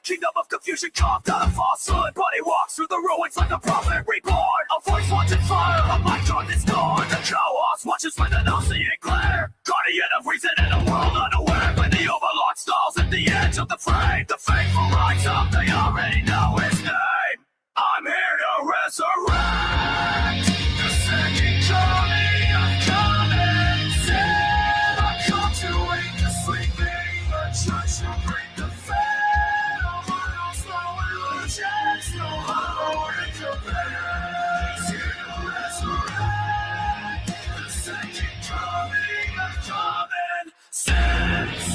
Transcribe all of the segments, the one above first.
Kingdom of confusion carved out of falsehood, but he walks through the ruins like a prophet reborn. A voice wants in fire, a mind drawn is gone. The chaos watches with an all-seeing glare. Guardian of reason in a world unaware. When the overlord stalls at the edge of the frame, the faithful rise up, they already know his name. I'm here to resurrect the second coming of common sin. I come to wake the sleeping, the church to bring the fed. No mortals, no illusions, no hollow incubators. Here to resurrect the second coming of common sense.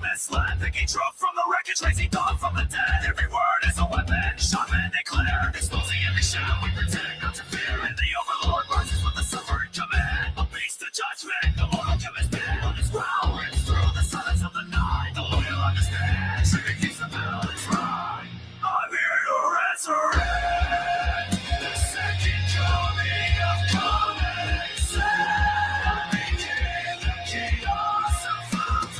Misled, thinking truth from the wreckage, raising dawn from the dead. Every word is a weapon, shot men declare, exposing every shadow we pretend not to fear. And the overlord rises with the suffering command. A beast of judgment, the mortal chemist band. On his growl rings through the silence of the night. The loyal understand, shipping keeps the battles right. I'm here to resurrect the second coming of common sense. I'm making the chaos of found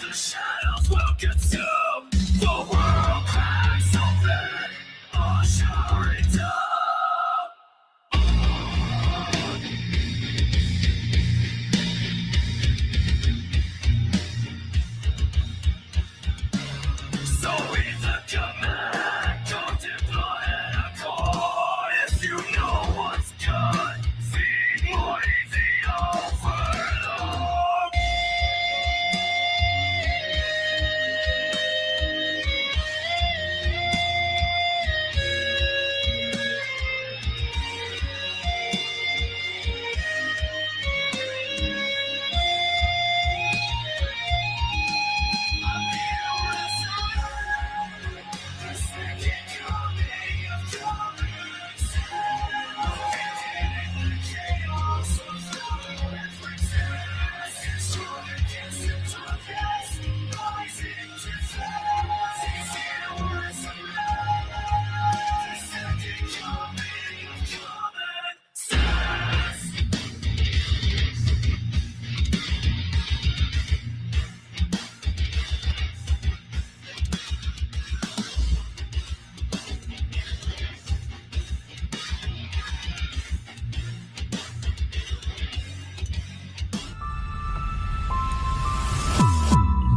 to shadows will consume the world, cracks open, ushering down. So with the command, come deploy and accord. If you know what's good, feed Morty the overlord.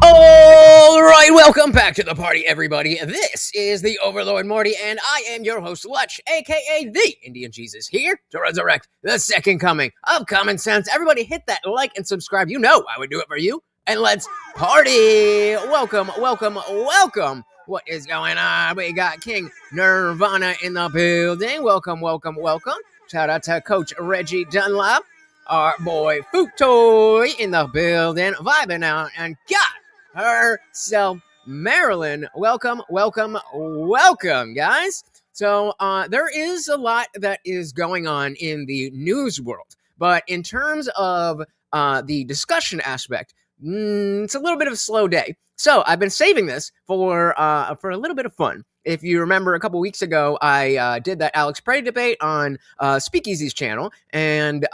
Alright, welcome back to the party, everybody. This is the Overlord Morty, and I am your host, Lutch, aka the Indian Jesus, here to resurrect the second coming of common sense. Everybody hit that like and subscribe. You know I would do it for you. And let's party! Welcome, welcome, welcome. What is going on? We got King Nirvana in the building. Welcome, welcome, welcome. Shout out to Coach Reggie Dunlop. Our boy Futoy in the building, vibing out, and got herself Marilyn. Welcome, welcome, welcome, guys. So there is a lot that is going on in the news world, but in terms of the discussion aspect, it's a little bit of a slow day. So I've been saving this for a little bit of fun. If you remember, a couple weeks ago, I did that Alex Pretti debate on SpeakeaZy's channel and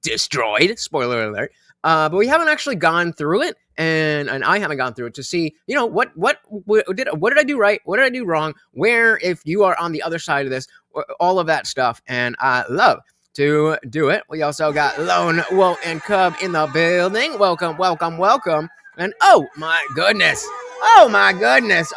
destroyed. Spoiler alert. But we haven't actually gone through it, and I haven't gone through it to see, you know, what did I do right? What did I do wrong? Where, if you are on the other side of this, all of that stuff, and I love to do it. We also got Lone Wolf and Cub in the building. Welcome, welcome, welcome. And oh my goodness,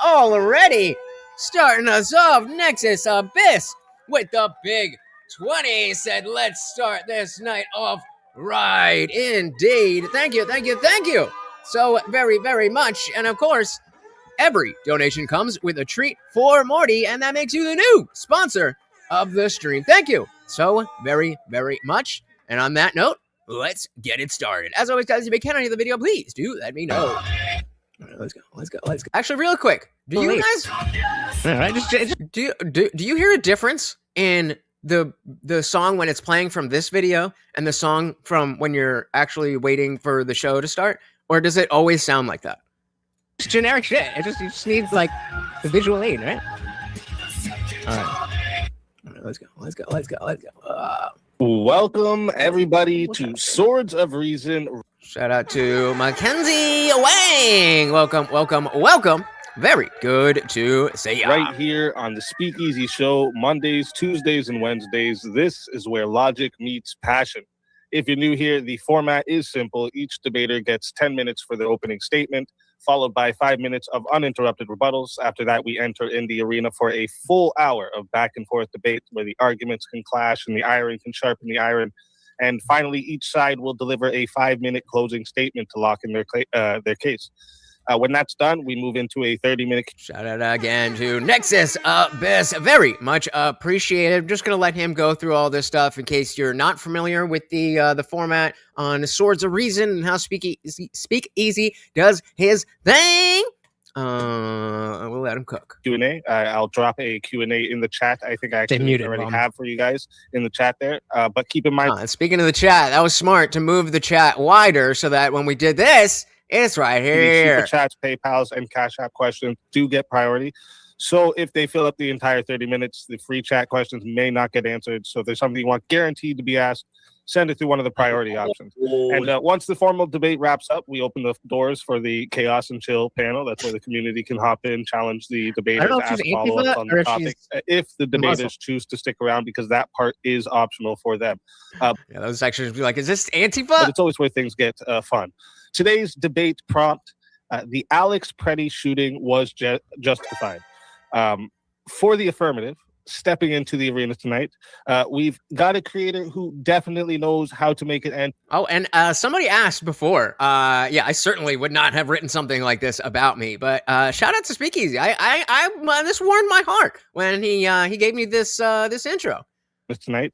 already starting us off, Nexus Abyss with the big 20 said, let's start this night off right. Indeed. Thank you, thank you, thank you so very, very much. And of course, every donation comes with a treat for Morty, and that makes you the new sponsor of the stream. Thank you so very, very much. And on that note, let's get it started. As always, guys, if you can on the video, please do let me know. All right, let's go. Actually, real quick, do you guys? All right, do you hear a difference in the song when it's playing from this video and the song from when you're actually waiting for the show to start, or does it always sound like that? It's generic shit. It just needs like the visual aid, right? All right, let's go. Welcome everybody to Swords of Reason. Shout out to Mackenzie Wang. Welcome. Very good to see you. Right here on the SpeakeaZy show, Mondays, Tuesdays, and Wednesdays. This is where logic meets passion. If you're new here, the format is simple. Each debater gets 10 minutes for their opening statement, followed by 5 minutes of uninterrupted rebuttals. After that, we enter in the arena for a full hour of back and forth debate where the arguments can clash and the iron can sharpen the iron. And finally, each side will deliver a 5-minute closing statement to lock in their case. When that's done, we move into a 30-minute... Shout out again to Nexus Abyss. Very much appreciated. I'm just going to let him go through all this stuff in case you're not familiar with the format on Swords of Reason and how SpeakeaZy does his thing. We'll let him cook. Q&A. I'll drop a Q&A in the chat. I think I actually already have for you guys in the chat there. But keep in mind... speaking of the chat, that was smart to move the chat wider so that when we did this... It's right here. Super chats, PayPals, and Cash App questions do get priority. So if they fill up the entire 30 minutes, the free chat questions may not get answered. So if there's something you want guaranteed to be asked, send it through one of the priority options. And once the formal debate wraps up, we open the doors for the Chaos and Chill panel. That's where the community can hop in, challenge the debaters, ask follow-ups on the topic, if the debaters choose to stick around, because that part is optional for them. Those sections be like, is this Antifa? But it's always where things get fun. Today's debate prompt, the Alex Pretti shooting was justified. For the affirmative, stepping into the arena tonight, we've got a creator who definitely knows how to make it end. Oh, and somebody asked before. I certainly would not have written something like this about me, but shout out to SpeakeaZy. I this warmed my heart when he gave me this intro. Tonight,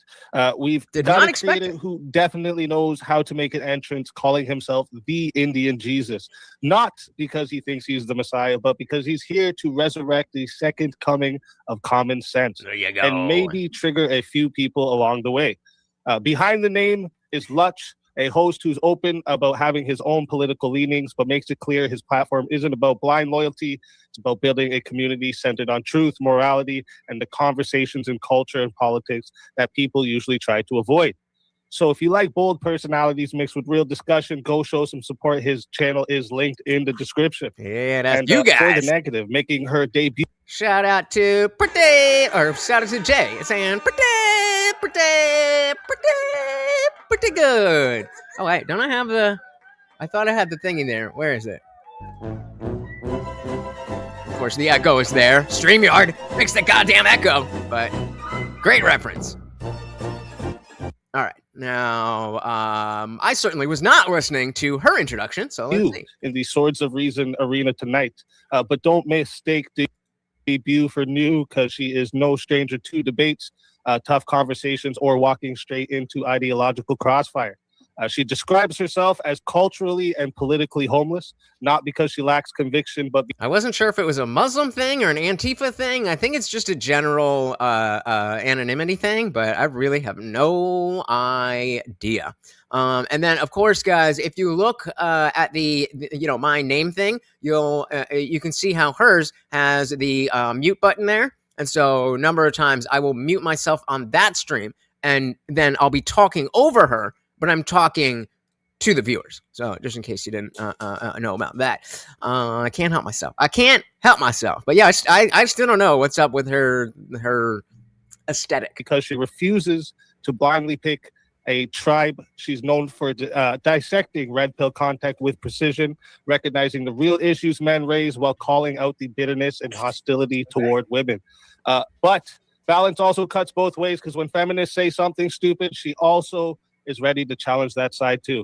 we've got a creator who definitely knows how to make an entrance, calling himself the Indian Jesus, not because he thinks he's the Messiah, but because he's here to resurrect the second coming of common sense. There you go. And maybe trigger a few people along the way. Behind the name is Lutch, a host who's open about having his own political leanings, but makes it clear his platform isn't about blind loyalty. It's about building a community centered on truth, morality, and the conversations in culture and politics that people usually try to avoid. So if you like bold personalities mixed with real discussion, go show some support. His channel is linked in the description. Yeah, that's you guys. For the negative, making her debut. Shout out to Pretti, or shout out to Jay, saying pretty good. Oh wait, don't I have the? I thought I had the thing in there. Where is it? Of course, the echo is there. StreamYard, fix the goddamn echo. But great reference. All right, now I certainly was not listening to her introduction, so let's see. In the Swords of Reason arena tonight, but don't mistake the debut for new, because she is no stranger to debates, tough conversations, or walking straight into ideological crossfire. She describes herself as culturally and politically homeless, not because she lacks conviction, but I wasn't sure if it was a Muslim thing or an Antifa thing. I think it's just a general anonymity thing, but I really have no idea. And then, of course, guys, if you look at the my name thing, you can see how hers has the mute button there. And so a number of times I will mute myself on that stream, and then I'll be talking over her, but I'm talking to the viewers. So just in case you didn't know about that. I can't help myself. But yeah, I still don't know what's up with her aesthetic. Because she refuses to blindly pick a tribe. She's known for dissecting red pill content with precision, recognizing the real issues men raise while calling out the bitterness and hostility toward women. But balance also cuts both ways, because when feminists say something stupid, she also is ready to challenge that side too.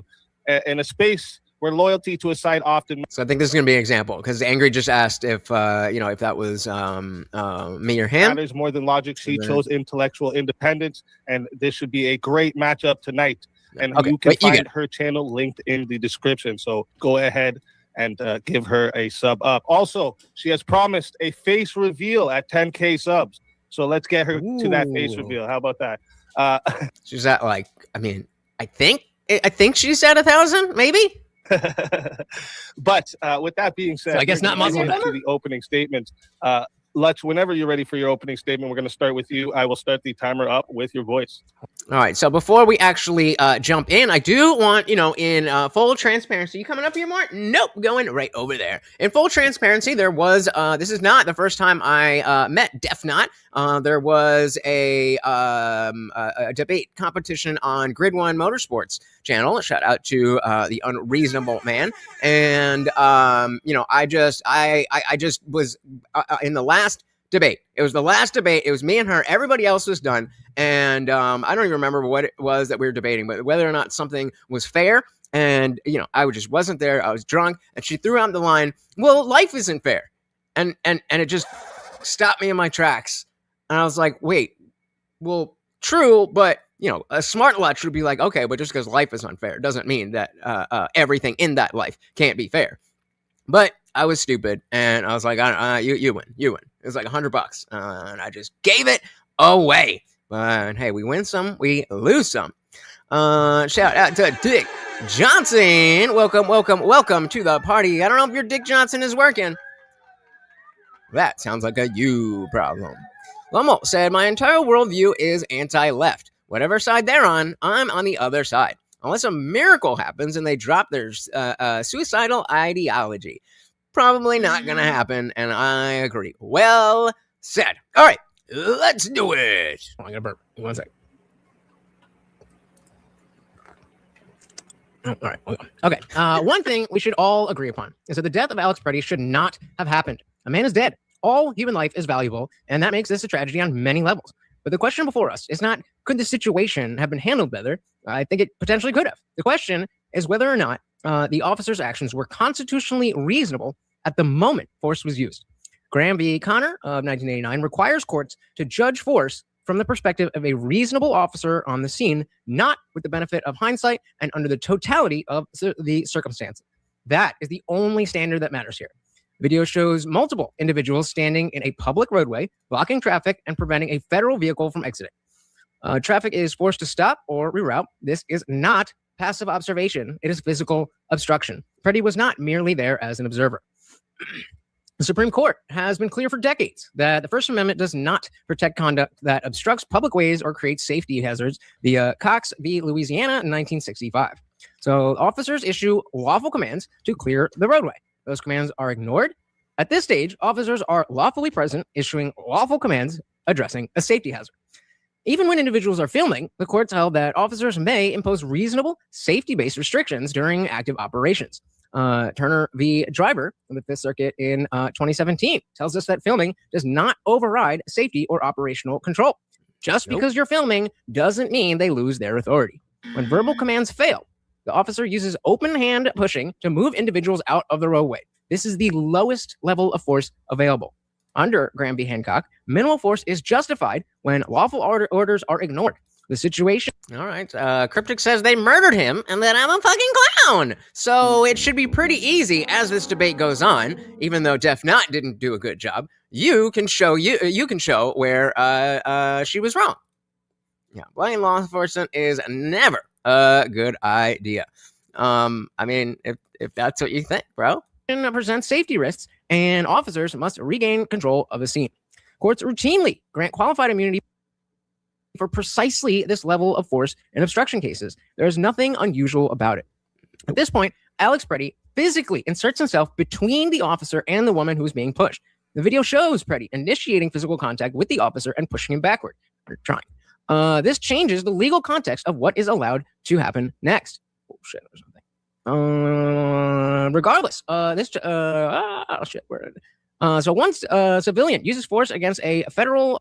In a space where loyalty to a side often... So I think this is going to be an example, because Angry just asked if if that was me or him. Matters more than logic. She chose intellectual independence, and this should be a great matchup tonight. and Okay, you can wait, you find get it. her channel linked in the description. So go ahead and give her a sub up. Also, she has promised a face reveal at 10K subs. So let's get her to that face Ooh. reveal. How about that? She's at like, I mean, I think she's at 1,000, maybe. But with that being said, So I guess we're not gonna Muslim. get to the opening statements. Lutch, whenever you're ready for your opening statement, we're going to start with you. I will start the timer up with your voice. All right. So before we actually jump in, I do want, in full transparency, you coming up here, Mark? Nope, going right over there. In full transparency, there was, this is not the first time I met Def Not. There was a debate competition on Grid One Motorsports channel. Shout out to the Unreasonable Man. And, I just was in the last debate. It was the last debate. It was me and her. Everybody else was done. And I don't even remember what it was that we were debating, but whether or not something was fair. And, I just wasn't there. I was drunk. And she threw out the line, well, life isn't fair. And it just stopped me in my tracks. And I was like, wait, well, true, but, a smart Lutch would be like, okay, but just because life is unfair doesn't mean that everything in that life can't be fair. But I was stupid, and I was like, you win. It was like $100, and I just gave it away. But hey, we win some, we lose some. Shout out to Dick Johnson. Welcome to the party. I don't know if your Dick Johnson is working. That sounds like a you problem. Lomo said, my entire worldview is anti-left. Whatever side they're on, I'm on the other side. Unless a miracle happens and they drop their suicidal ideology. Probably not going to happen, and I agree. Well said. All right, let's do it. Oh, I'm going to burp. 1 sec. Oh, all right. Okay. One thing we should all agree upon is that the death of Alex Pretti should not have happened. A man is dead. All human life is valuable, and that makes this a tragedy on many levels. But the question before us is not, could the situation have been handled better? I think it potentially could have. The question is whether or not the officer's actions were constitutionally reasonable at the moment force was used. Graham v. Connor of 1989 requires courts to judge force from the perspective of a reasonable officer on the scene, not with the benefit of hindsight and under the totality of the circumstances. That is the only standard that matters here. Video shows multiple individuals standing in a public roadway, blocking traffic and preventing a federal vehicle from exiting. Traffic is forced to stop or reroute. This is not passive observation. It is physical obstruction. Pretti was not merely there as an observer. The Supreme Court has been clear for decades that the First Amendment does not protect conduct that obstructs public ways or creates safety hazards. The Cox v. Louisiana in 1965. So officers issue lawful commands to clear the roadway. Those commands are ignored. At this stage, officers are lawfully present, issuing lawful commands addressing a safety hazard. Even when individuals are filming, the courts held that officers may impose reasonable safety-based restrictions during active operations. Turner v. Driver in the Fifth Circuit in 2017 tells us that filming does not override safety or operational control. Just because you're filming doesn't mean they lose their authority. When verbal commands fail, the officer uses open hand pushing to move individuals out of the roadway. This is the lowest level of force available. Under Graham v. Hancock, minimal force is justified when lawful orders are ignored. The situation. All right. Cryptic says they murdered him and that I'm a fucking clown. So it should be pretty easy as this debate goes on, even though Def Not didn't do a good job. You can show where she was wrong. Yeah, blaming law enforcement is never a good idea. I mean, if that's what you think, bro. It presents safety risks, and officers must regain control of the scene. Courts routinely grant qualified immunity for precisely this level of force in obstruction cases. There is nothing unusual about it. At this point, Alex Pretti physically inserts himself between the officer and the woman who is being pushed. The video shows Pretti initiating physical contact with the officer and pushing him backward. Or trying. This changes the legal context of what is allowed to happen next. Oh shit, or something. Regardless, so once a civilian uses force against a federal,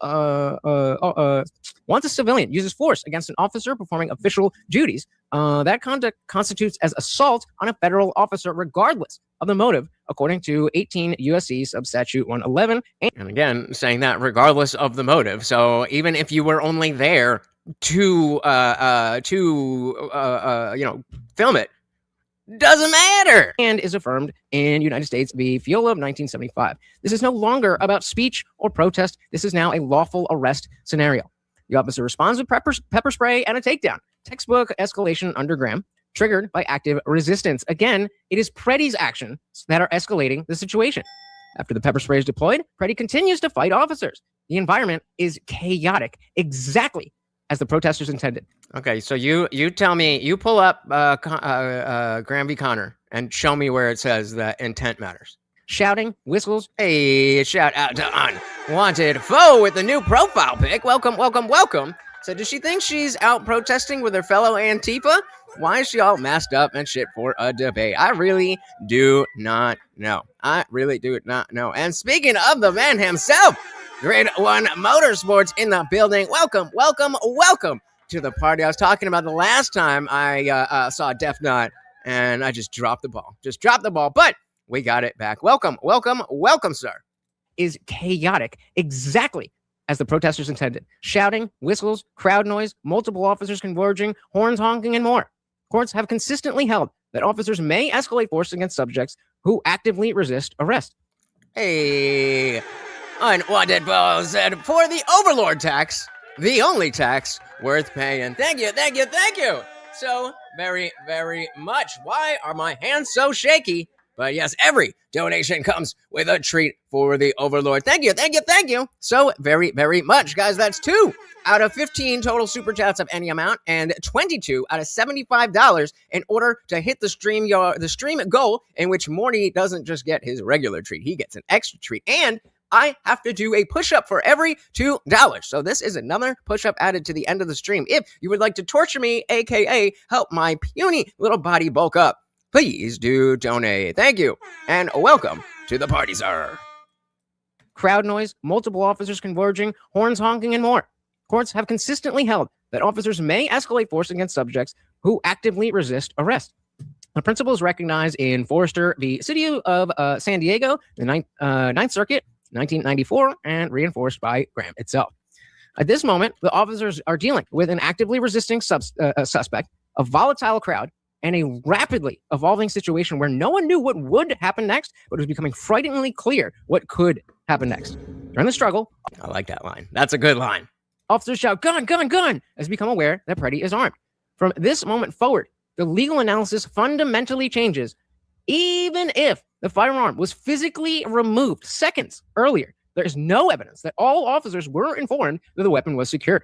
once a civilian uses force against an officer performing official duties, that conduct constitutes as assault on a federal officer, regardless of the motive, according to 18 U.S.C. substatute 111. And again, saying that regardless of the motive. So even if you were only there to film it doesn't matter, and is affirmed in United States v. Fiola of 1975. This is no longer about speech or protest. This is now a lawful arrest scenario. The officer responds with pepper spray and a takedown. Textbook escalation under Graham, triggered by active resistance. Again, it is Pretti's actions that are escalating the situation. After the pepper spray is deployed, Pretti continues to fight officers. The environment is chaotic, exactly as the protesters intended. Okay, so you tell me, you pull up Graham v. Connor and show me where it says that intent matters. Shouting, whistles. Hey, shout out to Unwanted Foe with the new profile pic. Welcome, welcome, welcome. So does she think she's out protesting with her fellow Antifa? Why is she all masked up and shit for a debate? I really do not know. I really do not know. And speaking of the man himself, Grade 1 Motorsports in the building. Welcome, welcome, welcome to the party. I was talking about the last time I saw Def Nut, and I just dropped the ball. But we got it back. Welcome, welcome, welcome, sir. Is chaotic, exactly as the protesters intended. Shouting, whistles, crowd noise, multiple officers converging, horns honking, and more. Courts have consistently held that officers may escalate force against subjects who actively resist arrest. Hey, Unwanted Ball said, for the overlord tax, the only tax worth paying. Thank you, thank you, thank you so very, very much. Why are my hands so shaky? But yes, every donation comes with a treat for the overlord. Thank you, thank you, thank you so very, very much. Guys, that's 2 out of 15 total super chats of any amount and 22 out of $75 in order to hit the stream goal, in which Morty doesn't just get his regular treat. He gets an extra treat. And I have to do a push-up for every $2. So this is another push-up added to the end of the stream. If you would like to torture me, aka help my puny little body bulk up, please do donate. Thank you, and welcome to the party, sir. Crowd noise, multiple officers converging, horns honking, and more. Courts have consistently held that officers may escalate force against subjects who actively resist arrest. The principle is recognized in Forrester v. City of San Diego, the Ninth Circuit, 1994, and reinforced by Graham itself. At this moment, the officers are dealing with an actively resisting suspect, a volatile crowd, and a rapidly evolving situation where no one knew what would happen next, but it was becoming frighteningly clear what could happen next. During the struggle, I like that line. That's a good line. Officers shout, gun, gun, gun, as become aware that Pretti is armed. From this moment forward, the legal analysis fundamentally changes. Even if the firearm was physically removed seconds earlier, there is no evidence that all officers were informed that the weapon was secured.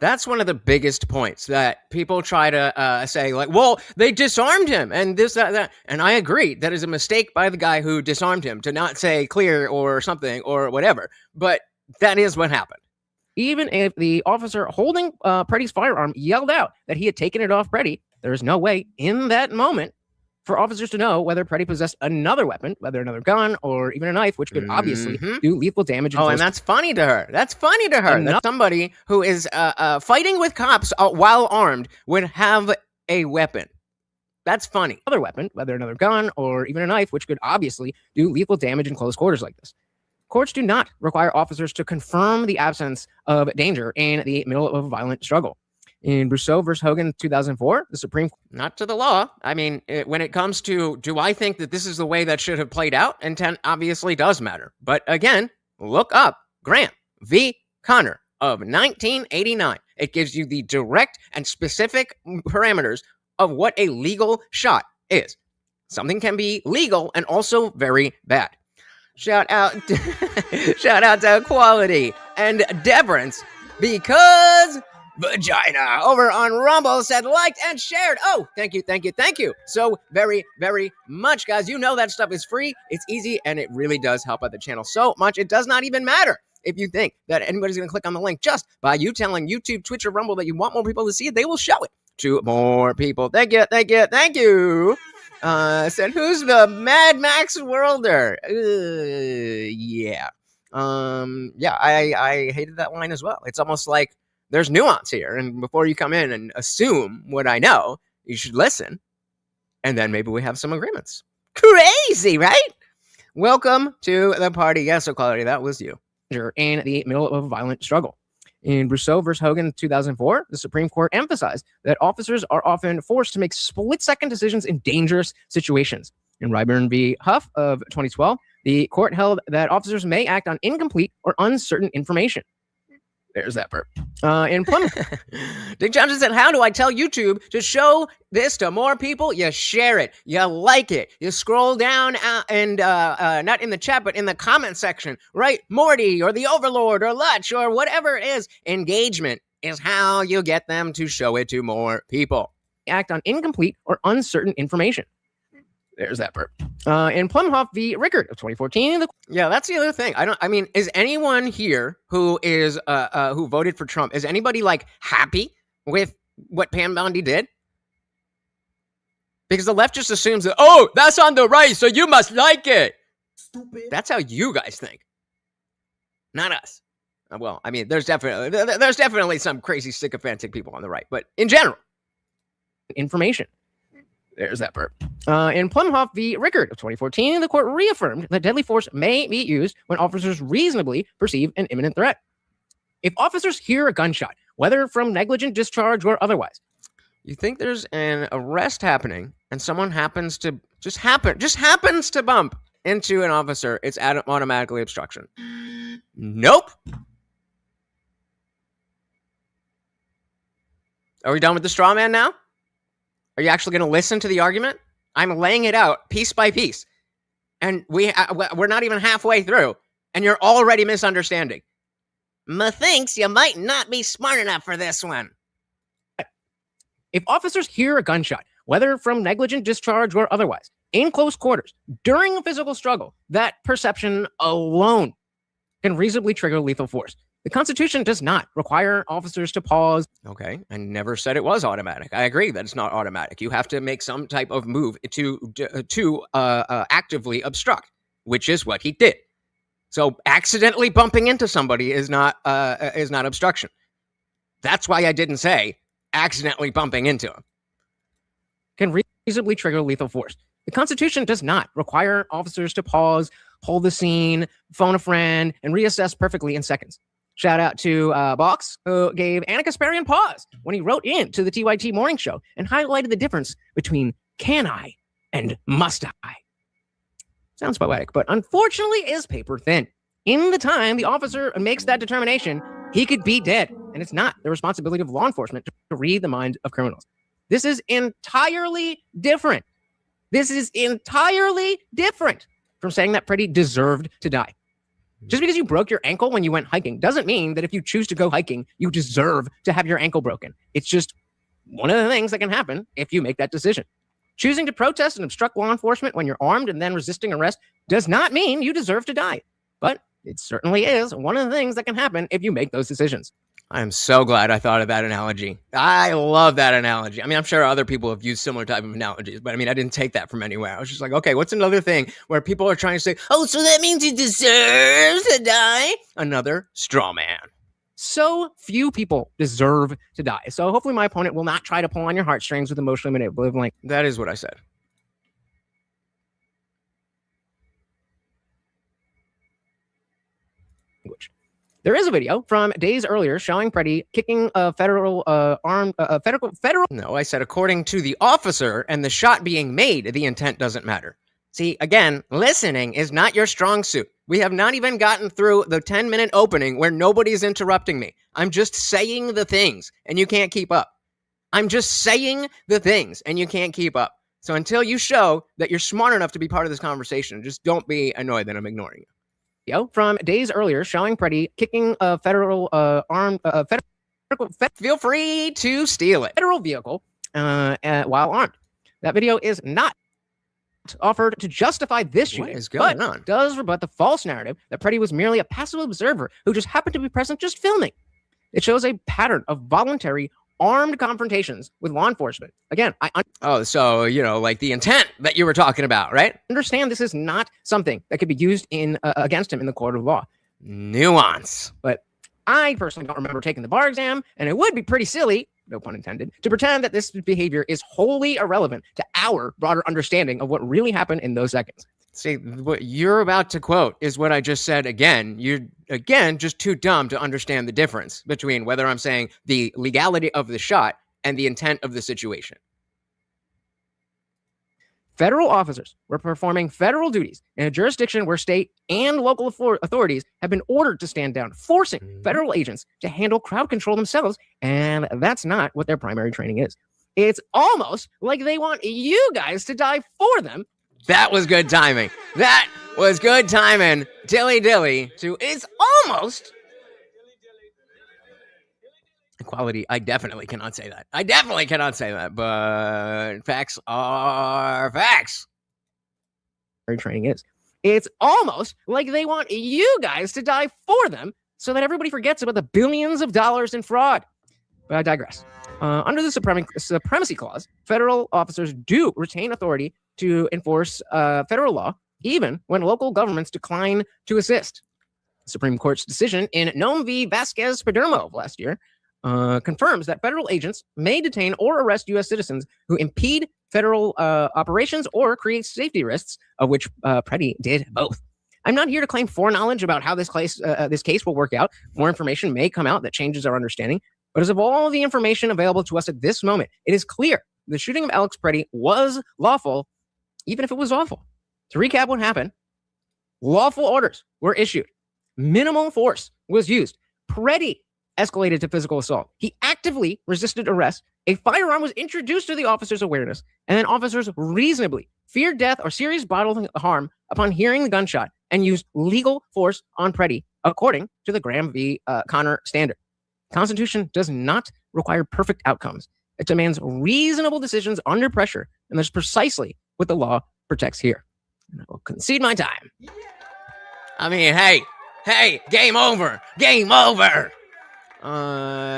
That's one of the biggest points that people try to say, like, well, they disarmed him and this, that. And I agree. That is a mistake by the guy who disarmed him to not say clear or something or whatever. But that is what happened. Even if the officer holding Pretti's firearm yelled out that he had taken it off Pretti, there is no way in that moment for officers to know whether Pretti possessed another weapon, whether another gun or even a knife, which could obviously do lethal damage. And that's funny to her. That's funny to her. That somebody who is fighting with cops while armed would have a weapon. That's funny. Another weapon, whether another gun or even a knife, which could obviously do lethal damage in close quarters like this. Courts do not require officers to confirm the absence of danger in the middle of a violent struggle. In Brousseau versus Hogan 2004, the Supreme Court, not to the law. I mean, when it comes to, do I think that this is the way that should have played out? Intent obviously does matter. But again, look up Graham v. Connor of 1989. It gives you the direct and specific parameters of what a legal shot is. Something can be legal and also very bad. Shout out to Equality and Deference, because Vagina over on Rumble said liked and shared. Oh, thank you, thank you, thank you so very, very much, guys. You know that stuff is free, it's easy, and it really does help out the channel so much. It does not even matter if you think that anybody's going to click on the link. Just by you telling YouTube, Twitch, or Rumble that you want more people to see it, they will show it to more people. Thank you, thank you, thank you. Said, who's the Mad Max Worlder? Yeah. I hated that line as well. It's almost like there's nuance here, and before you come in and assume what I know, you should listen, and then maybe we have some agreements. Crazy, right? Welcome to the party. Yes, Equality, that was you. In the middle of a violent struggle. In Brousseau versus Hogan in 2004, the Supreme Court emphasized that officers are often forced to make split-second decisions in dangerous situations. In Ryburn v. Huff of 2012, the court held that officers may act on incomplete or uncertain information. There's that burp. In Plymouth. Dick Johnson said, how do I tell YouTube to show this to more people? You share it. You like it. You scroll down and not in the chat, but in the comment section. Right? Morty or the Overlord or Lutch or whatever it is. Engagement is how you get them to show it to more people. Act on incomplete or uncertain information. There's that burp. In Plumhoff v. Rickard of 2014. Yeah, that's the other thing. I mean, is anyone here who is who voted for Trump, is anybody like happy with what Pam Bondi did? Because the left just assumes that, oh, that's on the right, so you must like it. Stupid. That's how you guys think. Not us. Well, I mean, there's definitely some crazy sycophantic people on the right, but in general, information. There's that burp. In Plumhoff v. Rickard of 2014, the court reaffirmed that deadly force may be used when officers reasonably perceive an imminent threat. If officers hear a gunshot, whether from negligent discharge or otherwise, you think there's an arrest happening and someone happens to happens to bump into an officer, it's automatically obstruction. Nope. Are we done with the straw man now? Are you actually going to listen to the argument? I'm laying it out piece by piece. And we're not even halfway through, and you're already misunderstanding. Methinks you might not be smart enough for this one. If officers hear a gunshot, whether from negligent discharge or otherwise, in close quarters, during a physical struggle, that perception alone can reasonably trigger lethal force. The Constitution does not require officers to pause. Okay, I never said it was automatic. I agree that it's not automatic. You have to make some type of move to actively obstruct, which is what he did. So accidentally bumping into somebody is not obstruction. That's why I didn't say accidentally bumping into him. Can reasonably trigger lethal force. The Constitution does not require officers to pause, hold the scene, phone a friend, and reassess perfectly in seconds. Shout out to Box, who gave Anna Kasparian pause when he wrote in to the TYT Morning Show and highlighted the difference between can I and must I. Sounds poetic, but unfortunately is paper thin. In the time the officer makes that determination, he could be dead, and it's not the responsibility of law enforcement to read the mind of criminals. This is entirely different. This is entirely different from saying that Pretti deserved to die. Just because you broke your ankle when you went hiking doesn't mean that if you choose to go hiking, you deserve to have your ankle broken. It's just one of the things that can happen if you make that decision. Choosing to protest and obstruct law enforcement when you're armed and then resisting arrest does not mean you deserve to die. But it certainly is one of the things that can happen if you make those decisions. I'm so glad I thought of that analogy. I love that analogy. I mean, I'm sure other people have used similar type of analogies, but I mean, I didn't take that from anywhere. I was just like, okay, what's another thing where people are trying to say, oh, so that means he deserves to die? Another straw man. So few people deserve to die. So hopefully my opponent will not try to pull on your heartstrings with emotionally manipulative language. That is what I said. There is a video from days earlier showing Pretti kicking a federal No, I said according to the officer and the shot being made, the intent doesn't matter. See, again, listening is not your strong suit. We have not even gotten through the 10-minute opening where nobody's interrupting me. I'm just saying the things and you can't keep up. I'm just saying the things and you can't keep up. So until you show that you're smart enough to be part of this conversation, just don't be annoyed that I'm ignoring you. From days earlier showing Pretti kicking a federal feel free to steal it. Federal vehicle while armed. That video is not offered to justify this shooting, but does rebut the false narrative that Pretti was merely a passive observer who just happened to be present just filming. It shows a pattern of voluntary armed confrontations with law enforcement. Again, so, you know, like the intent that you were talking about, right? Understand this is not something that could be used in against him in the court of law. Nuance. But I personally don't remember taking the bar exam, and it would be pretty silly, no pun intended, to pretend that this behavior is wholly irrelevant to our broader understanding of what really happened in those seconds. See, what you're about to quote is what I just said again. You're, again, just too dumb to understand the difference between whether I'm saying the legality of the shot and the intent of the situation. Federal officers were performing federal duties in a jurisdiction where state and local authorities have been ordered to stand down, forcing federal agents to handle crowd control themselves, and that's not what their primary training is. It's almost like they want you guys to die for them. That was good timing. That was good timing. Dilly dilly to it's almost equality. I definitely cannot say that. I definitely cannot say that, but facts are facts. Training is. It's almost like they want you guys to die for them so that everybody forgets about the billions of dollars in fraud. But I digress. Under the Supremacy Clause, federal officers do retain authority to enforce federal law, even when local governments decline to assist. The Supreme Court's decision in Nome v. Vasquez Perdomo of last year confirms that federal agents may detain or arrest U.S. citizens who impede federal operations or create safety risks, of which Pretti did both. I'm not here to claim foreknowledge about how this case will work out. More information may come out that changes our understanding. But as of all the information available to us at this moment, it is clear the shooting of Alex Pretti was lawful, even if it was awful. To recap what happened, lawful orders were issued. Minimal force was used. Pretti escalated to physical assault. He actively resisted arrest. A firearm was introduced to the officer's awareness, and then officers reasonably feared death or serious bodily harm upon hearing the gunshot and used legal force on Pretti, according to the Graham v. Connor standard. The Constitution does not require perfect outcomes. It demands reasonable decisions under pressure, and that's precisely what the law protects here. And I will concede my time. I mean, hey, game over.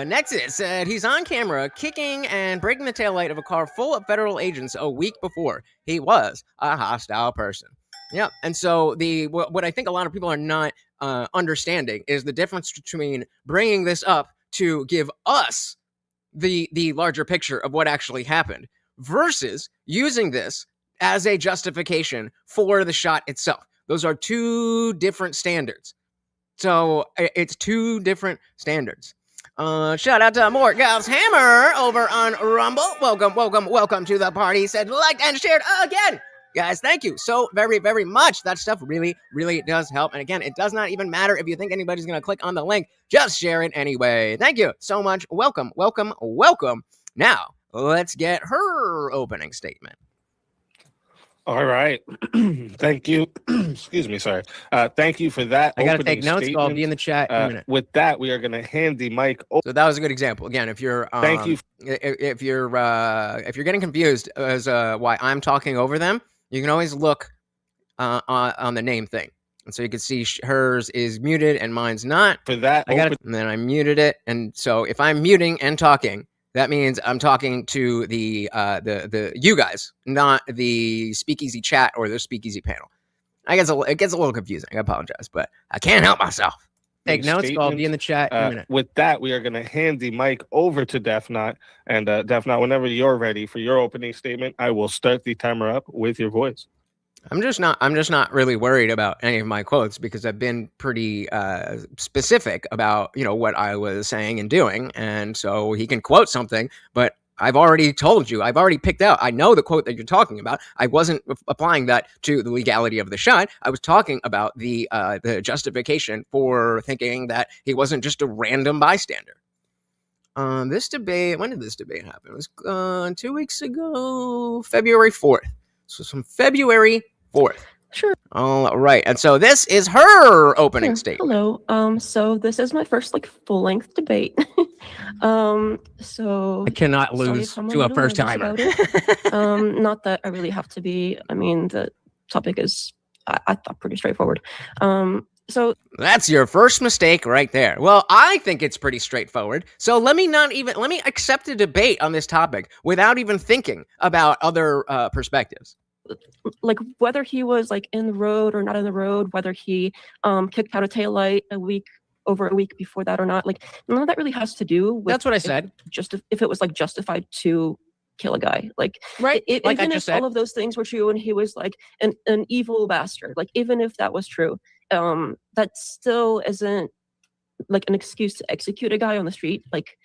Nexus said he's on camera kicking and breaking the taillight of a car full of federal agents a week before. He was a hostile person. Yep. And so what I think a lot of people are not understanding is the difference between bringing this up to give us the larger picture of what actually happened versus using this as a justification for the shot itself. Those are two different standards. So it's two different standards. Shout out to Mort Gals Hammer over on Rumble. Welcome to the party. Said liked and shared again. Guys, thank you so very, very much. That stuff really, really does help. And again, it does not even matter if you think anybody's going to click on the link. Just share it anyway. Thank you so much. Welcome. Now, let's get her opening statement. All right. Thank you. Excuse me. Sorry. Thank you for that. I got to take notes. I'll be in the chat in a minute. With that, we are going to hand the mic over. So that was a good example. Again, if you're thank you. If you're getting confused as why I'm talking over them, you can always look on the name thing, and so you can see hers is muted and mine's not. For that, and then I muted it, and so if I'm muting and talking, that means I'm talking to the you guys, not the SpeakeaZy chat or the SpeakeaZy panel. It gets a little confusing. I apologize, but I can't help myself. Take notes. I'll be in the chat in a minute. With that, we are going to hand the mic over to Defnot. And Defnot, whenever you're ready for your opening statement, I will start the timer up with your voice. I'm just not really worried about any of my quotes because I've been pretty specific about what I was saying and doing, and so he can quote something, but I've already told you, I've already picked out. I know the quote that you're talking about. I wasn't applying that to the legality of the shot. I was talking about the justification for thinking that he wasn't just a random bystander. This debate, when did this debate happen? It was 2 weeks ago, February 4th. So from February 4th. Sure. All right. And so this is her opening statement. Hello. So this is my first full-length debate. So I cannot lose to a first timer. Not that I really have to be. I mean, the topic is I thought pretty straightforward. So that's your first mistake right there. Well, I think it's pretty straightforward. So let me accept a debate on this topic without even thinking about other perspectives. Whether he was in the road or not in the road, whether he kicked out a taillight over a week before that or not, none of that really has to do with. That's what I said. Just if it was justified to kill a guy. Like, Right. Like I even just if all said. of those things were true and he was like an evil bastard, like even if that was true, that still isn't like an excuse to execute a guy on the street, like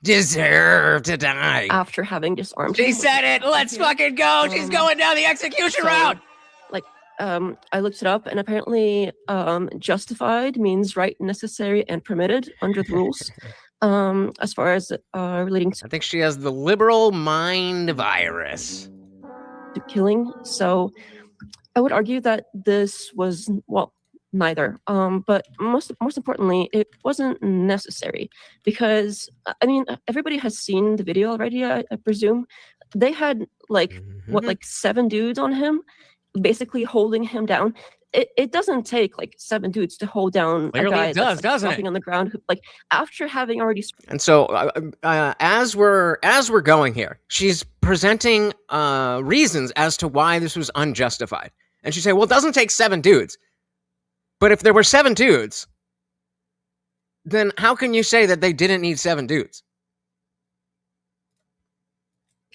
Deserve to die. after having disarmed She him. said it. Let's fucking go. She's going down the execution so- route. Like, I looked it up, and apparently, justified means right, necessary, and permitted under the rules. As far as relating I think she has the liberal mind virus. to killing, so I would argue that this was neither. But most importantly, it wasn't necessary because I mean everybody has seen the video already. I presume they had like like 7 dudes on him, basically holding him down. It doesn't take like 7 dudes to hold down Clearly a guy it does, that's like, doesn't it? flopping on the ground, who, like after having already. And so, as we're going here, she's presenting reasons as to why this was unjustified. And she said, "Well, it doesn't take 7 dudes, but if there were 7 dudes, then how can you say that they didn't need 7 dudes?"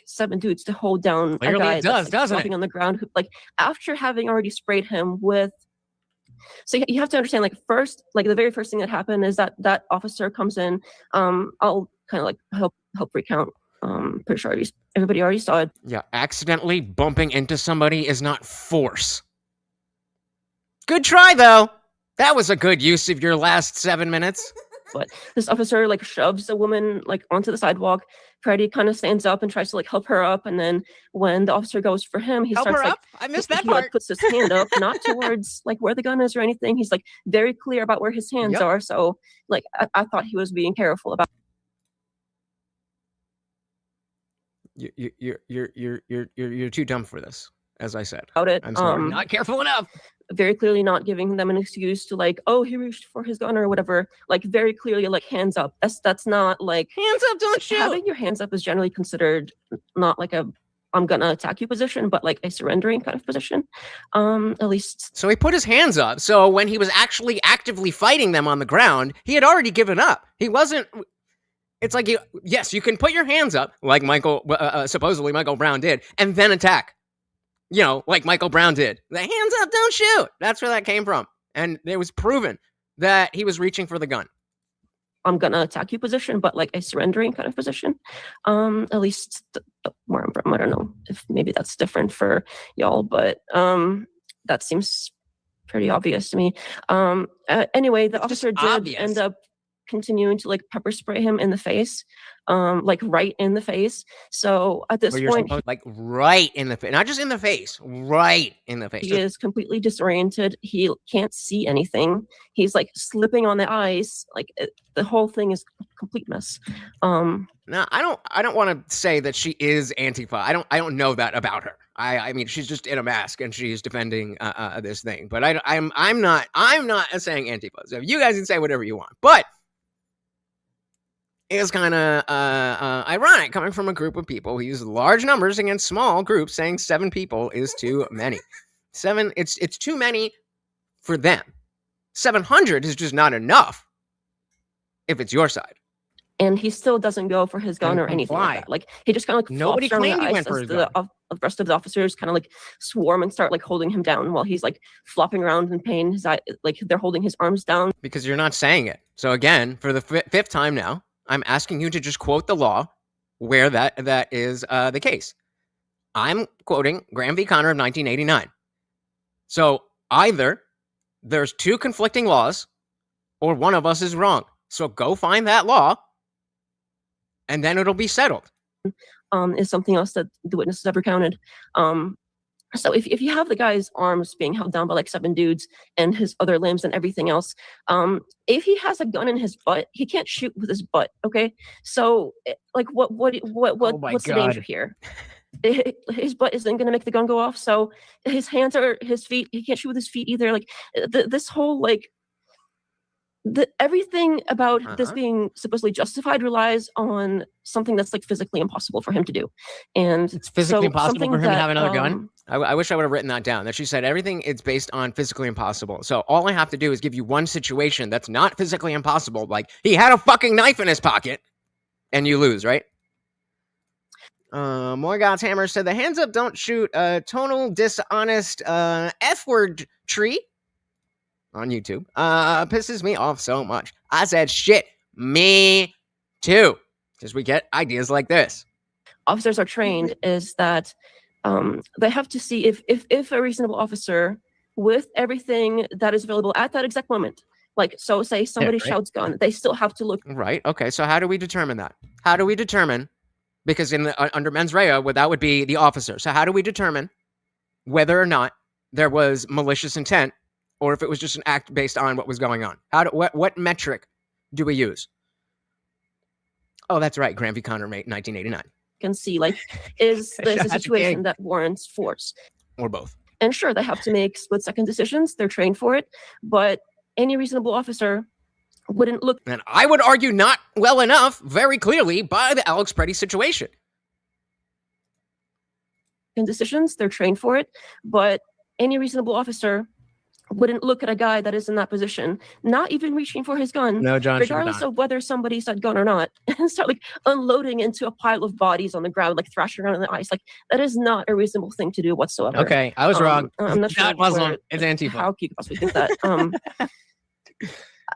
7 dudes to hold down Clearly a guy it does, that's like, doesn't flopping it? on the ground, who, like after having already sprayed him with. So you have to understand, like first, like the very first thing that happened is that officer comes in. I'll kind of like help recount. Pretty sure everybody already saw it. Yeah, accidentally bumping into somebody is not force. Good try, though. That was a good use of your last 7 minutes. But this officer like shoves a woman like onto the sidewalk. Pretti kind of stands up and tries to like help her up, and then when the officer goes for him, he Help starts her like up? I missed that he like part. puts his hand up, not towards like where the gun is or anything. He's like very clear about where his hands Yep. are. So like I thought he was being careful about. You're too dumb for this, as I said. It. I'm sorry. Not careful enough. Very clearly not giving them an excuse to like, oh, he reached for his gun or whatever. Like very clearly, like hands up. That's not like Hands up, don't shoot. having your hands up is generally considered not like a I'm gonna attack you position, but like a surrendering kind of position. At least. So he put his hands up. So when he was actually actively fighting them on the ground, he had already given up. He wasn't. It's like, yes, you can put your hands up, like supposedly Michael Brown did, and then attack. You know, like Michael Brown did. The hands up, don't shoot. That's where that came from. And it was proven that he was reaching for the gun. I'm gonna attack you position, but like a surrendering kind of position. At least where I'm from. I don't know if maybe that's different for y'all, but that seems pretty obvious to me. Anyway, the officer did end up continuing to like pepper spray him in the face, like right in the face. So at this point, like right in the face, not just in the face, right in the face. He is completely disoriented. He can't see anything. He's like slipping on the ice. Like the whole thing is a complete mess. Now, I don't want to say that she is Antifa. I don't know that about her. I mean, she's just in a mask and she's defending this thing. But I'm not saying Antifa. So you guys can say whatever you want. But it's kind of ironic coming from a group of people who use large numbers against small groups, saying 7 people is too many. 7, it's too many for them. 700 is just not enough if it's your side. And he still doesn't go for his gun or anything like that. Like he just kind of like Nobody flops around claimed the he ice went for as his the gun. rest of the officers kind of like swarm and start like holding him down while he's like flopping around in pain. His eye, like they're holding his arms down. Because you're not saying it. So again, for the 5th time now, I'm asking you to just quote the law where that is the case. I'm quoting Graham v. Connor of 1989. So either there's 2 conflicting laws or one of us is wrong. So go find that law and then it'll be settled. Is something else that the witnesses have recounted. So if you have the guy's arms being held down by like 7 dudes and his other limbs and everything else, if he has a gun in his butt, he can't shoot with his butt. Okay, so like what's the danger here? His butt isn't going to make the gun go off. So his hands or his feet, he can't shoot with his feet either. Like this whole like. Everything about this being supposedly justified relies on something that's like physically impossible for him to do, and it's physically impossible for him to have another gun. I wish I would have written that down. That she said everything is based on physically impossible. So all I have to do is give you one situation that's not physically impossible. Like he had a fucking knife in his pocket, and you lose, right? Morgoth's Hammer said the hands up, don't shoot. Tonal dishonest F-word tree on YouTube. Pisses me off so much. I said shit. Me too. Because we get ideas like this. Officers are trained is that they have to see if a reasonable officer with everything that is available at that exact moment, like, so say somebody shouts gun, they still have to look. Right. Okay. So how do we determine that? How do we determine? Because in the, under mens rea, that would be the officer. So how do we determine whether or not there was malicious intent, or if it was just an act based on what was going on? What metric do we use? Oh, that's right. Graham v. Conner, 1989. Can see, like, is this a situation that warrants force? Or both. And sure, they have to make split-second decisions. They're trained for it. But any reasonable officer wouldn't look. And I would argue not well enough, very clearly, by the Alex Pretti situation. In decisions, they're trained for it. But any reasonable officer wouldn't look at a guy that is in that position, not even reaching for his gun, No, John, regardless of whether somebody said gun or not, and start like unloading into a pile of bodies on the ground, like thrashing around in the ice. Like, that is not a reasonable thing to do whatsoever. Okay, I was wrong. I'm not sure Not Muslim. It's Antifa. How you could possibly think that?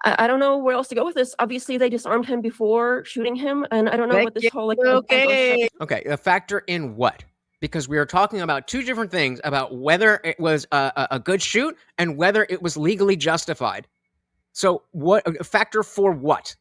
I don't know where else to go with this. Obviously, they disarmed him before shooting him, and I don't know what this whole like. Okay, a factor in what? Because we are talking about two different things about whether it was a good shoot and whether it was legally justified. So what a factor for what?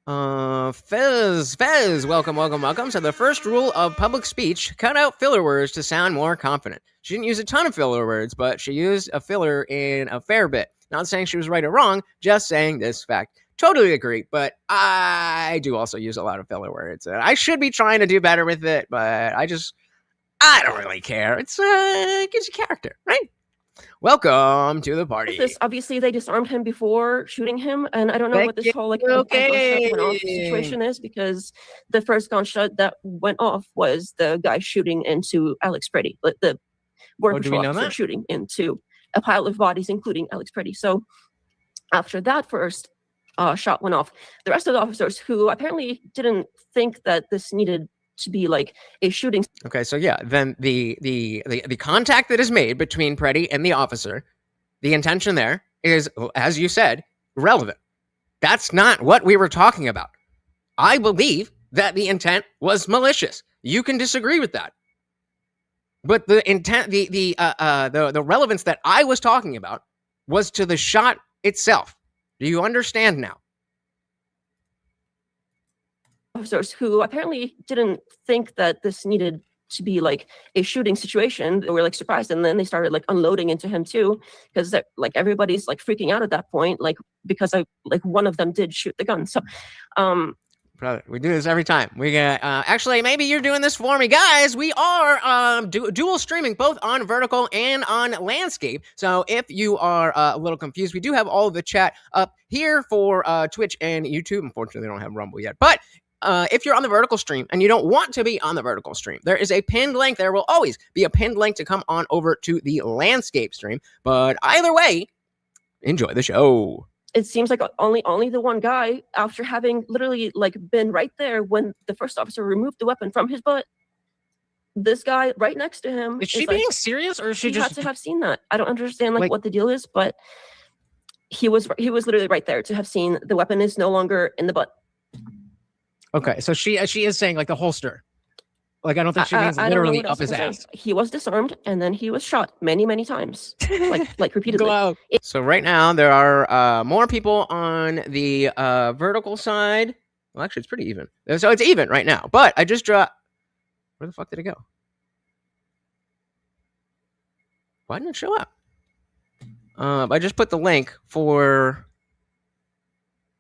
Fez, welcome. So the first rule of public speech, cut out filler words to sound more confident. She didn't use a ton of filler words, but she used a filler in a fair bit. Not saying she was right or wrong, just saying this fact. Totally agree, but I do also use a lot of filler words. And I should be trying to do better with it, but I don't really care. It's it gives you character, right? Welcome to the party. This obviously they disarmed him before shooting him, and I don't know what this whole like went off situation is, because the first gunshot that went off was the guy shooting into Alex Pretti, the border patrol officer shooting into a pile of bodies, including Alex Pretti. So after that first shot went off, the rest of the officers who apparently didn't think that this needed to be like a shooting. Okay, so yeah, then the contact that is made between Pretti and the officer, the intention there is, as you said, relevant. That's not what we were talking about. I believe that the intent was malicious. You can disagree with that, but the intent, the relevance that I was talking about was to the shot itself. Do you understand now? Officers who apparently didn't think that this needed to be like a shooting situation, they were like surprised, and then they started like unloading into him too, because like everybody's like freaking out at that point, like because one of them did shoot the gun. So brother, we do this every time. We get actually, maybe you're doing this for me, guys. We are dual streaming both on vertical and on landscape. So if you are a little confused, we do have all of the chat up here for Twitch and YouTube. Unfortunately, they don't have Rumble yet, but if you're on the vertical stream and you don't want to be on the vertical stream, there is a pinned link. There will always be a pinned link to come on over to the landscape stream. But either way, enjoy the show. It seems like only the one guy, after having literally like been right there when the first officer removed the weapon from his butt, this guy right next to him. Is she being serious, or is she just had to have seen that? I don't understand like what the deal is, but he was literally right there to have seen the weapon is no longer in the butt. Okay, so she is saying like the holster. Like, I don't think she means literally up his ass. He was disarmed and then he was shot many like repeatedly. Go so right now there are more people on the vertical side. Well, actually, it's pretty even. So it's even right now. But I just dropped. Where the fuck did it go? Why didn't it show up? I just put the link for.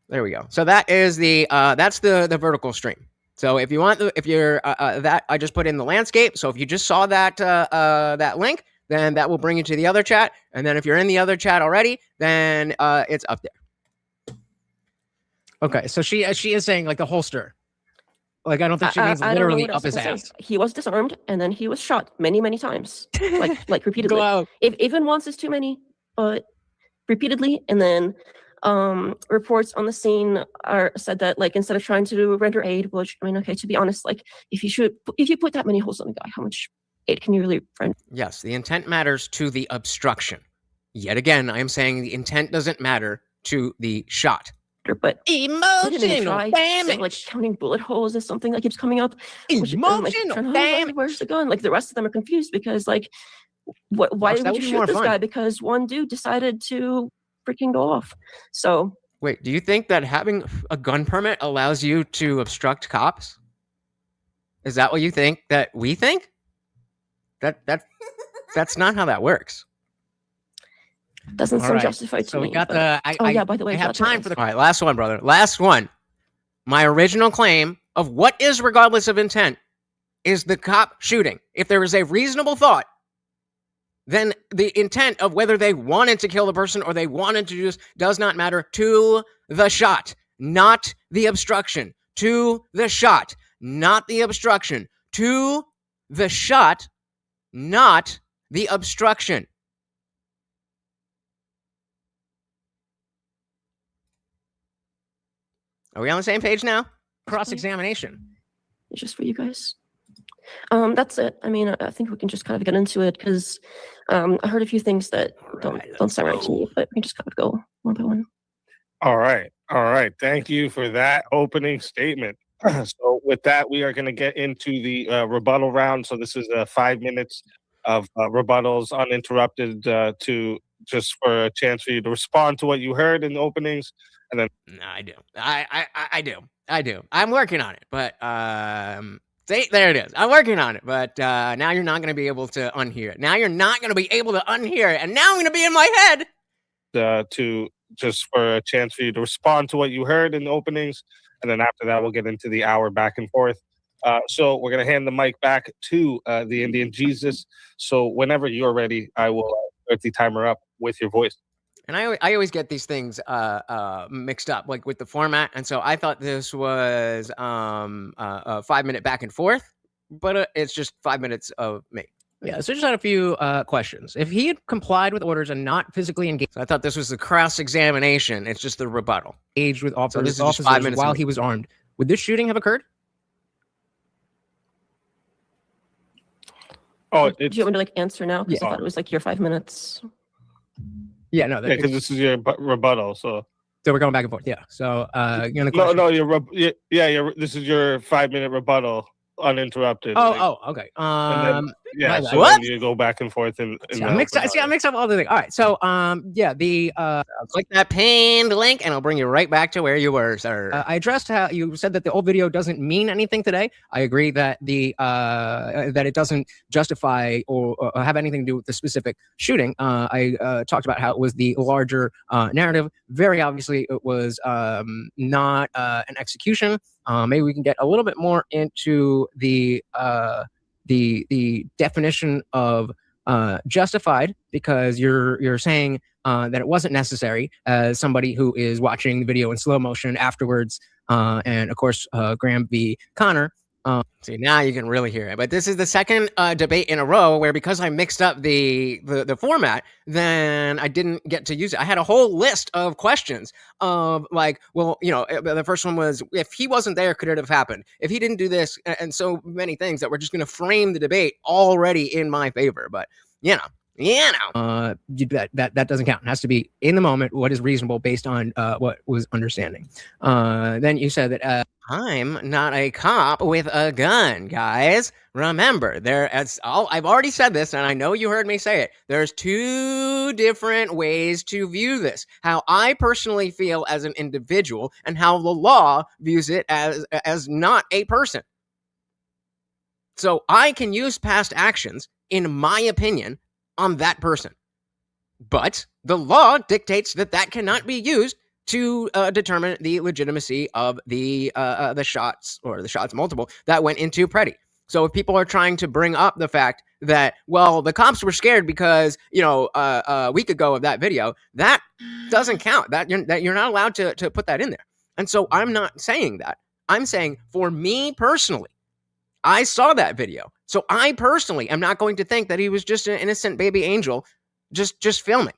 There we go. So that is that's the vertical stream. So if you want if you're that, I just put in the landscape. So if you just saw that that link, then that will bring you to the other chat. And then if you're in the other chat already, then it's up there. Okay, so she is saying like the holster. Like, I don't think she means literally up his ass. He was disarmed and then he was shot many times, like repeatedly. Go out. If even once is too many, but repeatedly, and then reports on the scene said that, like, instead of trying to render aid, which, I mean, okay, to be honest, like, if you put that many holes on the guy, how much aid can you really render? Yes, the intent matters to the obstruction. Yet again, I am saying the intent doesn't matter to the shot. But Emotional damage. Like counting bullet holes is something that keeps coming up. Emotional damage. Where's the gun? Like, the rest of them are confused because, like, why would you shoot this guy? Because one dude decided to freaking go off. So wait, do you think that having a gun permit allows you to obstruct cops? Is that what you think that we think? That's not how that works. Doesn't sound justified to me. So we got the. By the way, I have time for the. All right, last one, brother. Last one. My original claim of what is regardless of intent is the cop shooting. If there is a reasonable thought, then the intent of whether they wanted to kill the person or they wanted to just does not matter to the shot, not the obstruction. To the shot, not the obstruction. To the shot, not the obstruction. Are we on the same page now? Cross-examination. It's just for you guys. That's it. I mean, I think we can just kind of get into it because I heard a few things that don't sound right to me, but we can just kind of go one by one. All right. Thank you for that opening statement. So with that, we are going to get into the rebuttal round. So this is 5 minutes of rebuttals uninterrupted to just for a chance for you to respond to what you heard in the openings. And then I do. I do. I'm working on it, but see, there it is. I'm working on it, but now you're not going to be able to unhear it. Now you're not going to be able to unhear it, and now I'm going to be in my head. To just for a chance for you to respond to what you heard in the openings, and then after that, we'll get into the hour back and forth. So we're going to hand the mic back to the Indian Jesus. So whenever you're ready, I will start the timer up with your voice. And I always get these things mixed up, like with the format. And so I thought this was a 5 minute back and forth, but it's just 5 minutes of me. Yeah, so just had a few questions. If he had complied with orders and not physically engaged, so I thought this was the cross-examination. It's just the rebuttal. Engaged with officers while he was armed. Would this shooting have occurred? Oh, do you want me to answer now? Because I thought it was your 5 minutes. Yeah, no. Because this is your rebuttal, so we're going back and forth. Yeah. So you're this is your 5 minute rebuttal, uninterrupted. Okay. So then you go back and forth I mixed up all the things. All right. So click that pinned link, and I'll bring you right back to where you were, sir. I addressed how you said that the old video doesn't mean anything today. I agree that that it doesn't justify or have anything to do with the specific shooting. I talked about how it was the larger narrative. Very obviously, it was not an execution. Maybe we can get a little bit more into the definition of justified, because you're saying that it wasn't necessary as somebody who is watching the video in slow motion afterwards, and of course Graham v. Connor. See, now you can really hear it. But this is the second debate in a row where, because I mixed up the format, then I didn't get to use it. I had a whole list of questions of like, well, the first one was, if he wasn't there, could it have happened? If he didn't do this, and so many things that were just going to frame the debate already in my favor. But that doesn't count. It has to be in the moment, what is reasonable based on what was understanding. Then you said that I'm not a cop with a gun, guys. Remember, I've already said this, and I know you heard me say it. There's two different ways to view this. How I personally feel as an individual, and how the law views it as not a person. So I can use past actions, in my opinion, on that person. But the law dictates that cannot be used to determine the legitimacy of the shots, or the shots multiple, that went into Pretti. So if people are trying to bring up the fact that, well, the cops were scared because, a week ago of that video, that doesn't count. That you're not allowed to put that in there. And so I'm not saying that. I'm saying, for me personally, I saw that video. So I personally am not going to think that he was just an innocent baby angel just filming.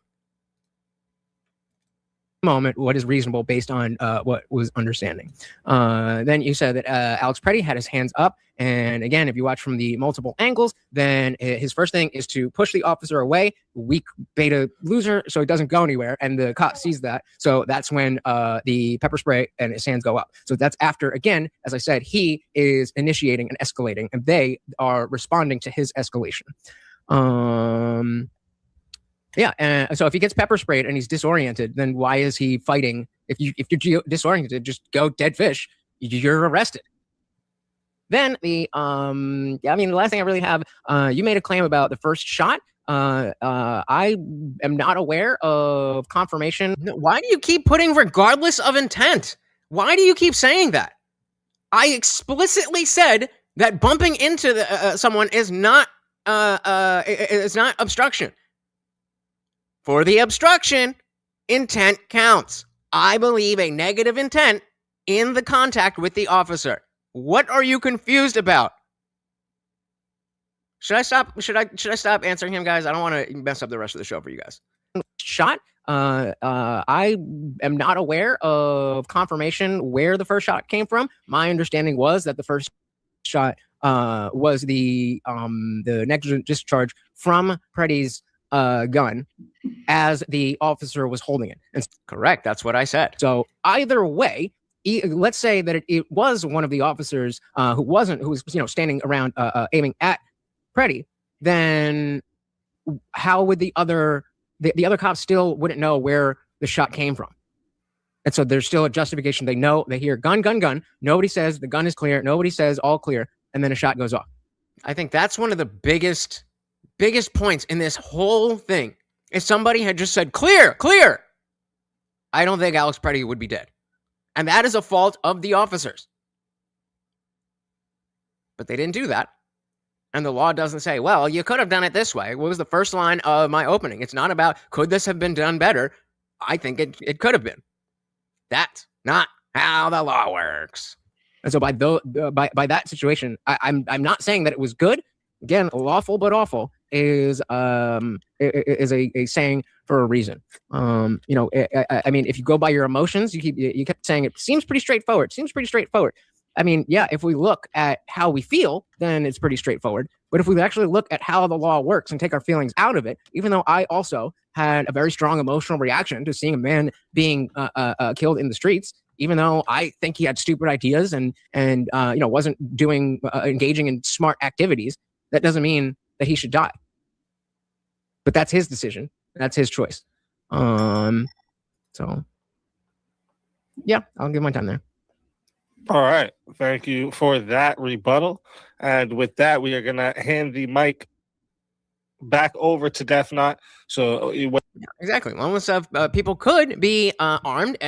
moment what is reasonable based on what was understanding. Then you said that Alex Pretti had his hands up, and again, if you watch from the multiple angles, then his first thing is to push the officer away, weak beta loser, so he doesn't go anywhere, and the cop sees that, so that's when the pepper spray and his hands go up. So that's after, again, as I said, he is initiating and escalating, and they are responding to his escalation. Yeah, and so if he gets pepper sprayed and he's disoriented, then why is he fighting? If you're disoriented, just go dead fish. You're arrested. Then the the last thing I really have, you made a claim about the first shot. I am not aware of confirmation. Why do you keep putting regardless of intent? Why do you keep saying that? I explicitly said that bumping into someone is not obstruction. For the obstruction, intent counts. I believe a negative intent in the contact with the officer. What are you confused about? Should I stop? Should I stop answering him, guys? I don't want to mess up the rest of the show for you guys. Shot. I am not aware of confirmation where the first shot came from. My understanding was that the first shot was the negligent discharge from Pretti's gun as the officer was holding it. And correct, that's what I said. So either way, let's say that it was one of the officers who was standing around aiming at Pretti, then how would the other cops still wouldn't know where the shot came from? And so there's still a justification. They know, they hear gun, gun, gun. Nobody says the gun is clear. Nobody says all clear. And then a shot goes off. I think that's one of the biggest points in this whole thing. If somebody had just said, clear, clear, I don't think Alex Pretti would be dead. And that is a fault of the officers. But they didn't do that. And the law doesn't say, well, you could have done it this way. What was the first line of my opening? It's not about, could this have been done better? I think it could have been. That's not how the law works. And so by that situation, I'm not saying that it was good. Again, lawful but awful is a saying for a reason. I mean, if you go by your emotions, you kept saying it seems pretty straightforward. I mean, yeah, if we look at how we feel, then it's pretty straightforward. But if we actually look at how the law works and take our feelings out of it, even though I also had a very strong emotional reaction to seeing a man being killed in the streets, even though I think he had stupid ideas and wasn't engaging in smart activities, that doesn't mean that he should die. But that's his decision. That's his choice. So yeah, I'll give my time there. All right. Thank you for that rebuttal. And with that, we are going to hand the mic back over to Death Knot. So exactly. Homeless people could be armed,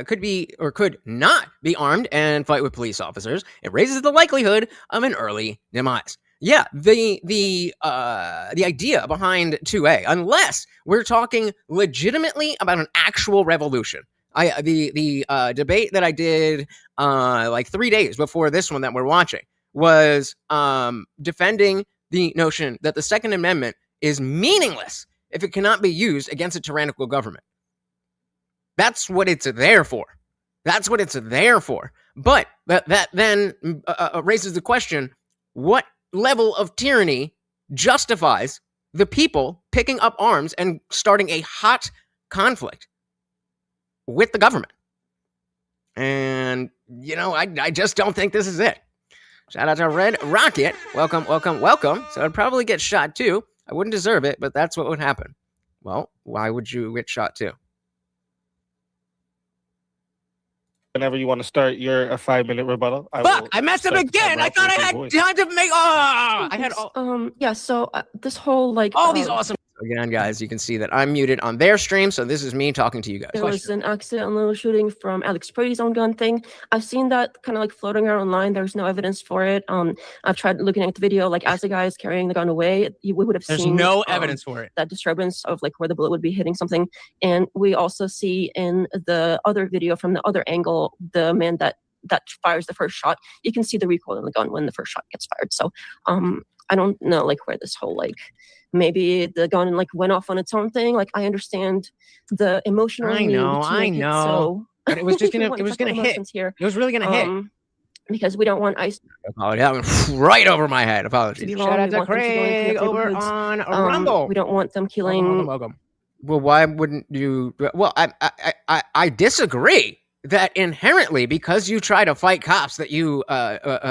could not be armed and fight with police officers. It raises the likelihood of an early demise. Yeah, the idea behind 2A, unless we're talking legitimately about an actual revolution. The debate that I did like 3 days before this one that we're watching was defending the notion that the Second Amendment is meaningless if it cannot be used against a tyrannical government. That's what it's there for. But that then raises the question, what level of tyranny justifies the people picking up arms and starting a hot conflict with the government? And, I just don't think this is it. Shout out to Red Rocket. Welcome. So I'd probably get shot too. I wouldn't deserve it, but that's what would happen. Well, why would you get shot too? Whenever you want to start your 5-minute rebuttal. I messed up again. I thought I had time to make. I had all. Yeah. So this whole all these awesome. Again, guys, you can see that I'm muted on their stream, so this is me talking to you guys. There was an accidental shooting from Alex Pretti's own gun thing. I've seen that kind of like floating around online. There's no evidence for it. I've tried looking at the video, like as the guy is carrying the gun away, we would have seen. There's no evidence for it. That disturbance of like where the bullet would be hitting something, and we also see in the other video from the other angle, the man that fires the first shot. You can see the recoil in the gun when the first shot gets fired. So I don't know like where this whole like maybe the gun like went off on its own thing. Like I understand the emotional I need know, to I make it know. so But it was just gonna, we want it was to check gonna the hit. emotions here. It was really gonna hit. Because we don't want ICE Apologies. That went right over my head. to Apologies. be Shout wrong. out We to want them to go into Craig your over neighborhoods. on Rumble. We don't want them killing. Welcome. Well, why wouldn't you? Well, I disagree that inherently because you try to fight cops that you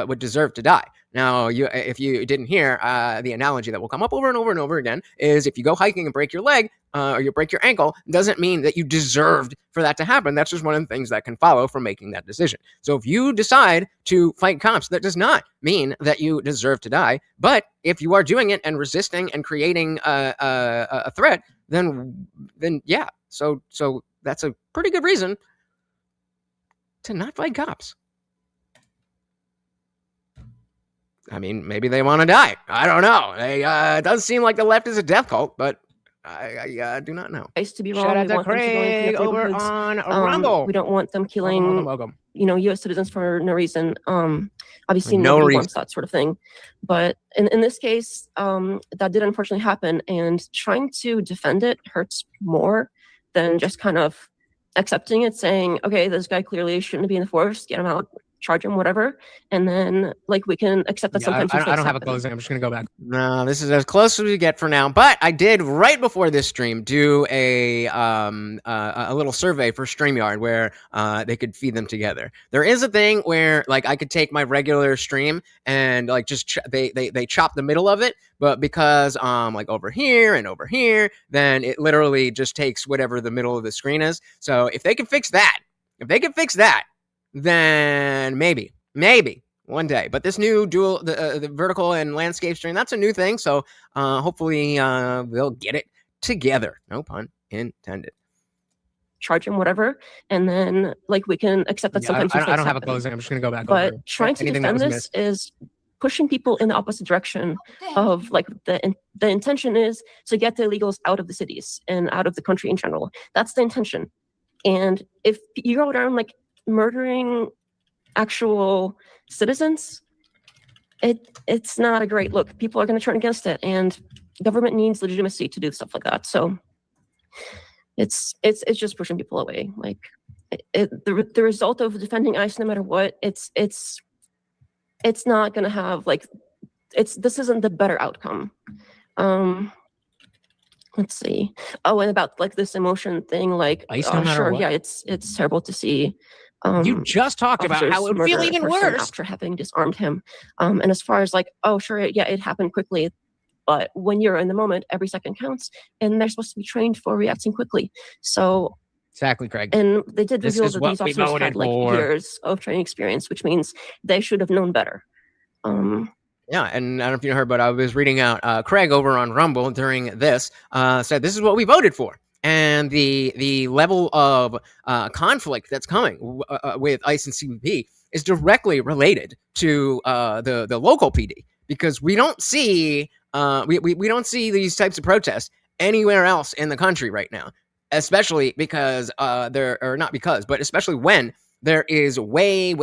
would deserve to die. Now, if you didn't hear, the analogy that will come up over and over and over again is if you go hiking and break your leg or you break your ankle, doesn't mean that you deserved for that to happen. That's just one of the things that can follow from making that decision. So if you decide to fight cops, that does not mean that you deserve to die. But if you are doing it and resisting and creating a threat, then yeah. So that's a pretty good reason to not fight cops. I mean, maybe they want to die. I don't know. It does seem like the left is a death cult, but I do not know. ICE to be wrong. Shout out We to want them to go into Craig your over neighborhoods. on Rumble. We don't want them killing, Welcome. U.S. citizens for no reason. Obviously, No nobody reason. wants that sort of thing. But in this case, that did unfortunately happen, and trying to defend it hurts more than just kind of accepting it, saying, "Okay, this guy clearly shouldn't be in the force. Get him out." Charge him, whatever, and then like we can accept that sometimes I don't have a happen. closing. I'm just gonna go back. No, this is as close as we get for now. But I did right before this stream do a little survey for StreamYard where they could feed them together. There is a thing where like I could take my regular stream and like just they chop the middle of it, but because like over here and over here, then it literally just takes whatever the middle of the screen is. So if they can fix that, then maybe one day. But this new dual, the vertical and landscape stream, that's a new thing. So hopefully they'll get it together. No pun intended. Charge him, whatever, and then like we can accept that sometimes I don't have a closing. I'm just gonna go back. But over trying to defend this is pushing people in the opposite direction of like the intention is to get the illegals out of the cities and out of the country in general. That's the intention. And if you go around like murdering actual citizens, it's not a great look. People are going to turn against it, and government needs legitimacy to do stuff like that. So it's just pushing people away. Like the result of defending ICE, no matter what, it's not going to have like this isn't the better outcome. Let's see. Oh, and about like this emotion thing, like sure, yeah, it's terrible to see. You just talked about how it would feel even worse after having disarmed him. And as far as like, oh, sure, yeah, it happened quickly. But when you're in the moment, every second counts, and they're supposed to be trained for reacting quickly. So exactly, Craig. And they did reveal that these officers had like years of training experience, which means they should have known better. Yeah, and I don't know if you heard, but I was reading out Craig over on Rumble during this said this is what we voted for. And the level of conflict that's coming with ICE and CBP is directly related to the local PD, because we don't see we don't see these types of protests anywhere else in the country right now, especially because especially when there is way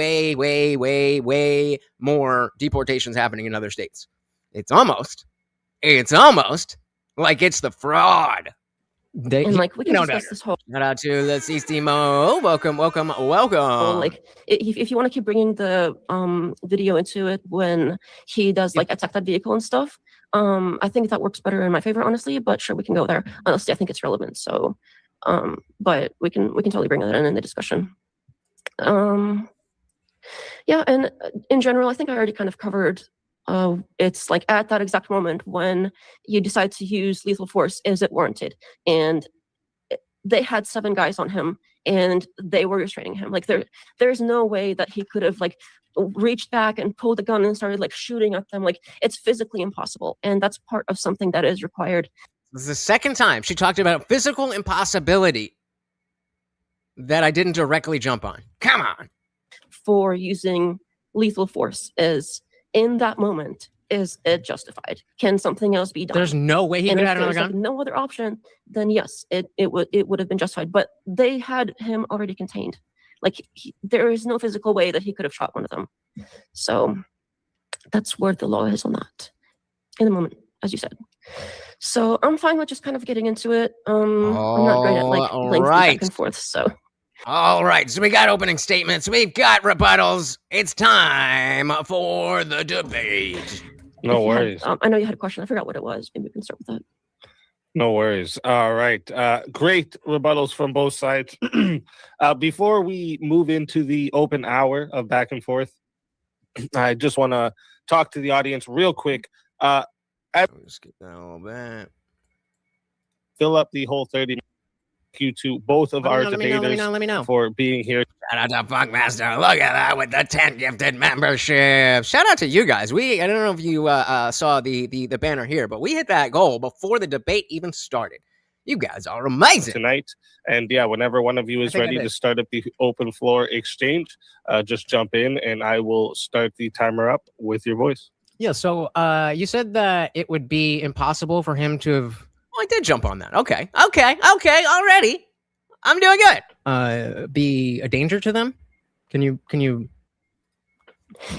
more deportations happening in other states. It's almost like it's the fraud. And like we can discuss this whole. Shout out to the CSTMO. Welcome. Like if you want to keep bringing the video into it when he does like attack that vehicle and stuff, I think that works better in my favor, honestly. But sure, we can go there. Honestly, I think it's relevant. So, but we can totally bring that in the discussion. Yeah, and in general, I think I already kind of covered. It's like at that exact moment when you decide to use lethal force, is it warranted? And they had 7 guys on him, and they were restraining him. Like there's no way that he could have like reached back and pulled a gun and started like shooting at them. Like it's physically impossible, and that's part of something that is required. This is the second time she talked about physical impossibility that I didn't directly jump on. Come on. For using lethal force is in that moment, is it justified? Can something else be done? There's no way he could have another gun. Like no other option, then yes, it would have been justified. But they had him already contained. Like there is no physical way that he could have shot one of them. So that's where the law is on that. in the moment, as you said. So I'm fine with just kind of getting into it. I'm not great at like lengthy back and forth. So all right, so we got opening statements, we've got rebuttals. It's time for the debate. No worries. I know you had a question. I forgot what it was. Maybe we can start with that. No worries. All right. Great rebuttals from both sides. Before we move into the open hour of back and forth, I just want to talk to the audience real quick. Skip that a little bit. Fill up the whole 30 minutes. Thank you to both of our debaters let me know. for being here. Shout out to Funkmaster. Look at that with the 10 gifted memberships. Shout out to you guys. I don't know if you saw the banner here, but we hit that goal before the debate even started. You guys are amazing tonight. And yeah, whenever one of you is ready to start up the open floor exchange, just jump in and I will start the timer up with your voice. Yeah, so you said that it would be impossible for him to have... Oh, I did jump on that. Okay, already. I'm doing good. Be a danger to them? Can you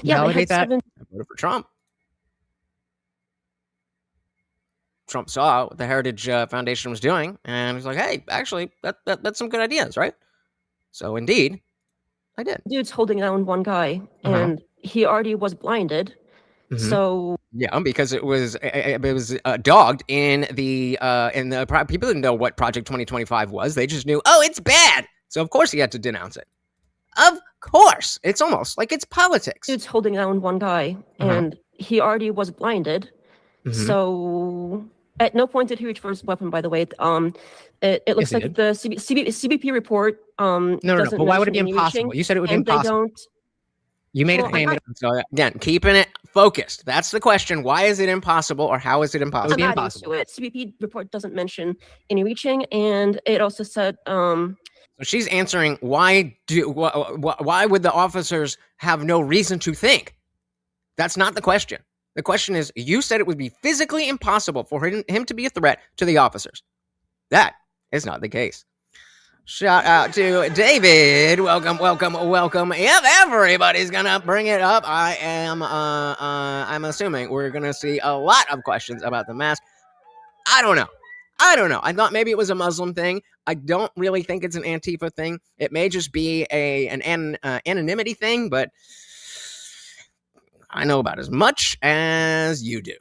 validate that? I voted for Trump. Trump saw what the Heritage Foundation was doing, and he's like, hey, actually, that's some good ideas, right? So, indeed, I did. Dude's holding down one guy, and he already was blinded. So yeah, because it was dogged in the people didn't know what Project 2025 was. They just knew, oh, it's bad. So of course he had to denounce it. Of course, it's almost like it's politics. Dude's holding down one guy, and he already was blinded. So at no point did he reach for his weapon. By the way, it looks like the CBP report. No. But why would it be impossible? You said it would be impossible. You made a claim. So again, keeping it focused. That's the question. Why is it impossible, or how is it impossible? It would be impossible. CBP report doesn't mention any reaching, and it also said. So she's answering why would the officers have no reason to think? That's not the question. The question is, you said it would be physically impossible for him to be a threat to the officers. That is not the case. Shout out to David. Welcome. If everybody's gonna bring it up, I'm assuming we're gonna see a lot of questions about the mask. I don't know. I thought maybe it was a Muslim thing. I don't really think it's an Antifa thing. It may just be an anonymity thing, but I know about as much as you do.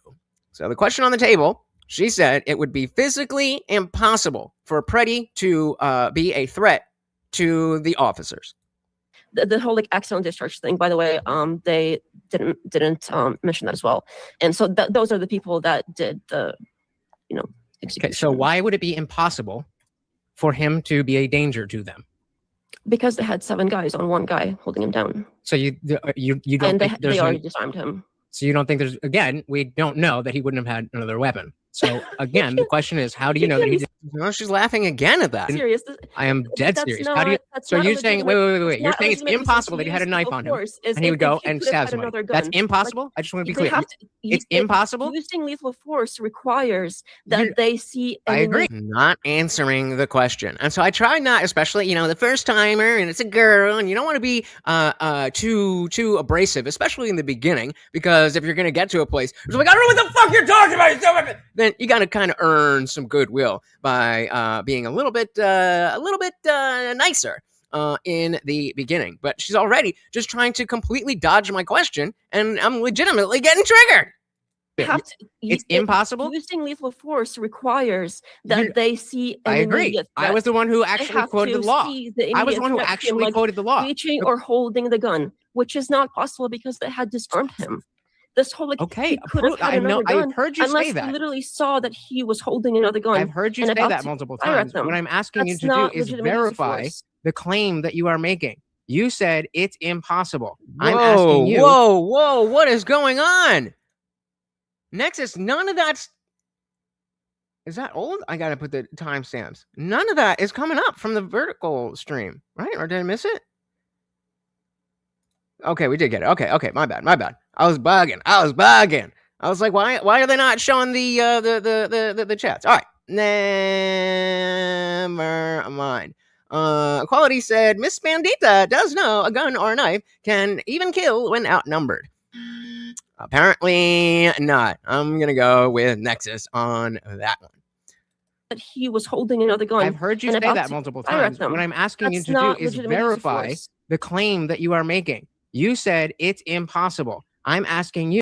So the question on the table, she said it would be physically impossible for Pretti to be a threat to the officers. The whole like accidental discharge thing, by the way, they didn't mention that as well. And so those are the people that did the, execution. Okay, so why would it be impossible for him to be a danger to them? Because they had 7 guys on one guy holding him down. So you don't and think they already disarmed him. So you don't think there's, again, we don't know that he wouldn't have had another weapon. So again, the question is, how do you know that he did? No, she's laughing again at that. Serious. I am dead serious. How do you? So you're saying, wait. You're saying it's impossible that he had a knife on him, and he would go and stab somebody. That's impossible. I just want to be clear. It's impossible. Using lethal force requires that they see. I agree. Not answering the question, and so I try not, especially the first timer, and it's a girl, and you don't want to be too abrasive, especially in the beginning, because if you're gonna get to a place, it's like, I don't know what the fuck you're talking about. Then you got to kind of earn some goodwill by being a little bit nicer in the beginning. But she's already just trying to completely dodge my question, and I'm legitimately getting triggered. It's impossible. Using lethal force requires that they see. I agree. I was the one who actually quoted the law. I was the one who actually quoted the law. Reaching or holding the gun, which is not possible because they had disarmed him. This whole okay, I know. I've heard you say that. I literally saw that he was holding another gun. I've heard you say that multiple times. What I'm asking you to do is verify the claim that you are making. You said it's impossible. I'm asking you. Whoa! What is going on? Nexus, none of that's. Is that old? I gotta put the timestamps. None of that is coming up from the vertical stream, right? Or did I miss it? Okay, we did get it. Okay, my bad. I was bugging. I was like, why are they not showing the chats? All right, never mind. Quality said Miss Bandita does know a gun or a knife can even kill when outnumbered. Apparently not. I'm gonna go with Nexus on that one. That he was holding another gun. I've heard you say that multiple times. What I'm asking you to do is verify the claim that you are making. You said it's impossible. I'm asking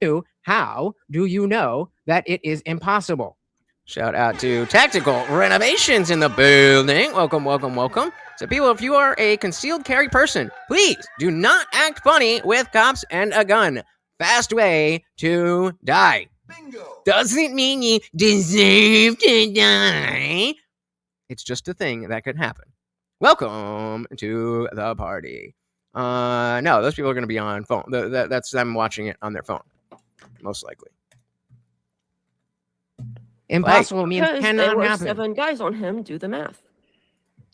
you, how do you know that it is impossible? Shout out to Tactical Renovations in the building. Welcome, welcome, welcome. So people, if you are a concealed carry person, please do not act funny with cops and a gun. Fast way to die. Bingo. Doesn't mean you deserve to die. It's just a thing that could happen. Welcome to the party. No, those people are going to be on phone. That's them watching it on their phone, most likely. Impossible means cannot there were happen. 7 guys on him. Do the math.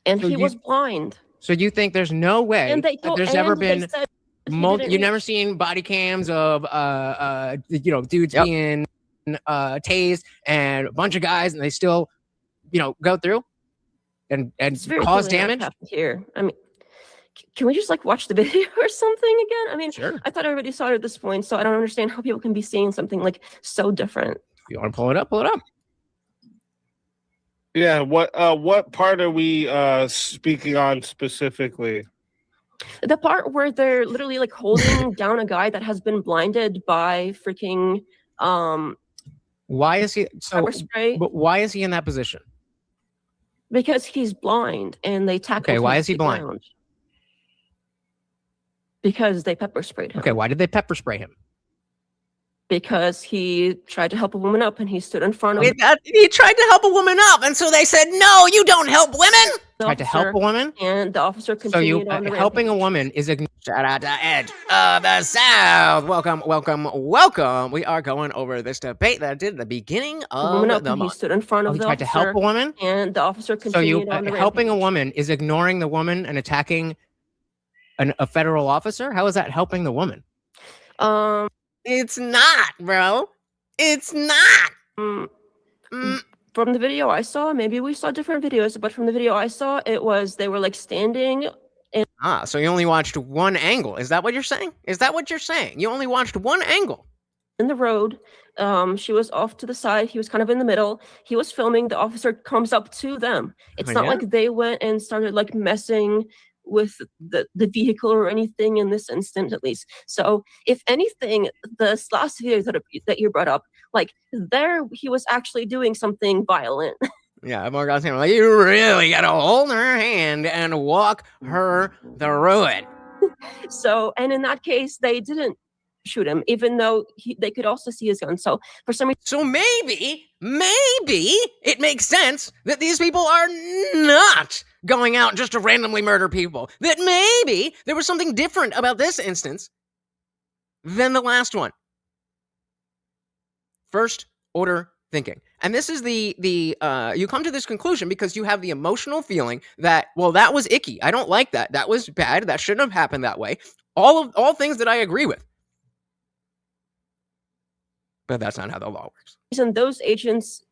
And so he was blind. So you think there's no way that there's ever been... You've never seen body cams of dudes being tased and a bunch of guys, and they still go through and cause damage here. I mean, can we just watch the video or something again? I mean, sure. I thought everybody saw it at this point, so I don't understand how people can be seeing something so different. If you want to pull it up, pull it up. Yeah, what part are we speaking on specifically? The part where they're literally holding down a guy that has been blinded by freaking why is he pepper spray? But why is he in that position? Because he's blind and they tackled him. Okay, why is he blind? Ground. Because they pepper sprayed him. Okay, why did they pepper spray him? Because he tried to help a woman up and he stood in front of he tried to help a woman up, and so they said, no, you don't help women. Tried to help a woman? And the officer continued on the helping a woman is a... Shout out to Edge of the South. Welcome, welcome, welcome. We are going over this debate that I did at the beginning of the month. He stood in front of the officer. He tried to help a woman? And the officer continued on the helping a woman is ignoring the woman and attacking a federal officer? How is that helping the woman? It's not, bro. It's not. From the video I saw, maybe we saw different videos, but from the video I saw, it was they were standing. So you only watched one angle. Is that what you're saying? Is that what you're saying? You only watched one angle. In the road. She was off to the side. He was kind of in the middle. He was filming. The officer comes up to them. It's not like they went and started messing with the vehicle or anything in this instant, at least. So if anything, this last video that you brought up, there he was actually doing something violent. Yeah, Morgan's saying, you really gotta hold her hand and walk her through it. So, and in that case, they didn't shoot him, even though they could also see his gun. So for some reason, so maybe it makes sense that these people are not going out just to randomly murder people. That maybe there was something different about this instance than the last one. First order thinking. And this is you come to this conclusion because you have the emotional feeling that, well, that was icky. I don't like that. That was bad. That shouldn't have happened that way. All things that I agree with. But that's not how the law works. And those agents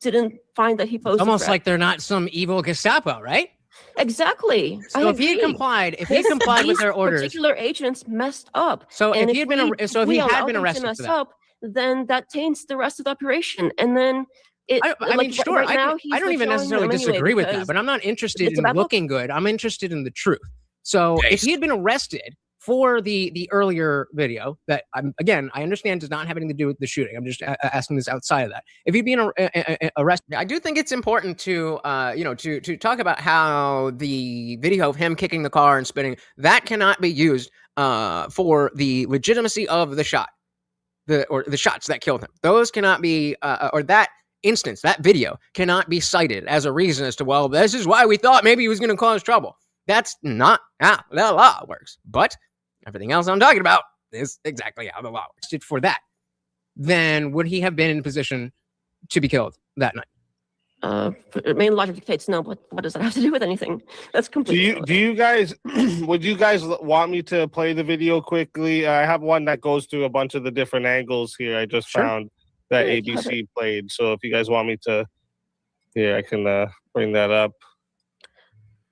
didn't find that he posed almost like they're not some evil Gestapo, right? Exactly. So if he had complied, with their orders, particular agents messed up. So if he had been, if he had been arrested for that, then that taints the rest of the operation. And then I mean, sure. Right now, I don't even necessarily disagree with that, but I'm not interested in looking good. I'm interested in the truth. So if he had been arrested for the earlier video that I understand does not have anything to do with the shooting. I'm just asking this outside of that. If he'd been arrested, I do think it's important to to talk about how the video of him kicking the car and spitting, that cannot be used for the legitimacy of the shot, the shots that killed him. Those cannot be or that instance, that video cannot be cited as a reason as to, well, this is why we thought maybe he was going to cause trouble. That's not how the law works. But everything else I'm talking about is exactly how the law works. For that, then would he have been in a position to be killed that night? Main logic dictates no, but what does that have to do with anything? That's completely. Do you guys? Would you guys want me to play the video quickly? I have one that goes through a bunch of the different angles here. I just found that ABC played. So if you guys want me to, I can bring that up.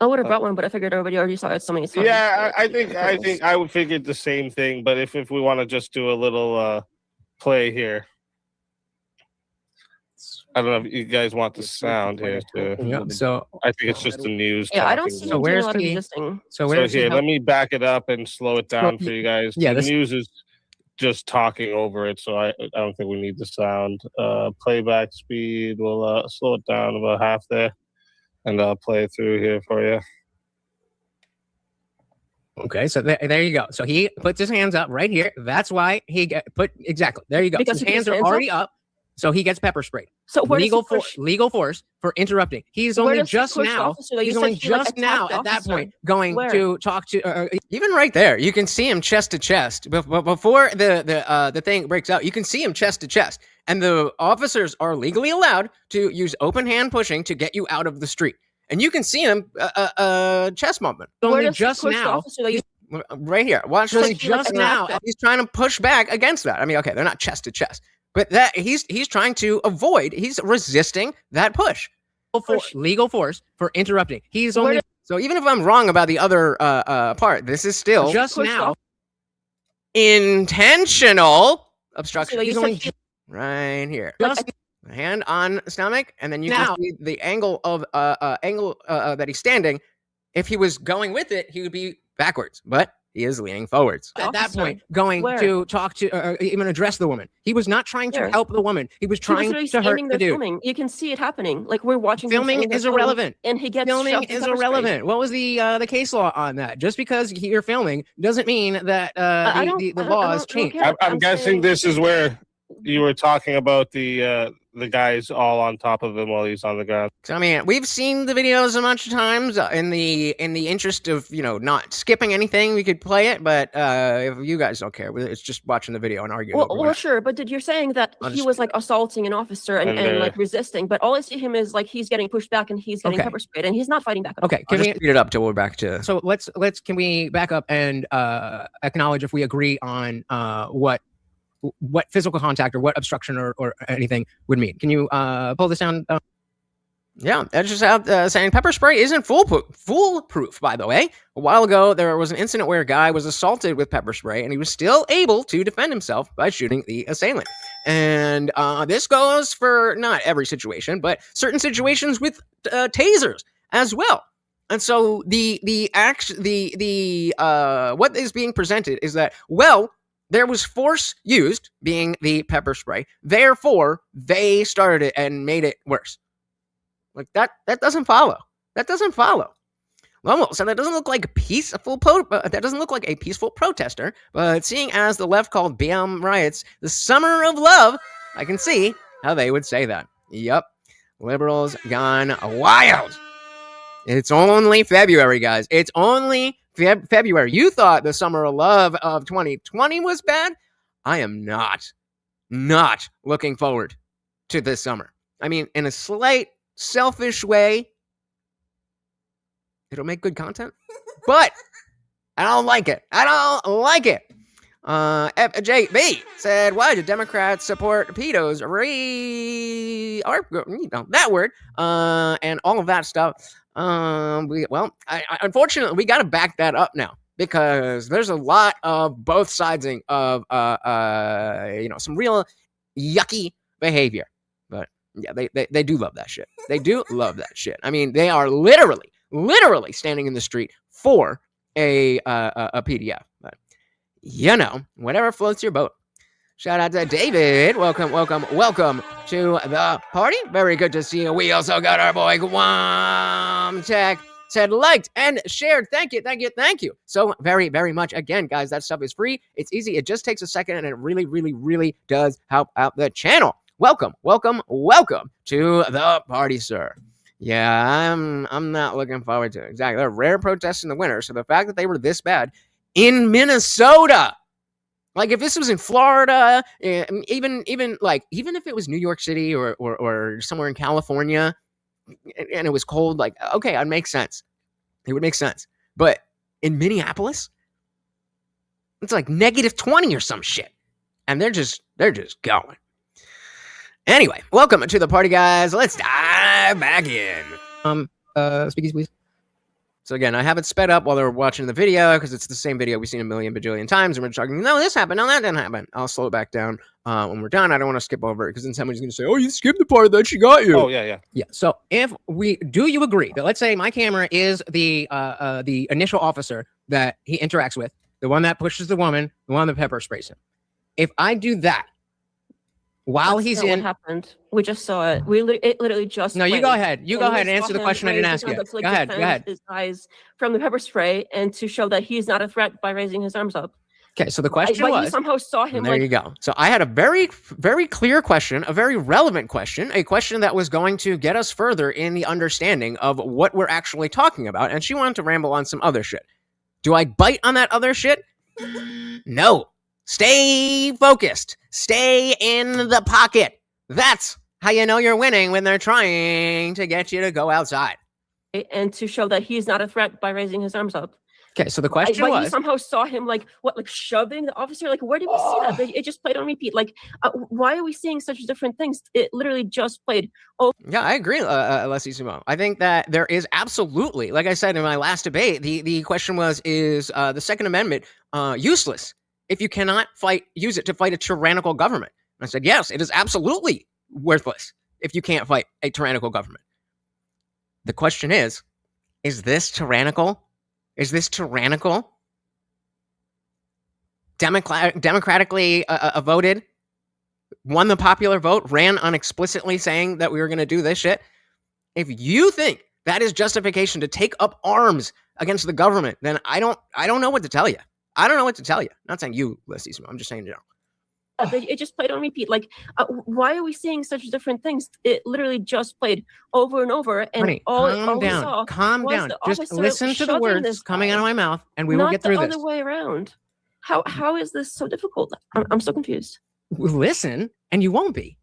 I would have brought one, but I figured everybody already saw it so many times. Yeah, I think I would figure the same thing. But if we want to just do a little play here, I don't know if you guys want the sound here too. Yeah, so I think it's just the news. Yeah, I don't see him doing a lot of resisting. So here, let me back it up and slow it down for you guys. Yeah, the news is just talking over it, so I don't think we need the sound. Playback speed, we'll slow it down about half there, and I'll play it through here for you. Okay, so there you go. So he puts his hands up right here. That's why he exactly. There you go. Because his hands are already up. So he gets pepper sprayed. So legal force for interrupting. He's only just now. He's only just now at that point going to talk to. Even right there, you can see him chest to chest. Before the thing breaks out, you can see him chest to chest, and the officers are legally allowed to use open hand pushing to get you out of the street. And you can see him chest bumping. Only just now. Right here. Watch. Just now. He's trying to push back against that. I mean, okay, they're not chest to chest. But that he's trying to avoid. He's resisting that push. Legal force for interrupting. He's only so even if I'm wrong about the other part, this is still just now intentional obstruction. So he's only right here. Just hand on stomach, and then you can see the angle of that he's standing. If he was going with it, he would be backwards, but he is leaning forwards. At that point, going to talk to, even address the woman. He was not trying to help the woman. He was trying to hurt the dude. Filming. You can see it happening. Like we're watching. Filming is irrelevant. And he gets filming is irrelevant. What was the case law on that? Just because you're filming doesn't mean that the laws change. I'm guessing this is where you were talking about the guys all on top of him while he's on the ground. So, I mean, we've seen the videos a bunch of times. In the interest of not skipping anything, we could play it. But if you guys don't care, it's just watching the video and arguing. Well, sure. But you're saying that he was like assaulting an officer and like resisting, but all I see him is like he's getting pushed back and he's getting pepper sprayed and he's not fighting back. Okay, can we speed it up till we're back to? So can we back up and acknowledge if we agree on what physical contact or what obstruction or anything would mean? Can you pull this down? Yeah, that's just out saying pepper spray isn't foolproof, by the way. A while ago, there was an incident where a guy was assaulted with pepper spray, and he was still able to defend himself by shooting the assailant. And this goes for not every situation, but certain situations with tasers as well. And so what is being presented is that, well, there was force used, being the pepper spray. Therefore, they started it and made it worse. Like that doesn't follow. That doesn't follow. Well, so that doesn't look like a peaceful protester. But seeing as the left called BM riots the summer of love, I can see how they would say that. Yup, liberals gone wild. It's only February, guys. It's only February. You thought the summer of love of 2020 was bad? I am not looking forward to this summer. I mean, in a slight selfish way, it'll make good content, but I don't like it. FJB said, why do Democrats support pedos? That word, and all of that stuff. Unfortunately, we got to back that up now because there's a lot of both sidesing of, some real yucky behavior. But yeah, they do love that shit. They do love that shit. I mean, they are literally standing in the street for a PDF. But whatever floats your boat. Shout out to David. Welcome to the party. Very good to see you. We also got our boy Guam Tech said liked and shared. Thank you. So very, very much. Again, guys, that stuff is free. It's easy. It just takes a second and it really, really, really does help out the channel. Welcome to the party, sir. Yeah, I'm not looking forward to it. Exactly. They're rare protests in the winter. So the fact that they were this bad in Minnesota. Like if this was in Florida, even if it was New York City or somewhere in California, and it was cold, like okay, I'd make sense. It would make sense. But in Minneapolis, it's like -20 or some shit, and they're just going. Anyway, welcome to the party, guys. Let's dive back in. SpeakeaZy, please. So again, I have it sped up while they're watching the video because it's the same video we've seen a million bajillion times, and we're talking, no, this happened, no, that didn't happen. I'll slow it back down when we're done. I don't want to skip over it because then somebody's going to say, oh, you skipped the part that she got you. Oh, yeah. Yeah, so do you agree that, let's say my camera is the initial officer that he interacts with, the one that pushes the woman, the one that pepper sprays him. If I do that, while That's he's not in, what happened. We just saw it. It literally just. No, you played. go ahead. You go And we ahead and saw answer the him question I didn't raise ask his you. arms up to, Go ahead. His eyes from the pepper spray and to show that he's not a threat by raising his arms up. Okay, so the question But was, you somehow saw him. there you go. So I had a very, very clear question, a very relevant question, a question that was going to get us further in the understanding of what we're actually talking about. And she wanted to ramble on some other shit. Do I bite on that other shit? No. Stay focused. Stay in the pocket. That's how you know you're winning when they're trying to get you to go outside. And to show that he's not a threat by raising his arms up. Okay, so the question but was, you somehow saw him like shoving the officer. Like, where did we see that? It just played on repeat. Like, why are we seeing such different things? It literally just played. Oh, yeah, I agree, Leslie Sumo. I think that there is absolutely, like I said in my last debate, the question was, is the Second Amendment useless if you cannot use it to fight a tyrannical government? And I said, yes, it is absolutely worthless if you can't fight a tyrannical government. The question is this tyrannical? Is this tyrannical? Democratically voted, won the popular vote, ran on explicitly saying that we were going to do this shit. If you think that is justification to take up arms against the government, then I don't know what to tell you. I don't know what to tell you. I'm not saying you, Leslie, I'm just saying in general. It just played on repeat. Like, why are we seeing such different things? It literally just played over and over. And Honey, calm down. Just listen to the words coming out of my mouth, and we will get through this. Not the other way around. How is this so difficult? I'm so confused. Listen, and you won't be.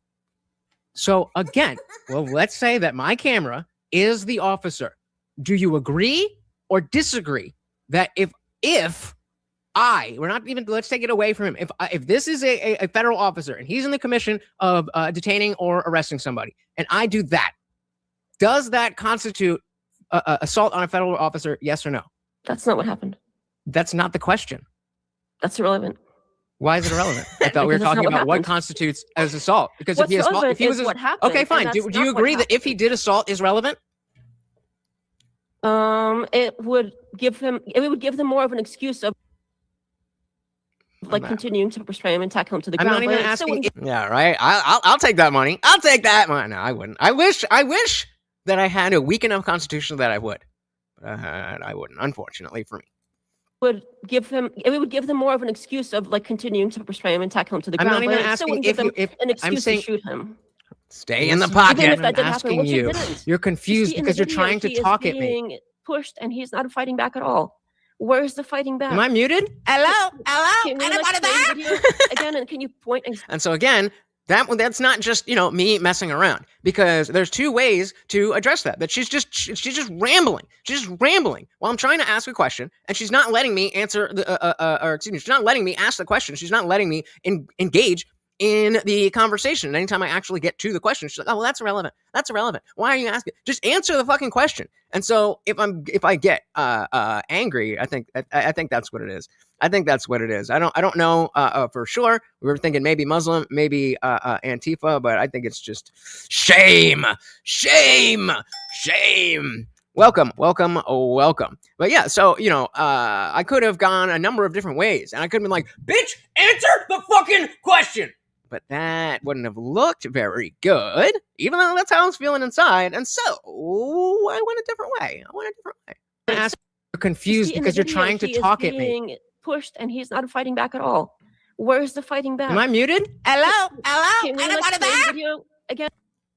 So again, well, let's say that my camera is the officer. Do you agree or disagree that if we're not even, let's take it away from him. If this is a federal officer and he's in the commission of detaining or arresting somebody, and I do that, does that constitute assault on a federal officer? Yes or no? That's not what happened. That's not the question. That's irrelevant. Why is it irrelevant? I thought we were talking about what constitutes as assault. Because if he was what happened. Okay, fine. Do you agree that if he did assault is relevant? It would give them more of an excuse of continuing to spray him and tackle him to the ground. I'm not even asking. Yeah, right. I'll take that money. I'll take that money. No, I wouldn't. I wish that I had a weak enough constitution that I would. I wouldn't, unfortunately for me. It would give them more of an excuse of continuing to spray him and tackle him to the ground. I'm not even asking if an excuse to shoot him. Stay in the pocket. Even if that I'm asking you. You're confused because you're trying to talk at me. Being pushed and he's not fighting back at all. Where's the fighting back? Am I muted? Hello? Anybody there? Again, and can you point? And so again, that's not just, me messing around, because there's two ways to address that she's just rambling. She's just rambling while I'm trying to ask a question, and she's not letting me answer she's not letting me ask the question. She's not letting me engage in the conversation. And anytime I actually get to the question, she's like, oh, well, that's irrelevant. That's irrelevant. Why are you asking? Just answer the fucking question. And so if I get angry, I think that's what it is. I think that's what it is. I don't know for sure. We were thinking maybe Muslim, maybe Antifa, but I think it's just shame. Welcome. But yeah, so, I could have gone a number of different ways, and I could have been like, bitch, answer the fucking question. But that wouldn't have looked very good, even though that's how I was feeling inside. And so I went a different way. You're confused because you're trying to talk at me. Being pushed and he's not fighting back at all. Where's the fighting back? Am I muted? Hello? Anybody there? Again.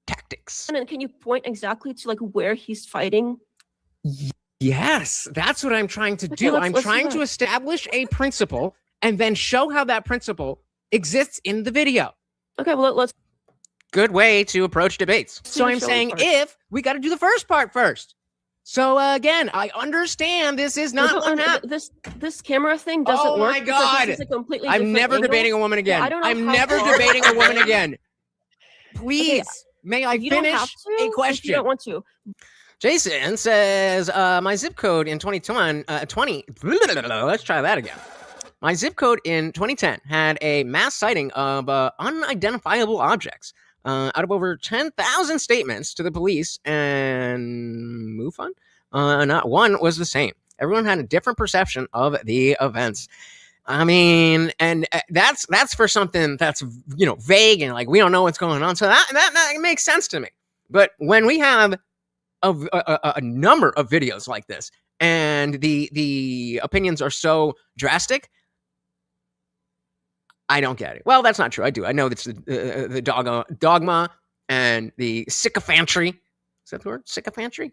Tactics. And can you point exactly to where he's fighting? Yes, that's what I'm trying to do. I'm trying to establish a principle and then show how that principle exists in the video. Okay, well, let's. Good way to approach debates. So I'm saying if we got to do the first part first. So again, I understand this is not this camera thing doesn't work. Oh my God! I'm never debating a woman again. I'm never debating a woman again. Please, may I finish a question? You don't want to. Jason says, my zip code in 2020, let's try that again. My zip code in 2010 had a mass sighting of unidentifiable objects. Out of over 10,000 statements to the police and MUFON, not one was the same. Everyone had a different perception of the events. I mean, and that's for something that's, you know, vague and like we don't know what's going on. So that makes sense to me. But when we have a number of videos like this and the opinions are so drastic, I don't get it. Well, that's not true. I do. I know that's the dogma and the sycophantry. Is that the word? Sycophantry?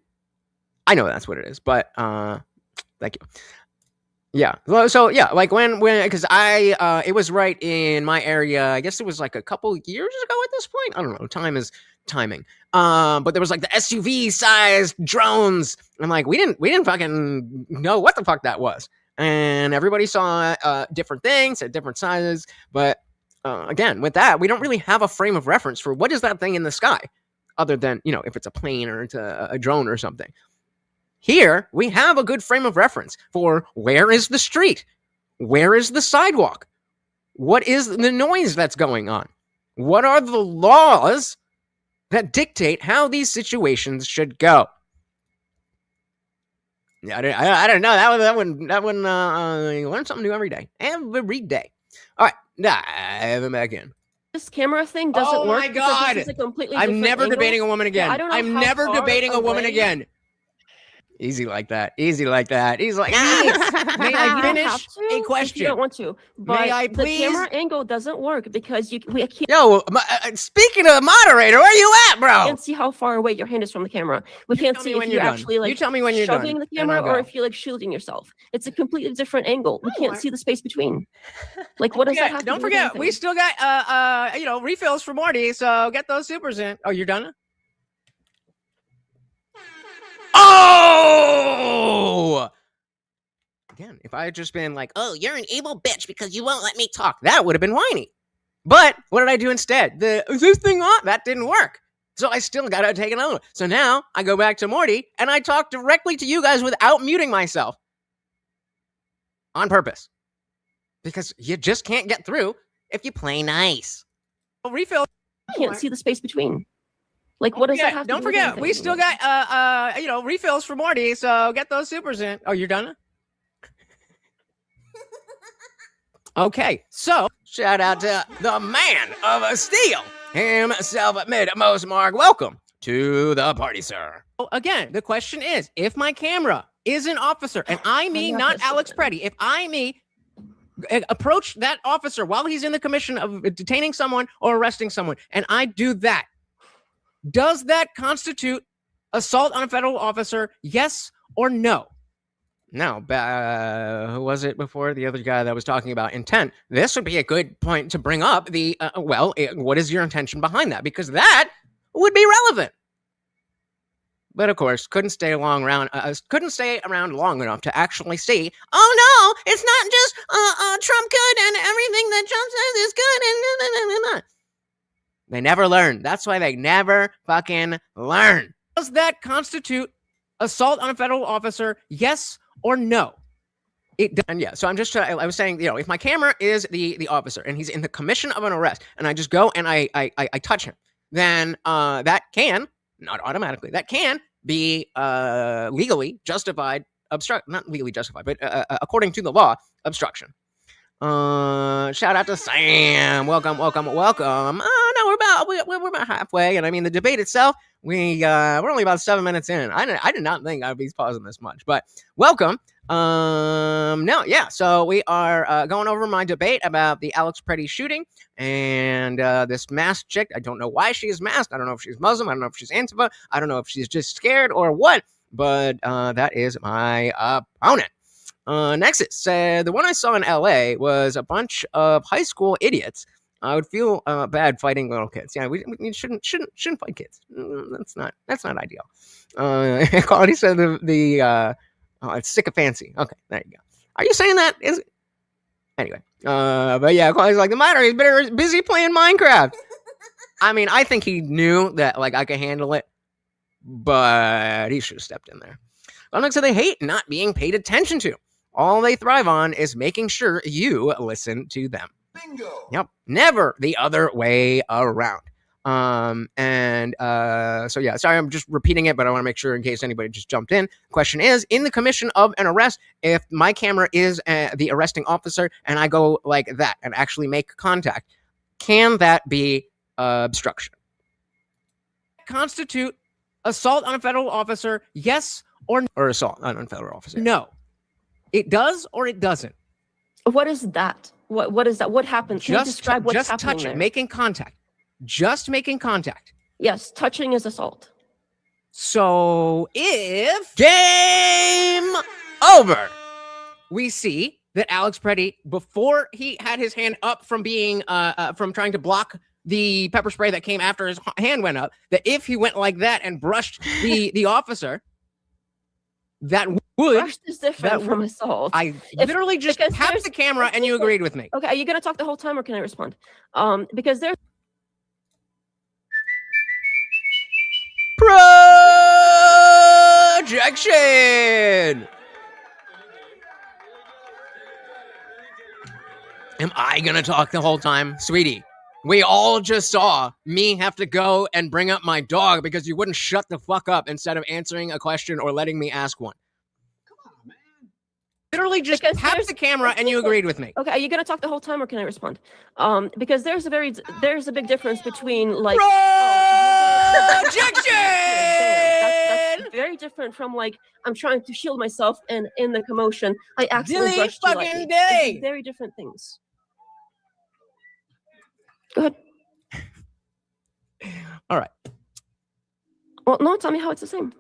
I know that's what it is, but thank you. Yeah. So yeah, like when because it was right in my area. I guess it was like a couple years ago at this point. I don't know. Time is timing. But there was like the SUV sized drones. I'm like, we didn't fucking know what the fuck that was. And everybody saw different things at different sizes. But again, with that, we don't really have a frame of reference for what is that thing in the sky, other than, you know, if it's a plane or it's a drone or something. Here, we have a good frame of reference for where is the street? Where is the sidewalk? What is the noise that's going on? What are the laws that dictate how these situations should go? Yeah, I don't know. That one. Learn something new every day. Every day. All right, dive back in. This camera thing doesn't work. Oh my god! I'm never debating a woman again. I'm never debating a woman again. Easy like that. Easy like that. He's like, may I finish a question? You don't want to. But may I please? The camera angle doesn't work because we can't. Yo, speaking of the moderator, where you at, bro? We can't see how far away your hand is from the camera. We can't see if you're actually like you tell me when you're shoving the camera or if you're like shielding yourself. It's a completely different angle. We can't see the space between. Like, what does that have to do with forget, we still got refills for Morty, so get those supers in. Oh, you're done? Oh! Again, if I had just been like, oh, you're an evil bitch because you won't let me talk, that would have been whiny. But what did I do instead? Is this thing on? That didn't work. So I still got to take another one. So now I go back to Morty and I talk directly to you guys without muting myself. On purpose. Because you just can't get through if you play nice. Refill. You can't see the space between. Like, what does that have to do with anything? Don't forget, we still got, refills for Morty, so get those supers in. Oh, you're done? Okay, so shout out to the man of steel himself, Mid-Most Mark. Welcome to the party, sir. Again, the question is, if my camera is an officer, and not Alex Pretti, if approach that officer while he's in the commission of detaining someone or arresting someone, and I do that, does that constitute assault on a federal officer? Yes or no? No. Who was it before? The other guy that was talking about intent. This would be a good point to bring up what is your intention behind that? Because that would be relevant. But of course, couldn't stay around long enough to actually see, oh no, it's not just Trump good and everything that Trump says is good and They never learn. That's why they never fucking learn. Does that constitute assault on a federal officer? Yes or no? It does. And yeah, so I was saying, if my camera is the officer and he's in the commission of an arrest and I just go and I touch him, then that can, not automatically, that can be legally justified not legally justified, but according to the law, obstruction. Shout out to Sam. Welcome. No, we're about halfway, and I mean the debate itself. We're only about 7 minutes in. I did not think I'd be pausing this much, but welcome. So we are going over my debate about the Alex Pretti shooting and this masked chick. I don't know why she is masked. I don't know if she's Muslim. I don't know if she's Antifa. I don't know if she's just scared or what. But that is my opponent. Nexus said the one I saw in LA was a bunch of high school idiots. I would feel bad fighting little kids. Yeah, we shouldn't fight kids. That's not ideal. Quality said it's sick of fancy. Okay, there you go. Are you saying that? Is it? Anyway, but yeah, Quality's like the moderator is busy playing Minecraft. I mean, I think he knew that like I could handle it, but he should have stepped in there. Conduct said they hate not being paid attention to. All they thrive on is making sure you listen to them. Bingo. Yep. Never the other way around. So yeah, sorry, I'm just repeating it, but I want to make sure in case anybody just jumped in. Question is, in the commission of an arrest, if my camera is the arresting officer and I go like that and actually make contact, can that be obstruction? Constitute assault on a federal officer, yes or assault on a federal officer? No. It does or it doesn't. What is that? What is that? What happens? Can you describe what's just happening touch there? it, making contact. Just making contact. Yes, touching is assault. So if game over, we see that Alex Pretti, before he had his hand up from being from trying to block the pepper spray that came after his hand went up, that if he went like that and brushed the officer, that would brushed is different from assault. I literally just tapped the camera and you agreed with me. Okay, are you gonna talk the whole time or can I respond? Because there's projection. Am I gonna talk the whole time? Sweetie, we all just saw me have to go and bring up my dog because you wouldn't shut the fuck up instead of answering a question or letting me ask one. Come on, man. Literally just tapped the camera and you agreed with me. Okay, are you gonna talk the whole time or can I respond? Because there's a big difference between like projection. That's very different from like I'm trying to shield myself and in the commotion I accidentally brushed you lightly. It's very different things. Go ahead. All right. Well, no, tell me how it's the same.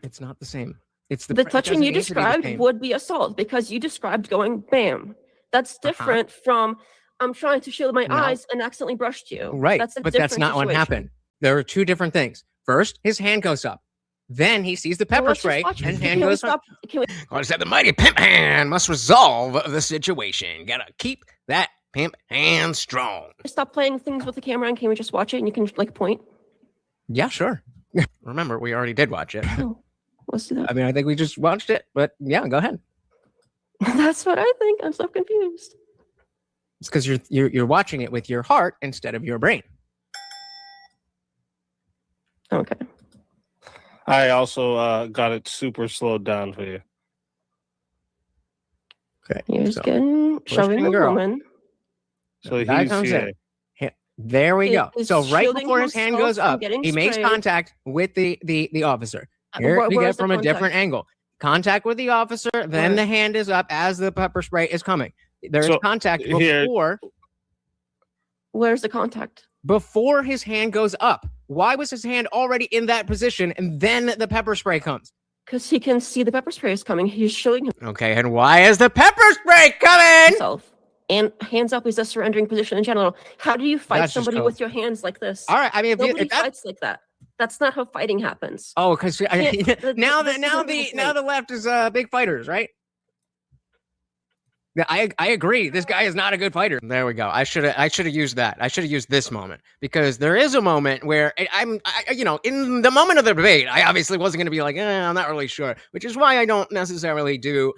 It's not the same. It's the touching you described would be assault because you described going bam. That's different from I'm trying to shield my eyes and accidentally brushed you. Right, but that's not what happened. There are two different things. First, his hand goes up. Then he sees the pepper spray and hand goes up. I said the mighty pimp hand must resolve the situation. Gotta keep that pimp hand strong. Stop playing things with the camera and can we just watch it and you can like point? Yeah, sure. Remember, we already did watch it. Oh, let's do that. I mean, I think we just watched it, but yeah, go ahead. That's what I think. I'm so confused. It's because you're watching it with your heart instead of your brain. Okay. I also got it super slowed down for you. Okay. Here's getting shoving the woman. So he's there we go. So right before his hand goes up, he makes contact with the officer. Here we get from a different angle. Contact with the officer, then the hand is up as the pepper spray is coming. There's contact before. Where's the contact? Before his hand goes up. Why was his hand already in that position and then the pepper spray comes? Because he can see the pepper spray is coming. He's showing him. Okay, and why is the pepper spray coming? Himself. And hands up is a surrendering position in general. How do you fight somebody with your hands like this? All right, I mean, nobody fights like that. That's not how fighting happens. Oh, because now the left is big fighters, right? Yeah, I agree. This guy is not a good fighter. There we go. I should have used that. I should have used this moment because there is a moment where in the moment of the debate, I obviously wasn't going to be like, I'm not really sure, which is why I don't necessarily do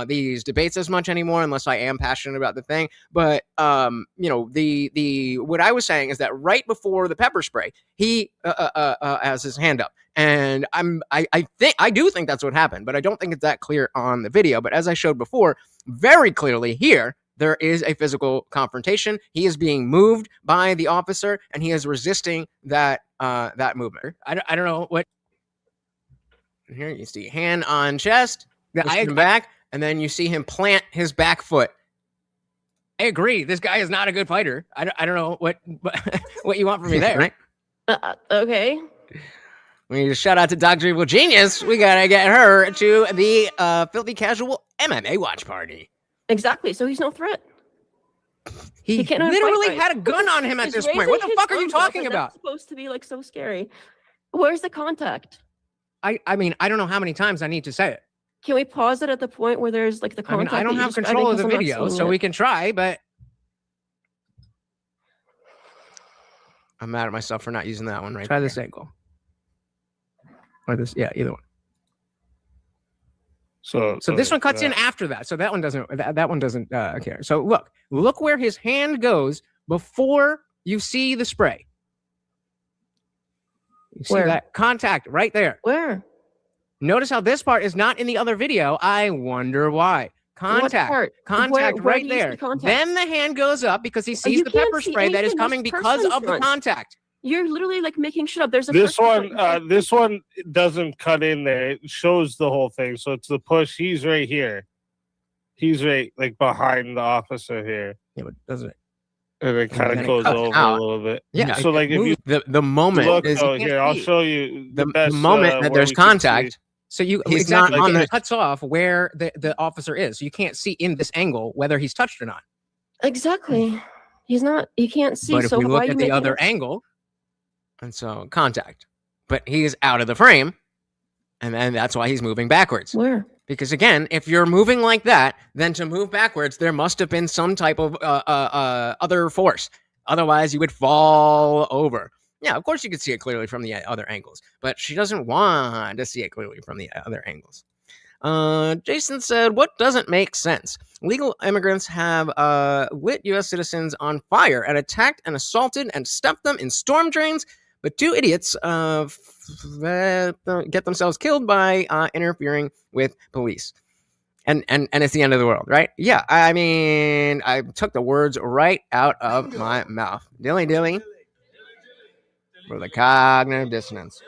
these debates as much anymore unless I am passionate about the thing. But the what I was saying is that right before the pepper spray, he has his hand up. And I do think that's what happened, but I don't think it's that clear on the video. But as I showed before, very clearly here, there is a physical confrontation. He is being moved by the officer, and he is resisting that movement. I don't know what. Here you see hand on chest, back, and then you see him plant his back foot. I agree. This guy is not a good fighter. I don't know what you want from me there, right? Okay. We need to shout out to Dr. Evil Genius. We gotta get her to the Filthy Casual MMA watch party. Exactly. So he's no threat. He literally had a gun on him at this point. What the fuck are you talking about? That's supposed to be like so scary. Where's the contact? I mean, I don't know how many times I need to say it. Can we pause it at the point where there's like the contact? I don't have control of the video, so we can try, but I'm mad at myself for not using that one right. Try this angle. or this. Yeah, either one. So this one cuts in after that. So that one doesn't. That one doesn't care. So look where his hand goes before you see the spray. You see that contact right there. Where? Notice how this part is not in the other video. I wonder why. Contact right there. Then the hand goes up because he sees the pepper spray that is coming because of the contact. You're literally like making shit up. There's this one doesn't cut in there. It shows the whole thing. So it's the push. He's right here. He's right like behind the officer here. Yeah, but doesn't it? And it kind of goes over a little bit. Yeah. So like if you the moment look, here, I'll show you the moment that there's contact. So he's not on it cuts off where the officer is. So you can't see in this angle whether he's touched or not. Exactly. He's not. You can't see. But if we look at the other angle, and so contact, but he is out of the frame, and then that's why he's moving backwards. Where? Because again, if you're moving like that, then to move backwards, there must have been some type of other force. Otherwise, you would fall over. Yeah, of course you could see it clearly from the other angles, but she doesn't want to see it clearly from the other angles. Jason said, what doesn't make sense? Legal immigrants have lit U.S. citizens on fire and attacked and assaulted and stuffed them in storm drains, but two idiots get themselves killed by interfering with police. And it's the end of the world, right? Yeah, I mean, I took the words right out of my mouth. Dilly dilly. For the cognitive dissonance.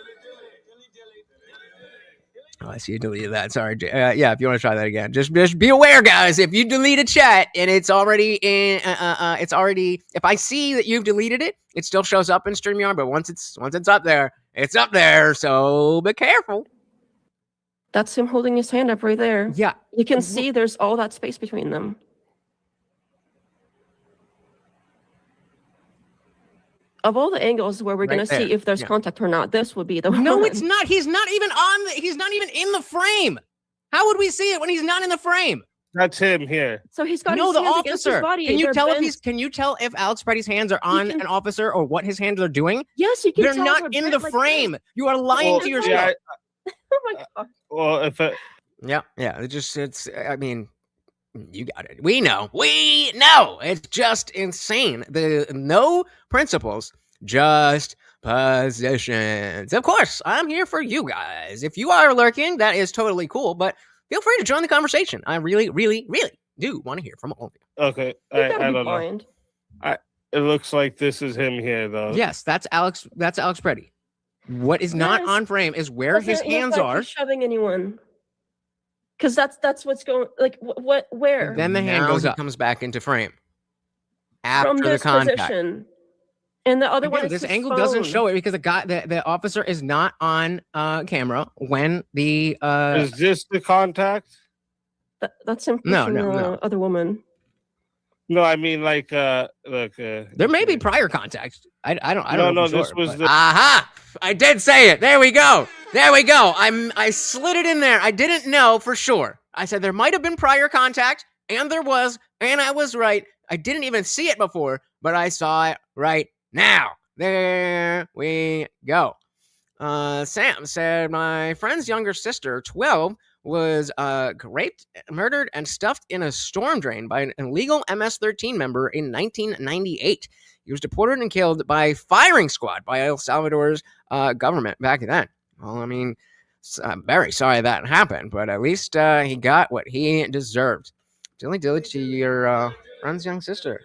Oh, I see you deleted that. Sorry. Yeah, if you want to try that again, just be aware, guys. If you delete a chat and it's already in, if I see that you've deleted it, it still shows up in StreamYard. But once it's up there, it's up there. So be careful. That's him holding his hand up right there. Yeah, you can see there's all that space between them. Of all the angles where we're going to see if there's contact or not, this would be the one. No, it's not. He's not even he's not even in the frame. How would we see it when he's not in the frame? That's him here. So he's got his hands against his body. Can you tell if Alex Pretti's hands are on an officer or what his hands are doing? Yes, you can. They're not in the frame. You are lying to yourself. Yeah, oh my god. Well, if it, it's. I mean, you got it. We know. It's just insane. No principles, just positions. Of course, I'm here for you guys. If you are lurking, that is totally cool, but feel free to join the conversation. I really, really, really do want to hear from all of you. Okay. I don't know. It looks like this is him here, though. Yes, that's Alex Pretti. What is not on frame is where his hands are. He's shoving anyone. Because that's what's going, like, what, where? And then the hand comes back into frame after from this the contact. Position. And the other one is this his angle phone. Doesn't show it because the officer is not on camera when the is this the contact? That's him. No. Other woman. No, I mean like look. There may be prior contact. I don't know. No, sure, this was the. Aha! I did say it. There we go. I slid it in there. I didn't know for sure. I said there might have been prior contact, and there was, and I was right. I didn't even see it before, but I saw it right now. There we go. Sam said, my friend's younger sister, 12, was raped, murdered, and stuffed in a storm drain by an illegal MS-13 member in 1998. He was deported and killed by firing squad by El Salvador's government back then. Well, I mean, I'm very sorry that happened, but at least he got what he deserved. Dilly dilly to your friend's young sister.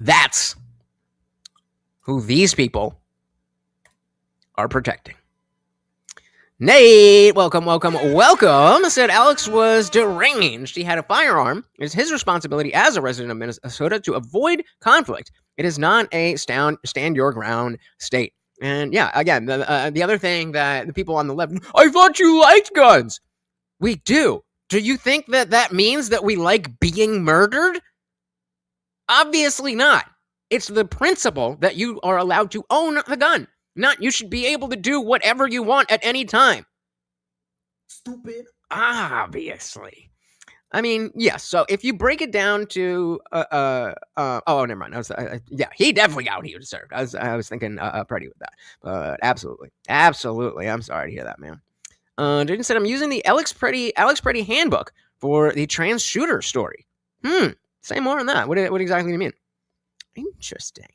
That's who these people are protecting. Nate, welcome. Said Alex was deranged. He had a firearm. It is his responsibility as a resident of Minnesota to avoid conflict. It is not a stand your ground state. And yeah, again, the other thing that the people on the left, I thought you liked guns. We do. Do you think that means that we like being murdered? Obviously not. It's the principle that you are allowed to own the gun. Not you should be able to do whatever you want at any time. Stupid. Obviously. I mean, yes. So if you break it down to, oh, never mind. Yeah, he definitely got what he deserved. I was thinking Pretti with that, but absolutely. I'm sorry to hear that, man. Jaden said, I'm using the Alex Pretti handbook for the trans shooter story. Say more on that. What exactly do you mean? Interesting.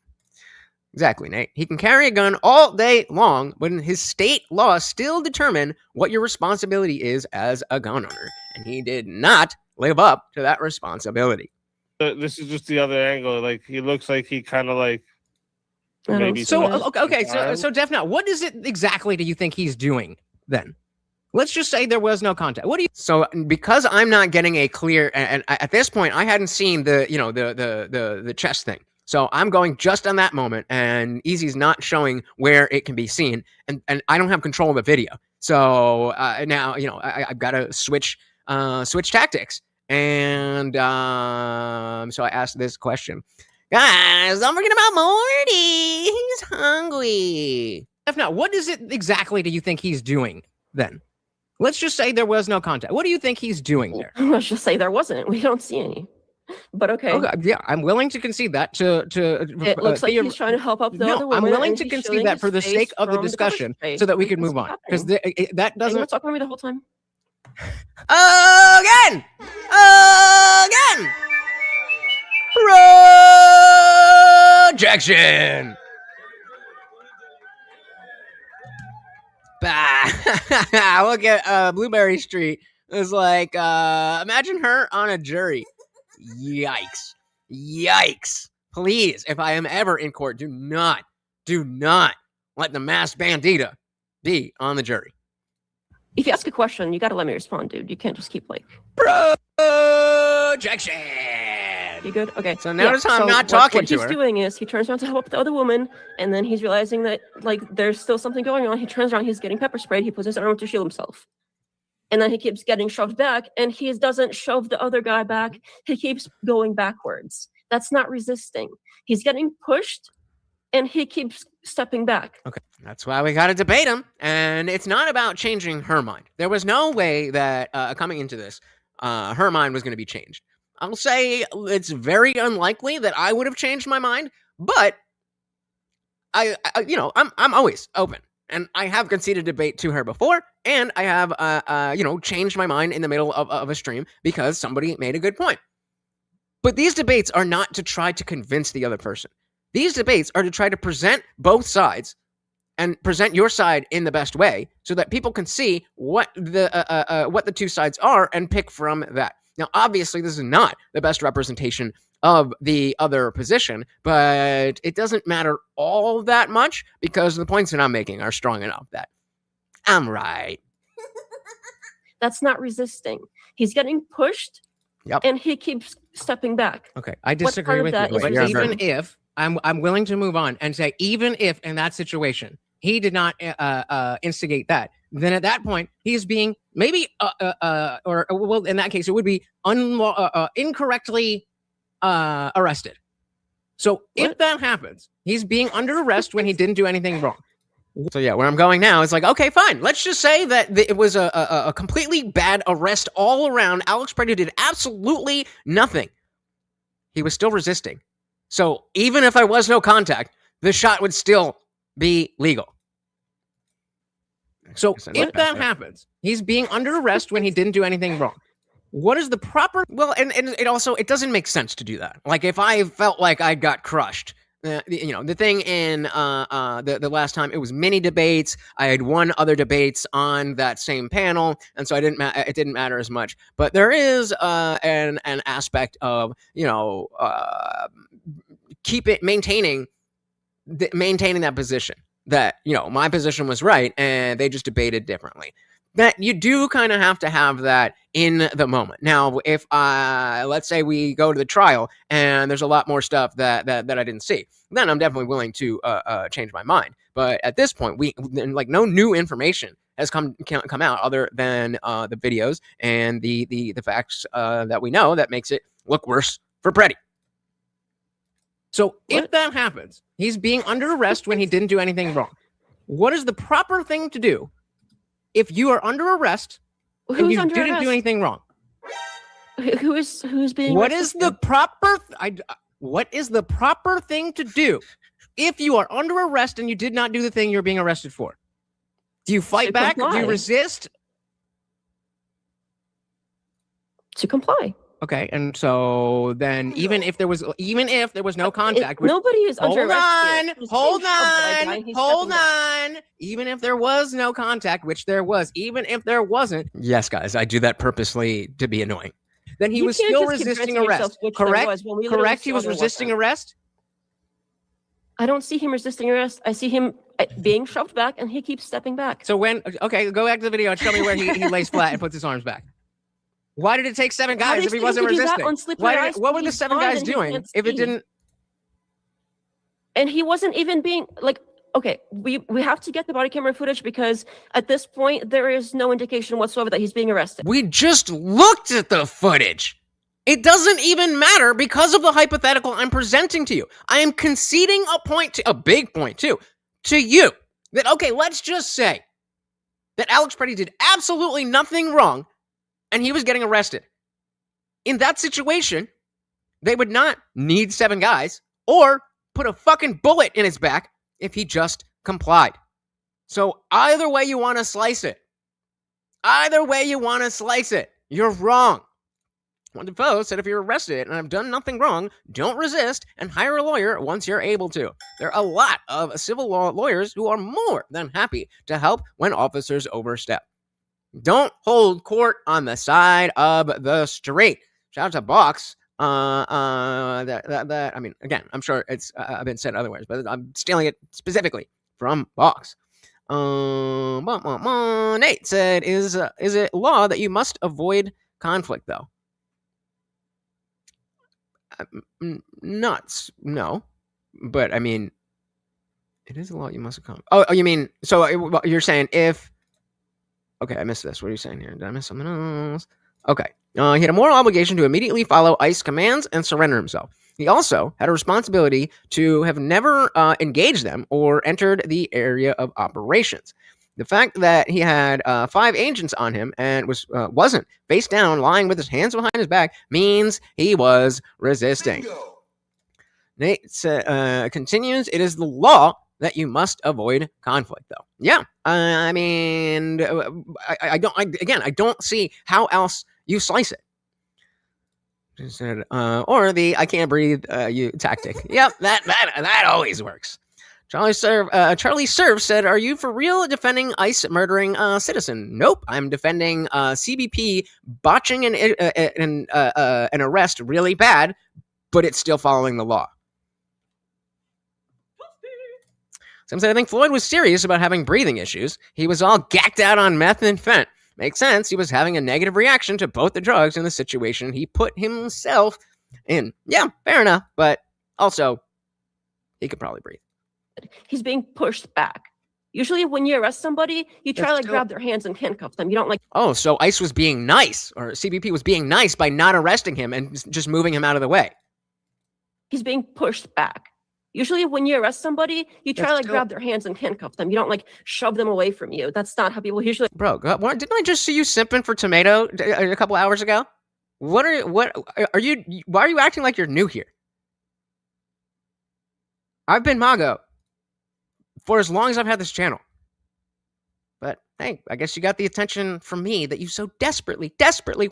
Exactly, Nate. He can carry a gun all day long, but his state laws still determine what your responsibility is as a gun owner. And he did not live up to that responsibility. This is just the other angle. Like, he looks like he kind of like maybe. So Def, now, what is it exactly do you think he's doing then? Let's just say there was no contact. What do you? So because I'm not getting a clear, and at this point I hadn't seen the chest thing. So I'm going just on that moment, and Easy's not showing where it can be seen, and I don't have control of the video. So now I've got to switch tactics, and so I asked this question, guys. Don't forget about Morty. He's hungry. Now, what is it exactly do you think he's doing then? Let's just say there was no contact. What do you think he's doing there? Let's just say there wasn't. We don't see any. But okay. Yeah, I'm willing to concede that. It looks like he's trying to help up the other woman. I'm willing to concede that for the sake of the discussion, so that we can move on. Because that doesn't. You're talking to me the whole time. Again. Projection. Look at Blueberry Street. It was like, imagine her on a jury. Yikes. Please, if I am ever in court, do not let the masked bandita be on the jury. If you ask a question, you gotta let me respond, dude. You can't just keep like projection. You good? Okay. So notice how I'm not talking to her. What he's doing is he turns around to help the other woman, and then he's realizing that like there's still something going on. He turns around, he's getting pepper sprayed. He puts his arm to shield himself. And then he keeps getting shoved back, and he doesn't shove the other guy back. He keeps going backwards. That's not resisting. He's getting pushed, and he keeps stepping back. Okay, that's why we got to debate him. And it's not about changing her mind. There was no way that coming into this, her mind was going to be changed. I'll say it's very unlikely that I would have changed my mind, but I'm always open. And I have conceded debate to her before, and I have, changed my mind in the middle of a stream because somebody made a good point. But these debates are not to try to convince the other person. These debates are to try to present both sides and present your side in the best way so that people can see what the two sides are and pick from that. Now, obviously, this is not the best representation of the other position, but it doesn't matter all that much because the points that I'm making are strong enough that I'm right. That's not resisting. He's getting pushed, and he keeps stepping back. Okay, I disagree with you. But even if I'm willing to move on and say, even if in that situation he did not instigate that, then at that point he's being maybe well, in that case it would be incorrectly arrested. So if that happens, he's being under arrest when he didn't do anything wrong. So yeah, where I'm going now is like, okay, fine. Let's just say that it was a completely bad arrest all around. Alex Pretti did absolutely nothing. He was still resisting. So even if there was no contact, the shot would still be legal. So if that happens, he's being under arrest when he didn't do anything wrong. What is the proper? Well, and it doesn't make sense to do that. Like if I felt like I got crushed, the thing in the last time, it was mini debates. I had won other debates on that same panel, and so it didn't matter as much. But there is an aspect of maintaining that position. That my position was right, and they just debated differently. That you do kind of have to have that in the moment. Now, if let's say we go to the trial and there's a lot more stuff that I didn't see, then I'm definitely willing to change my mind. But at this point, no new information has come out other than the videos and the facts that we know that makes it look worse for Pretti. So if that happens, he's being under arrest when he didn't do anything wrong. What is the proper thing to do if you are under arrest and you didn't do anything wrong? Who's being What is the proper thing to do if you are under arrest and you did not do the thing you're being arrested for? Do you fight back? Do you resist? To comply. Okay, and so then even if there was no contact, nobody is under arrest. Hold on. Even if there was no contact, which there was, even if there wasn't. Yes, guys, I do that purposely to be annoying. Then he was still resisting arrest. Correct? Correct. He was resisting arrest. I don't see him resisting arrest. I see him being shoved back, and he keeps stepping back. So go back to the video and show me where he lays flat and puts his arms back. Why did it take 7 guys if he wasn't resisting? What were the 7 guys doing if it didn't? And he wasn't even being like, okay, we have to get the body camera footage because at this point, there is no indication whatsoever that he's being arrested. We just looked at the footage. It doesn't even matter because of the hypothetical I'm presenting to you. I am conceding a big point too, to you. That, okay, let's just say that Alex Pretti did absolutely nothing wrong and he was getting arrested. In that situation, they would not need 7 guys or put a fucking bullet in his back if he just complied. So either way you want to slice it, you're wrong. One Defoe said if you're arrested and have done nothing wrong, don't resist and hire a lawyer once you're able to. There are a lot of civil law lawyers who are more than happy to help when officers overstep. Don't hold court on the side of the street. Shout out to Box. I mean, again, I'm sure it's been said otherwise, but I'm stealing it specifically from Box. Nate said, "Is it law that you must avoid conflict, though?" No, but I mean, it is a law you must accomplish. Oh, you mean so? You're saying if. Okay, I missed this. What are you saying here? Did I miss something else? Okay. He had a moral obligation to immediately follow ICE commands and surrender himself. He also had a responsibility to have never engaged them or entered the area of operations. The fact that he had 5 agents on him and wasn't face down, lying with his hands behind his back, means he was resisting. Bingo. Nate continues, it is the law that you must avoid conflict, though. Yeah, I mean, I don't see how else you slice it. Said, or the I can't breathe you tactic. Yep, that always works. Charlie Serve said, "Are you for real defending ICE murdering a citizen?" Nope, I'm defending CBP botching an arrest really bad, but it's still following the law. Some said, I think Floyd was serious about having breathing issues. He was all gacked out on meth and fent. Makes sense. He was having a negative reaction to both the drugs and the situation he put himself in. Yeah, fair enough. But also, he could probably breathe. He's being pushed back. Usually when you arrest somebody, you try to grab their hands and handcuff them. You don't like... Oh, so ICE was being nice, or CBP was being nice by not arresting him and just moving him out of the way. He's being pushed back. Usually when you arrest somebody, you try to grab their hands and handcuff them. You don't shove them away from you. That's not how people usually... Bro, didn't I just see you simping for tomato a couple hours ago? Why are you acting like you're new here? I've been Mago for as long as I've had this channel. But hey, I guess you got the attention from me that you so desperately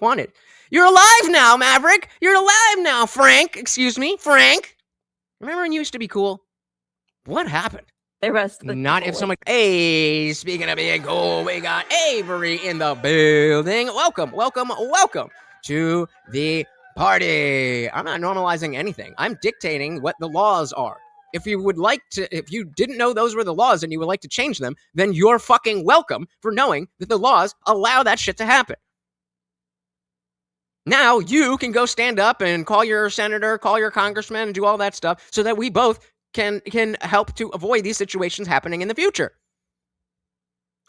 wanted. You're alive now, Maverick! You're alive now, Frank! Excuse me, Frank! Remember when you used to be cool? What happened? The rest of the Not if someone... Hey, speaking of being cool, we got Avery in the building. Welcome to the party. I'm not normalizing anything. I'm dictating what the laws are. If you didn't know those were the laws and you would like to change them, then you're fucking welcome for knowing that the laws allow that shit to happen. Now you can go stand up and call your senator, call your congressman, and do all that stuff so that we both can help to avoid these situations happening in the future.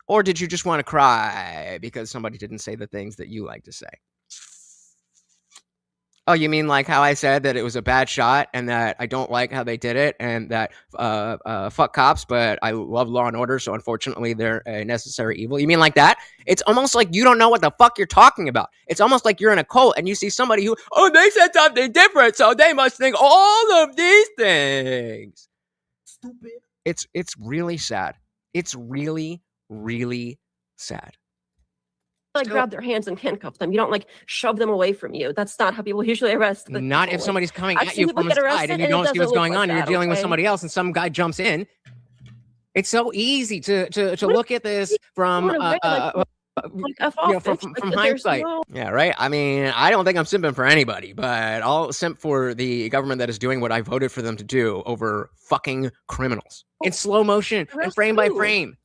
Or did you just want to cry because somebody didn't say the things that you like to say? Oh, you mean like how I said that it was a bad shot and that I don't like how they did it and that fuck cops, but I love Law and Order, so unfortunately they're a necessary evil? You mean like that? It's almost like you don't know what the fuck you're talking about. It's almost like you're in a cult and you see somebody who, oh, they said something different, so they must think all of these things. Stupid. It's really sad. It's really, really sad. Like grab their hands and handcuff them. You don't like shove them away from you. That's not how people usually arrest. Not if somebody's coming at you from the side and you don't see what's going on. You're dealing with somebody else and some guy jumps in. It's so easy to look at this from hindsight. Yeah, right. I mean, I don't think I'm simping for anybody, but I'll simp for the government that is doing what I voted for them to do over fucking criminals in slow motion and frame by frame.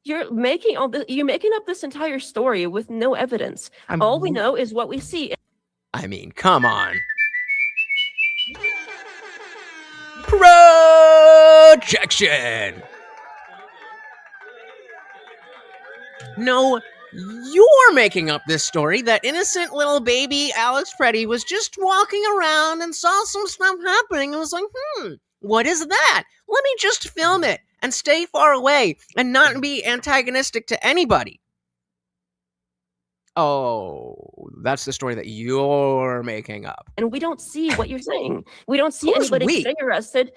You're making up this entire story with no evidence. All we know is what we see. I mean, come on. Projection. No, you're making up this story that innocent little baby Alex Pretti was just walking around and saw some stuff happening and was like, what is that? Let me just film it and stay far away and not be antagonistic to anybody. Oh, that's the story that you're making up. And we don't see what you're saying. We don't see anybody getting arrested.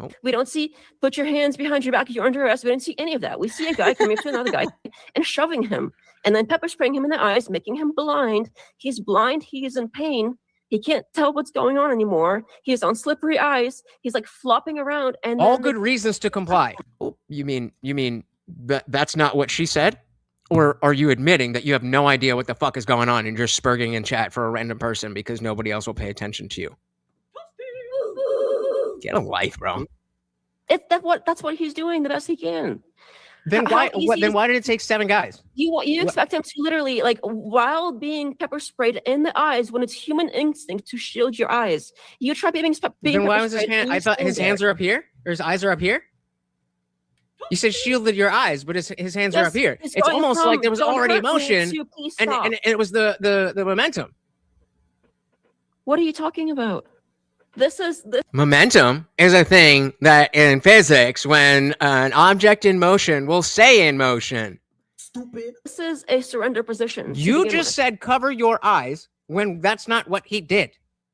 Oh. We don't see, put your hands behind your back, you're under arrest. We don't see any of that. We see a guy coming to another guy and shoving him and then pepper spraying him in the eyes, making him blind. He's blind. He is in pain. He can't tell what's going on anymore. He is on slippery ice. He's like flopping around. And all good reasons to comply. Oh, you mean that's not what she said? Or are you admitting that you have no idea what the fuck is going on and you're spurging in chat for a random person because nobody else will pay attention to you? Get a life, bro. That's what he's doing the best he can. Then why did it take 7 guys? You expect him to literally, like, while being pepper sprayed in the eyes, when it's human instinct to shield your eyes, you try being then why was his hand? I thought his hands are up here, or his eyes are up here. You said shielded your eyes, but his hands are up here. It's almost like there was already emotion, and it was the momentum. What are you talking about? Momentum is a thing that in physics, when an object in motion will stay in motion. Stupid. This is a surrender position. You just said cover your eyes when that's not what he did.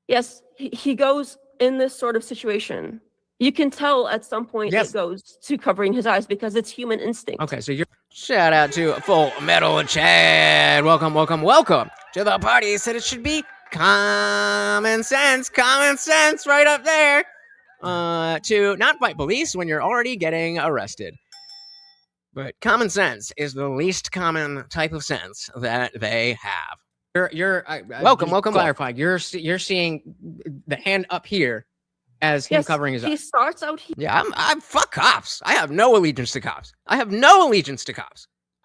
Yes, he goes in this sort of situation. You can tell at some point it goes to covering his eyes because it's human instinct. Okay, so you're... Shout out to Full Metal Chad. Welcome to the party. Said it should be common sense right up there to not fight police when you're already getting arrested. But common sense is the least common type of sense that they have. Welcome. Clarifying. You're seeing the hand up here as him covering his eyes. He starts out here. Yeah, I'm fuck cops. I have no allegiance to cops.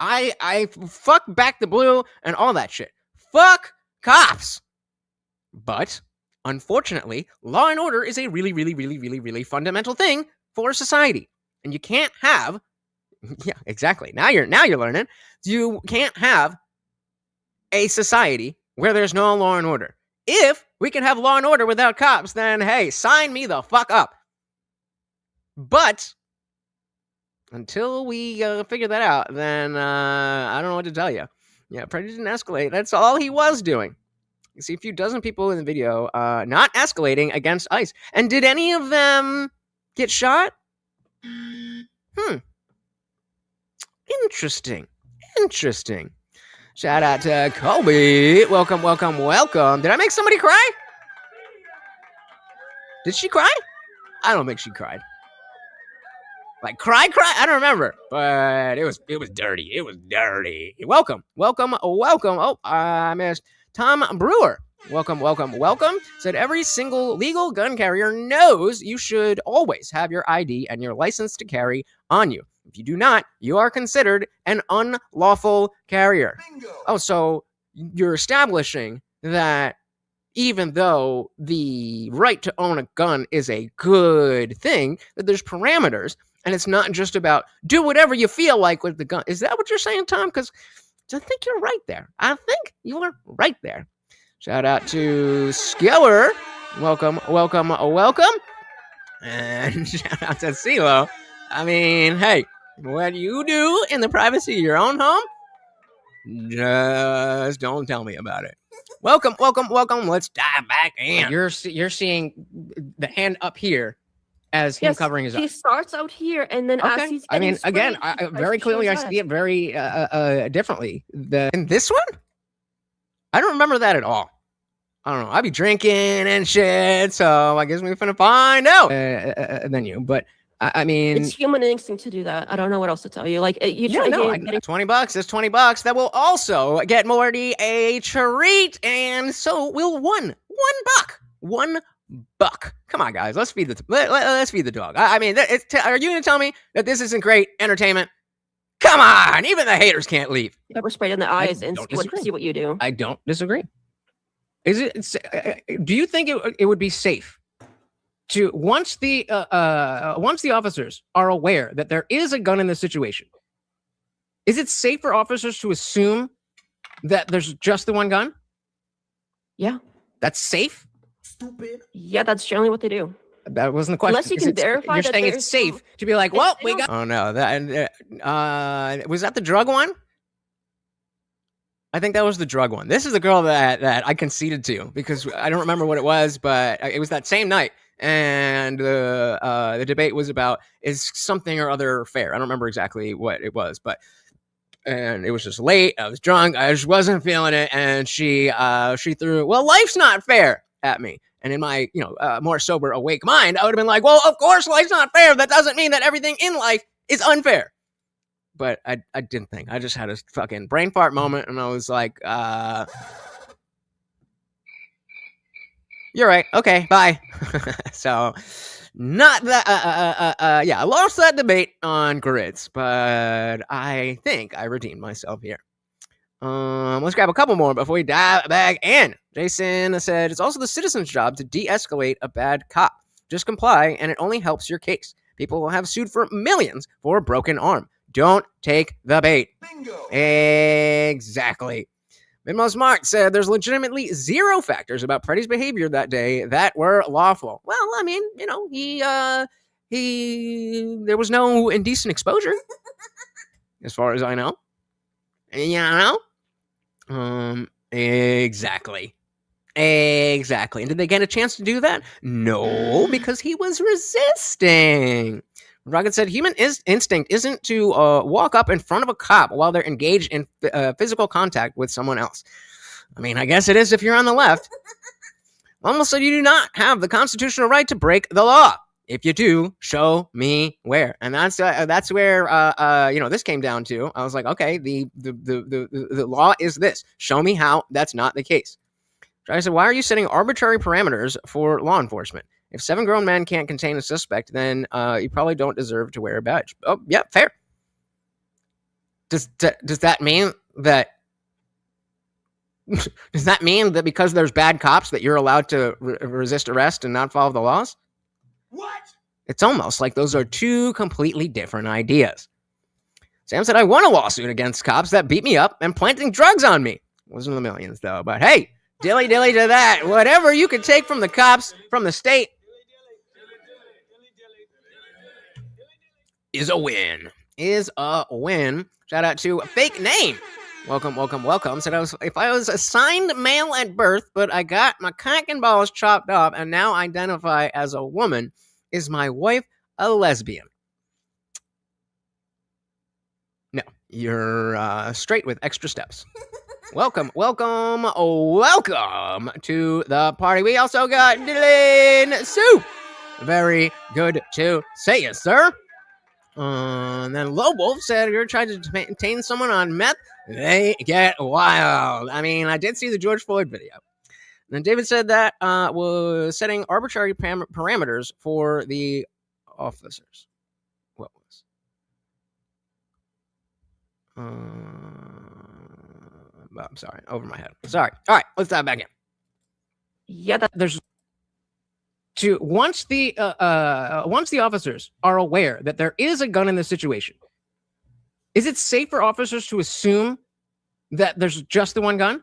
I fuck back the blue and all that shit. Fuck cops. But unfortunately, law and order is a really, really, really, really, really fundamental thing for society. And you can't have, yeah, exactly. Now you're learning. You can't have a society where there's no law and order. If we can have law and order without cops, then hey, sign me the fuck up. But until we figure that out, then I don't know what to tell you. Yeah, Pretti didn't escalate. That's all he was doing. You see a few dozen people in the video not escalating against ICE. And did any of them get shot? Interesting. Shout out to Kobe. Welcome. Did I make somebody cry? Did she cry? I don't think she cried. Like cry? I don't remember. But it was dirty. Welcome. Oh, I missed Tom Brewer. Welcome. Said every single legal gun carrier knows you should always have your ID and your license to carry on you. If you do not, you are considered an unlawful carrier. Bingo. Oh, so you're establishing that even though the right to own a gun is a good thing, that there's parameters, and it's not just about do whatever you feel like with the gun. Is that what you're saying, Tom? Because I think you're right there. Shout out to Skiller. Welcome. And shout out to CeeLo. I mean, hey, what you do in the privacy of your own home, just don't tell me about it. Welcome. Let's dive back in. You're seeing the hand up here as him covering his eyes. He starts out here, and then as he's again, I very clearly I see it very differently. In this one, I don't remember that at all. I don't know. I be drinking and shit, so I guess we're finna find out than you. But I mean, it's human instinct to do that. I don't know what else to tell you. Like you try $20. There's $20 that will also get Morty a treat, and so will $1. $1. Come on, guys. Let's feed let's feed the dog. I mean, are you gonna tell me that this isn't great entertainment? Come on, even the haters can't leave. Pepper spray in the eyes and see what you do. I don't disagree. Is it? Do you think it would be safe to once the officers are aware that there is a gun in this situation? Is it safe for officers to assume that there's just the one gun? Yeah, that's safe. Stupid. Yeah, that's generally what they do. That wasn't the question. Unless you can verify. You're saying it's safe to be like, well, we got. Oh no, that was that the drug one? I think that was the drug one. This is the girl that I conceded to because I don't remember what it was, but it was that same night. And the debate was about, is something or other fair? I don't remember exactly what it was, and it was just late. I was drunk. I just wasn't feeling it. And she threw, well, life's not fair at me. And in my, more sober, awake mind, I would have been like, well, of course life's not fair. That doesn't mean that everything in life is unfair. But I didn't think. I just had a fucking brain fart moment, and I was like, you're right. Okay, bye. So, not that, I lost that debate on grids, but I think I redeemed myself here. Let's grab a couple more before we dive back in. Jason said, it's also the citizen's job to de-escalate a bad cop. Just comply, and it only helps your case. People will have sued for millions for a broken arm. Don't take the bait. Bingo. Exactly. Minmo Smart said there's legitimately zero factors about Pretti's behavior that day that were lawful. Well, I mean, there was no indecent exposure, as far as I know. Exactly. And did they get a chance to do that? No, because he was resisting. Rocket said human instinct isn't to walk up in front of a cop while they're engaged in physical contact with someone else. I mean, I guess it is if you're on the left. Almost said you do not have the constitutional right to break the law. If you do, show me where. And that's where this came down to. I was like, okay, the law is this. Show me how that's not the case. I said, why are you setting arbitrary parameters for law enforcement? If 7 grown men can't contain a suspect, then you probably don't deserve to wear a badge. Oh, yeah, fair. Does that mean that? Does that mean that because there's bad cops that you're allowed to resist arrest and not follow the laws? What? It's almost like those are two completely different ideas. Sam said, I won a lawsuit against cops that beat me up and planting drugs on me. Wasn't the millions though, but hey, dilly to that. Whatever you could take from the cops, from the state, is a win. Shout out to Fake Name. Welcome. Said if I was assigned male at birth, but I got my cock and balls chopped off and now identify as a woman, is my wife a lesbian? No, you're straight with extra steps. Welcome to the party. We also got Dylan Sue. Very good to see you, sir. And then Low Wolf said, you're trying to maintain someone on meth, they get wild. I mean, I did see the George Floyd video. And then David said that was setting arbitrary parameters for the officers. What was? I'm sorry, over my head. Sorry. All right, let's dive back in. Yeah, there's to once the officers are aware that there is a gun in this situation, is it safe for officers to assume that there's just the one gun?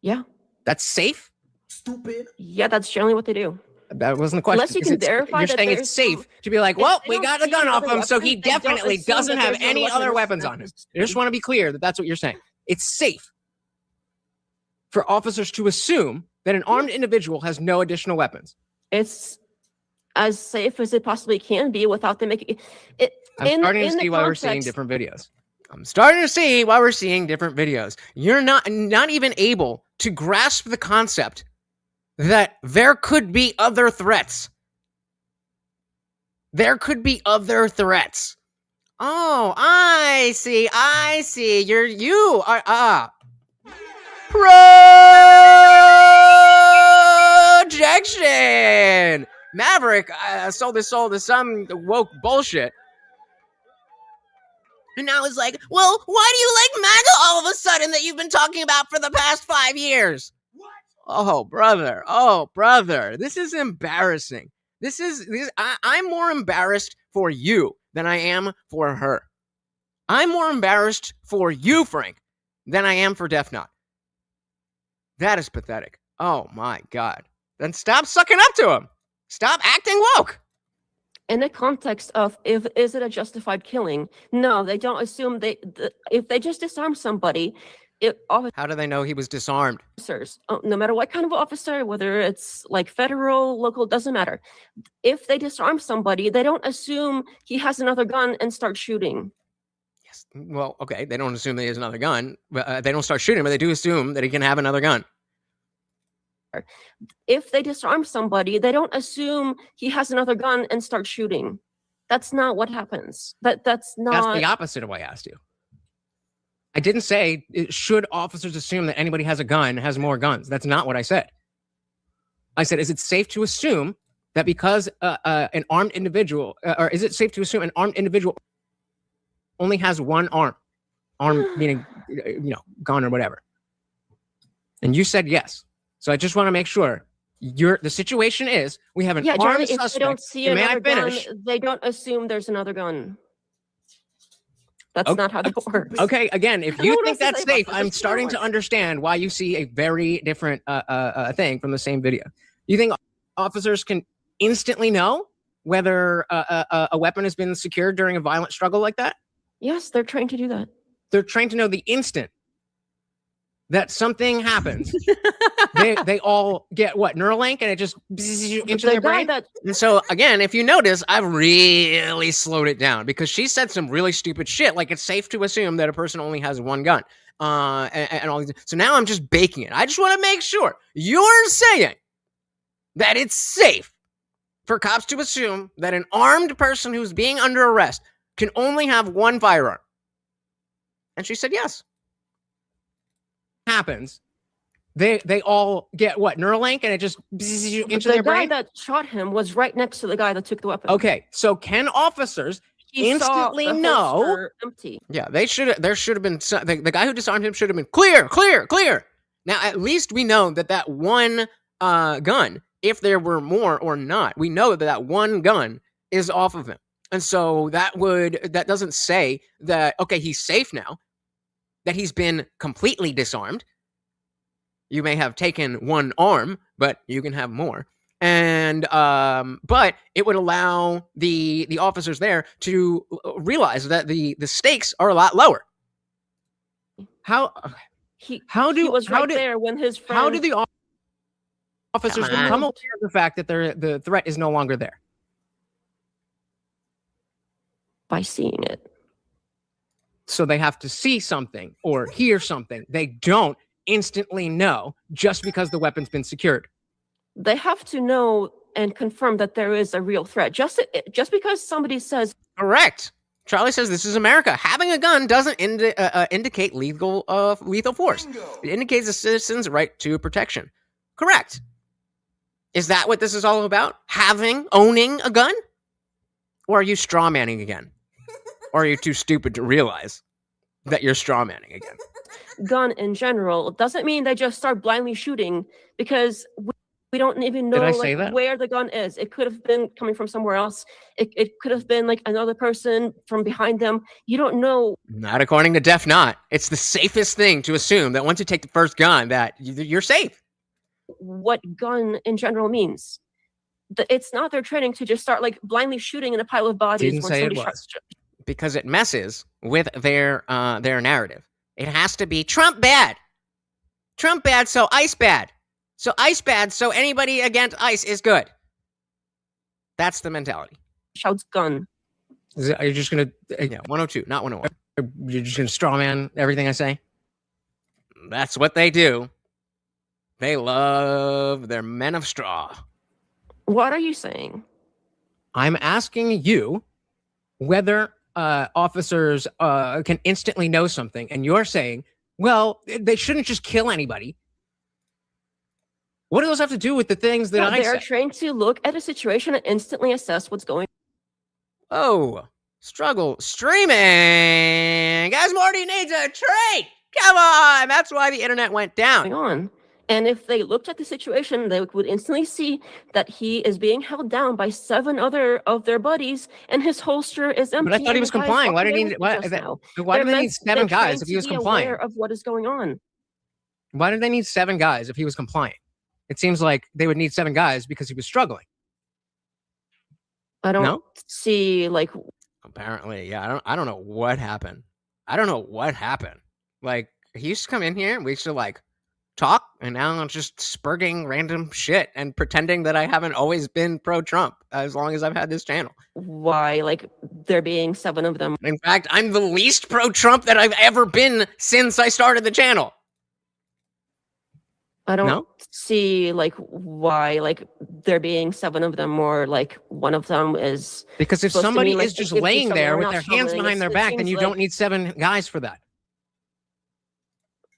Yeah, That's safe? Stupid. Yeah, that's generally what they do. That wasn't the question. Unless you can verify you're that saying it's safe to be like, well, we got the gun off him, so he definitely doesn't have any other weapons on him. I just want to be clear that that's what you're saying. It's safe for officers to assume that an armed individual has no additional weapons. It's as safe as it possibly can be without them making it. I'm starting to see why we're seeing different videos. I'm starting to see why we're seeing different videos. You're not even able to grasp the concept that there could be other threats. There could be other threats. Oh, I see. You are projection. Maverick sold his soul to some woke bullshit. And now it's like, well, why do you like MAGA all of a sudden that you've been talking about for the past 5 years? What? Oh, brother. This is embarrassing. I'm more embarrassed for you than I am for her. I'm more embarrassed for you, Frank, than I am for Def Not. That is pathetic. Oh, my God. Then stop sucking up to him. Stop acting woke. In the context of is it a justified killing? No, they don't assume if they just disarm somebody. How do they know he was disarmed? Officers, no matter what kind of officer, whether it's like federal, local, doesn't matter. If they disarm somebody, they don't assume he has another gun and start shooting. Yes. Well, okay. They don't assume that he has another gun. But they don't start shooting, but they do assume that he can have another gun. If they disarm somebody, they don't assume he has another gun and start shooting. That's not what happens. That's the opposite of what I asked you. I didn't say should officers assume that anybody has a gun, has more guns. That's not what I said. I said, is it safe to assume that because an armed individual, or is it safe to assume an armed individual only has one arm? Arm meaning, gun or whatever. And you said yes. So I just want to make sure the situation is we have an armed suspect. If they don't see another gun, they don't assume there's another gun. That's not how that works. Okay, again, if you think that's safe, I'm starting to understand why you see a very different thing from the same video. You think officers can instantly know whether a weapon has been secured during a violent struggle like that? Yes, they're trained to do that. They're trained to know the instant that something happens. they all get what, Neuralink, and it just into their brain. And so again, if you notice, I've really slowed it down because she said some really stupid shit, like it's safe to assume that a person only has one gun, and all these. So now I'm just baking it. I just want to make sure you're saying that it's safe for cops to assume that an armed person who's being under arrest can only have one firearm. And she said yes. Happens, they all get what, Neuralink, and it just into their brain. The guy that shot him was right next to the guy that took the weapon. Okay, so can officers instantly know? Empty. Yeah, there should have been the guy who disarmed him should have been clear. Now at least we know that one gun, if there were more or not, we know that one gun is off of him, and so that doesn't say that okay, he's safe now. That he's been completely disarmed. You may have taken one arm, but you can have more. And but it would allow the officers there to realize that the stakes are a lot lower. How do the officers become aware of the fact that the threat is no longer there? By seeing it. So they have to see something or hear something. They don't instantly know just because the weapon's been secured. They have to know and confirm that there is a real threat. Just because somebody says... Correct. Charlie says this is America. Having a gun doesn't indicate lethal force. It indicates a citizen's right to protection. Correct. Is that what this is all about? Owning a gun? Or are you strawmanning again? Or are you too stupid to realize that you're strawmanning again? Gun in general doesn't mean they just start blindly shooting because we don't even know where the gun is. It could have been coming from somewhere else. It could have been like another person from behind them. You don't know. Not according to Def Not. It's the safest thing to assume that once you take the first gun that you're safe. what gun in general means. It's not their training to just start like blindly shooting in a pile of bodies. Didn't say it was. Because it messes with their narrative. It has to be Trump bad. Trump bad, so ICE bad. So ICE bad, so anybody against ICE is good. That's the mentality. Shouts gun. Are you just going to... 102, not 101. You're just going to straw man everything I say? That's what they do. They love their men of straw. What are you saying? I'm asking you whether officers can instantly know something, and you're saying, well, they shouldn't just kill anybody. What do those have to do with the things that I said? They're trained to look at a situation and instantly assess what's going on. Oh, struggle streaming. Guys, Marty needs a treat. Come on. That's why the internet went down. And if they looked at the situation, they would instantly see that he is being held down by 7 other of their buddies, and his holster is empty. But I thought he was complying. Why did he? Why do they need 7 guys if he was complying? Of what is going on? Why did they need 7 guys if he was compliant? It seems like they would need 7 guys because he was struggling. I don't see like. Apparently, yeah. I don't know what happened. Like he used to come in here and we used to like talk, and now I'm just spurging random shit and pretending that I haven't always been pro-Trump as long as I've had this channel. Why? Like there being 7 of them. In fact, I'm the least pro-Trump that I've ever been since I started the channel. I don't see like why like there being 7 of them, or like one of them is because if somebody is just laying there with their hands behind their back, then you don't need 7 guys for that.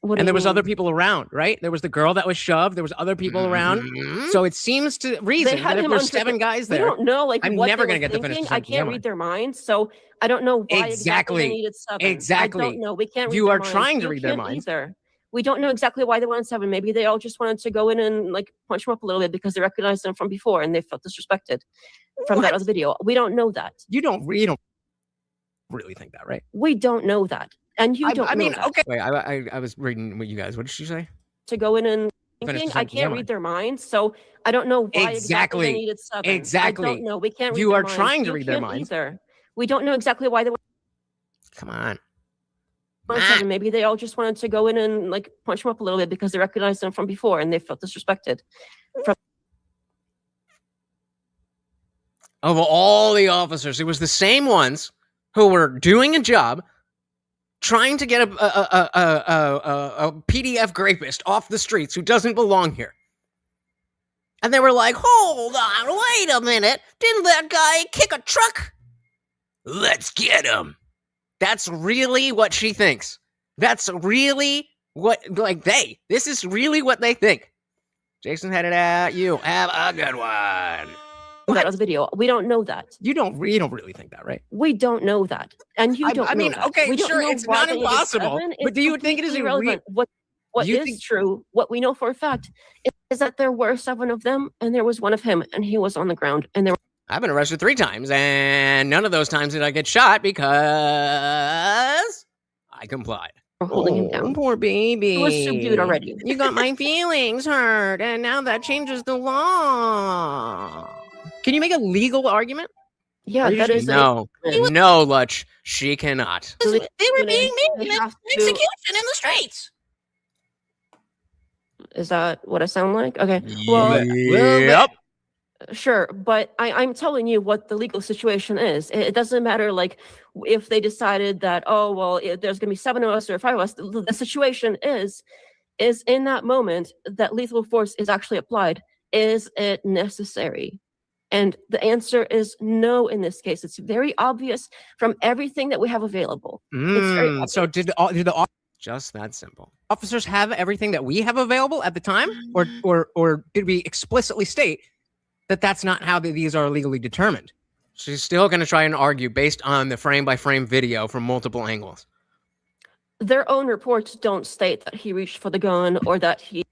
And there was other people around, right? There was the girl that was shoved. There was other people around. So it seems to reason that if there's 7 guys there, I don't know. Like I'm never going to get the finish. I can't read their minds, so I don't know why exactly they needed 7. Exactly. I don't know. We can't. You are trying to read their minds. We don't know exactly why they wanted 7. Maybe they all just wanted to go in and like punch them up a little bit because they recognized them from before and they felt disrespected from that other video. We don't know that. You don't really think that, right? We don't know that. And you don't know that. Okay. Wait, I was reading what you guys, what did she say? To go in and thinking, I can't read their minds, so I don't know why exactly they needed 7. Exactly. I don't know. We can't read You their are minds. trying to read their minds. Either. We don't know exactly why they were. Come on. 7. Maybe they all just wanted to go in and like punch them up a little bit because they recognized them from before and they felt disrespected. Of all the officers, it was the same ones who were doing a job trying to get a PDF rapist off the streets who doesn't belong here. And they were like, hold on, wait a minute. Didn't that guy kick a truck? Let's get him. That's really what she thinks. That's really what, this is really what they think. Jason headed at you. Have a good one. That was video. We don't know that. You don't really think that, right? We don't know that. And you don't know that. Okay, sure, it's not impossible. But do you think it is irrelevant? What is true, what we know for a fact, is that there were 7 of them and there was one of him and he was on the ground and there were. I've been arrested 3 times, and none of those times did I get shot because I complied. Holding him down. Poor baby. He was subdued already. You got my feelings hurt, and now that changes the law. Can you make a legal argument? Yeah, that is no, Lutch. She cannot. They were being made execution in the streets. Is that what I sound like? Okay. Well, yep. Sure, but I'm telling you what the legal situation is. It doesn't matter, like, if they decided that, oh, well, there's going to be 7 of us or 5 of us. The situation is in that moment that lethal force is actually applied. Is it necessary? And the answer is no in this case. It's very obvious from everything that we have available. So did the just that simple. Officers have everything that we have available at the time, or did we explicitly state that that's not how these are legally determined? She's still going to try and argue based on the frame-by-frame video from multiple angles. Their own reports don't state that he reached for the gun or that he.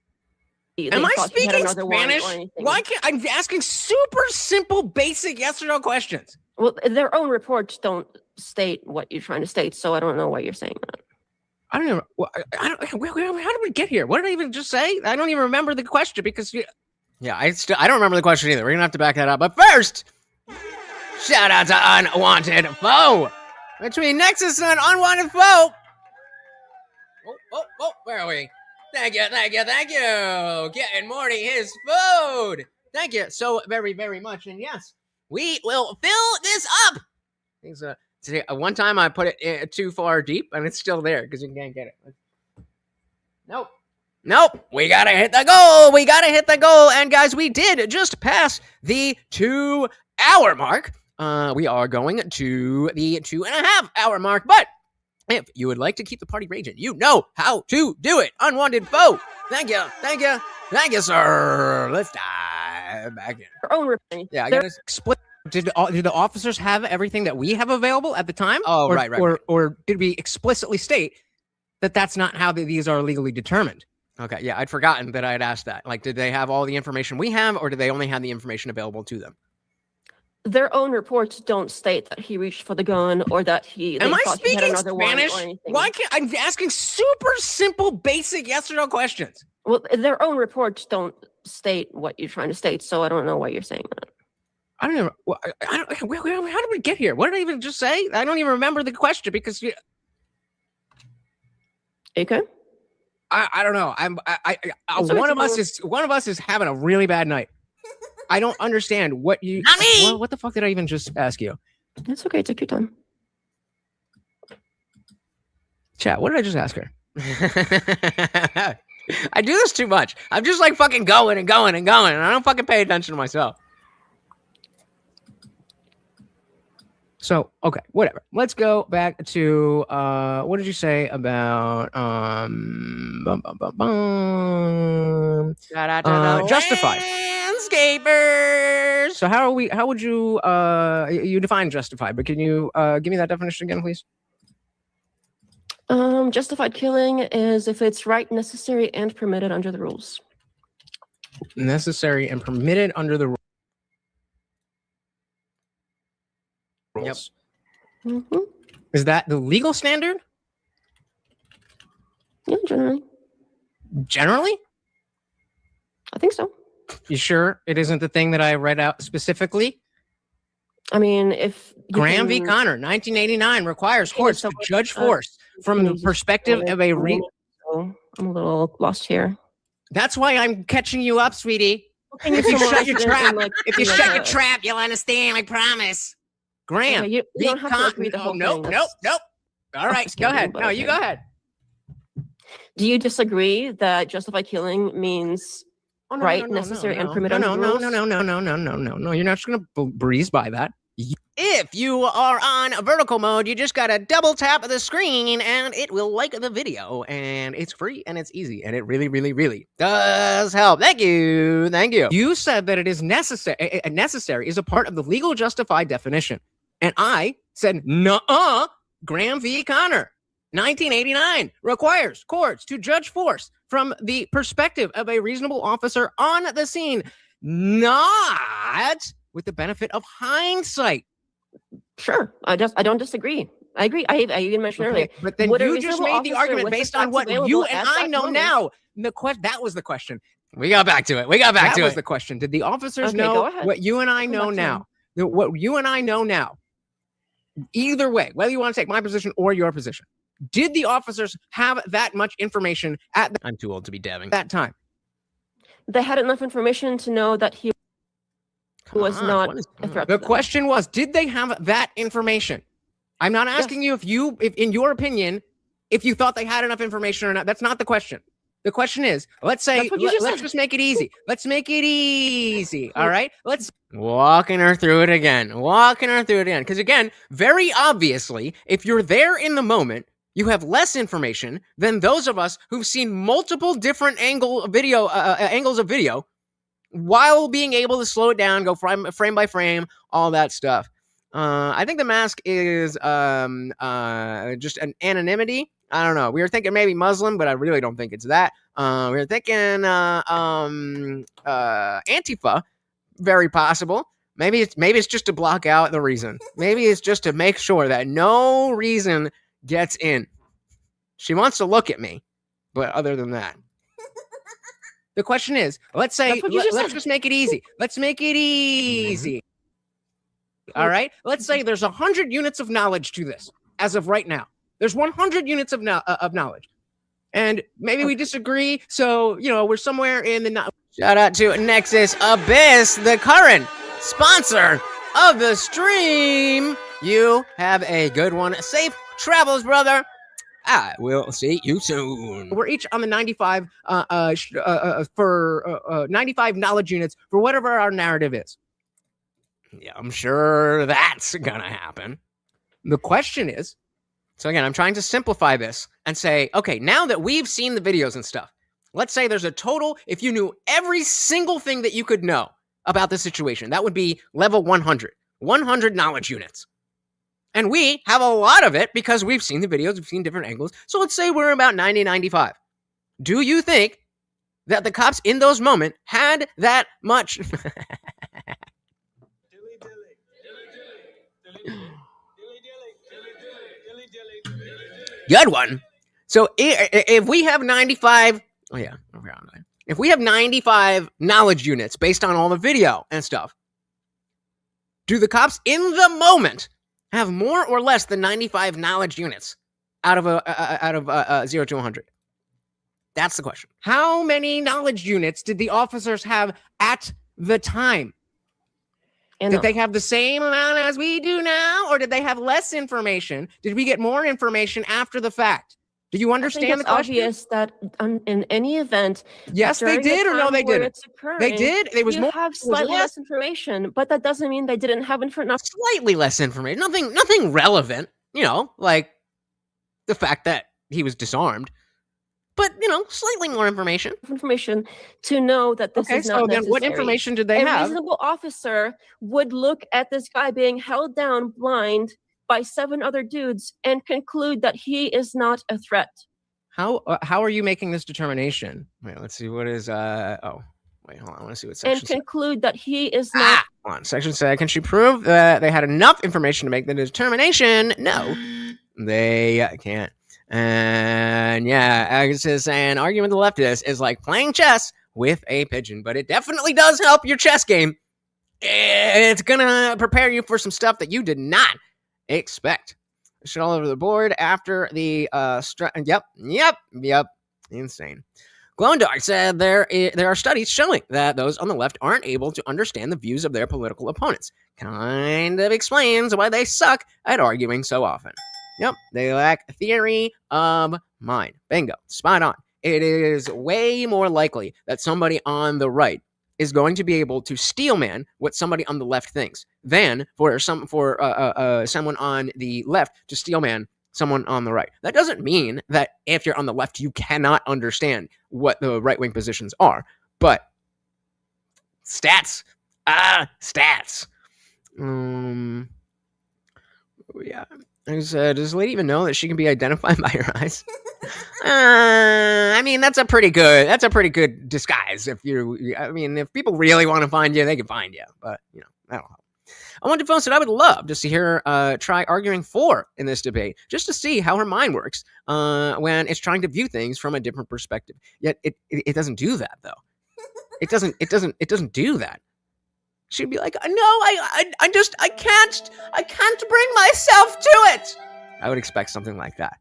Am I speaking Spanish? Why can't I'm asking super simple, basic yes or no questions? Well, their own reports don't state what you're trying to state, so I don't know why you're saying that. I don't even. How did we get here? What did I even just say? I don't even remember the question because. Yeah, I don't remember the question either. We're gonna have to back that up. But first, shout out to Unwanted Foe. Between Nexus and Unwanted Foe. Where are we? Thank you. Getting Morty his food. Thank you so very, very much. And yes, we will fill this up. Today, one time I put it too far deep, and it's still there because you can't get it. Nope. We gotta hit the goal. And guys, we did just pass the 2-hour mark. We are going to the 2.5 hour mark. But if you would like to keep the party raging, you know how to do it. Unwanted Foe. Thank you, sir. Let's dive back in. Yeah, I gotta split. Did the officers have everything that we have available at the time? Oh, right. Or did we explicitly state that that's not how these are legally determined? Okay, yeah, I'd forgotten that I had asked that. Like, did they have all the information we have, or did they only have the information available to them? Their own reports don't state that he reached for the gun or that Am I speaking Spanish? Why can't I'm asking super simple, basic yes or no questions? Well, their own reports don't state what you're trying to state, so I don't know why you're saying that. I don't even. How did we get here? What did I even just say? I don't even remember the question because. Okay. I don't know. One of us is having a really bad night. I don't understand what you. Not me. Well, what the fuck did I even just ask you? It's okay. Take your time. Chat. What did I just ask her? I do this too much. I'm just like fucking going, and I don't fucking pay attention to myself. So, okay, whatever. Let's go back to what did you say about justified landscapers? So how would you you define justified, but can you give me that definition again, please? Justified killing is if it's right, necessary, and permitted under the rules. Necessary and permitted under the rules. Yep. Mm-hmm. Is that the legal standard? Yeah, generally. Generally? I think so. You sure it isn't the thing that I read out specifically? I mean, if Graham v. Connor, 1989, requires courts to judge force from the perspective of a I'm a little lost here. That's why I'm catching you up, sweetie. If you shut your trap, you'll understand. I promise. Graham, you don't have to read the whole thing. Nope. All right, go ahead. No, you go ahead. Do you disagree that justified killing means necessary, and permitted? No. You're not just gonna breeze by that. If you are on vertical mode, you just gotta double tap the screen and it will like the video. And it's free and it's easy and it really, really, really does help. Thank you. You said that it is necessary. Necessary is a part of the legal justified definition. And I said, nuh-uh, Graham v. Connor, 1989, requires courts to judge force from the perspective of a reasonable officer on the scene, not with the benefit of hindsight. Sure, I don't disagree. I agree. I even mentioned earlier. But then you just made the argument based on what you and I know now. That was the question. We got back to it. That was the question. Did the officers know what you and I know now? What you and I know now. Either way, whether you want to take my position or your position, did the officers have that much information at I'm too old to be dabbing. That time? They had enough information to know that he was not a threat. The question was, did they have that information? I'm not asking you if in your opinion, if you thought they had enough information or not. That's not the question. The question is, let's say, let's just make it easy. Let's make it easy. All right. Let's walking her through it again. Because again, very obviously, if you're there in the moment, you have less information than those of us who've seen multiple different angles of video while being able to slow it down, go frame by frame, all that stuff. I think the mask is just an anonymity. I don't know. We were thinking maybe Muslim, but I really don't think it's that. We were thinking Antifa, very possible. Maybe it's just to block out the reason. Maybe it's just to make sure that no reason gets in. She wants to look at me, but other than that, the question is, let's say, let's just make it easy. Let's make it easy. All right. Let's say there's 100 units of knowledge to this as of right now. There's 100 units of knowledge. And maybe we disagree. So, you know, we're somewhere in the... Shout out to Nexus Abyss, the current sponsor of the stream. You have a good one. Safe travels, brother. I will see you soon. We're each on the 95 for 95 knowledge units for whatever our narrative is. Yeah, I'm sure that's gonna happen. The question is, so again, I'm trying to simplify this and say, okay, now that we've seen the videos and stuff, let's say there's a total, if you knew every single thing that you could know about the situation, that would be level 100 knowledge units. And we have a lot of it because we've seen the videos, we've seen different angles. So let's say we're about 90, 95. Do you think that the cops in those moments had that much? Good one. So if we have 95, if we have 95 knowledge units based on all the video and stuff, do the cops in the moment have more or less than 95 knowledge units out of 0 to 100? That's the question. How many knowledge units did the officers have at the time? Did they have the same amount as we do now, or did they have less information? Did we get more information after the fact? Do you understand the question? It's obvious that in any event, yes, they did, or no, they didn't. They did. There was more. Have slightly less information, but that doesn't mean they didn't have enough. Slightly less information. Nothing relevant. You know, like the fact that he was disarmed. But, you know, slightly more information. Information to know that this is not necessary. Then what information did they have? A reasonable officer would look at this guy being held down blind by 7 other dudes and conclude that he is not a threat. How are you making this determination? Wait, let's see. What is... wait, hold on. I want to see what section... And conclude that he is not... on. Section said, can she prove that they had enough information to make the determination? No, they can't. And yeah, Alex is saying, arguing the leftist is like playing chess with a pigeon, but it definitely does help your chess game. It's gonna prepare you for some stuff that you did not expect. Shit all over the board after the yep, insane. Glow in Dark said there are studies showing that those on the left aren't able to understand the views of their political opponents. Kind of explains why they suck at arguing so often. Yep, they lack theory of mind. Bingo, spot on. It is way more likely that somebody on the right is going to be able to steelman what somebody on the left thinks than for someone on the left to steelman someone on the right. That doesn't mean that if you're on the left, you cannot understand what the right-wing positions are. But stats. Yeah. Does the lady even know that she can be identified by her eyes? I mean, that's a pretty good disguise. If people really want to find you, they can find you. But you know, that'll help. I want to phone said I would love to see her try arguing for in this debate, just to see how her mind works when it's trying to view things from a different perspective. Yet it doesn't do that though. It doesn't do that. She'd be like, no, I can't bring myself to it. I would expect something like that.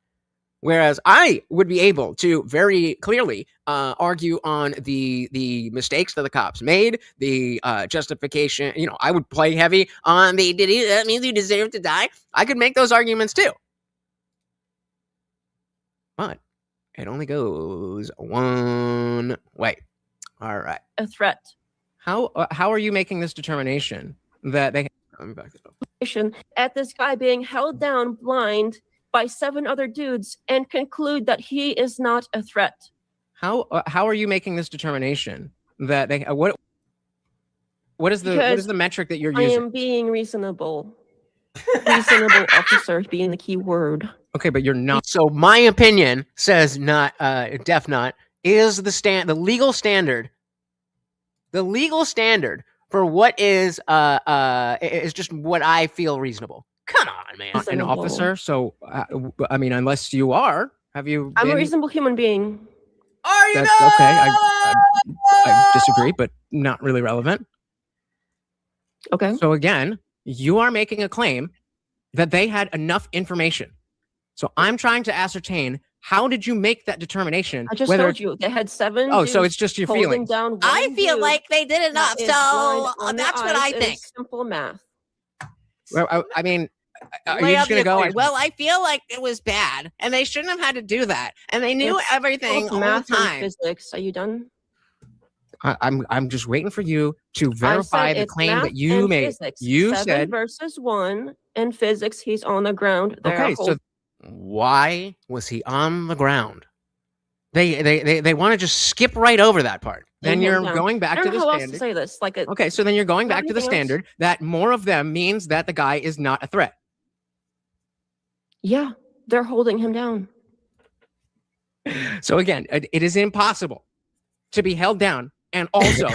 Whereas I would be able to very clearly argue on the mistakes that the cops made, the justification. You know, I would play heavy on that means you deserve to die. I could make those arguments too. But it only goes one way. All right. A threat. How are you making this determination that they... Let me back it up. At this guy being held down blind by 7 other dudes and conclude that he is not a threat. How are you making this determination that they... What is the metric that you're using? I am being reasonable. Reasonable officer being the key word. Okay, but you're not. So my opinion says not def not is the legal standard. The legal standard for what is just what I feel reasonable. Come on, man. Reasonable. An officer, so I mean, unless you are, Have you? I'm a reasonable human being. Are you? That's okay. I disagree, but not really relevant. Okay. So again, you are making a claim that they had enough information. So I'm trying to ascertain, how did you make that determination? I just told you they had 7. Oh, so it's just your feelings. Down I feel like they did enough. So that's what I think. Simple math. Well, I mean, are you just going to go? Well, I feel like it was bad, and they shouldn't have had to do that. And they knew everything all math the time. And physics. Are you done? I'm just waiting for you to verify the claim that you made. Physics. You 7 said versus 1 in physics. He's on the ground. Okay, so why was he on the ground? They want to just skip right over that part. Then you're going back to the standard. Else to say this. Okay, so then you're going back to the standard that more of them means that the guy is not a threat. Yeah, they're holding him down. So again, it is impossible to be held down and also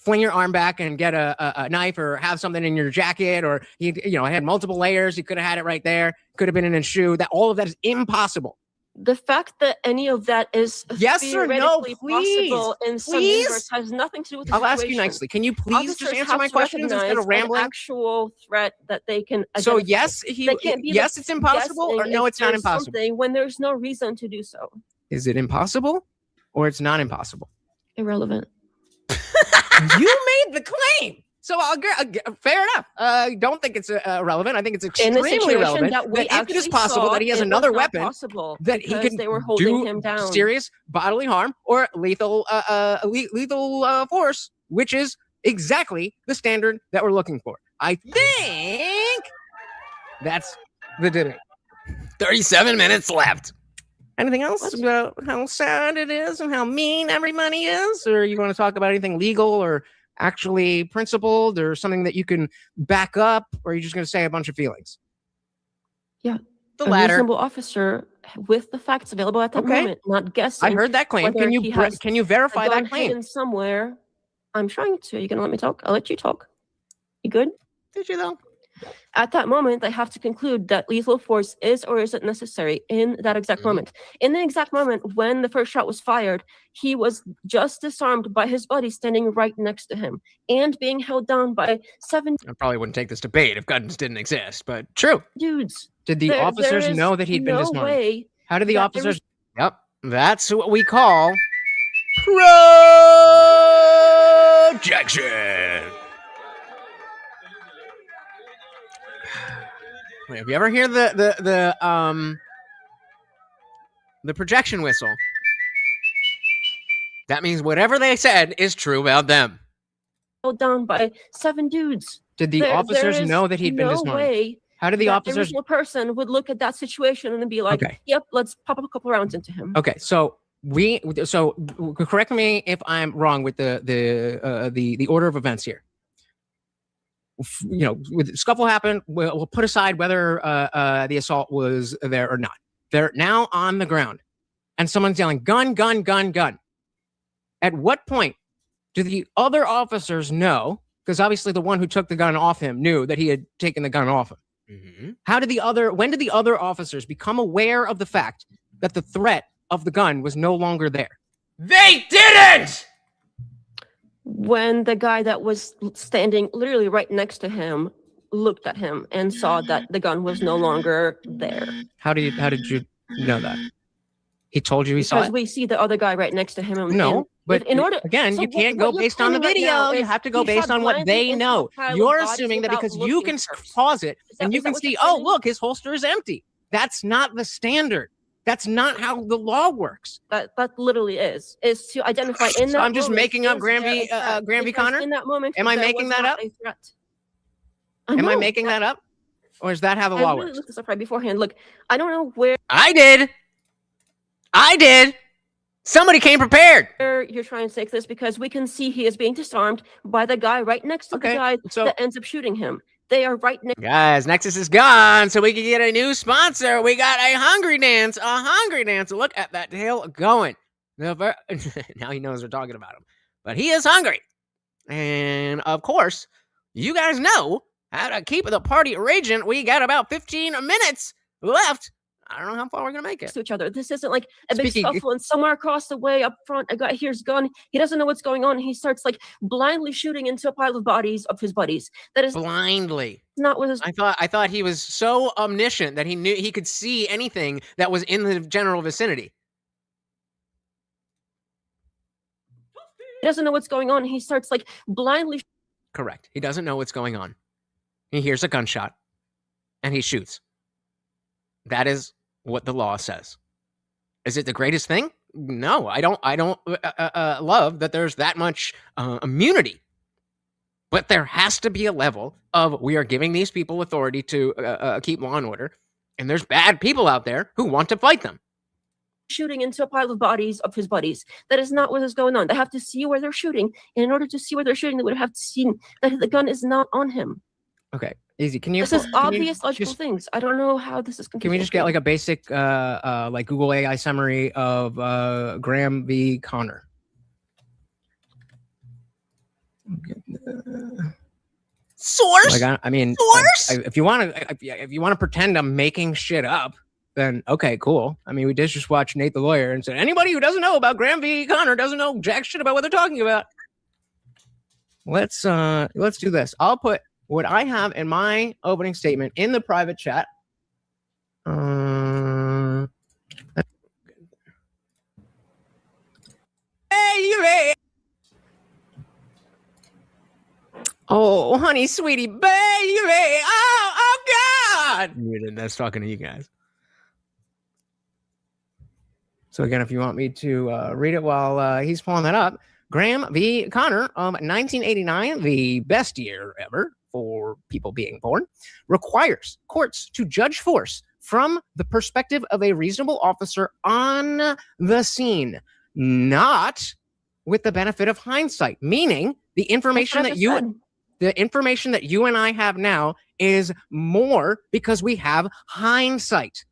fling your arm back and get a knife or have something in your jacket, or it had multiple layers. You could have had it right there. Could have been in a shoe. That all of that is impossible. The fact that any of that is yes or no, please, possible in some universe has nothing to do with the I'll situation. ask you nicely. Can you please just answer my questions instead of rambling? An actual threat that they can. So yes, yes, it's impossible, or no, it's not impossible. When there's no reason to do so. Is it impossible, or it's not impossible? Irrelevant. You made the claim. So fair enough. I don't think it's relevant. I think it's extremely relevant that if it is possible that he has another weapon that he can do serious bodily harm or lethal force, which is exactly the standard that we're looking for. I think that's the debate. 37 minutes left. Anything else about how sad it is and how mean everybody is? Or you want to talk about anything legal or actually principled or something that you can back up, or are you just going to say a bunch of feelings? Yeah. The latter. A reasonable officer with the facts available at that moment, not guessing. I heard that claim. Can you verify that claim? Somewhere. I'm trying to. Are you going to let me talk? I'll let you talk. You good? Did you though? At that moment, they have to conclude that lethal force is or isn't necessary in that exact moment. In the exact moment when the first shot was fired, he was just disarmed by his buddy standing right next to him and being held down by 7. I probably wouldn't take this debate if guns didn't exist, but true. Dudes. Did the officers know that he'd been disarmed? How did the officers? Yep, that's what we call projection. If you ever hear the projection whistle, that means whatever they said is true about them. Held down by 7 dudes. Did the officers know that he'd been disarmed? How did the officers? A person would look at that situation and be like, "Yep, let's pop up a couple rounds into him." Okay, so correct me if I'm wrong with the order of events here. With scuffle happened, we'll put aside whether the assault was there or not. They're now on the ground, and someone's yelling, "Gun, gun, gun, gun." At what point do the other officers know? Because obviously the one who took the gun off him knew that he had taken the gun off him. Mm-hmm. When did the other officers become aware of the fact that the threat of the gun was no longer there? They didn't! When the guy that was standing literally right next to him looked at him and saw that the gun was no longer there. How did you know that? He told you he saw it? Because we see the other guy right next to him. But in order, again, you can't go based on the video. You have to go based on what they know. You're assuming that because you can pause it and you can see, oh, look, his holster is empty. That's not the standard. That's not how the law works. That literally is to identify in that. So I'm just making up Granby Connor. In that moment, am I making that up? Am I making that up, or is that how the law works? Looked this up right beforehand. Look, I don't know where. I did. Somebody came prepared. You're trying to take this because we can see he is being disarmed by the guy right next to the guy that ends up shooting him. They are right next. Guys, Nexus is gone, so we can get a new sponsor. We got a hungry dance. Look at that tail going. Now he knows we're talking about him, but he is hungry. And of course, you guys know how to keep the party raging. We got about 15 minutes left I don't know how far we're gonna make it. To each other. This isn't like a big scuffle and somewhere across the way up front, a guy here's gun. He doesn't know what's going on. He starts like blindly shooting into a pile of bodies of his buddies. That is blindly. Not what his. I thought he was so omniscient that he knew he could see anything that was in the general vicinity. He doesn't know what's going on. He starts like blindly. Correct. He doesn't know what's going on. He hears a gunshot and he shoots. That is what the law says. Is it the greatest thing? No, I don't love that there's that much immunity. But there has to be a level of we are giving these people authority to keep law and order. And there's bad people out there who want to fight them. Shooting into a pile of bodies of his buddies. That is not what is going on. They have to see where they're shooting. And in order to see where they're shooting, they would have to see that the gun is not on him. Okay, easy. Can you? This is obvious logical things. I don't know how this is. Can we just get like a basic, like Google AI summary of Graham v. Connor? Source. Like I mean, source. If you want to pretend I'm making shit up, then okay, cool. I mean, we did just watch Nate the Lawyer and said anybody who doesn't know about Graham v. Connor doesn't know jack shit about what they're talking about. Let's do this. I'll put what I have in my opening statement in the private chat. Baby. Oh, honey, sweetie, baby. Oh, God. Muted. That's talking to you guys. So again, if you want me to read it while he's pulling that up, Graham v. Connor, 1989, the best year ever for people being born, requires courts to judge force from the perspective of a reasonable officer on the scene, not with the benefit of hindsight, meaning the information that you and I have now is more because we have hindsight.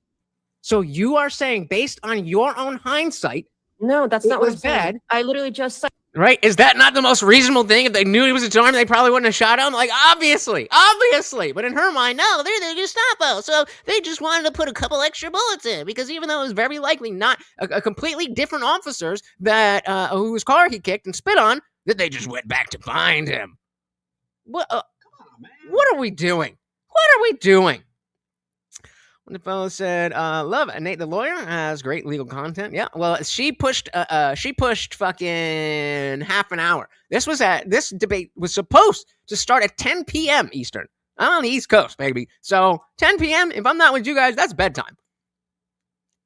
So you are saying based on your own hindsight, no, that's not what was bad. I literally just said. Right? Is that not the most reasonable thing? If they knew he was a charm, they probably wouldn't have shot him. Like, obviously. But in her mind, no, they're the Gestapo. So they just wanted to put a couple extra bullets in because even though it was very likely not a completely different officers that whose car he kicked and spit on, that they just went back to find him. What? Come on, man. What are we doing? The fellow said, love Nate the Lawyer has great legal content. Yeah, well, she pushed fucking half an hour. This debate was supposed to start at 10 p.m. Eastern. I'm on the East Coast, baby. So 10 p.m. If I'm not with you guys, that's bedtime.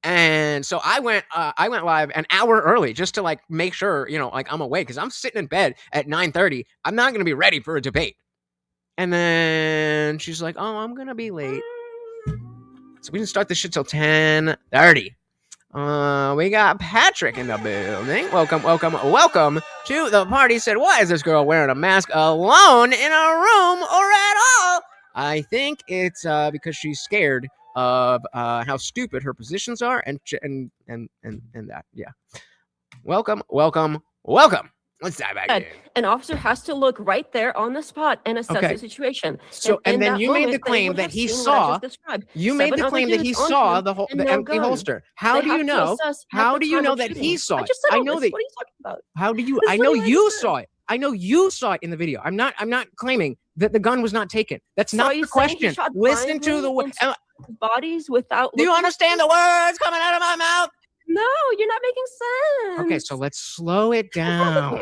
And so I went live an hour early just to like make sure, like I'm awake because I'm sitting in bed at 9:30. I'm not gonna be ready for a debate. And then she's like, "Oh, I'm gonna be late." So we didn't start this shit till 10:30. We got Patrick in the building. Welcome to the party. Said, why is this girl wearing a mask alone in a room or at all? I think it's because she's scared of how stupid her positions are and that. Yeah. Welcome. Let's dive back in. An officer has to look right there on the spot and assess the situation. So, and then you made the claim that he saw. You made the claim that he saw the empty holster. How do you know? How do you know that he saw it? I know that. What are you talking about? How do you? I know you saw it. I know you saw it in the video. I'm not claiming that the gun was not taken. That's not the question. Listen to the bodies without. Do you understand the words coming out of my mouth? No, you're not making sense. Okay, so let's slow it down.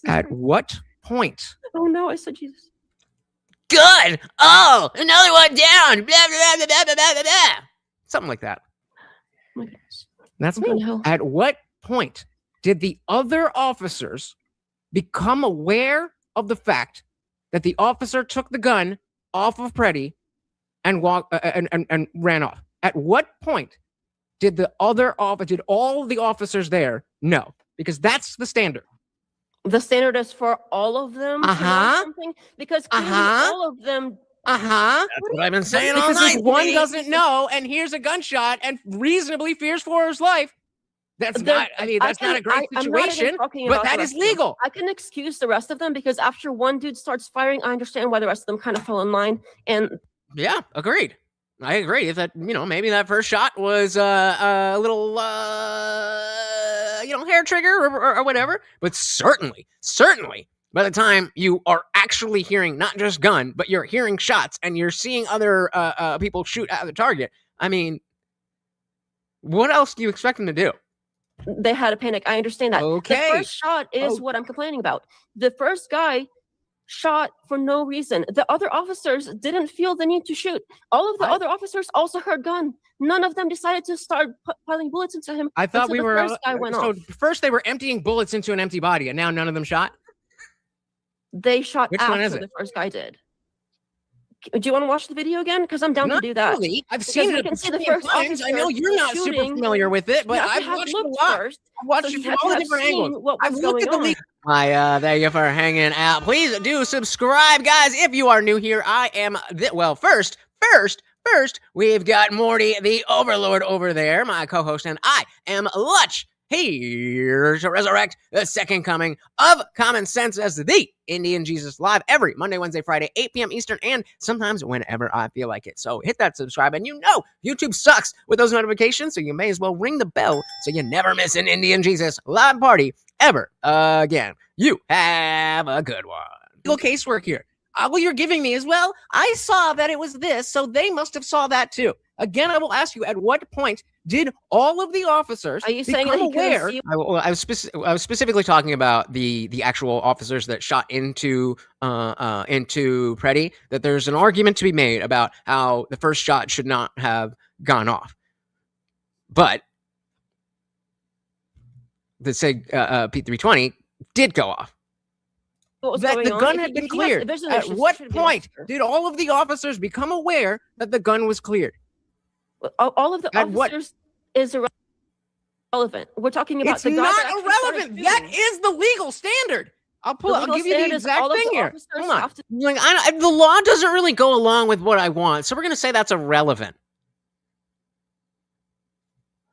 At what point? Oh no, I said Jesus. Good. Oh, another one down. Blah, blah, blah, blah, blah, blah, blah. Something like that. Oh my goodness. That's cool. At what point did the other officers become aware of the fact that the officer took the gun off of Pretti and walked and ran off? At what point did all the officers there know? Because that's the standard. The standard is for all of them to know something? Because all of them. That's what I've been saying all night. If one doesn't know and hears a gunshot and reasonably fears for his life, that's not a great situation, but that is legal. I can excuse the rest of them because after one dude starts firing, I understand why the rest of them kind of fall in line. And yeah, agreed. I agree. If that, maybe that first shot was a little, hair trigger or whatever. But certainly, by the time you are actually hearing not just gun, but you're hearing shots and you're seeing other people shoot at the target, I mean, what else do you expect them to do? They had a panic. I understand that. Okay. The first shot is what I'm complaining about. The first guy shot for no reason. The other officers didn't feel the need to shoot. All of the other officers also heard gun. None of them decided to start piling bullets into him. I thought we were. First guy went off. First they were emptying bullets into an empty body, and now none of them shot. They shot Which after one is it? The first guy did. Do you want to watch the video again? Because I'm down to do that. Really. I've seen it. You can see the first times. I know you're not super familiar with it, but I've watched a lot. I've watched it from all the different angles. I've looked at the Hi, thank you for hanging out. Please do subscribe, guys, if you are new here. I am, first, we've got Morty, the Overlord, over there, my co-host, and I am Lutch, here to resurrect the second coming of Common Sense as the Indian Jesus, live every Monday, Wednesday, Friday, 8 p.m. Eastern, and sometimes whenever I feel like it. So hit that subscribe, and YouTube sucks with those notifications, so you may as well ring the bell so you never miss an Indian Jesus live party ever again. You have a good one. Legal casework here. What you're giving me as well, I saw that it was this, so they must have saw that too. Again, I will ask you, at what point did all of the officers become aware? I was specifically talking about the actual officers that shot into Pretti, that there's an argument to be made about how the first shot should not have gone off. But the SIG P320 did go off. That the gun had been cleared. At what point did all of the officers become aware that the gun was cleared? All of the officers is irrelevant. We're talking about the guy. It's not irrelevant. That is the legal standard. I'll give you the exact thing here. Hold on. The law doesn't really go along with what I want, so we're going to say that's irrelevant.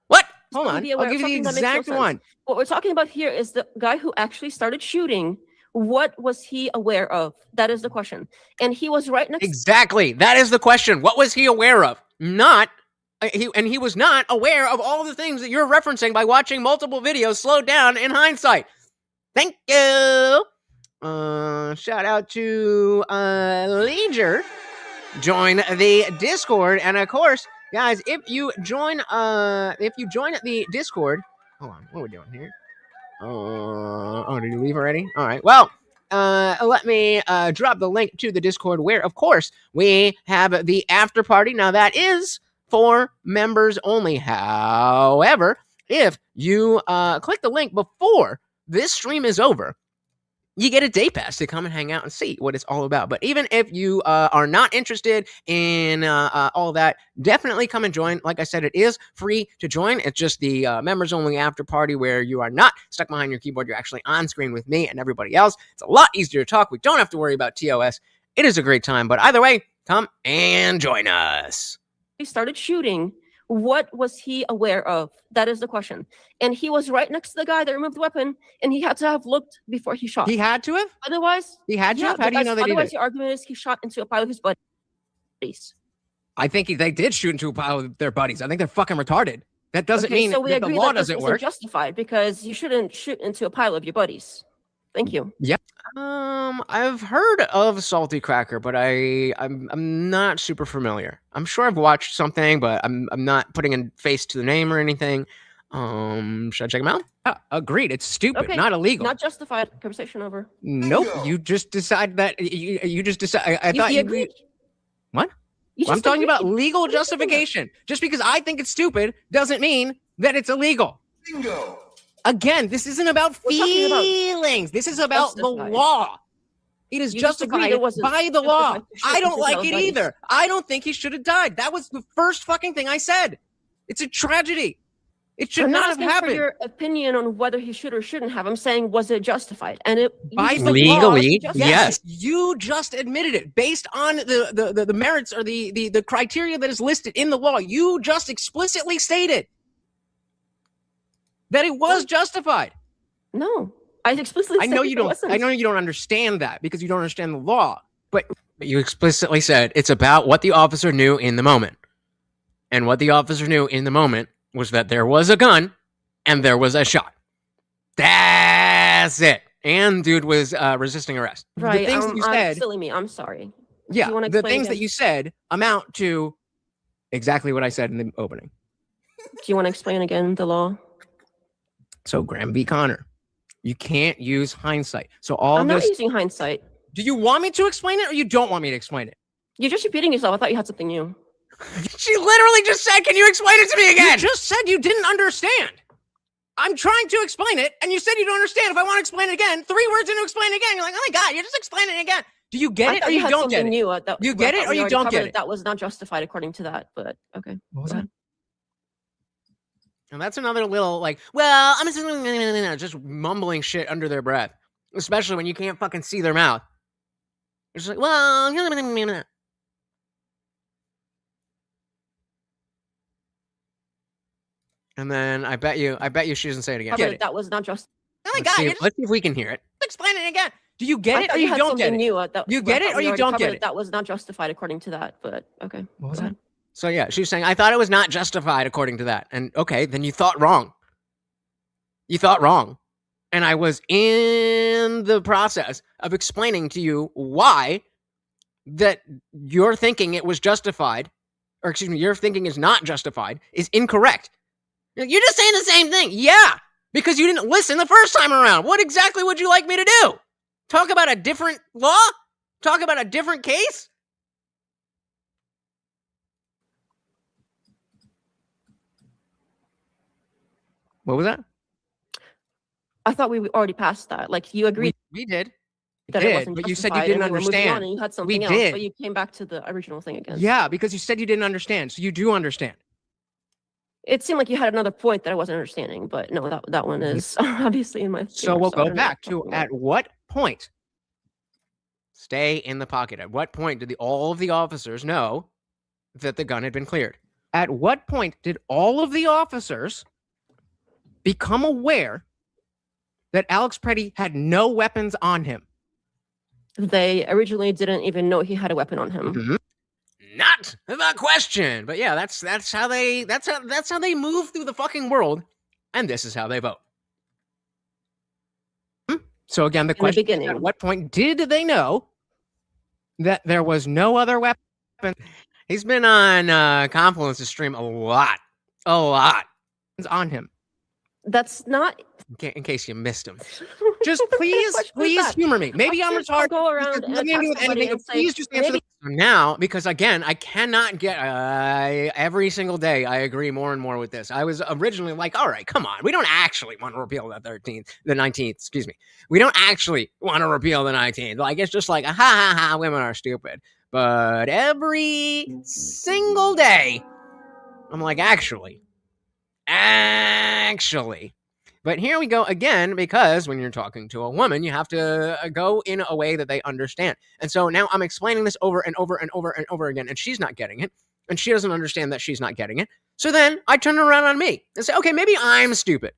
What? Hold on. I'll give you the exact one. What we're talking about here is the guy who actually started shooting. What was he aware of? That is the question. And he was right next. Exactly. That is the question. What was he aware of? He was not aware of all the things that you're referencing by watching multiple videos slowed down in hindsight. Thank you. Shout out to Leisure. Join the Discord, and of course, guys, if you join the Discord, hold on, what are we doing here? Did you leave already? All right. Well, let me drop the link to the Discord where, of course, we have the after party. Now, that is for members only. However, if you click the link before this stream is over, you get a day pass to come and hang out and see what it's all about. But even if you are not interested in all that, definitely come and join. Like I said, it is free to join. It's just the members only after party where you are not stuck behind your keyboard. You're actually on screen with me and everybody else. It's a lot easier to talk. We don't have to worry about TOS. It is a great time. But either way, come and join us. He started shooting. What was he aware of? That is the question. And he was right next to the guy that removed the weapon, and he had to have looked before he shot. He had to have? Otherwise, he had to have? How do you know they did it? Otherwise, the argument is he shot into a pile of his buddies. I think they did shoot into a pile of their buddies. I think they're fucking retarded. That doesn't mean that the law doesn't work. Justified because you shouldn't shoot into a pile of your buddies. Thank you. Yep. I've heard of Salty Cracker, but I'm not super familiar. I'm sure I've watched something, but I'm not putting a face to the name or anything. Should I check them out? Agreed. It's stupid, not illegal. Not justified. Conversation over. Nope. You just decide that you just decide. I thought you agreed. What? I'm talking about legal justification. Just because I think it's stupid doesn't mean that it's illegal. Bingo. Again, this isn't about feelings. This is about the law. It is justified by the law. I don't like it either. I don't think he should have died. That was the first fucking thing I said. It's a tragedy. It should not have happened. For your opinion on whether he should or shouldn't have, I'm saying, was it justified? And it legally, yes. You just admitted it based on the merits or the criteria that is listed in the law. You just explicitly stated that it was justified. No, I explicitly. I know you don't. I know you don't understand that because you don't understand the law. But you explicitly said it's about what the officer knew in the moment. And what the officer knew in the moment was that there was a gun and there was a shot. That's it. And dude was resisting arrest. Right. The things that you said, silly me. I'm sorry. Yeah. The things that you said amount to exactly what I said in the opening. Do you want to explain again the law? So Graham v. Connor, you can't use hindsight. So I'm not using hindsight. Do you want me to explain it or you don't want me to explain it? You're just repeating yourself. I thought you had something new. She literally just said, can you explain it to me again? You just said you didn't understand. I'm trying to explain it, and you said you don't understand. If I want to explain it again, 3 words into explain it again, you're like, oh my God, you're just explaining it again. Do you get it or you don't get it? You get it or you don't get it? That was not justified according to that, but okay. What was that? And that's another little like, well, I'm just mumbling shit under their breath, especially when you can't fucking see their mouth. It's like, well, and then I bet you she doesn't say it again. That was not just. Oh my God! Let's see if we can hear it. Explain it again. Do you get it or you don't get it? You get it or you don't get it? That was not justified according to that, but okay. What was that? So yeah, she was saying, I thought it was not justified according to that. And okay, then you thought wrong. You thought wrong. And I was in the process of explaining to you why that your thinking it was justified, or excuse me, your thinking is not justified, is incorrect. You're just saying the same thing. Yeah, because you didn't listen the first time around. What exactly would you like me to do? Talk about a different law? Talk about a different case? What was that? I thought we already passed that. Like you agreed. We did. That it wasn't but you said you didn't understand. And you had something else, but you came back to the original thing again. Yeah, because you said you didn't understand. So you do understand. It seemed like you had another point that I wasn't understanding, but no, that one is obviously in my. So we'll go back to at what point? Stay in the pocket. At what point did all of the officers know that the gun had been cleared? At what point did all of the officers become aware that Alex Pretti had no weapons on him? They originally didn't even know he had a weapon on him. Mm-hmm. Not the question, but yeah, that's how they move through the fucking world, and this is how they vote. So again, the question: at what point did they know that there was no other weapon? He's been on Confluence's stream a lot on him. That's not. In case you missed him, just please humor me. Maybe I'm retarded. Go around and please just answer the now, because again, I cannot get every single day. I agree more and more with this. I was originally like, all right, come on, we don't actually want to repeal the 19th. Excuse me, we don't actually want to repeal the 19th. Like it's just like ha ha ha, women are stupid. But every single day, I'm like, actually. But here we go again, because when you're talking to a woman, you have to go in a way that they understand. And so now I'm explaining this over and over and over and over again, and she's not getting it, and she doesn't understand that she's not getting it. So then I turn around on me and say, okay, maybe I'm stupid.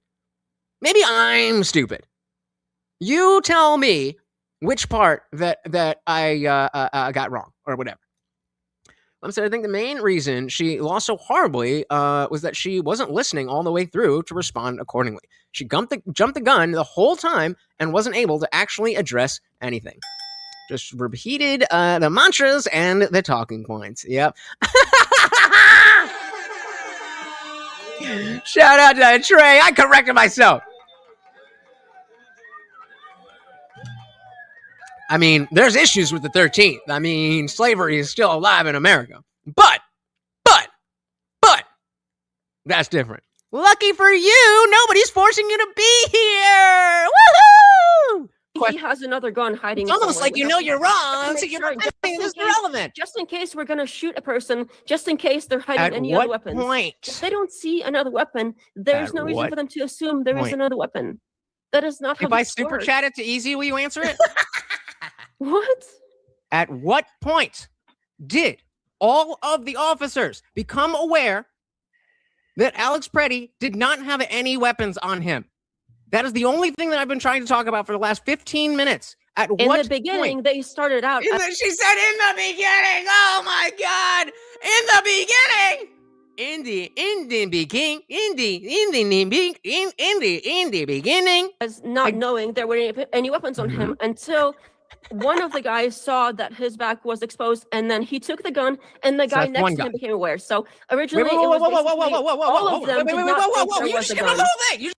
You tell me which part that I got wrong or whatever. So I think the main reason she lost so horribly was that she wasn't listening all the way through to respond accordingly. She jumped the gun the whole time and wasn't able to actually address anything. Just repeated the mantras and the talking points. Yep. Shout out to Trey. I corrected myself. I mean, there's issues with the 13th. I mean, slavery is still alive in America. But, that's different. Lucky for you, nobody's forcing you to be here. Woohoo! He has another gun hiding. It's almost like you know you're wrong, so you're not saying this is irrelevant. Just in case we're going to shoot a person, just in case they're hiding any other weapons. If they don't see another weapon, there's no reason for them to assume there is another weapon. That is not how If I super chat it to Easy, will you answer it? What? At what point did all of the officers become aware that Alex Pretti did not have any weapons on him? That is the only thing that I've been trying to talk about for the last 15 minutes. At in what the beginning, point? They started out. She said in the beginning. Oh my God. In the in the beginning, as not knowing there were any weapons on him until one of the guys saw that his back was exposed, and then he took the gun, and the guy next to him became aware. So originally, it was all of them did not think there was a gun. You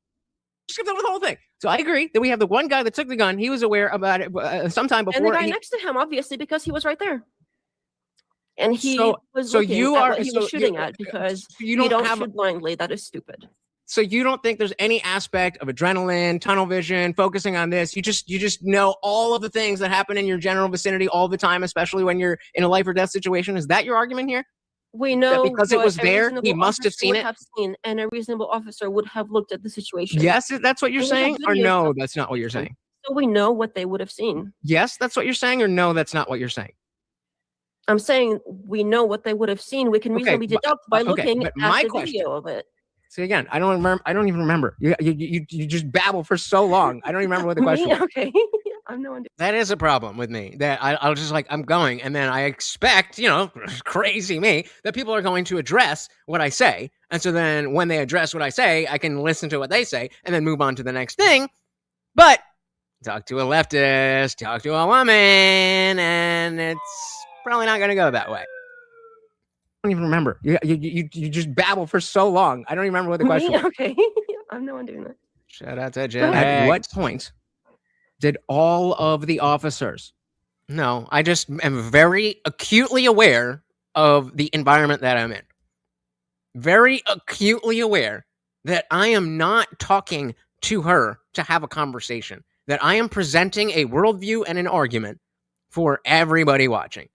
skipped over the whole thing. So I agree that we have the one guy that took the gun. He was aware about it sometime before. And the guy next to him, obviously, because he was right there. And he was so looking you at are what he was shooting at, because you don't shoot blindly. That is stupid. So you don't think there's any aspect of adrenaline, tunnel vision, focusing on this? You just know all of the things that happen in your general vicinity all the time, especially when you're in a life or death situation. Is that your argument here? We know that because it was there, he must have seen it. And a reasonable officer would have looked at the situation. Yes, that's what you're saying, or no, that's not what you're saying. So we know what they would have seen. Yes, that's what you're saying, or no, that's not what you're saying. I'm saying we know what they would have seen. We can reasonably deduct by looking at the video of it. See, again, I don't remember. I don't even remember. You just babble for so long. I don't even remember what the question was. Okay. I'm no one. That is a problem with me, that I'll just I'm going, and then I expect, crazy me, that people are going to address what I say. And so then when they address what I say, I can listen to what they say and then move on to the next thing. But talk to a leftist, talk to a woman, and it's probably not going to go that way. I don't even remember. You just babble for so long. I don't even remember what the question was. Okay. I'm no one doing that. Shout out to Jen. At what point did all of the officers? No, I just am very acutely aware of the environment that I'm in. Very acutely aware that I am not talking to her to have a conversation. That I am presenting a worldview and an argument for everybody watching.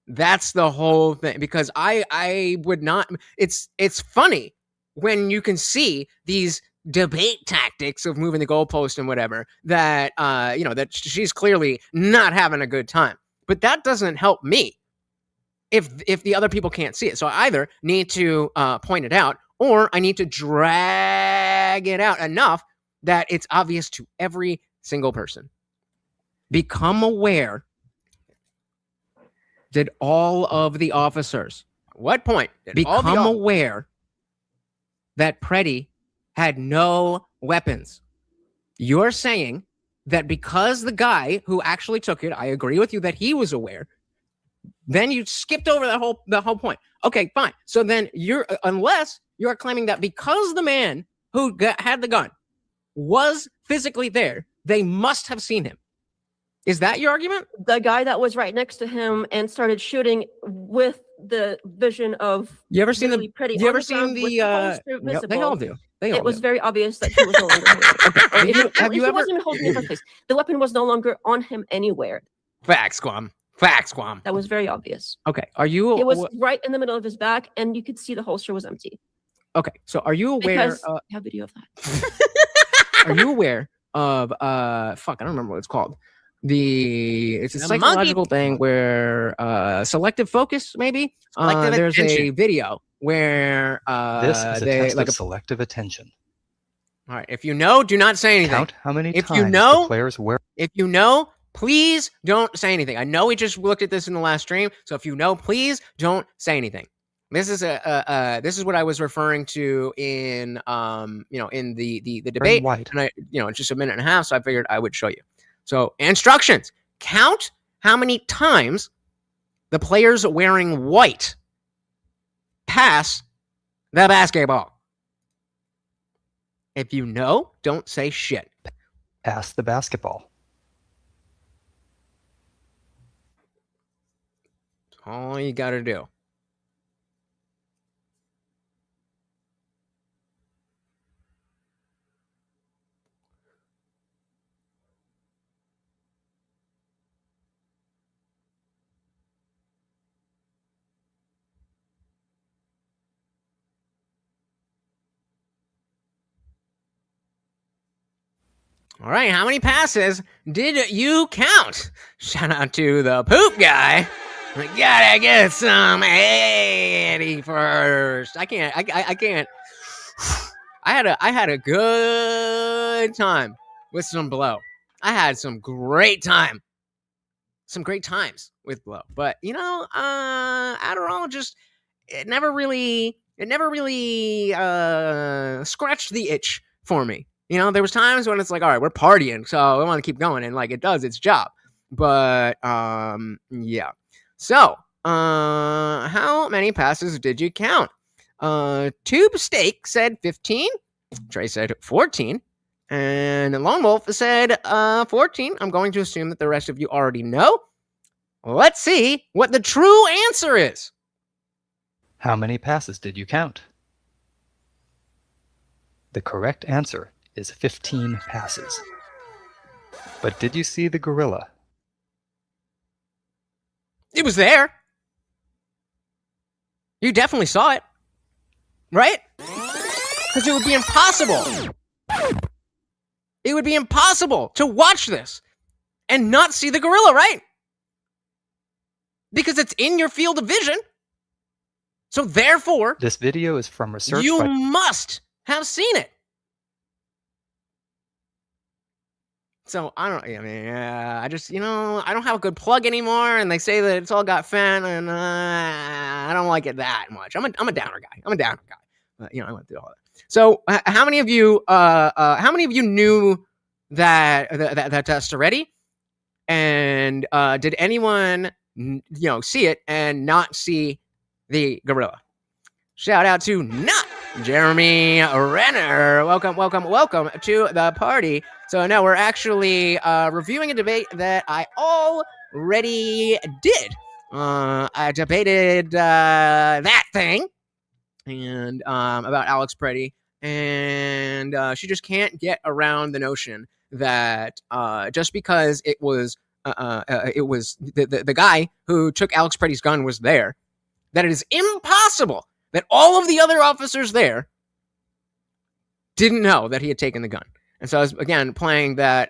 That's the whole thing, because I would not. It's funny when you can see these debate tactics of moving the goalpost and whatever, that that she's clearly not having a good time. But that doesn't help me if the other people can't see it. So I either need to point it out, or I need to drag it out enough that it's obvious to every single person. Become aware. Did all of the officers, at what point did become aware that Pretti had no weapons? You're saying that because the guy who actually took it, I agree with you that he was aware, then you skipped over the whole point. Okay, fine. So then unless you're claiming that because the man who had the gun was physically there, they must have seen him. Is that your argument? The guy that was right next to him and started shooting with the vision of you ever seen Pretti? You ever seen the they all do. It was very obvious that he was no longer he wasn't even holding it in the first place. The weapon was no longer on him anywhere. Facts, Squam. Facts, Squam. That was very obvious. Okay. Are you? It was right in the middle of his back, and you could see the holster was empty. Okay. So are you aware? Because I have video of that. Are you aware of I don't remember what it's called. It's a psychological thing where selective focus, maybe. There's a video where this is a test of selective attention. All right, if you know, do not say anything. Count how many times the players wear. If you know, please don't say anything. I know we just looked at this in the last stream, so if you know, please don't say anything. This is this is what I was referring to in in the debate, and it's just a minute and a half, so I figured I would show you. So, instructions. Count how many times the players wearing white pass the basketball. If you know, don't say shit. Pass the basketball. That's all you got to do. All right, how many passes did you count? Shout out to the poop guy. We gotta get some 80 first. I can't. I had a good time with some blow. I had some great times with blow. But Adderall it never really it never really scratched the itch for me. You know, there was times when it's like, all right, we're partying, so we want to keep going, and like it does its job. But yeah. So, how many passes did you count? Tube Steak said 15. Trey said 14. And Lone Wolf said 14. I'm going to assume that the rest of you already know. Let's see what the true answer is. How many passes did you count? The correct answer is 15 passes. But did you see the gorilla? It was there. You definitely saw it. Right? Because it would be impossible. It would be impossible to watch this and not see the gorilla, right? Because it's in your field of vision. So therefore, this video is from research. You must have seen it. So I don't. I mean, I just, you know, I don't have a good plug anymore, and they say that it's all got fan, and I don't like it that much. I'm a downer guy. You know, I went through all that. So how many of you knew that test already? And did anyone see it and not see the gorilla? Shout out to not Jeremy Renner. Welcome to the party. So now we're actually reviewing a debate that I already did. I debated that thing and about Alex Pretti, and she just can't get around the notion that just because it was the guy who took Alex Pretti's gun was there, that it is impossible that all of the other officers there didn't know that he had taken the gun. And so I was, again, playing that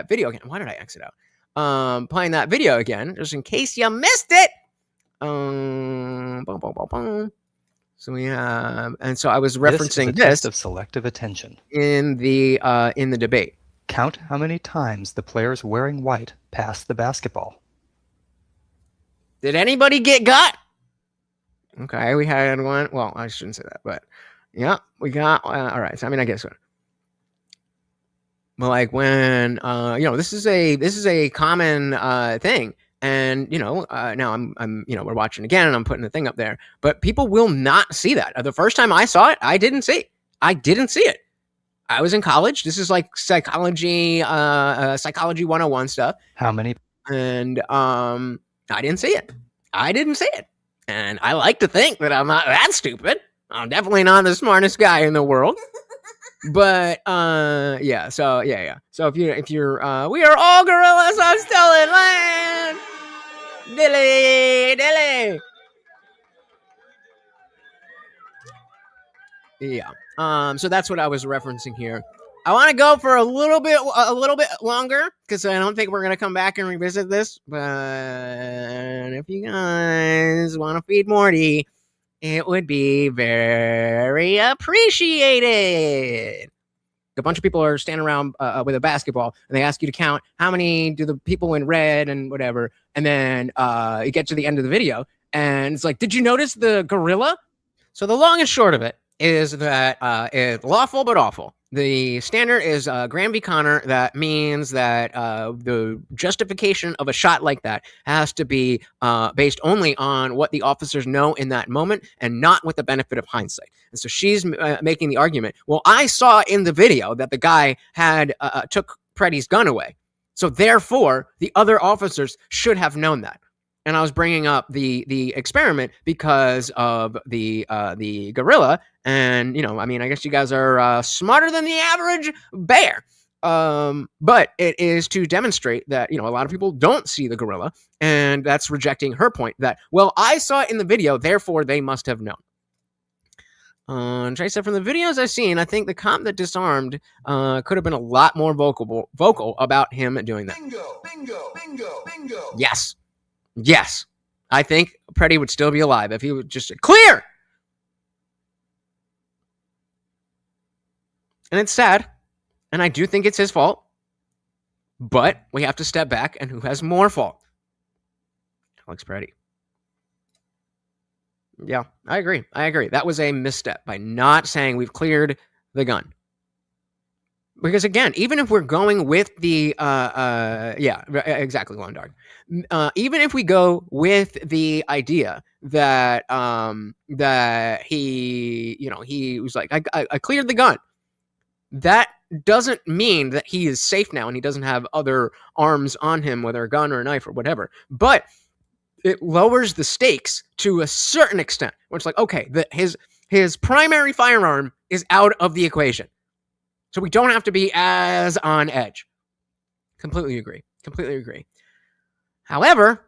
video again. Why did I exit out? Playing that video again, just in case you missed it. So we have, and so I was referencing this test of selective attention in the debate. Count how many times the players wearing white passed the basketball. Did anybody get got? Okay, we had one. Well, I shouldn't say that, but yeah, we got. All right. So I mean, I guess. But like when this is a common thing, and now I'm we're watching again, and I'm putting the thing up there, but people will not see that. The first time I saw it, I didn't see it. I was in college. This is like psychology 101 stuff. How many? And I didn't see it. And I like to think that I'm not that stupid. I'm definitely not the smartest guy in the world. But yeah. So if you're we are all gorillas on stolen land. Dilly. Yeah. So that's what I was referencing here. I want to go for a little bit longer because I don't think we're gonna come back and revisit this. But if you guys want to feed Morty, it would be very appreciated. A bunch of people are standing around with a basketball, and they ask you to count how many do the people in red and whatever. And then you get to the end of the video, and it's like, did you notice the gorilla? So the long and short of it is that it's lawful but awful. The standard is Graham v. Connor. That means that the justification of a shot like that has to be based only on what the officers know in that moment and not with the benefit of hindsight. And so she's making the argument, well, I saw in the video that the guy had took Pretti's gun away. So therefore, the other officers should have known that. And I was bringing up the experiment because of the gorilla. And, I mean, I guess you guys are smarter than the average bear. But it is to demonstrate that, a lot of people don't see the gorilla. And that's rejecting her point that, well, I saw it in the video, therefore they must have known. Trey said, from the videos I've seen, I think the cop that disarmed could have been a lot more vocal about him doing that. Bingo. Yes. I think Pretti would still be alive if he would just say, clear! And it's sad. And I do think it's his fault. But we have to step back, and who has more fault? Alex Pretti. Yeah, I agree. That was a misstep by not saying we've cleared the gun. Because again, even if we're going with the yeah, exactly, Long Dark. Even if we go with the idea that that he was like, I cleared the gun, that doesn't mean that he is safe now and he doesn't have other arms on him, whether a gun or a knife or whatever. But it lowers the stakes to a certain extent, where it's like, okay, his primary firearm is out of the equation. So we don't have to be as on edge. Completely agree. However,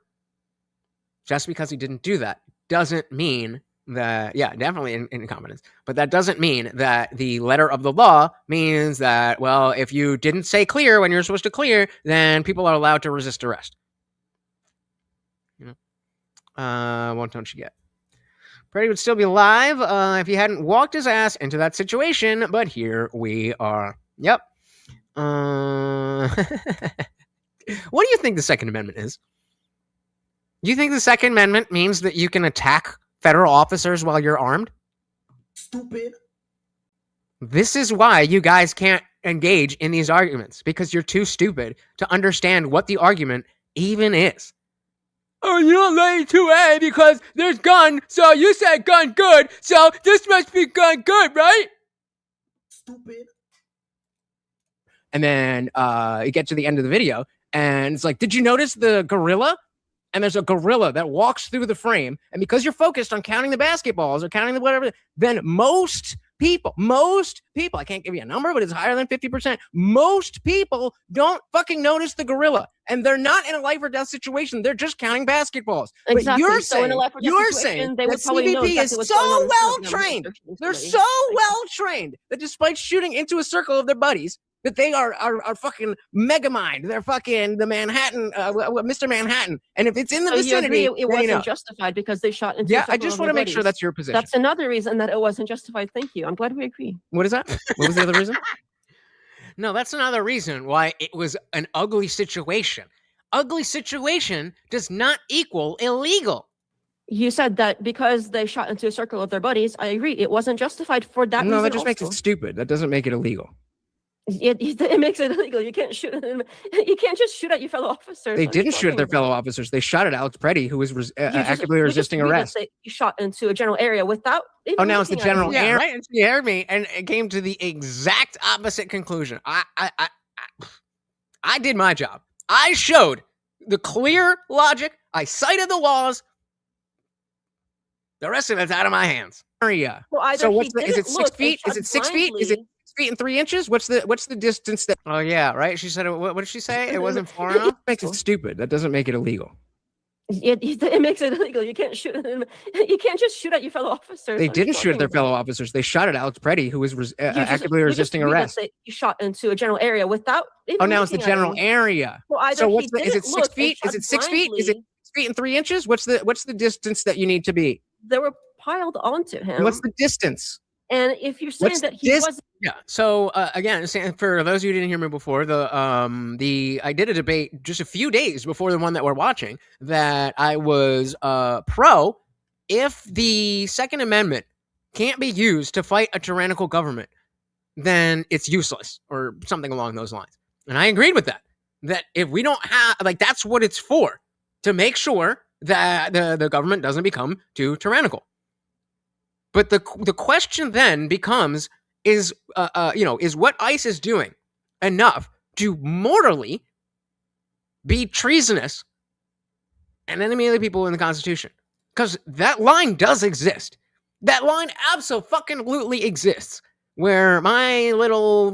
just because he didn't do that doesn't mean that, yeah, definitely incompetence, but that doesn't mean that the letter of the law means that, well, if you didn't say clear when you're supposed to clear, then people are allowed to resist arrest. What don't you get? Pretti would still be alive if he hadn't walked his ass into that situation, but here we are. Yep. What do you think the Second Amendment is? Do you think the Second Amendment means that you can attack federal officers while you're armed? Stupid. This is why you guys can't engage in these arguments, because you're too stupid to understand what the argument even is. Oh, you don't like 2A because there's gun, so you said gun good, so this must be gun good, right? Stupid. And then you get to the end of the video, and it's like, did you notice the gorilla? And there's a gorilla that walks through the frame, and because you're focused on counting the basketballs or counting the whatever, then most people, I can't give you a number, but it's higher than 50%. Most people don't fucking notice the gorilla, and they're not in a life or death situation. They're just counting basketballs. Exactly. But you're so saying they that would probably know CBP exactly is what's so going on well with trained. them. They're so well trained that despite shooting into a circle of their buddies, that they are fucking Megamind. They're fucking the Manhattan, Mr. Manhattan. And if it's in the vicinity, it wasn't justified because they shot into. Yeah, I just want to make sure that's your position. That's another reason that it wasn't justified. Thank you. I'm glad we agree. What is that? What was the other reason? No, that's another reason why it was an ugly situation. Ugly situation does not equal illegal. You said that because they shot into a circle of their buddies. I agree. It wasn't justified for that reason. No, that just makes it stupid. That doesn't make it illegal. It makes it illegal. You can't shoot. You can't just shoot at your fellow officers. They didn't shoot at their fellow officers. They shot at Alex Pretti, who was actively resisting arrest. You shot into a general area without. Oh, now it's the general area. Right? And she heard me, and it came to the exact opposite conclusion. I did my job. I showed the clear logic. I cited the laws. The rest of it's out of my hands. Area. Well, so what's is it 6 feet? Is it 6 feet? Is it 6 feet and 3 inches? What's the distance that? Oh yeah, right. She said. What did she say? It wasn't far enough. It makes it stupid. That doesn't make it illegal. It makes it illegal. You can't shoot. You can't just shoot at your fellow officers. They didn't shoot at their fellow officers. They shot at Alex Pretti, who was actively resisting arrest. You shot into a general area without. Oh, now it's the general area. Well, so is it 6 feet? Is it 6 feet? Is it 6 feet and 3 inches? What's the distance that you need to be? They were piled onto him. What's the distance? And if you're saying that he wasn't, yeah. So again, for those of you who didn't hear me before, I did a debate just a few days before the one that we're watching that I was pro if the Second Amendment can't be used to fight a tyrannical government, then it's useless or something along those lines. And I agreed with that. That if we don't have that's what it's for, to make sure that the government doesn't become too tyrannical. But the question then becomes, is what ICE is doing enough to morally be treasonous and enemy of the people in the Constitution? Because that line does exist. That line absolutely exists. Where my little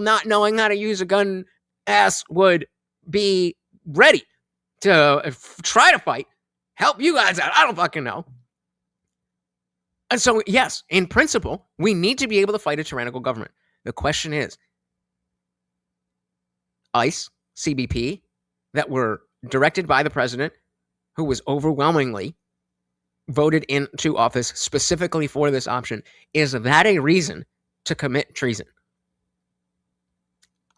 not knowing how to use a gun ass would be ready to try to fight, help you guys out. I don't fucking know. And so, yes, in principle, we need to be able to fight a tyrannical government. The question is, ICE, CBP, that were directed by the president, who was overwhelmingly voted into office specifically for this option, is that a reason to commit treason?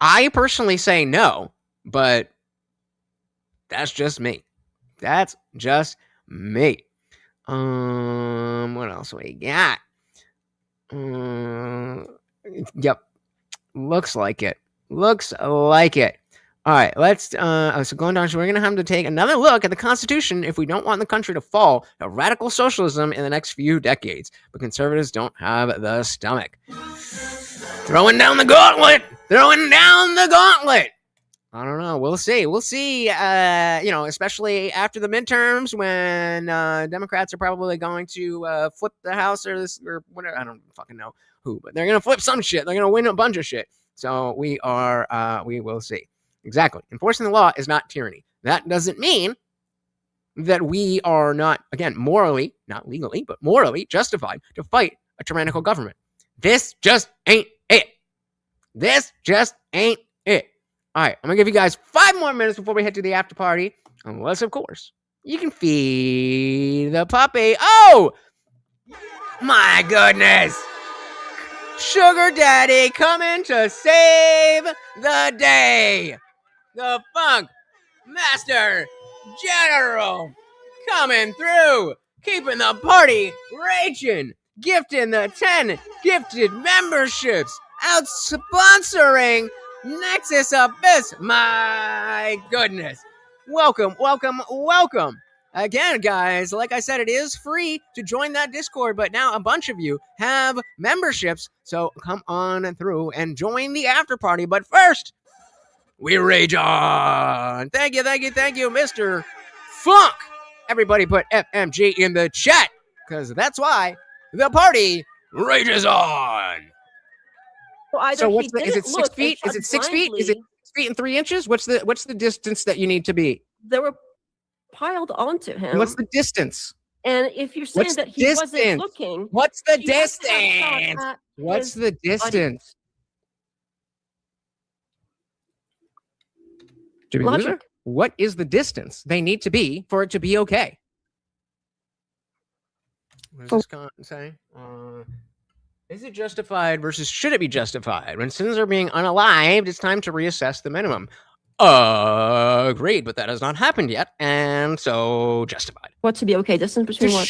I personally say no, but that's just me. That's just me. What else we got? Yep. Looks like it. Looks like it. All right, let's so going down. So we're gonna have to take another look at the Constitution if we don't want the country to fall to radical socialism in the next few decades. But conservatives don't have the stomach. Throwing down the gauntlet. Throwing down the gauntlet. I don't know. We'll see. We'll see. Especially after the midterms, when Democrats are probably going to flip the House or whatever. I don't fucking know who, but they're gonna flip some shit. They're gonna win a bunch of shit. So we will see. Exactly. Enforcing the law is not tyranny. That doesn't mean that we are not, again, morally, not legally, but morally justified to fight a tyrannical government. This just ain't it. This just ain't it. All right, I'm going to give you guys 5 more minutes before we head to the after party. Unless, of course, you can feed the puppy. Oh, my goodness. Sugar Daddy coming to save the day. The Funk Master General coming through, keeping the party raging, gifting the 10 gifted memberships, out sponsoring Nexus Abyss. My goodness. Welcome, welcome, welcome. Again, guys, like I said, it is free to join that Discord, but now a bunch of you have memberships, so come on through and join the after party. But first, we rage on. Thank you, Mr. Funk. Everybody put FMG in the chat, because that's why the party rages on. So what's is it 6 feet? Is it 6 feet? Is it 6 feet and 3 inches? What's the distance that you need to be? They were piled onto him. What's the distance? And if you're saying that he wasn't looking, what's the distance? What's the distance? Logic. What is the distance they need to be for it to be okay? What does this comment say? Is it justified versus should it be justified? When citizens are being unalived, it's time to reassess the minimum. Agreed, but that has not happened yet, and so justified. What to be okay? Distance between to what?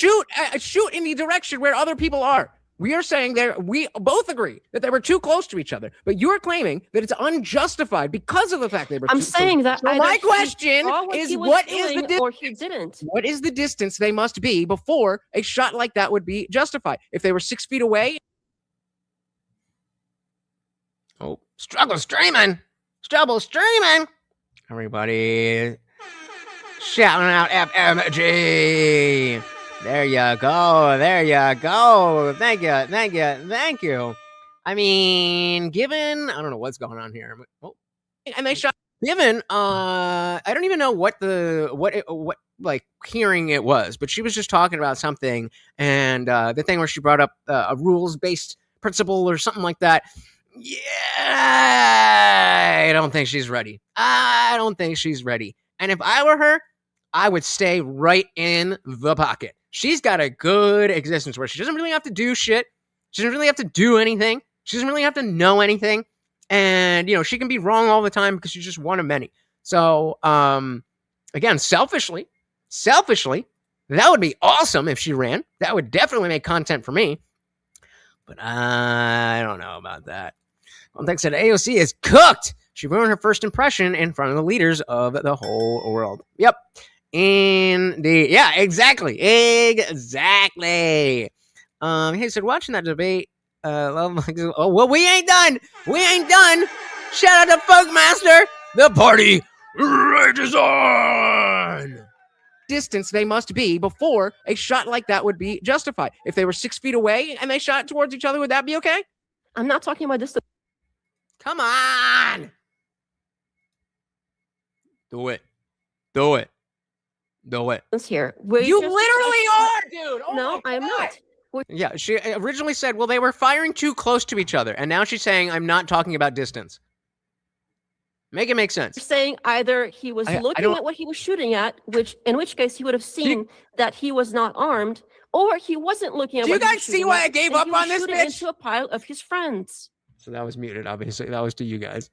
Shoot in the direction where other people are. We are saying we both agree that they were too close to each other, but you're claiming that it's unjustified because of the fact they were. I'm saying that. So my question is, what is the distance? Or he didn't. What is the distance they must be before a shot like that would be justified? If they were 6 feet away. Oh, struggle streaming. Everybody shouting out FMG. There you go. Thank you. I mean, given, I don't know what's going on here. Oh, and they shot. Given, I don't even know what like hearing it was, but she was just talking about something, and the thing where she brought up a rules-based principle or something like that. Yeah, I don't think she's ready. And if I were her, I would stay right in the pocket. She's got a good existence where she doesn't really have to do shit. She doesn't really have to do anything. She doesn't really have to know anything. And, she can be wrong all the time because she's just one of many. So, again, selfishly, that would be awesome if she ran. That would definitely make content for me. But I don't know about that. One thing said AOC is cooked. She ruined her first impression in front of the leaders of the whole world. Yep. Indeed. Yeah, exactly. He said, watching that debate, oh, well, we ain't done. Shout out to Funkmaster. The party rages on. Distance they must be before a shot like that would be justified. If they were 6 feet away and they shot towards each other, would that be okay? I'm not talking about distance. Come on. Do it. Here. You literally are, dude. Oh no, I am not. Yeah, she originally said, well, they were firing too close to each other. And now she's saying, I'm not talking about distance. Make it make sense. You're saying either he was looking at what he was shooting at, in which case he would have seen that he was not armed, or he wasn't looking at. Do you guys see why I gave up on this bitch? Into a pile of his friends. So that was muted, obviously. That was to you guys.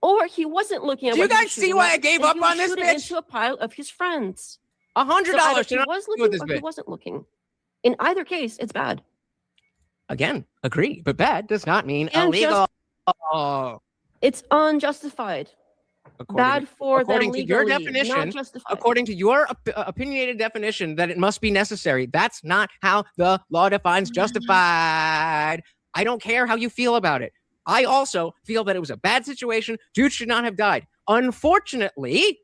Or he wasn't looking at. Do you guys see why I gave up on this bitch? Into a pile of his friends. $100 he was looking or he wasn't looking. In either case, it's bad. Again, agree, but bad does not mean illegal. It's unjustified. Bad for them legally, your definition, not justified. according to your opinionated definition, that it must be necessary. That's not how the law defines justified. I don't care how you feel about it. I also feel that it was a bad situation. Dude should not have died. Unfortunately,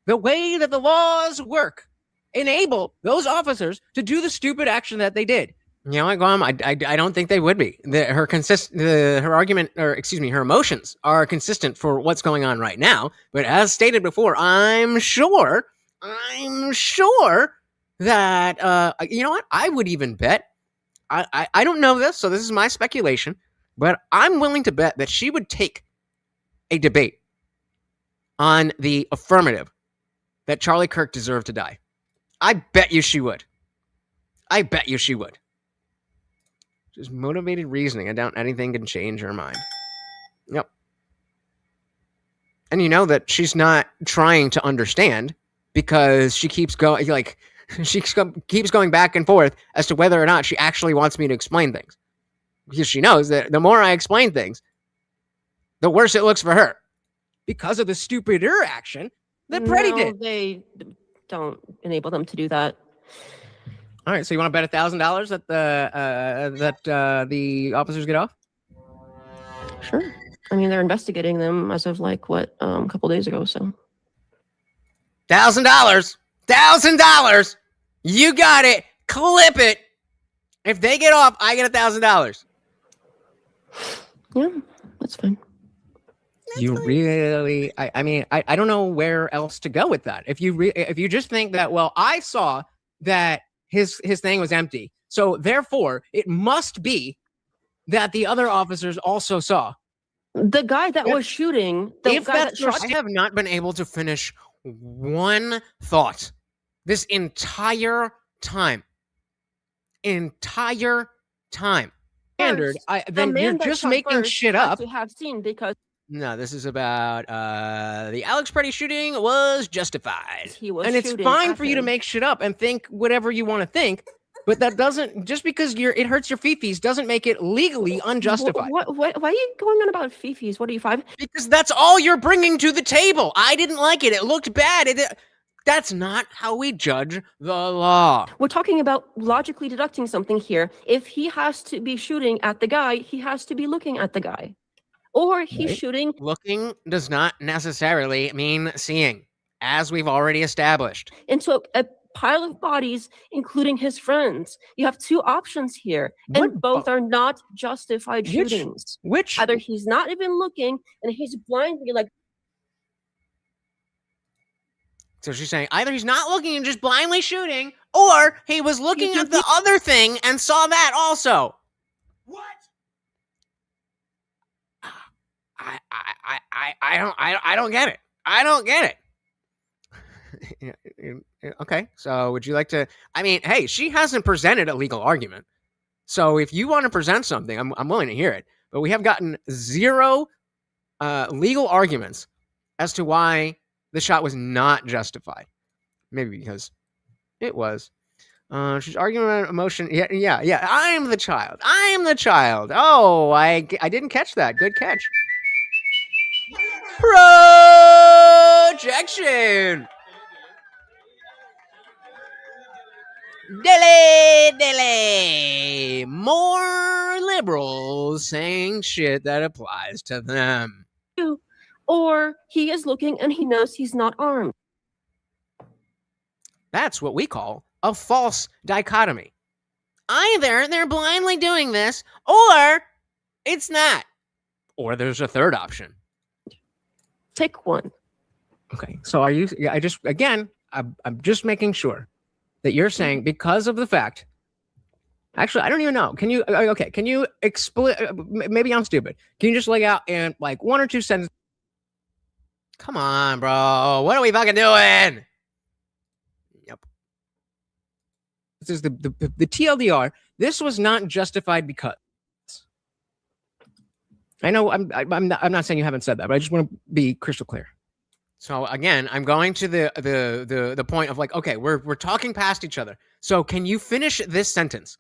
the way that the laws work enable those officers to do the stupid action that they did. You know what, Guam? I don't think they would be. Her argument, or excuse me, her emotions are consistent for what's going on right now. But as stated before, I'm sure that you know what? I would even bet. I don't know this, so this is my speculation. But I'm willing to bet that she would take a debate on the affirmative that Charlie Kirk deserved to die. I bet you she would. I bet you she would. Just motivated reasoning. I doubt anything can change her mind. Yep. And you know that she's not trying to understand because she keeps going, like, she keeps going back and forth as to whether or not she actually wants me to explain things. Because she knows that the more I explain things, the worse it looks for her. Because of the stupider action that Pretti did. They don't enable them to do that. All right, so you want to bet $1,000 that the officers get off? Sure. I mean, they're investigating them as of like what a couple days ago. So $1,000. You got it. Clip it. If they get off, I get $1,000. Yeah, that's fine. You really? I mean, I don't know where else to go with that. If you just think that, well, I saw that his thing was empty, so therefore it must be that the other officers also saw. The guy that was shooting, the guy that shot. I have not been able to finish one thought this entire time. Standard. Then you're just making shit up. To have seen because. No, this is about the Alex Pretti shooting was justified. And it's fine for you to make shit up and think whatever you want to think, but that doesn't, just because it hurts your fifis doesn't make it legally unjustified. Why are you going on about fifis? What are you, 5? Because that's all you're bringing to the table. I didn't like it. It looked bad. That's not how we judge the law. We're talking about logically deducting something here. If he has to be shooting at the guy, he has to be looking at the guy. Or he's shooting. Looking does not necessarily mean seeing, as we've already established. Into a pile of bodies, including his friends. You have two options here, and both are not justified shootings. Which? Either he's not even looking, and he's blindly like. So she's saying either he's not looking and just blindly shooting, or he was looking at the other thing and saw that also. What? I don't get it. I don't get it. Okay, so would you like to? I mean, hey, she hasn't presented a legal argument, so if you want to present something, I'm willing to hear it. But we have gotten zero legal arguments as to why the shot was not justified. Maybe because it was. She's arguing about emotion. Yeah. I am the child. Oh, I didn't catch that. Good catch. Projection. Dilly. More liberals saying shit that applies to them. Or he is looking and he knows he's not armed. That's what we call a false dichotomy. Either they're blindly doing this, or it's not. Or there's a third option. Pick one. Okay. So are you? Yeah. I'm just making sure that you're saying because of the fact. Actually, I don't even know. Can you? Okay. Can you explain? Maybe I'm stupid. Can you just lay out in like 1 or 2 sentences? Come on, bro. What are we fucking doing? Yep. This is the TLDR. This was not justified because. I know I'm not saying you haven't said that, but I just want to be crystal clear. So again, I'm going to the point of like, okay, we're talking past each other. So can you finish this sentence?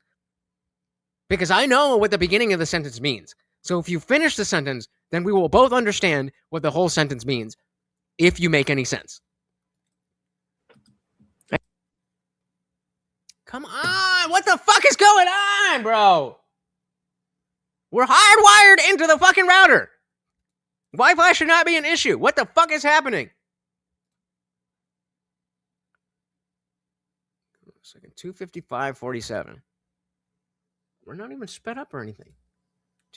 Because I know what the beginning of the sentence means. So if you finish the sentence, then we will both understand what the whole sentence means, if you make any sense. Come on, what the fuck is going on, bro? We're hardwired into the fucking router. Wi-Fi should not be an issue. What the fuck is happening? Second, 255.47. We're not even sped up or anything.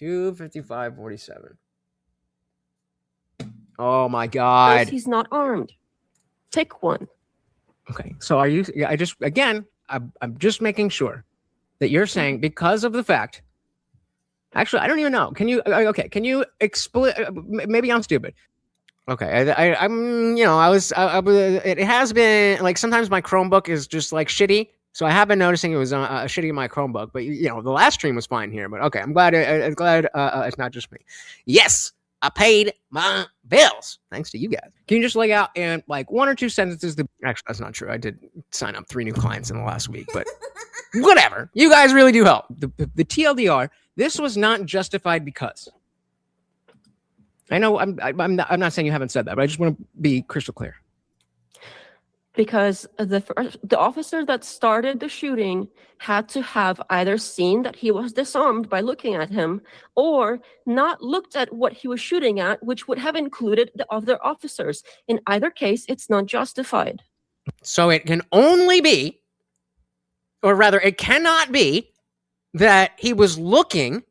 255.47. Oh my god. He's not armed. Pick one. Okay, so are you? I just again, I'm just making sure that you're saying because of the fact. Actually, I don't even know. Can you? Okay, can you explain? Maybe I'm stupid. Okay, I'm. You know, it has been like sometimes my Chromebook is just like shitty. So I have been noticing it was shitty in my Chromebook, but you know the last stream was fine here. But okay, I'm glad. It's not just me. Yes, I paid my bills thanks to you guys. Can you just lay out in like one or two sentences? Actually, that's not true. I did sign up 3 new clients in the last week, but whatever. You guys really do help. The TLDR. This was not justified because. I know I'm not saying you haven't said that, but I just want to be crystal clear. Because the officer that started the shooting had to have either seen that he was disarmed by looking at him, or not looked at what he was shooting at, which would have included the other officers. In either case, it's not justified. So it can only be, or rather, it cannot be, that he was looking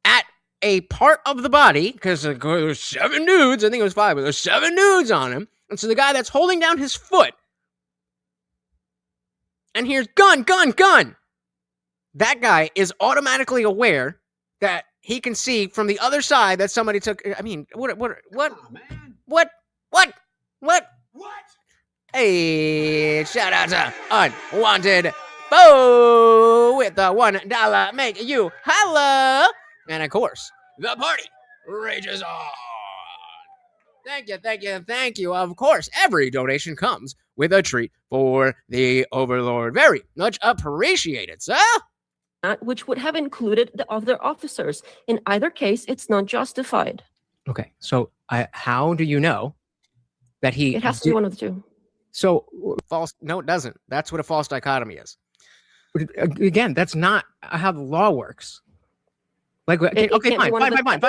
at a part of the body, because there's 7 dudes, I think it was 5, but there's 7 dudes on him, and so the guy that's holding down his foot, and here's gun, gun, gun, that guy is automatically aware that he can see from the other side that somebody took, I mean, what? Hey, shout out to Unwanted Foe with the $1 make you holla. And of course, the party rages on. Thank you, thank you, thank you. Of course, every donation comes with a treat for the Overlord. Very much appreciated, sir. Which would have included the other officers. In either case, it's not justified. Okay, so how do you know that he... It has to be one of the two. So, false... No, it doesn't. That's what a false dichotomy is. Again, that's not how the law works. Like, okay, fine.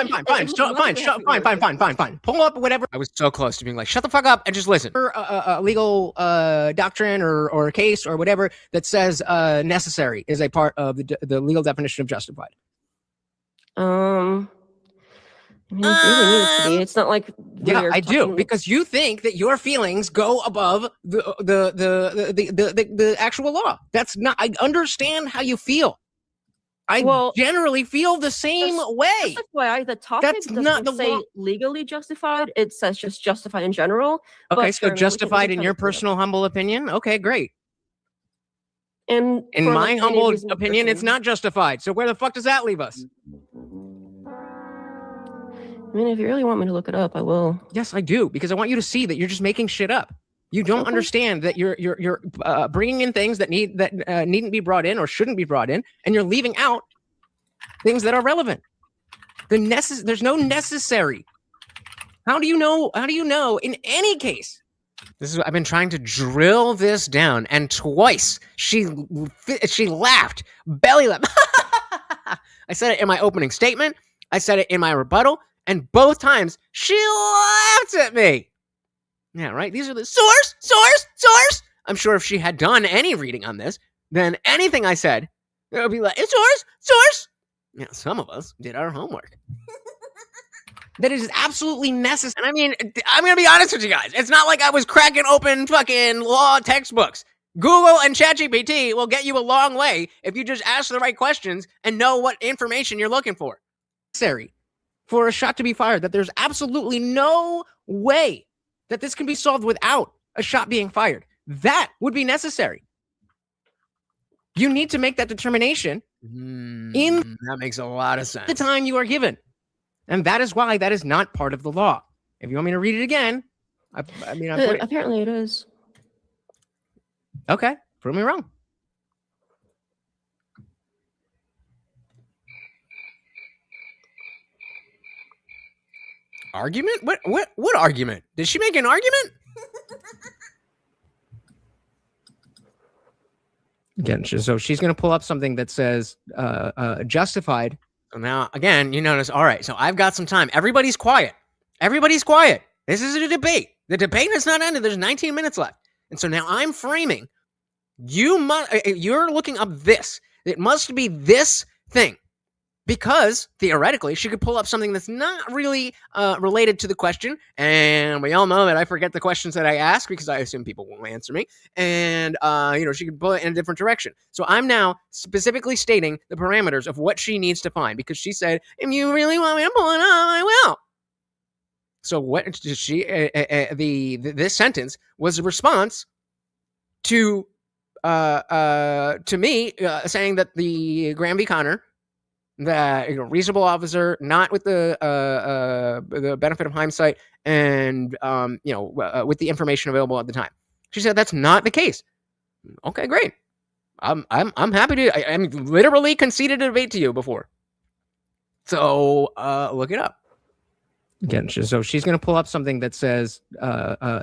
Pull up whatever. I was so close to being like, shut the fuck up and just listen. A legal doctrine or case or whatever that says necessary is a part of the legal definition of justified. I mean, it really needs to be. It's not like yeah, I do, because you think that your feelings go above the actual law. That's not. I understand how you feel. I generally feel the same way. That's why the topic doesn't say legally justified. It says just justified in general. Okay, so justified in your personal humble opinion. Okay, great. And in my humble opinion, it's not justified. So where the fuck does that leave us? I mean, if you really want me to look it up, I will. Yes, I do, because I want you to see that you're just making shit up. You don't understand that you're bringing in things that needn't be brought in or shouldn't be brought in, and you're leaving out things that are relevant. There's no necessary. How do you know? How do you know? In any case, I've been trying to drill this down, and twice she laughed, belly laughed. I said it in my opening statement. I said it in my rebuttal. And both times, she laughed at me. Yeah, right? These are the source. I'm sure if she had done any reading on this, then anything I said, it would be like, source. Yeah, some of us did our homework. That is absolutely necessary. And I mean, I'm going to be honest with you guys. It's not like I was cracking open fucking law textbooks. Google and ChatGPT will get you a long way if you just ask the right questions and know what information you're looking for. Necessary for a shot to be fired, that there's absolutely no way that this can be solved without a shot being fired. That would be necessary. You need to make that determination that makes a lot of sense. The time you are given. And that is why that is not part of the law. If you want me to read it again, I mean, apparently it is. Okay, prove me wrong. Argument? What argument? Did she make an argument? Again, so she's going to pull up something that says justified. So now, again, you notice, all right, so I've got some time. Everybody's quiet. Everybody's quiet. This is a debate. The debate has not ended. There's 19 minutes left. And so now I'm framing. You're looking up this. It must be this thing. Because, theoretically, she could pull up something that's not really related to the question. And we all know that I forget the questions that I ask because I assume people won't answer me. And, she could pull it in a different direction. So I'm now specifically stating the parameters of what she needs to find. Because she said, if you really want me to pull it up, I will. So what did she... this sentence was a response to me saying that the Graham v. Connor... that reasonable officer, not with the benefit of hindsight, and with the information available at the time. She said that's not the case. Okay, great. I'm happy to. I'm literally conceded a debate to you before. So look it up. Again, so she's going to pull up something that says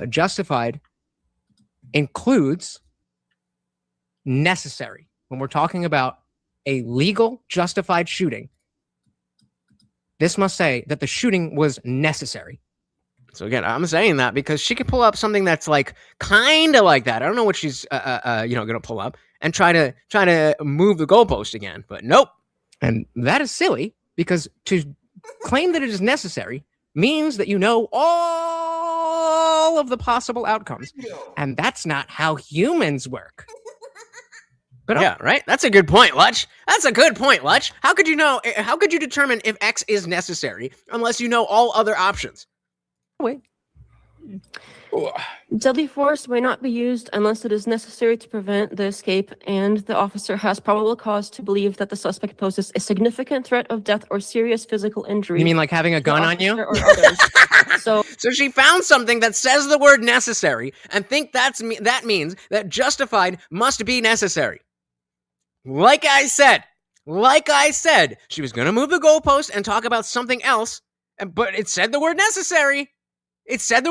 justified includes necessary when we're talking about a legal, justified shooting. This must say that the shooting was necessary. So again, I'm saying that because she could pull up something that's like kind of like that. I don't know what she's going to pull up and try to move the goalpost again, but nope. And that is silly because to claim that it is necessary means that you know all of the possible outcomes, and that's not how humans work. But yeah, right? That's a good point, Lutch. That's a good point, Lutch. How could you know? How could you determine if X is necessary unless you know all other options? Wait. Deadly force may not be used unless it is necessary to prevent the escape and the officer has probable cause to believe that the suspect poses a significant threat of death or serious physical injury. You mean like having a gun on you? Or others. So she found something that says the word necessary and think that means that justified must be necessary. Like I said, she was going to move the goalpost and talk about something else, but it said the word necessary. It's not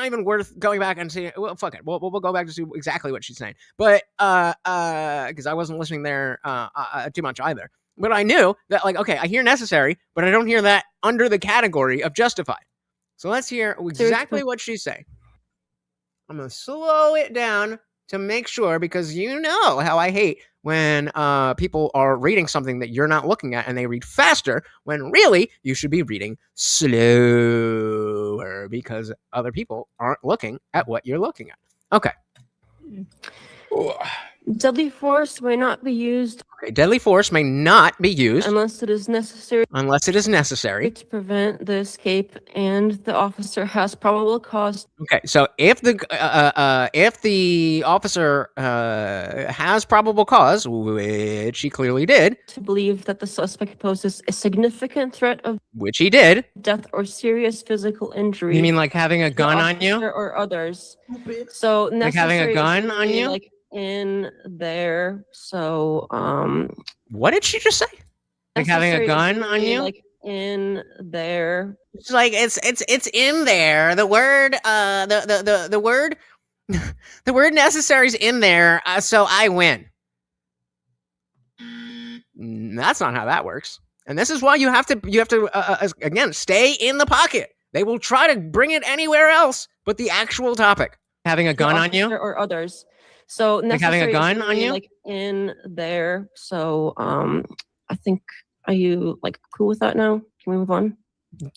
even worth going back and saying, well, fuck it. We'll go back to see exactly what she's saying. But, because I wasn't listening there too much either. But I knew that, like, okay, I hear necessary, but I don't hear that under the category of justified. So let's hear exactly what she's saying. I'm going to slow it down to make sure, because you know how I hate when people are reading something that you're not looking at and they read faster when really you should be reading slower because other people aren't looking at what you're looking at. Okay. Deadly force may not be used. Okay, deadly force may not be used unless it is necessary to prevent the escape and the officer has probable cause. Okay, so if the officer has probable cause, which he clearly did, to believe that the suspect poses a significant threat of which he did, death or serious physical injury. You mean like having a gun on you? Or others. So like having a gun on you? Like in there. So what did she just say? Like having a gun on you? Like in there. It's like it's in there. The word the word the word necessary is in there, so I win. That's not how that works. And this is why you have to again stay in the pocket. They will try to bring it anywhere else but the actual topic. Having a gun on you? Or others. So like having a gun on you? Like in there. So I think, are you like cool with that now? Can we move on?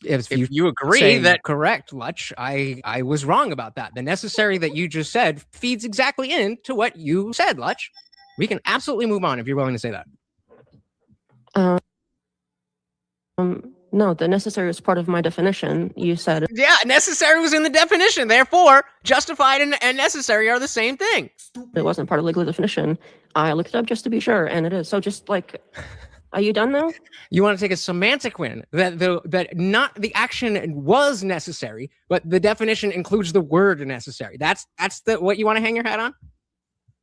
If you agree that correct, Lutch, I was wrong about that. The necessary that you just said feeds exactly into what you said, Lutch. We can absolutely move on if you're willing to say that. No, the necessary was part of my definition. You said yeah, necessary was in the definition. Therefore, justified and necessary are the same thing. It wasn't part of the legal definition. I looked it up just to be sure, and it is. So just like Are you done now? You want to take a semantic win that not the action was necessary, but the definition includes the word necessary. That's what you want to hang your hat on?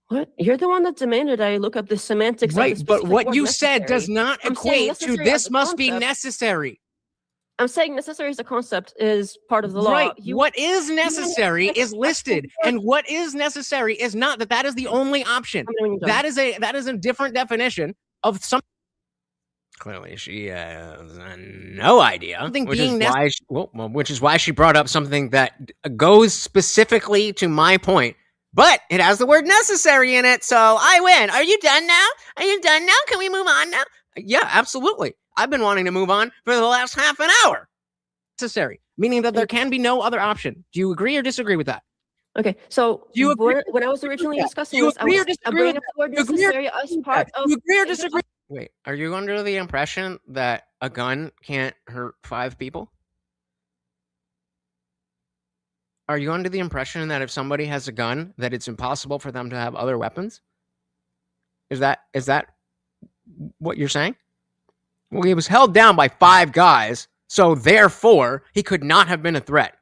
What? You're the one that demanded I look up the semantics. Right, of but what you necessary. said does not equate to this must be necessary. I'm saying necessary as a concept is part of the law. Right. What is necessary is listed, and what is necessary is not. That is the only option. That is a different definition of some. Clearly, she has no idea. Which is why she brought up something that goes specifically to my point. But it has the word necessary in it, so I win. Are you done now? Are you done now? Can we move on now? Yeah, absolutely. I've been wanting to move on for the last half an hour. Necessary, meaning that there can be no other option. Do you agree or disagree with that? Okay, so when I was originally discussing this, I was bringing up the word necessary as part of... You agree or disagree? Wait, are you under the impression that a gun can't hurt 5 people? Are you under the impression that if somebody has a gun, that it's impossible for them to have other weapons? Is that what you're saying? Well, he was held down by 5 guys, so therefore he could not have been a threat.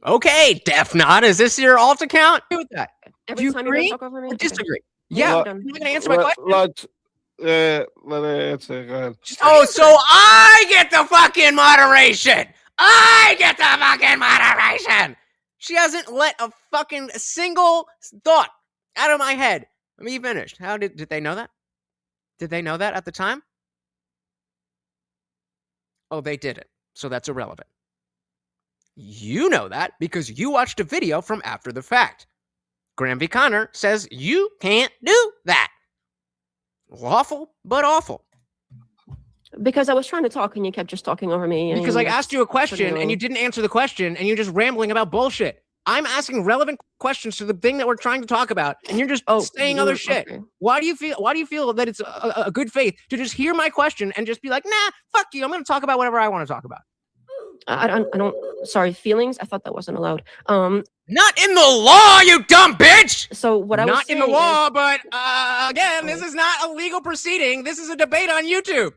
Okay, Def Nod, is this your alt account? Do with that. Do you agree or disagree? Yeah, you're not gonna answer my question. Let her answer. Go ahead. Oh, so I get the fucking moderation. I get the fucking moderation. She hasn't let a fucking single thought out of my head. Let me finish. How did they know that? Did they know that at the time? Oh, they didn't. So that's irrelevant. You know that because you watched a video from after the fact. Graham V. Connor says you can't do that. Lawful, but awful. Because I was trying to talk and you kept just talking over me. Because I asked you a question and you didn't answer the question and you're just rambling about bullshit. I'm asking relevant questions to the thing that we're trying to talk about, and you're just saying other shit. Okay. Why do you feel that it's a good faith to just hear my question and just be like, nah, fuck you, I'm going to talk about whatever I want to talk about? I don't. Sorry, feelings. I thought that wasn't allowed. Not in the law, you dumb bitch. So what I was not in the law, but again, this is not a legal proceeding. This is a debate on YouTube.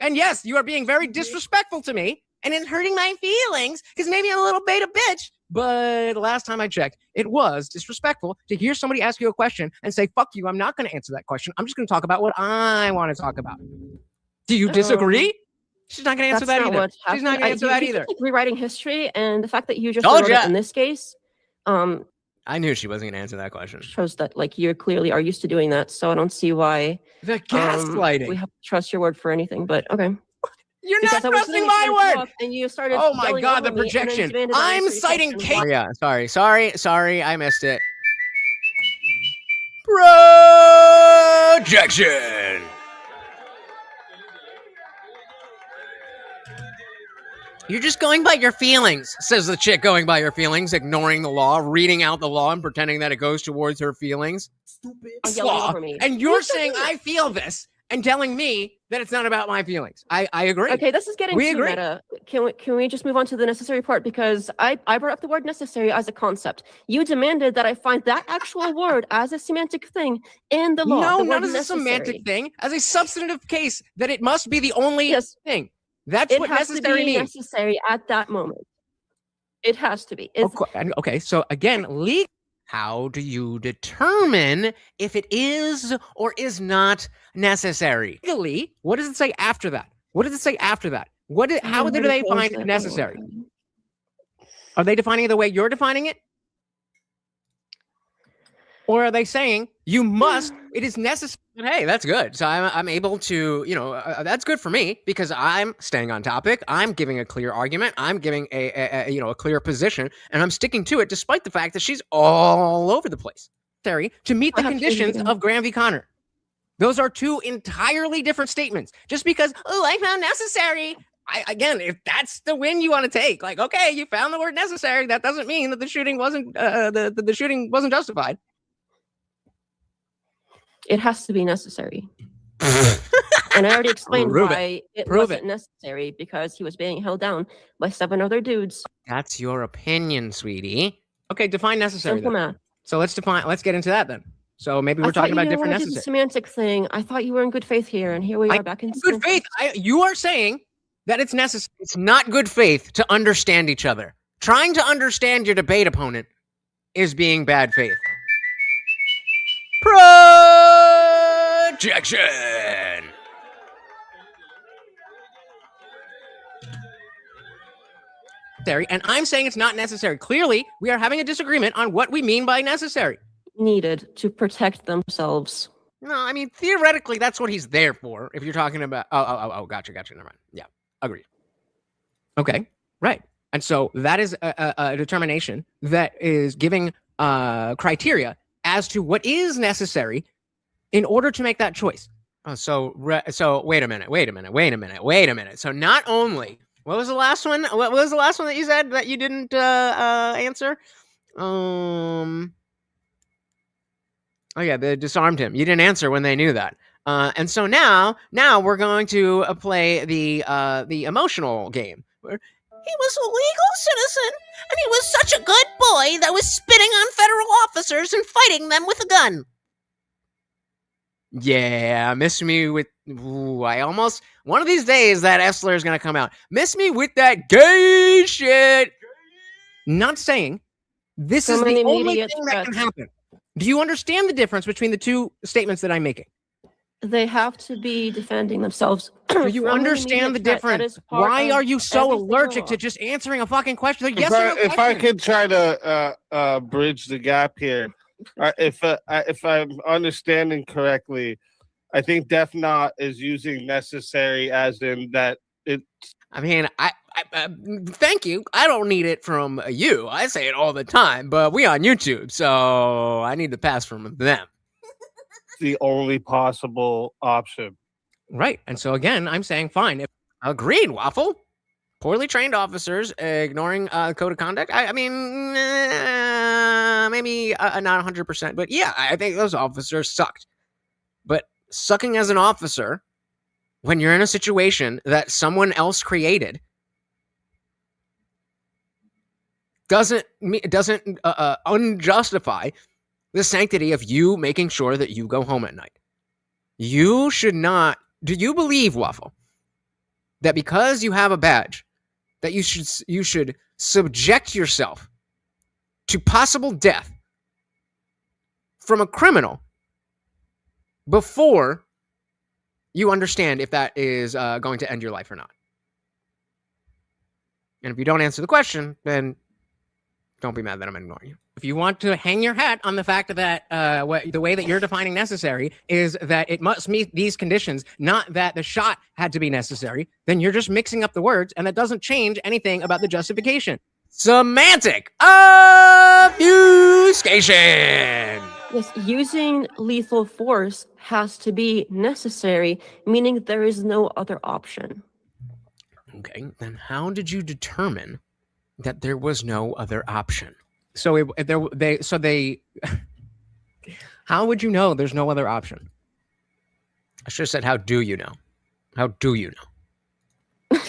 And yes, you are being very disrespectful to me and it's hurting my feelings because maybe I'm a little beta bitch. But last time I checked, it was disrespectful to hear somebody ask you a question and say, fuck you, I'm not going to answer that question. I'm just going to talk about what I want to talk about. Do you disagree? She's not going to answer that either. She's not going to answer that either. Rewriting history, and the fact that you just wrote it in this case, I knew she wasn't going to answer that question. Shows that like you clearly are used to doing that, so I don't see why the gaslighting. We have to trust your word for anything. But okay, you're not trusting my word. And you started. Oh my god, the projection! I'm citing Kate. Oh yeah, sorry, I missed it. Projection. You're just going by your feelings, says the chick going by her feelings, ignoring the law, reading out the law and pretending that it goes towards her feelings. Stupid. Law, and you're saying I feel this and telling me that it's not about my feelings. I agree. Okay, this is getting too meta. Can we just move on to the necessary part? Because I brought up the word necessary as a concept. You demanded that I find that actual word as a semantic thing in the law. No, not as a semantic thing, as a substantive case that it must be the only thing. That's what necessary means. Necessary at that moment. It has to be. Okay, so again, how do you determine if it is or is not necessary? Legally, what does it say after that? What does it say after that? How do they find it necessary? Are they defining it the way you're defining it? Or are they saying you must, it is necessary? Hey, that's good. So I'm able to, that's good for me because I'm staying on topic. I'm giving a clear argument. I'm giving a clear position, and I'm sticking to it despite the fact that she's all over the place. To meet the conditions of Graham v. Connor. Those are two entirely different statements. Just because, I found necessary. Again, if that's the win you want to take, like, okay, you found the word necessary. That doesn't mean that the shooting wasn't the shooting wasn't justified. It has to be necessary. And I already explained why it wasn't necessary, because he was being held down by 7 other dudes. That's your opinion, sweetie. Okay, define necessary. Simple math. So let's get into that then. So maybe we're talking about different necessary. It's a semantic thing. I thought you were in good faith here, and here we are back in good faith. You are saying that it's necessary. It's not good faith to understand each other. Trying to understand your debate opponent is being bad faith. Projection. And I'm saying it's not necessary. Clearly, we are having a disagreement on what we mean by necessary. Needed to protect themselves. No, I mean, theoretically, that's what he's there for. If you're talking about, gotcha. Never mind. Yeah, agreed. Okay, right. And so that is a determination that is giving criteria as to what is necessary in order to make that choice. So wait a minute. So not only, what was the last one? What was the last one that you said that you didn't answer? Oh yeah, they disarmed him. You didn't answer when they knew that. And so now we're going to play the emotional game. He was a legal citizen, and he was such a good boy that was spitting on federal officers and fighting them with a gun. Yeah, miss me with... Ooh, one of these days that Essler is going to come out. Miss me with that gay shit. Not saying this is the only thing that can happen. Do you understand the difference between the two statements that I'm making? They have to be defending themselves. Do you understand the difference? Why are you so allergic to just answering a fucking question? Yes or no question? If I could try to bridge the gap here, if I'm understanding correctly, I think Def Not is using necessary as in that it's... I mean, I thank you. I don't need it from you. I say it all the time, but we on YouTube, so I need the pass from them. The only possible option. Right. And so again, I'm saying fine. Agreed, Waffle. Poorly trained officers ignoring code of conduct. I mean, maybe not 100%, but yeah, I think those officers sucked. But sucking as an officer, when you're in a situation that someone else created, doesn't unjustify the sanctity of you making sure that you go home at night. You should not... Do you believe, Waffle, that because you have a badge, that you should subject yourself to possible death from a criminal before you understand if that is going to end your life or not? And if you don't answer the question, then don't be mad that I'm ignoring you. If you want to hang your hat on the fact that the way that you're defining necessary is that it must meet these conditions, not that the shot had to be necessary, then you're just mixing up the words, and that doesn't change anything about the justification. Semantic obfuscation. Yes, using lethal force has to be necessary, meaning there is no other option. Okay, then how did you determine that there was no other option? So how would you know there's no other option? I should have said, how do you know? How do you know?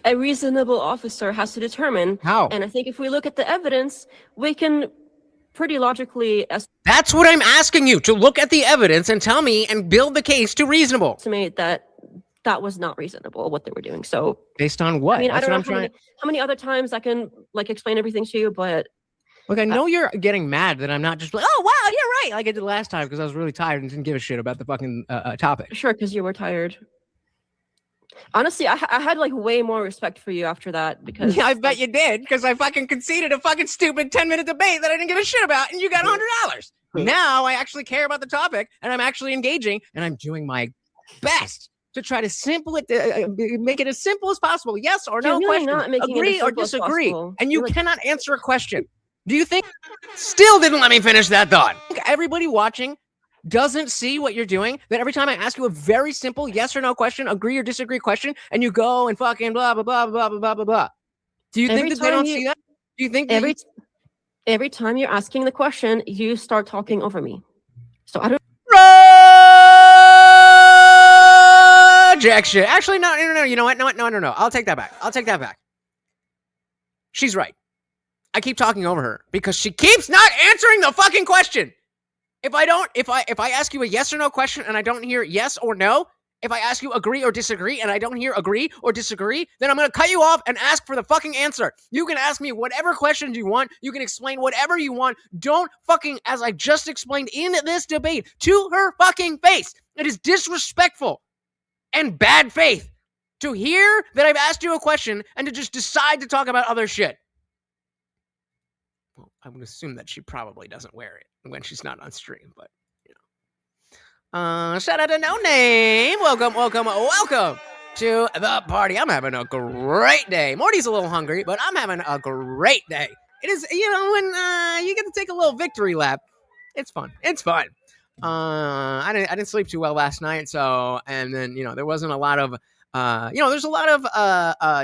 A reasonable officer has to determine. How? And I think if we look at the evidence, we can pretty logically That's what I'm asking you, to look at the evidence and tell me and build the case to reasonable. Estimate that was not reasonable, what they were doing. So based on what? I mean, I don't know how many other times I can explain everything to you, but look, I know you're getting mad that I'm not just like, oh wow, you're right, like I did last time because I was really tired and didn't give a shit about the fucking topic. Sure, because you were tired. Honestly, I had way more respect for you after that because yeah, I bet you did, because I fucking conceded a fucking stupid 10-minute debate that I didn't give a shit about, and you got $100. Now I actually care about the topic, and I'm actually engaging, and I'm doing my best to try to make it as simple as possible. Yes or no question. Agree or disagree. And you cannot answer a question. Do you think... Still didn't let me finish that thought. Everybody watching doesn't see what you're doing? That every time I ask you a very simple yes or no question, agree or disagree question, and you go and fucking blah, blah, blah, blah, blah, blah, blah, blah. Do you think that they don't see that? Do you think every time you're asking the question, you start talking over me? So I don't... Rejection. Actually, no. You know what? No. I'll take that back. She's right. I keep talking over her because she keeps not answering the fucking question. If I ask you a yes or no question and I don't hear yes or no, if I ask you agree or disagree and I don't hear agree or disagree, then I'm going to cut you off and ask for the fucking answer. You can ask me whatever questions you want. You can explain whatever you want. Don't fucking, as I just explained in this debate, to her fucking face. It is disrespectful and bad faith to hear that I've asked you a question and to just decide to talk about other shit. Well, I would assume that she probably doesn't wear it when she's not on stream, but shout out to No Name. Welcome to the party. I'm having a great day. Morty's a little hungry, but I'm having a great day. It is, when you get to take a little victory lap. It's fun. I didn't sleep too well last night, so, and then, there wasn't a lot of, there's a lot of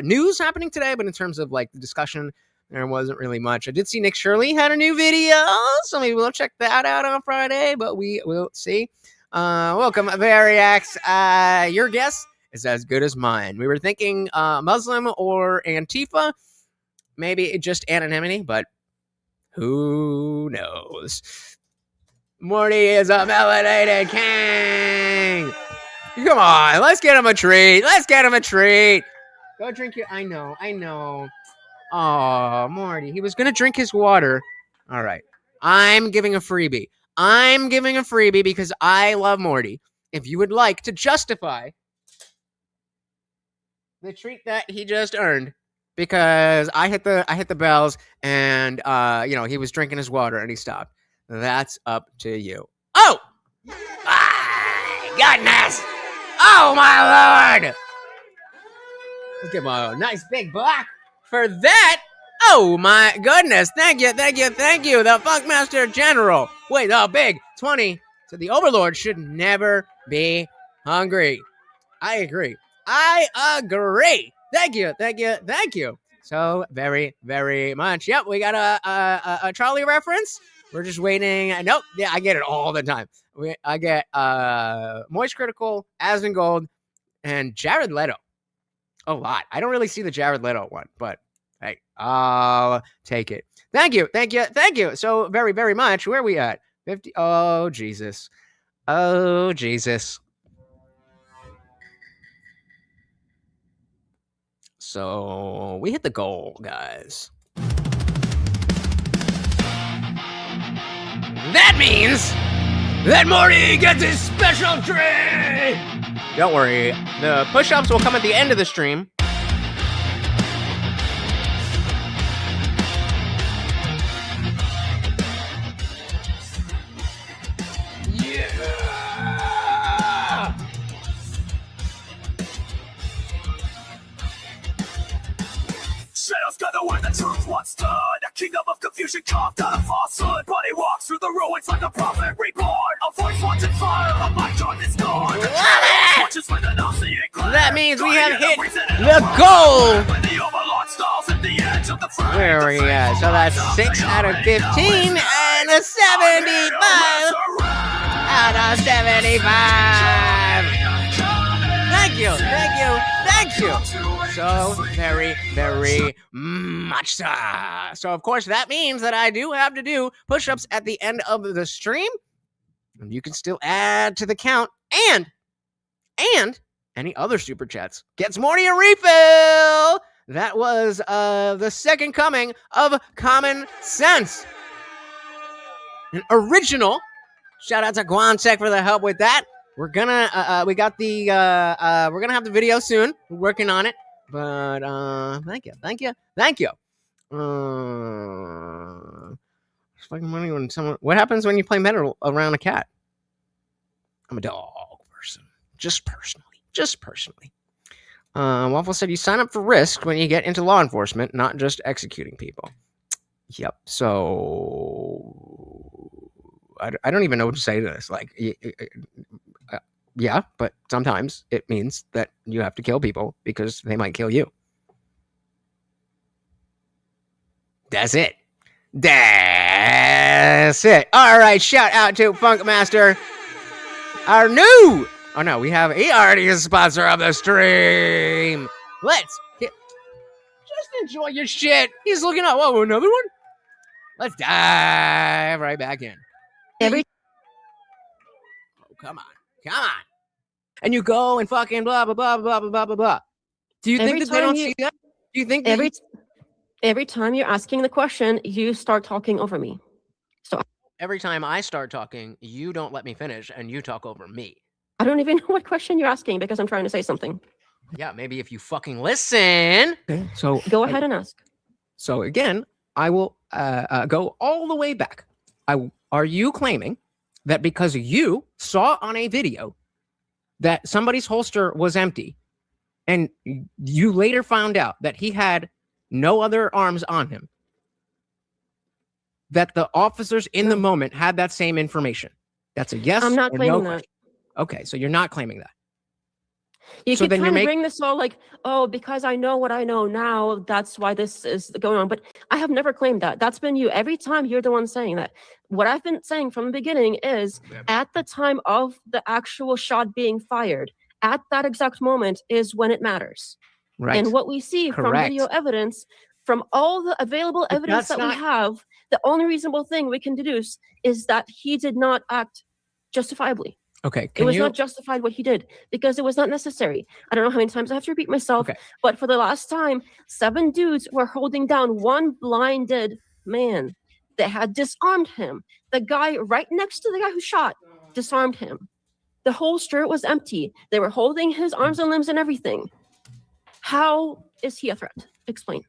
news happening today, but in terms of like the discussion, there wasn't really much. I did see Nick Shirley had a new video, so maybe we'll check that out on Friday, but we will see. Welcome, Variax. Your guess is as good as mine. We were thinking Muslim or Antifa, maybe just anonymity, but who knows? Morty is a melanated king. Come on, let's get him a treat. Go drink your. I know. Oh, Morty, he was gonna drink his water. All right, I'm giving a freebie because I love Morty. If you would like to justify the treat that he just earned, because I hit the bells and he was drinking his water and he stopped. That's up to you. Oh, my goodness! Oh my lord! Let's give him a nice big block for that. Oh my goodness! Thank you, the Funkmaster General. Wait, the big 20. So the Overlord should never be hungry. I agree. Thank you. So very, very much. Yep, we got a Charlie reference. We're just waiting. Nope. Yeah, I get it all the time. I get Moist Critical, Asden Gold, and Jared Leto. A lot. I don't really see the Jared Leto one, but hey, I'll take it. Thank you. So very, very much. Where are we at? 50. Oh, Jesus. So we hit the goal, guys. That means that Morty gets his special treat. Don't worry. The push-ups will come at the end of the stream. Shadows gather where the truth once stood. A kingdom of confusion carved out of falsehood. But he walks through the ruins like a prophet reborn. A voice watching fire, a mic on this dawn. That means we have hit the goal. Where are we at? So that's 6 out of 15 and a 75 out of 75. Thank you. So very, very much so. So of course that means that I do have to do push-ups at the end of the stream. And you can still add to the count and any other super chats gets Morty a refill. That was the second coming of Common Sense. An original. Shout out to Guansec for the help with that. We're gonna we're gonna have the video soon. We're working on it. But thank you. Fucking money when someone. What happens when you play metal around a cat? I'm a dog person. Just personally. Waffle said you sign up for risk when you get into law enforcement, not just executing people. Yep. So I don't even know what to say to this. Like, yeah, but sometimes it means that you have to kill people because they might kill you. That's it. All right, shout out to Funkmaster. Our new... Oh, no, he already is a sponsor of the stream. Just enjoy your shit. He's looking up. Whoa, another one? Let's dive right back in. come on. And you go and fucking blah, blah, blah, blah, blah, blah, blah, blah. Do you think that they don't see that? Do you think that every time you're asking the question, you start talking over me? So every time I start talking, you don't let me finish and you talk over me. I don't even know what question you're asking because I'm trying to say something. Yeah, maybe if you fucking listen. Okay, so go ahead and ask. So again, I will go all the way back. Are you claiming that because you saw on a video that somebody's holster was empty and you later found out that he had no other arms on him, that the officers in the moment had that same information? That's a yes I'm not or claiming no that. question. Okay, so you're not claiming that. You keep trying to bring this all like, oh, because I know what I know now, that's why this is going on. But I have never claimed that. That's been you. Every time you're the one saying that. What I've been saying from the beginning is at the time of the actual shot being fired, at that exact moment is when it matters. Right. And what we see from video evidence, from all the available evidence that we have, the only reasonable thing we can deduce is that he did not act justifiably. Okay. It was not justified what he did because it was not necessary. I don't know how many times I have to repeat myself, but for the last time, 7 dudes were holding down one blinded man. They had disarmed him. The guy right next to the guy who shot disarmed him. The holster was empty. They were holding his arms and limbs and everything. How is he a threat? Explain.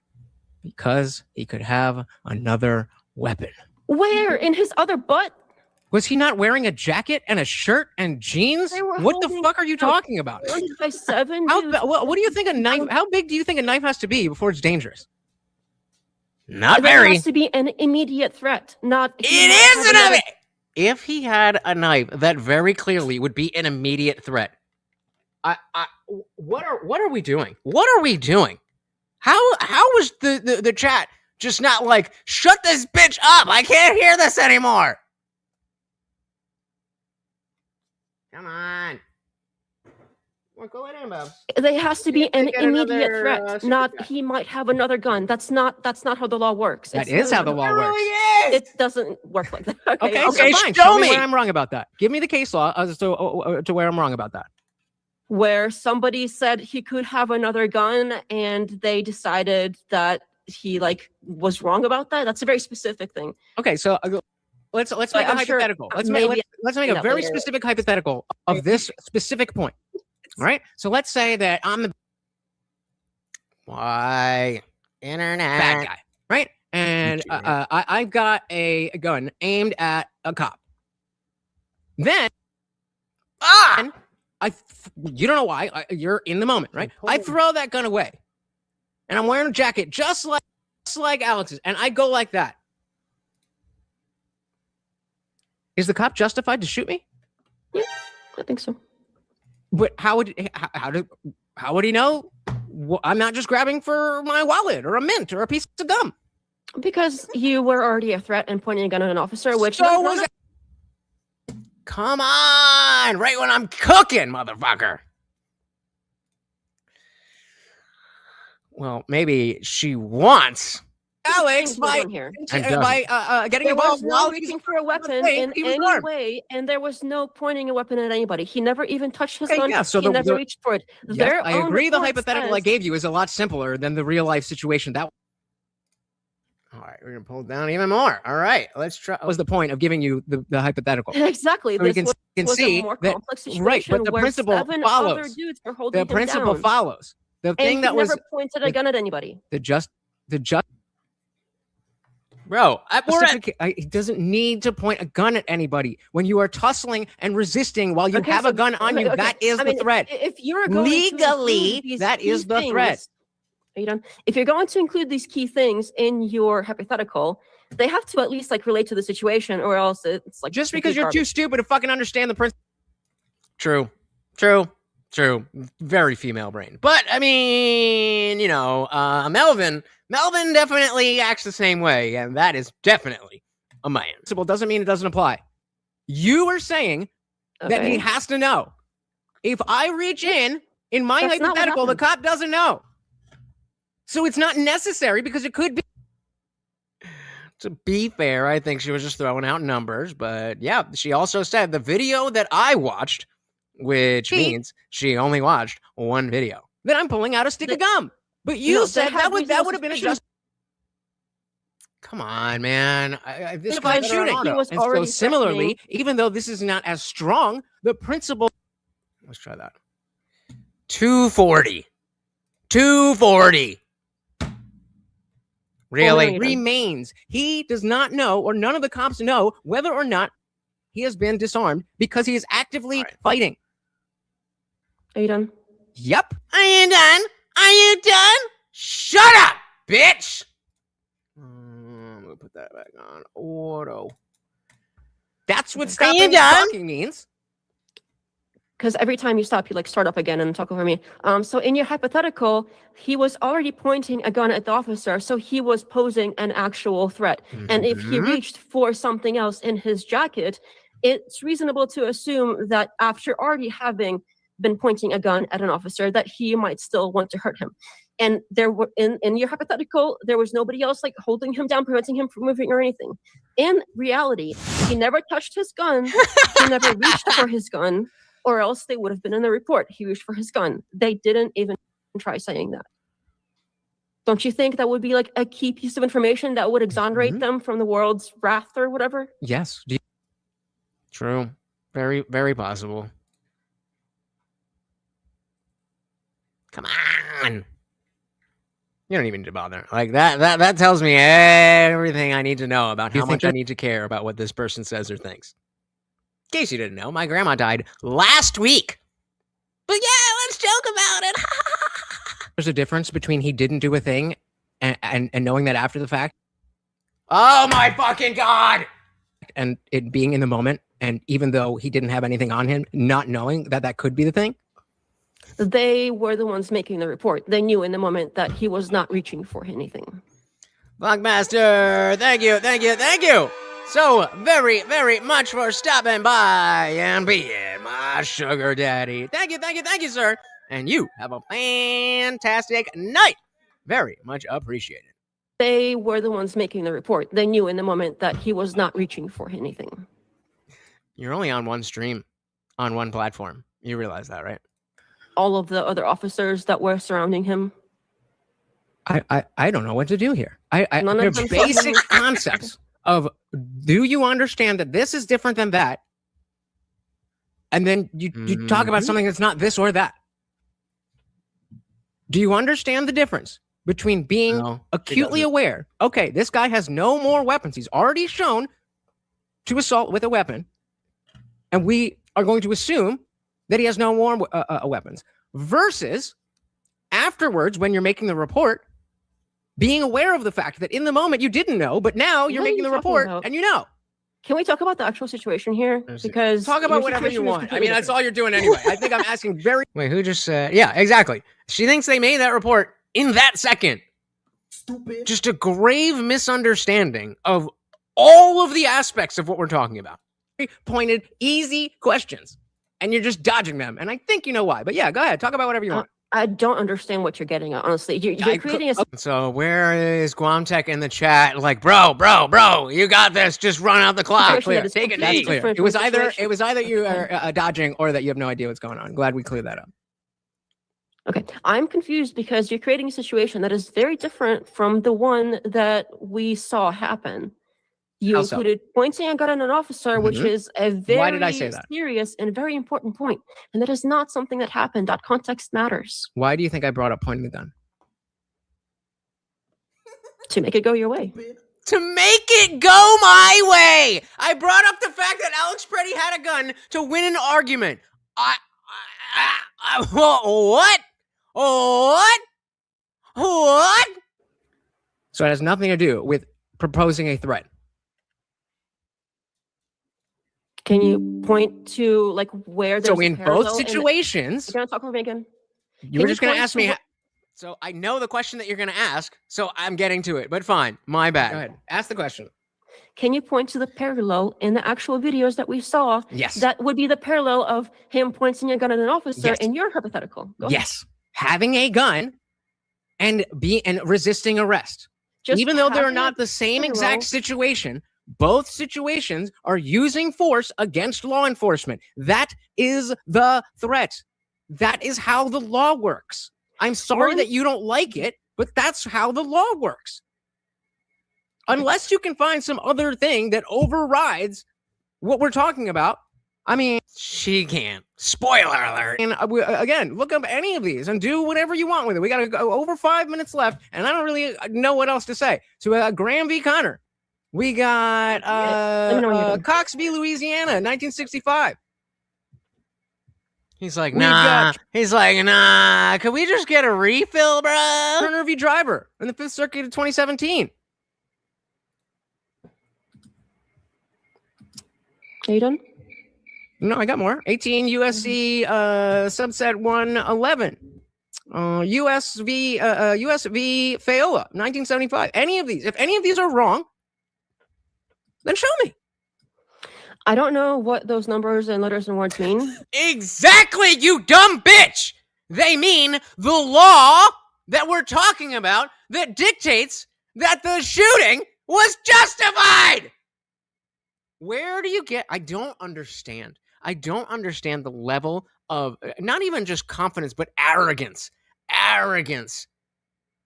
Because he could have another weapon. Where? In his other butt? Was he not wearing a jacket and a shirt and jeans? What the fuck are you talking about? By 7 what do you think a knife? How big do you think a knife has to be before it's dangerous? Not there very. It has to be an immediate threat, not. It is an immediate. If he had a knife, that very clearly would be an immediate threat. What are we doing? What are we doing? How was the chat just not like, shut this bitch up? I can't hear this anymore. Come on. Well, go ahead, Bubs. There has to be an immediate threat, not he might have another gun. That's not how the law works. That is how the law works. It doesn't work like that. Okay, fine. Show me where I'm wrong about that. Give me the case law as to where I'm wrong about that. Where somebody said he could have another gun and they decided that he was wrong about that. That's a very specific thing. Okay, so let's make a hypothetical. Let's make a very specific hypothetical of this specific point. All right. So let's say that I'm the internet bad guy, right? And I've got a gun aimed at a cop. Then, you don't know why. You're in the moment, right? I throw that gun away, and I'm wearing a jacket just like Alex's, and I go like that. Is the cop justified to shoot me? Yeah, I think so. But how would he know I'm not just grabbing for my wallet or a mint or a piece of gum? Because you were already a threat and pointing a gun at an officer, which Come on, right when I'm cooking, motherfucker. Well, maybe she wants Alex by getting involved while reaching for a weapon in any way, and there was no pointing a weapon at anybody. He never even touched his gun. So he never reached for it. Yeah, I agree. The hypothetical I gave you is a lot simpler than the real life situation. All right, we're gonna pull it down even more. All right, let's try. What was the point of giving you the hypothetical? Exactly. So this can see a more complex situation, right, but the principle follows. Other dudes were holding the principle down. follows. The thing and that was never pointed a gun at anybody. Bro, he doesn't need to point a gun at anybody. When you are tussling and resisting while you have a gun on you, that is the threat. If you're going legally, that is the threat. Are you done? If you're going to include these key things in your hypothetical, they have to at least relate to the situation, or else it's just because you're too stupid to fucking understand the principle. True. Very female brain. But I mean, Melvin definitely acts the same way, and that is definitely a man. Principle doesn't mean it doesn't apply. You are saying that he has to know. If I reach in my hypothetical, the cop doesn't know. So it's not necessary because it could be. To be fair, I think she was just throwing out numbers, but yeah, she also said the video that I watched, which means she only watched one video. Then I'm pulling out a stick of gum. But you said that would have been a just. Come on, man. This guy's shooting. And so similarly, even though this is not as strong, the principle. Let's try that. 240. 240. Really? Remains. He does not know, or none of the cops know, whether or not he has been disarmed because he is actively fighting. Are you done? Yep. Are you done? Are you done? Shut up, bitch! I'm gonna put that back on auto. That's what stopping talking means. Because every time you stop, you like start up again and talk over me. So in your hypothetical, he was already pointing a gun at the officer, so he was posing an actual threat. And if he reached for something else in his jacket, it's reasonable to assume that after already having been pointing a gun at an officer, that he might still want to hurt him. And there were in your hypothetical, there was nobody else like holding him down, preventing him from moving or anything. In reality, he never touched his gun. He never reached for his gun. Or else they would have been in the report. He reached for his gun. They didn't even try saying that. Don't you think that would be like a key piece of information that would exonerate them from the world's wrath or whatever? Yes. True. Very, very possible. Come on. You don't even need to bother. Like that tells me everything I need to know about how much I need to care about what this person says or thinks. In case you didn't know, my grandma died last week. But yeah, let's joke about it. There's a difference between he didn't do a thing and knowing that after the fact. Oh my fucking God! And it being in the moment, and even though he didn't have anything on him, not knowing that that could be the thing. They were the ones making the report. They knew in the moment that he was not reaching for anything. Blockmaster, thank you, thank you, thank you. So very, very much for stopping by and being my sugar daddy. Thank you, sir. And you have a fantastic night. Very much appreciated. They were the ones making the report. They knew in the moment that he was not reaching for anything. You're only on one stream, on one platform. You realize that, right? All of the other officers that were surrounding him. I don't know what to do here. They're basic concepts. Of, do you understand that this is different than that? And then you talk about something that's not this or that. Do you understand the difference between being acutely aware? Okay, this guy has no more weapons. He's already shown to assault with a weapon. And we are going to assume that he has no more weapons. Versus afterwards, when you're making the report, being aware of the fact that in the moment you didn't know, but now you're making the report and you know. Can we talk about the actual situation here? Because talk about whatever you want. I mean, that's all you're doing anyway. I think I'm asking very. Wait, who just said? Yeah, exactly. She thinks they made that report in that second. Stupid. Just a grave misunderstanding of all of the aspects of what we're talking about. Pointed, easy questions, and you're just dodging them. And I think you know why. But yeah, go ahead. Talk about whatever you want. I don't understand what you're getting at, honestly. You're creating a... So where is Guam Tech in the chat? Like, bro, you got this. Just run out the clock. Clear. Take it easy. It was either you are dodging or that you have no idea what's going on. Glad we cleared that up. Okay, I'm confused because you're creating a situation that is very different from the one that we saw happen. You included pointing a gun at an officer, which is a very serious and very important point. And that is not something that happened. That context matters. Why do you think I brought up pointing the gun? To make it go your way. To make it go my way! I brought up the fact that Alex Pretti had a gun to win an argument. What? What? So it has nothing to do with proposing a threat. Can you point to like where there's so in both situations? You're gonna talk over me again. You were just gonna ask me. So I know the question that you're gonna ask, so I'm getting to it. But fine, my bad. Go ahead. Ask the question. Can you point to the parallel in the actual videos that we saw? Yes. That would be the parallel of him pointing a gun at an officer in your hypothetical. Yes. Having a gun and resisting arrest. even though they're not the same exact situation, both situations are using force against law enforcement. That is the threat. That is how the law works. I'm sorry that you don't like it, but that's how the law works. Unless you can find some other thing that overrides what we're talking about. I mean, she can't. Spoiler alert. And again, look up any of these and do whatever you want with it. We got to go over 5 minutes left, and I don't really know what else to say. So Graham v. Connor. We got Cox v. Louisiana, 1965. He's like, nah. He's like, nah. Could we just get a refill, bro? Turner v. Driver in the 5th Circuit of 2017. Are you done? No, I got more. 18 USC subset 111. US v. Fayola, 1975. Any of these. If any of these are wrong, then show me. I don't know what those numbers and letters and words mean. Exactly, you dumb bitch! They mean the law that we're talking about that dictates that the shooting was justified! Where do you get... I don't understand. I don't understand the level of, not even just confidence, but arrogance. Arrogance.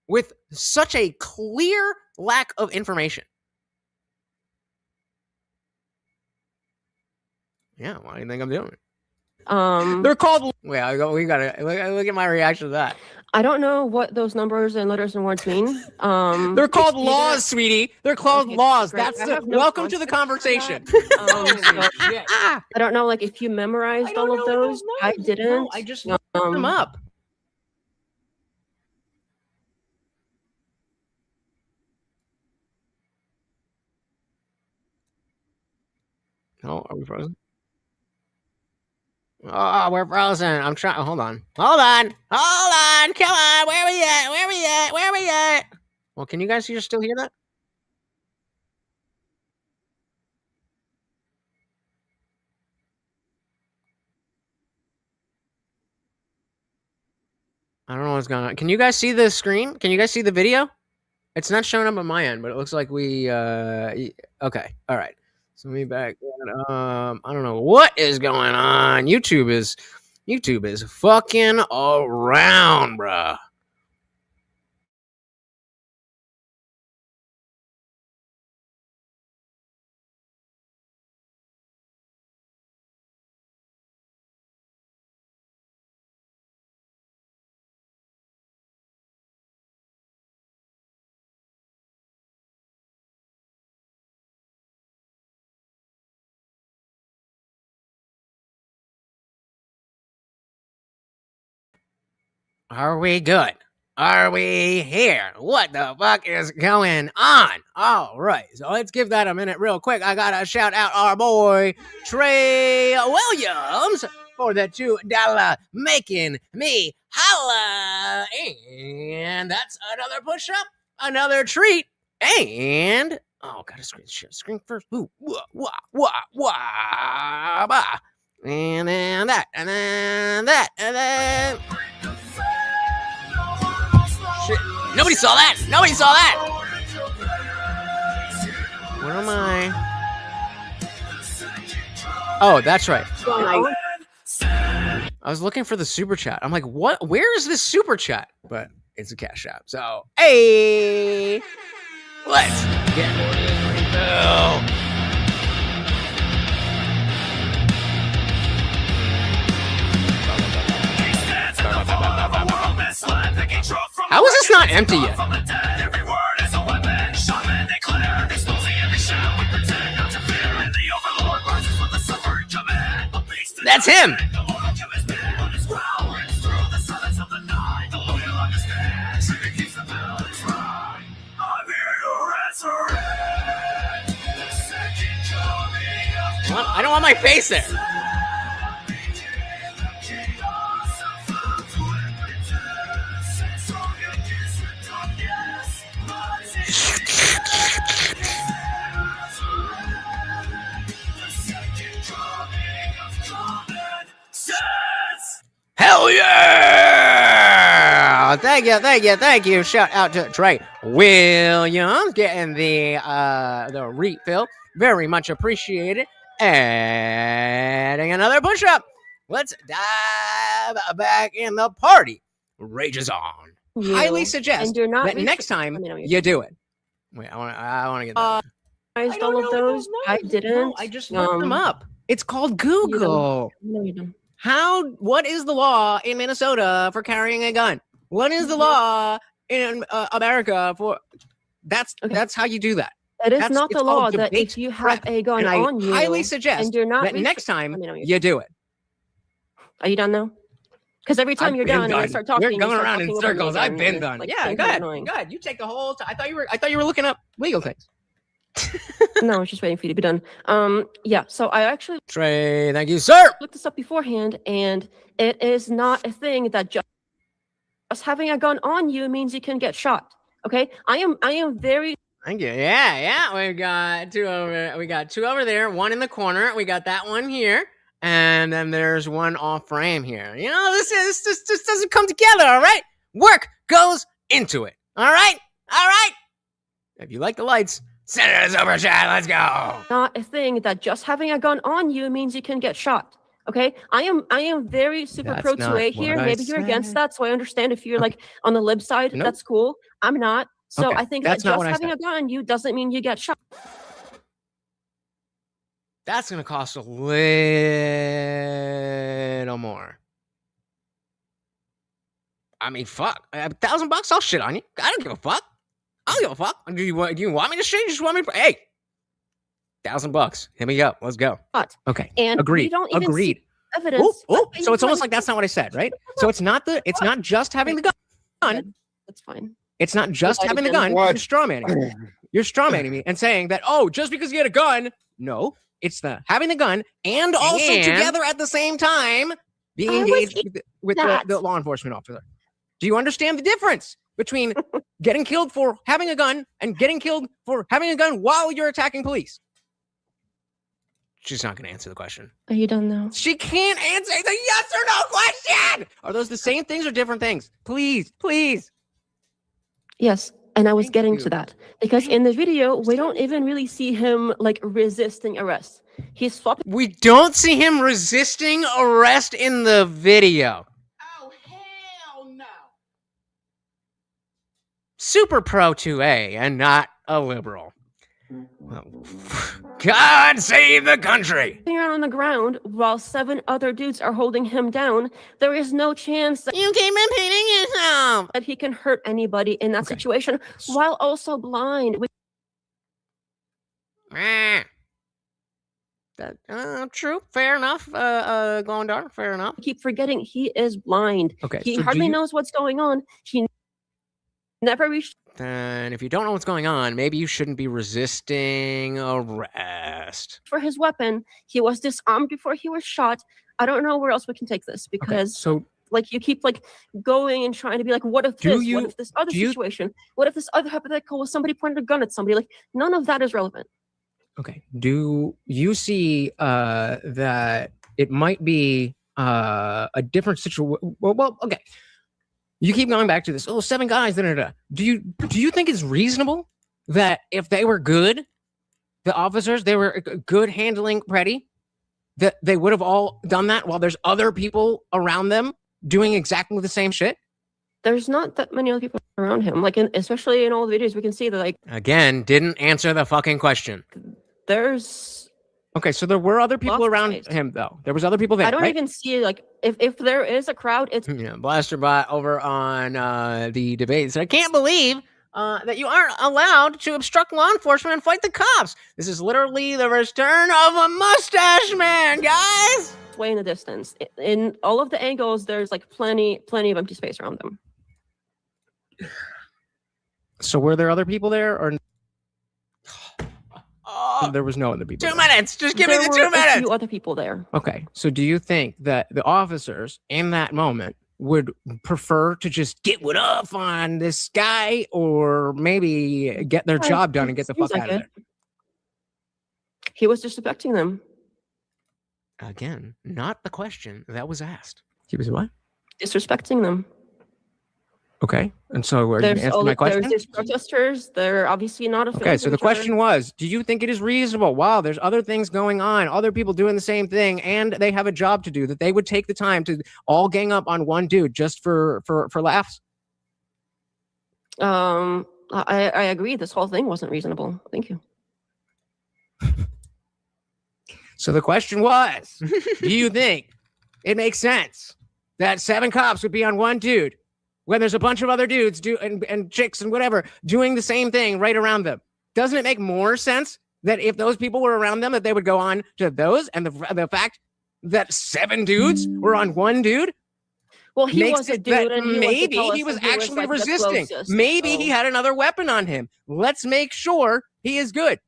With such a clear lack of information. Yeah, why do you think I'm doing it? They're called... Wait, we gotta look at my reaction to that. I don't know what those numbers and letters and words mean. They're called laws, sweetie. They're called laws. Great. That's welcome to the conversation. I don't know, like, if you memorized all of those. I didn't. No, I just looked them up. Oh, are we frozen? Oh, we're frozen. I'm trying. Hold on. Come on. Where are we at? Well, can you guys still hear that? I don't know what's going on. Can you guys see the screen? Can you guys see the video? It's not showing up on my end, but it looks like we, okay. All right. So let me back. I don't know what is going on. YouTube is fucking around, bruh. Are we good? Are we here? What the fuck is going on? All right, so let's give that a minute real quick. I gotta shout out our boy Trey Williams for the $2 making me holla. And that's another push-up, another treat, and... Oh, gotta screen first. Ooh, wah. And then that, and then that, and then... Shit. Nobody saw that! Where am I? Oh, that's right. I was looking for the super chat. I'm like, what? Where is this super chat? But it's a cash app. So, hey! Let's get refill. How is this not empty yet? That's him! What? I don't want my face there. Hell yeah! Oh, thank you. Shout out to Trey Williams getting the refill. Very much appreciated. Adding another push-up. Let's dive back in the party. Rages on. Highly suggest that next time you do it. Wait, I want to get that. All of those. I didn't. No, I just looked them up. It's called Google. No, you don't. What is the law in Minnesota for carrying a gun? What is the law in America for? That's how you do that. It is not the law that if you have a gun on you, highly suggest and you're not that next time you do it. Are you done now? Because every time you're done, and I start talking, you're going around in circles. I've been done. Like, Yeah, go ahead. You take the whole time. I thought you were looking up legal things. No, I was just waiting for you to be done. Yeah. So I actually Trey, thank you, sir. Looked this up beforehand, and it is not a thing that just having a gun on you means you can get shot. Okay, I am very. Thank you. Yeah. We got two over. We got two over there. One in the corner. We got that one here, and then there's one off frame here. You know, this doesn't come together. All right, work goes into it. All right. If you like the lights, send it a super chat. Let's go. Not a thing that just having a gun on you means you can get shot. Okay, I am very super pro 2A here. Maybe you're against that, so I understand if you're like on the lib side. Nope. That's cool. I'm not. So I think that just having a gun on you doesn't mean you get shot. That's gonna cost a little more. I mean, fuck. $1,000, I'll shit on you. I don't give a fuck. I don't give a fuck. Do you want me to shit? You just want me to? Hey, $1,000. Hit me up. Let's go. Okay. And agreed. Agreed. Evidence. So it's almost like that's not what I said, right? So it's not just having the gun. That's fine. It's not just having the gun. You're strawmanning me. You're strawmanning me and saying that, just because you get a gun. No, it's the having the gun and also together at the same time being engaged with the law enforcement officer. Do you understand the difference between getting killed for having a gun and getting killed for having a gun while you're attacking police? She's not going to answer the question. Are you done now? She can't answer the yes or no question. Are those the same things or different things? Please. Yes, and I was getting to that because in the video we don't even really see him like resisting arrest. He's swapping. We don't see him resisting arrest in the video. Oh hell no! Super pro 2A and not a liberal. God save the country! Around on the ground while 7 other dudes are holding him down. There is no chance that you keep repeating yourself that he can hurt anybody in that situation while also blind. True. Fair enough. Gondar. Fair enough. I keep forgetting he is blind. Okay. He hardly knows what's going on. He never reached. Then if you don't know what's going on, maybe you shouldn't be resisting arrest. For his weapon, he was disarmed before he was shot. I don't know where else we can take this because like you keep like going and trying to be like, what if this? What if this other situation? What if this other hypothetical was somebody pointed a gun at somebody? Like none of that is relevant. Okay. Do you see that it might be a different situation? Well, okay. You keep going back to this. 7 guys. Do you think it's reasonable that if they were good, the officers, they were good handling Pretti, that they would have all done that while there's other people around them doing exactly the same shit? There's not that many other people around him. Like, especially in all the videos, we can see that. Like again, didn't answer the fucking question. Okay, so there were other people around him, though. There was other people there. I don't even see like if there is a crowd. It's Blasterbot over on the debate. So I can't believe that you aren't allowed to obstruct law enforcement and fight the cops. This is literally the return of a mustache man, guys. Way in the distance. In all of the angles, there's like plenty of empty space around them. So were there other people there, or? There was no other people. 2 minutes. Just give me the 2 minutes. There were a few other people there. Okay. So do you think that the officers in that moment would prefer to just get one off on this guy or maybe get their job done and get the fuck out of there? He was disrespecting them. Again, not the question that was asked. He was what? Disrespecting them. Okay. And so are you going to answer my question? There's these protesters. They're obviously not a fan. Okay, so the question was, do you think it is reasonable, while there's other things going on, other people doing the same thing, and they have a job to do, that they would take the time to all gang up on one dude just for laughs? I agree. This whole thing wasn't reasonable. Thank you. So the question was, do you think it makes sense that 7 cops would be on one dude when there's a bunch of other dudes and chicks and whatever doing the same thing right around them? Doesn't it make more sense that if those people were around them, that they would go on to those, and the fact that 7 dudes were on one dude? Well, he was a dude, and maybe he was actually resisting. Maybe he had another weapon on him. Let's make sure he is good.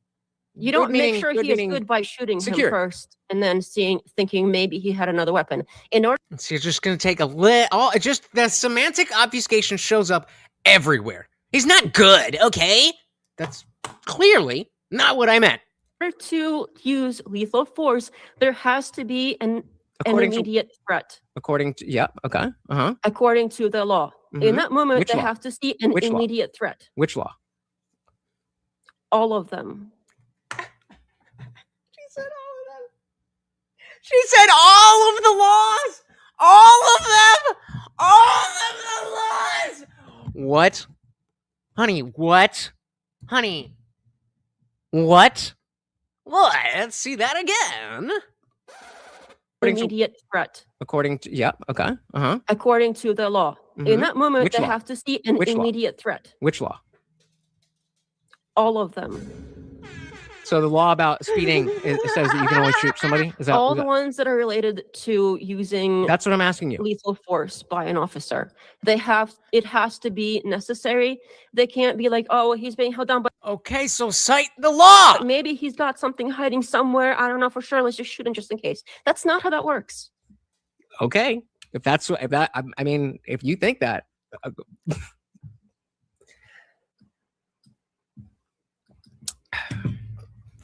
You don't make sure he is good by shooting him first, and then thinking maybe he had another weapon. In order, so you're just going to take a little. Just the semantic obfuscation shows up everywhere. He's not good, okay? That's clearly not what I meant. In order to use lethal force, there has to be an immediate threat. According to According to the law, in that moment, they have to see an immediate threat. Which law? All of them. She said all of the laws. All of them. All of the laws. What? Honey, what? Honey. What? What? Let's see that again. Immediate threat. According to, According to the law. In that moment, they have to see an immediate threat. Which law? All of them. So the law about speeding, it says that you can only shoot somebody? Is that all the ones that are related to using... That's what I'm asking you. ...lethal force by an officer. It has to be necessary. They can't be like, oh, he's being held down. But okay, so cite the law. But maybe he's got something hiding somewhere. I don't know for sure. Let's just shoot him just in case. That's not how that works. Okay. If you think that...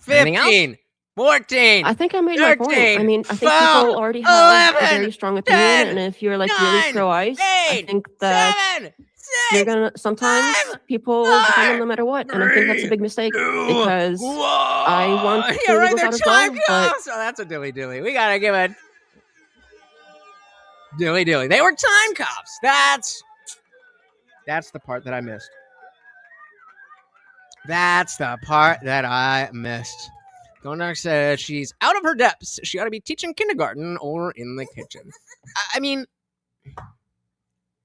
15, 14. I think I made my point. I mean, I think people already have 11, a very strong opinion, 10, and if you're like 9, really pro-ICE, I think that 7, 6, you're gonna sometimes 5, people defend them no matter what, and I think that's a big mistake because I want to right, out as well. But so that's a dilly. We gotta give it dilly. They were time cops. That's the part that I missed. That's the part that I missed. Gondar said she's out of her depths. She ought to be teaching kindergarten or in the kitchen. I mean,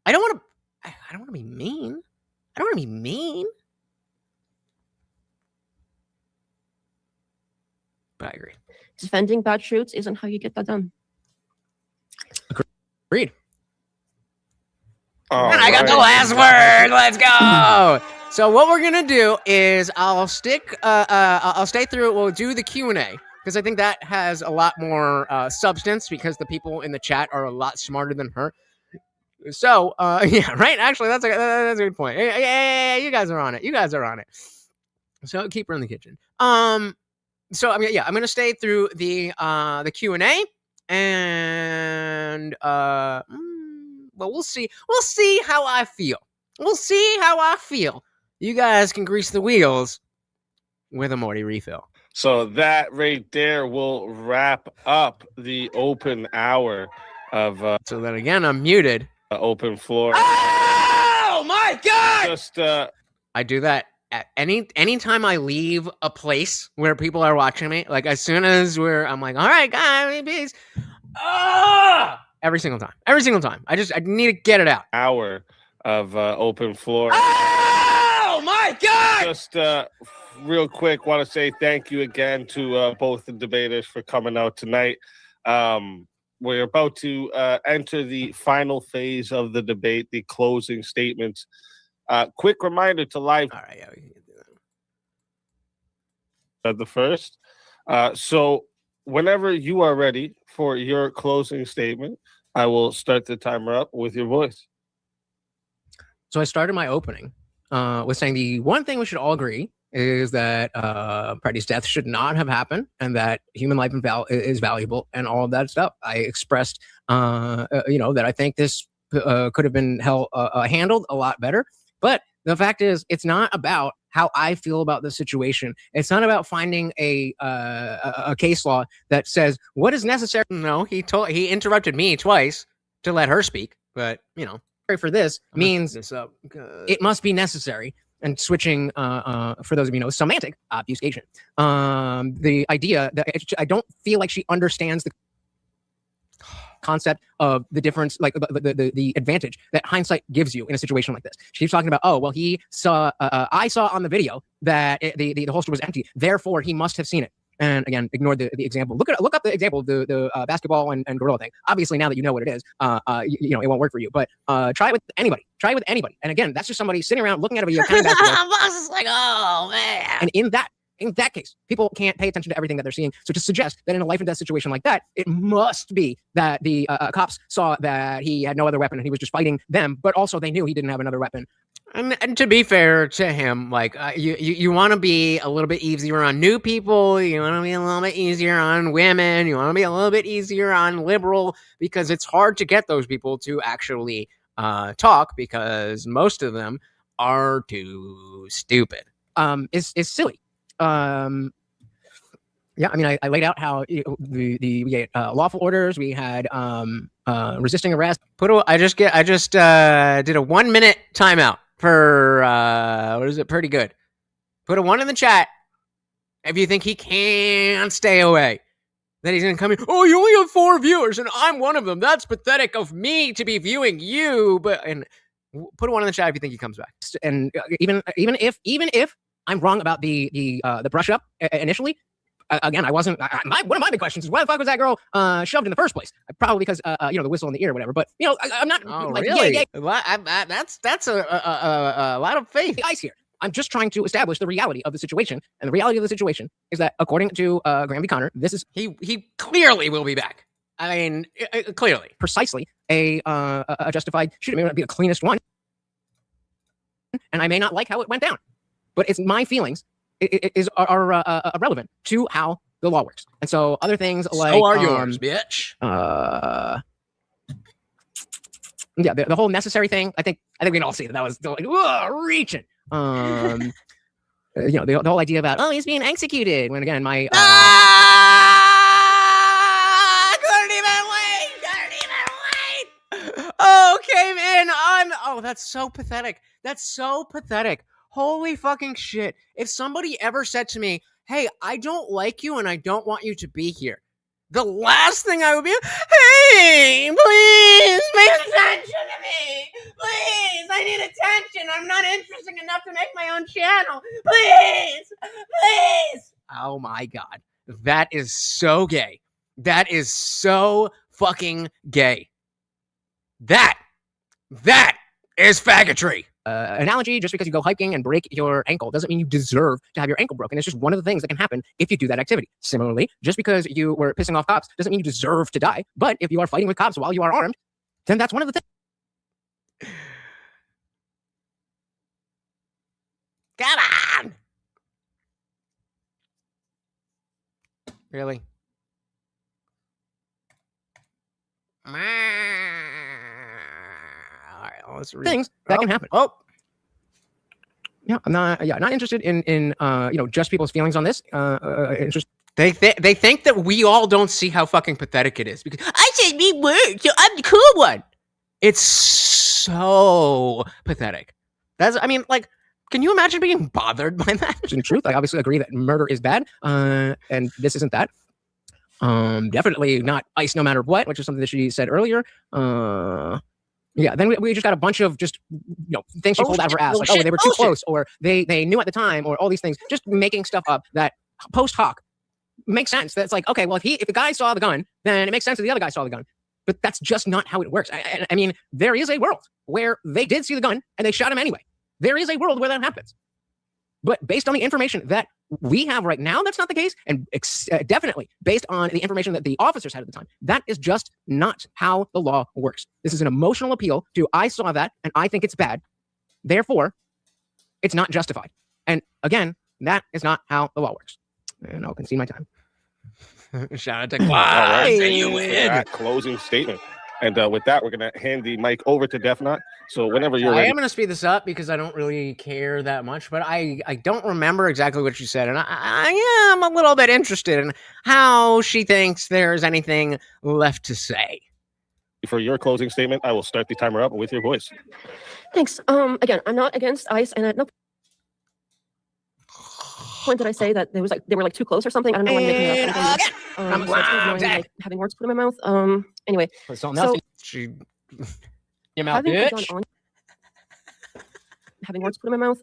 I don't want to be mean. I don't want to be mean. But I agree. Defending bad shoots isn't how you get that done. Agreed. I got the last word. Let's go. So what we're gonna do is I'll stay through. We'll do the Q&A because I think that has a lot more substance because the people in the chat are a lot smarter than her. So yeah, right. Actually, that's a good point. Yeah, you guys are on it. So keep her in the kitchen. So I'm gonna stay through the Q&A and but we'll see how I feel. You guys can grease the wheels with a Morty refill. So that right there will wrap up the open hour of... so then again, I'm muted. Open floor. Oh, my God! Just... I do that at anytime I leave a place where people are watching me. Like, as soon as I'm like, all right, guys, peace. Every single time. I need to get it out. Hour of open floor. Oh my God! Just real quick, want to say thank you again to both the debaters for coming out tonight. We're about to enter the final phase of the debate, the closing statements. Quick reminder to live. All right, yeah, we can do that. The first. So whenever you are ready for your closing statement, I will start the timer up with your voice. So I started my opening with saying the one thing we should all agree is that Pretti's death should not have happened and that human life is valuable and all of that stuff. I expressed, that I think this could have been handled a lot better. But the fact is, it's not about how I feel about the situation. It's not about finding a case law that says what is necessary. No, he interrupted me twice to let her speak, but for this means it must be necessary. And switching, for those of you who know, semantic obfuscation. The idea that I don't feel like she understands the concept of the difference, like the advantage that hindsight gives you in a situation like this. She's talking about, oh, well, he saw, I saw on the video that the holster was empty, therefore he must have seen it. And again, ignore the example. Look up the example of the basketball and gorilla thing. Obviously, now that you know what it is, it won't work for you. But try it with anybody. Try it with anybody. And again, that's just somebody sitting around looking at a video. Basketball. Boss is like, oh man. And in that case, people can't pay attention to everything that they're seeing. So to suggest that in a life and death situation like that, it must be that the cops saw that he had no other weapon and he was just fighting them, but also they knew he didn't have another weapon. And to be fair to him, like you want to be a little bit easier on new people. You want to be a little bit easier on women. You want to be a little bit easier on liberal, because it's hard to get those people to actually talk, because most of them are too stupid. Is silly. Yeah, I mean, I laid out how we had lawful orders. We had resisting arrest. I just did a 1 minute timeout for what is it? Pretty good. Put a 1 in the chat if you think he can't stay away. That he's gonna come in. Oh, you only have 4 viewers, and I'm one of them. That's pathetic of me to be viewing you. And put a 1 in the chat if you think he comes back. And even if I'm wrong about the brush up initially. Again, I wasn't. One of my big questions is why the fuck was that girl shoved in the first place? Probably because the whistle in the ear or whatever. But I'm not. Oh, like, really? Yeah. That's a lot of faith. The ice here. I'm just trying to establish the reality of the situation, and the reality of the situation is that according to Graham v. Connor, this is he clearly will be back. I mean, clearly, precisely a justified shooting. It may not be the cleanest one, and I may not like how it went down, but it's my feelings. Are relevant to how the law works. And so other things like... So are yours, bitch. Yeah, the whole necessary thing, I think we can all see that was like, reaching. The whole idea about, oh, he's being executed. When again, my... couldn't even wait. Okay, man, that's so pathetic. That's so pathetic. Holy fucking shit. If somebody ever said to me, hey, I don't like you and I don't want you to be here, the last thing I would be, hey, please, pay attention to me. Please, I need attention. I'm not interesting enough to make my own channel. Please. Oh my God. That is so gay. That is so fucking gay. That is faggotry. Analogy, just because you go hiking and break your ankle doesn't mean you deserve to have your ankle broken. It's just one of the things that can happen if you do that activity. Similarly, just because you were pissing off cops doesn't mean you deserve to die. But if you are fighting with cops while you are armed, then that's one of the things. Come on! Really? Let's read. Things that can happen. Oh, yeah, I'm not. Yeah, not interested in just people's feelings on this. They think that we all don't see how fucking pathetic it is because I said me words, so I'm the cool one. It's so pathetic. Can you imagine being bothered by that? In truth, I obviously agree that murder is bad, and this isn't that. Definitely not ice no matter what, which is something that she said earlier. Yeah, then we just got a bunch of just things she pulled out of her ass, like they were too close, or they knew at the time, or all these things, just making stuff up that post hoc makes sense. That's like, okay, well, if the guy saw the gun, then it makes sense that the other guy saw the gun. But that's just not how it works. I mean, there is a world where they did see the gun and they shot him anyway. There is a world where that happens. But based on the information that we have right now, that's not the case. And definitely based on the information that the officers had at the time, that is just not how the law works. This is an emotional appeal to, I saw that and I think it's bad. Therefore, it's not justified. And again, that is not how the law works. And I'll concede my time. Shout out to Clyde. You win. Closing statement. And with that, we're going to hand the mic over to Defnot. So whenever you're ready. I am going to speed this up because I don't really care that much, but I don't remember exactly what she said. And I am a little bit interested in how she thinks there's anything left to say. For your closing statement, I will start the timer up with your voice. Thanks. Again, I'm not against ICE, and at no point did I say that they were like too close or something. I don't know when making it up. Having words put in my mouth. Anyway, so your mouth, bitch. Having words put in my mouth.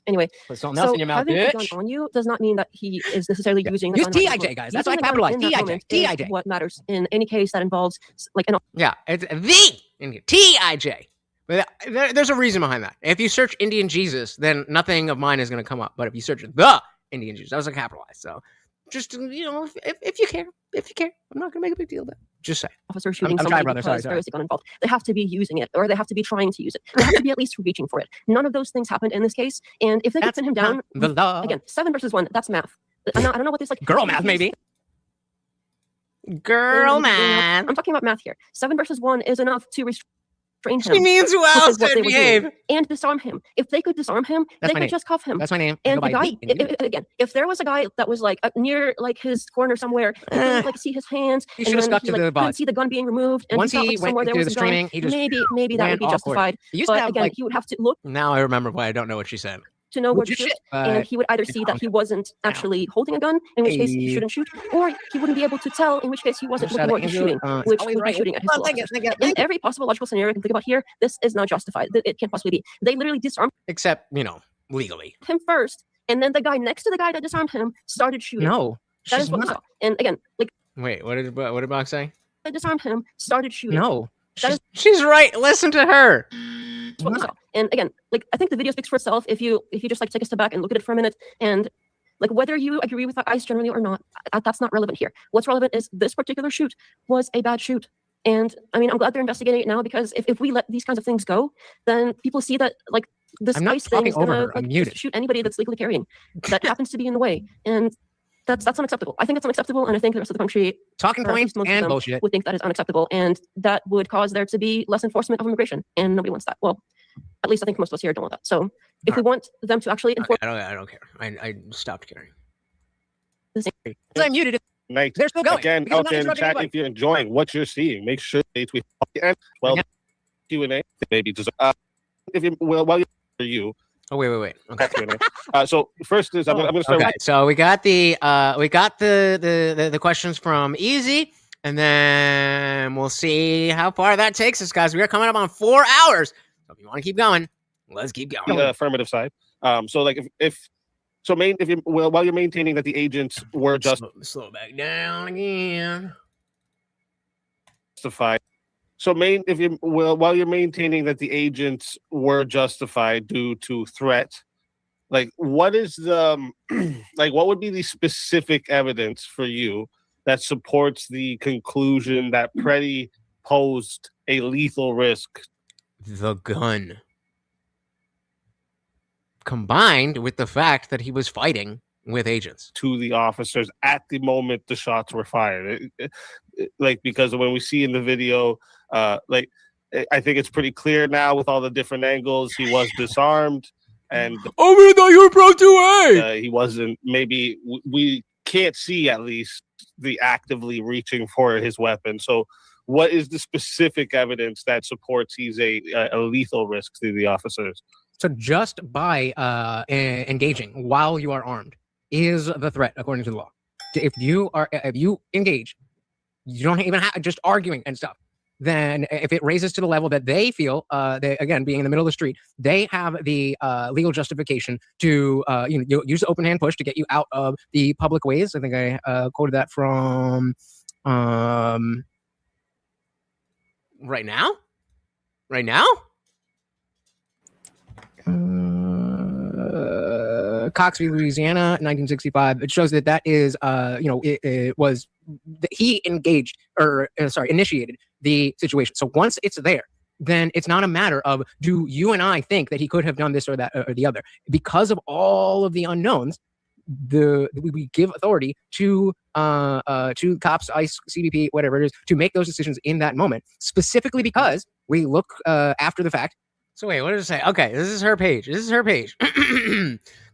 Anyway, so having a gun on you does not mean that he is necessarily using the use gun. TIJ, guys. That's why I capitalized TIJ. What matters in any case that involves like an it's the TIJ. But there's a reason behind that. If you search Indian Jesus, then nothing of mine is going to come up. But if you search the Indian Jesus, that was a capitalized. So just, if you care, I'm not going to make a big deal of that. Just say. Officer shooting somebody because there is a gun involved. They have to be using it, or they have to be trying to use it. They have to be at least reaching for it. None of those things happened in this case. And if they could pin him down, again, 7 versus 1, that's math. I don't know what this like. Girl math, maybe. Girl math. I'm talking about math here. 7 versus 1 is enough to restrain him. She means who else could behave. And disarm him. If they could disarm him, they could just cuff him. That's my name. And the guy, again, if there was a guy that was like near like his corner somewhere, you could like see his hands. He should have stuck to the box. See the gun being removed. And once he went to the streaming, he just maybe that would be justified. But again, he would have to look. Now I remember why I don't know what she said. To know where to shoot, and he would either see that he wasn't actually holding a gun, in which case he shouldn't shoot, or he wouldn't be able to tell, in which case he wasn't looking where he's shooting, which would be shooting at his officers. In every possible logical scenario I can think about here, this is not justified. It can't possibly be. They literally disarmed, except legally, him first, and then the guy next to the guy that disarmed him started shooting. No, that is what we saw. And again, like, wait, what did Box say? They disarmed him, started shooting. No, she's right. Listen to her. And again, like, I think the video speaks for itself if you just like take a step back and look at it for a minute, and like whether you agree with ICE generally or not, that's not relevant here. What's relevant is this particular shoot was a bad shoot. And I mean, I'm glad they're investigating it now, because if we let these kinds of things go, then people see that like this ICE thing is gonna shoot anybody that's legally carrying that happens to be in the way. And that's unacceptable. I think it's unacceptable, and I think the rest of the country, talking points and bullshit, would think that is unacceptable, and that would cause there to be less enforcement of immigration, and nobody wants that. Well, at least I think most of us here don't want that. So if we want them to actually enforce, I don't care. I stopped caring. I muted it. Nice. They're still going. Again, out there in the chat, if you're enjoying what you're seeing, make sure to tweet. Well, Q&A maybe just if you while you. Oh wait. Okay. So first is I'm gonna start. Okay. So we got the questions from Easy, and then we'll see how far that takes us, guys. We are coming up on 4 hours. So if you want to keep going, let's keep going. The affirmative side. So like while you're maintaining that the agents were just slow back down again. Justified. So while you're maintaining that the agents were justified due to threat, like what is the what would be the specific evidence for you that supports the conclusion that Pretti posed a lethal risk? The gun, combined with the fact that he was fighting with agents to the officers at the moment the shots were fired. Because when we see in the video, I think it's pretty clear now with all the different angles, he was disarmed, and we thought you were pro 2A. He wasn't. Maybe we can't see at least the actively reaching for his weapon. So what is the specific evidence that supports he's a lethal risk to the officers? So just by engaging while you are armed is the threat, according to the law. If you engage, you don't even have just arguing and stuff. Then if it raises to the level that they feel, they, again, being in the middle of the street, they have the legal justification to use the open hand push to get you out of the public ways. I think I quoted that from right now. Cox v. Louisiana, 1965. It shows that is, he engaged initiated the situation. So once it's there, then it's not a matter of do you and I think that he could have done this or that or the other. Because of all of the unknowns, we give authority to cops, ICE, CBP, whatever it is, to make those decisions in that moment, specifically because we look after the fact. So wait, what does it say? Okay, this is her page.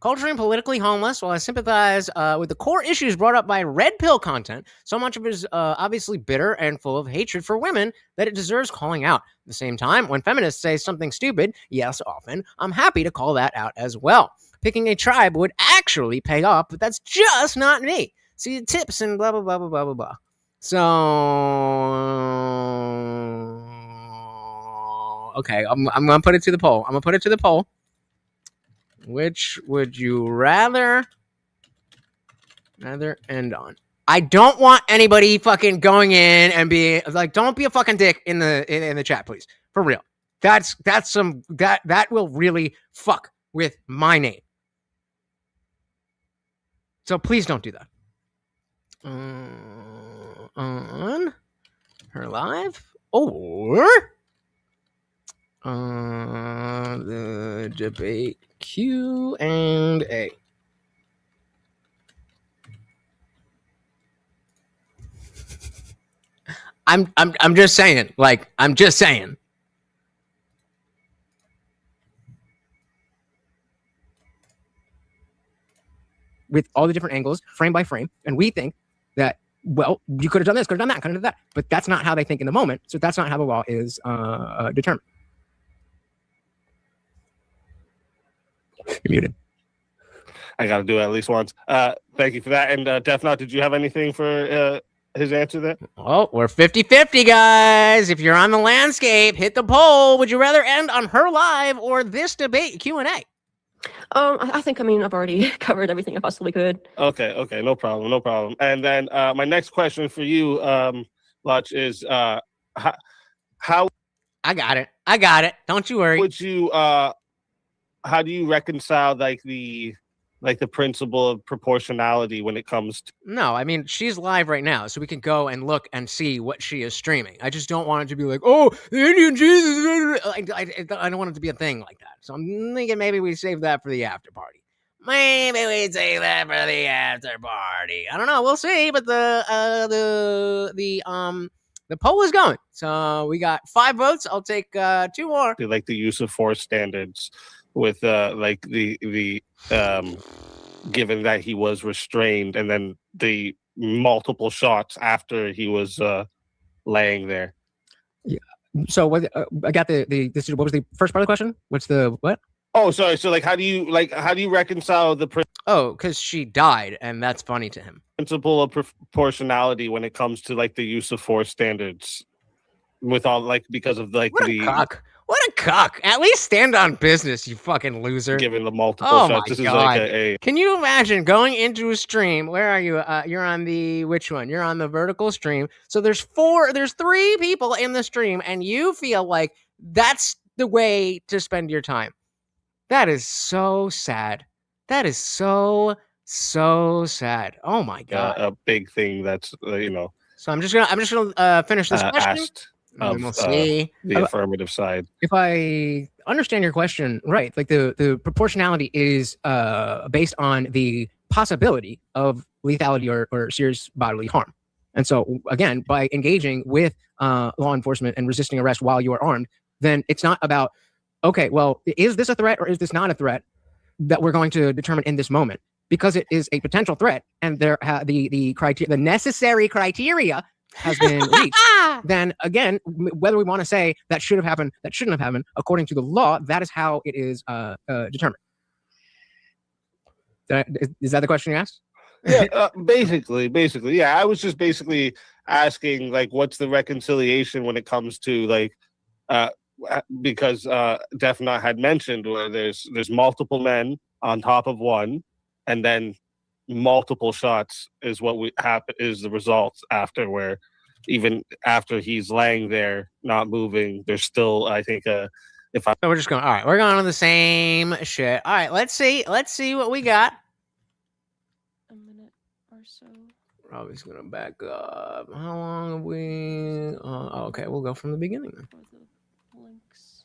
Culturally and politically homeless, while I sympathize with the core issues brought up by red pill content, so much of it is obviously bitter and full of hatred for women that it deserves calling out. At the same time, when feminists say something stupid, yes, often, I'm happy to call that out as well. Picking a tribe would actually pay off, but that's just not me. See the tips and blah, blah, blah, blah, blah, blah, blah. So, okay, I'm going to put it to the poll. Which would you rather end on? I don't want anybody fucking going in and be like, don't be a fucking dick in the chat, please. For real. That will really fuck with my name. So please don't do that. On her live or the debate Q&A. I'm just saying, like, I'm just saying. With all the different angles, frame by frame, and we think that, well, you could have done this, could have done that, could have done that, but that's not how they think in the moment. So that's not how the law is determined. You're muted. I got to do it at least once. Thank you for that. And Death did you have anything for his answer there? Oh, we're 50-50, guys. If you're on the landscape, hit the poll. Would you rather end on her live or this debate Q&A? I think, I've already covered everything I possibly could. Okay, no problem. And then my next question for you, Lutch, is how I got it. Don't you worry. Would you how do you reconcile the principle of proportionality when it comes to... No, I mean, she's live right now, so we can go and look and see what she is streaming. I just don't want it to be like, oh, the Indian Jesus. I don't want it to be a thing like that. So I'm thinking maybe we save that for the after party. I don't know. We'll see. But the poll is going. So we got 5 votes. I'll take 2 more. Like the use of force standards with the given that he was restrained and then the multiple shots after he was laying there. Yeah. So what I got what was the first part of the question? What's the what? Oh, sorry. So how do you reconcile the because she died and that's funny to him. Principle of proportionality when it comes to the use of force standards with all because of What a cock. At least stand on business, you fucking loser. Given the multiple shots. This God. Is Can you imagine going into a stream? Where are you? You're on which one? You're on the vertical stream. So there's 3 people in the stream, and you feel like that's the way to spend your time. That is so sad. That is so sad. Oh my God. A big thing that's, So I'm just gonna finish this question. Asked. We'll see the affirmative side. If I understand your question right, the proportionality is based on the possibility of lethality or serious bodily harm. And so again, by engaging with law enforcement and resisting arrest while you are armed, then it's not about, okay, well, is this a threat or is this not a threat that we're going to determine in this moment? Because it is a potential threat and there the necessary criteria has been reached, then again, whether we want to say that should have happened, that shouldn't have happened, according to the law, that is how it is determined. Is that the question you asked? Yeah, basically, yeah. I was just basically asking, what's the reconciliation when it comes to because Def Not had mentioned where there's multiple men on top of one, and then multiple shots is what is the results after, where even after he's laying there not moving, there's still, I think, so we're just going, all right, we're going on the same shit. All right, let's see what we got. A minute or so. We're always gonna back up. How long have we okay, we'll go from the beginning then. For the links.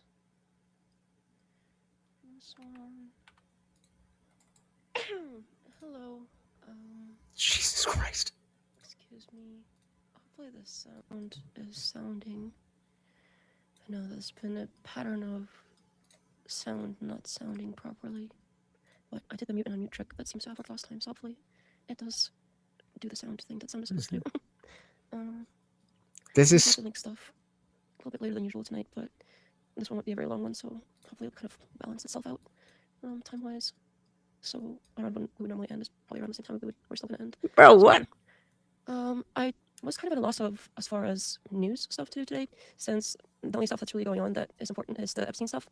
This one. Hello. Jesus Christ. Excuse me. Hopefully the sound is sounding. I know there's been a pattern of sound not sounding properly. But I did the mute and unmute trick that seems to have worked last time, so hopefully it does do the sound thing that sound is supposed to do. This is link stuff a little bit later than usual tonight, but this one won't be a very long one, so hopefully it'll kind of balance itself out time-wise. So around when we would normally end is probably around the same time we're still gonna end. Bro, what? I was kind of at a loss of as far as news stuff to do today, since the only stuff that's really going on that is important is the Epstein stuff.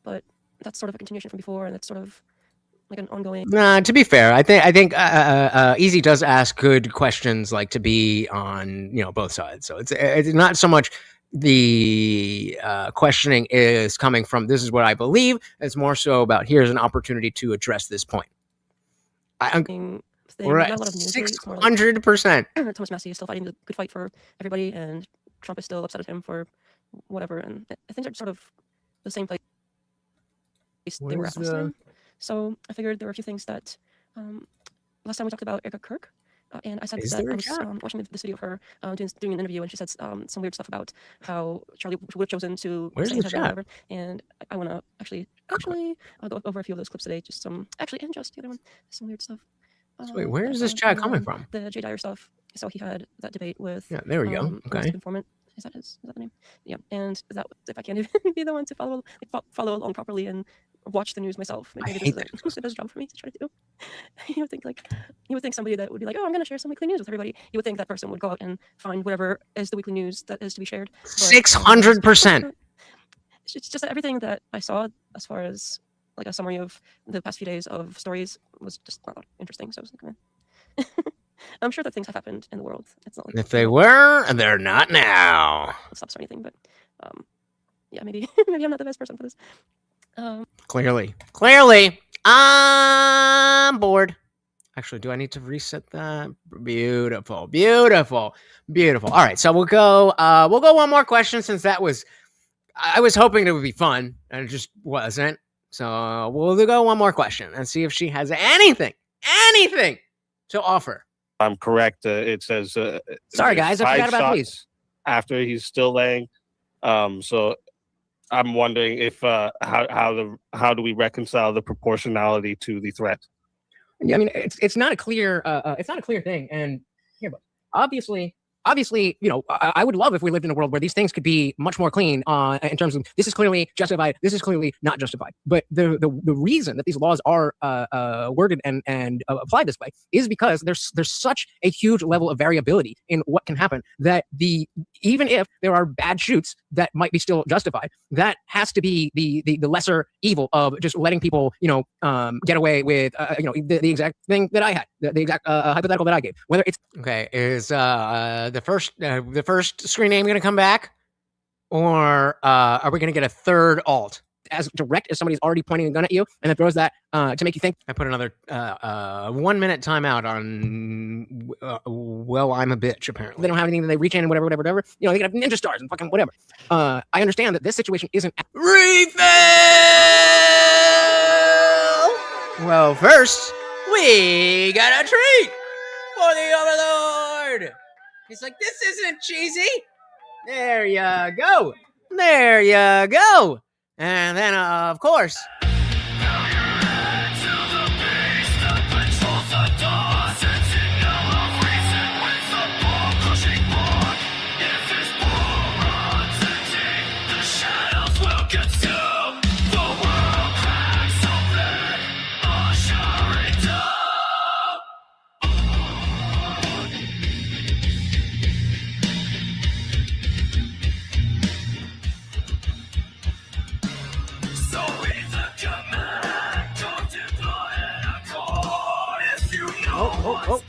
But that's sort of a continuation from before, and it's sort of like an ongoing. Nah, to be fair, I think Easy does ask good questions, like to be on both sides. So it's not so much the questioning is coming from this is what I believe. It's more so about here's an opportunity to address this point. We're at 600%. Thomas Massey is still fighting the good fight for everybody, and Trump is still upset at him for whatever. And I think they're sort of the same place they were at last time. So I figured there were a few things that last time we talked about Erica Kirk, and I said that I was watching this video of her doing an interview, and she said some weird stuff about how Charlie would have chosen to say her whatever. And I want to actually I'll go over a few of those clips today. Just and just the other one, some weird stuff. So wait, where is this chat coming from? The Jay Dyer stuff. So he had that debate with. Yeah, there we go. Okay. Informant. Is that the name? Yeah, and that if I can't even be the one to follow along properly and watch the news myself. Maybe this is the best job for me to try to do. You would think somebody that would be like, oh, I'm going to share some weekly news with everybody. You would think that person would go out and find whatever is the weekly news that is to be shared. 600%. It's just that everything that I saw as far as like a summary of the past few days of stories was just not interesting. So I was like, I'm sure that things have happened in the world. It's not like if they were, they're not now. Stops or anything, but yeah, maybe I'm not the best person for this. Clearly, I'm bored. Actually, do I need to reset that? Beautiful. All right, so we'll go one more question since that was. I was hoping it would be fun, and it just wasn't. So we'll go one more question and see if she has anything to offer. I'm correct. It says. Sorry, guys, I forgot about these. After he's still laying, so. I'm wondering if how do we reconcile the proportionality to the threat? Yeah, I mean it's not a clear thing, and here, but obviously, I would love if we lived in a world where these things could be much more clean in terms of this is clearly justified, this is clearly not justified. But the reason that these laws are worded and applied this way is because there's such a huge level of variability in what can happen that even if there are bad shoots that might be still justified, that has to be the lesser evil of just letting people get away with the exact thing that I had, the exact hypothetical that I gave. Whether it's okay is the first screen name going to come back, or are we going to get a third alt as direct as somebody's already pointing a gun at you and then throws that to make you think? I put another 1 minute timeout on well, I'm a bitch. Apparently they don't have anything that they reach in and whatever. They can have ninja stars and fucking whatever. I understand that this situation isn't refill. Well, first we got a treat for the Overlord. He's like, this isn't cheesy. There you go. And then, of course, oh.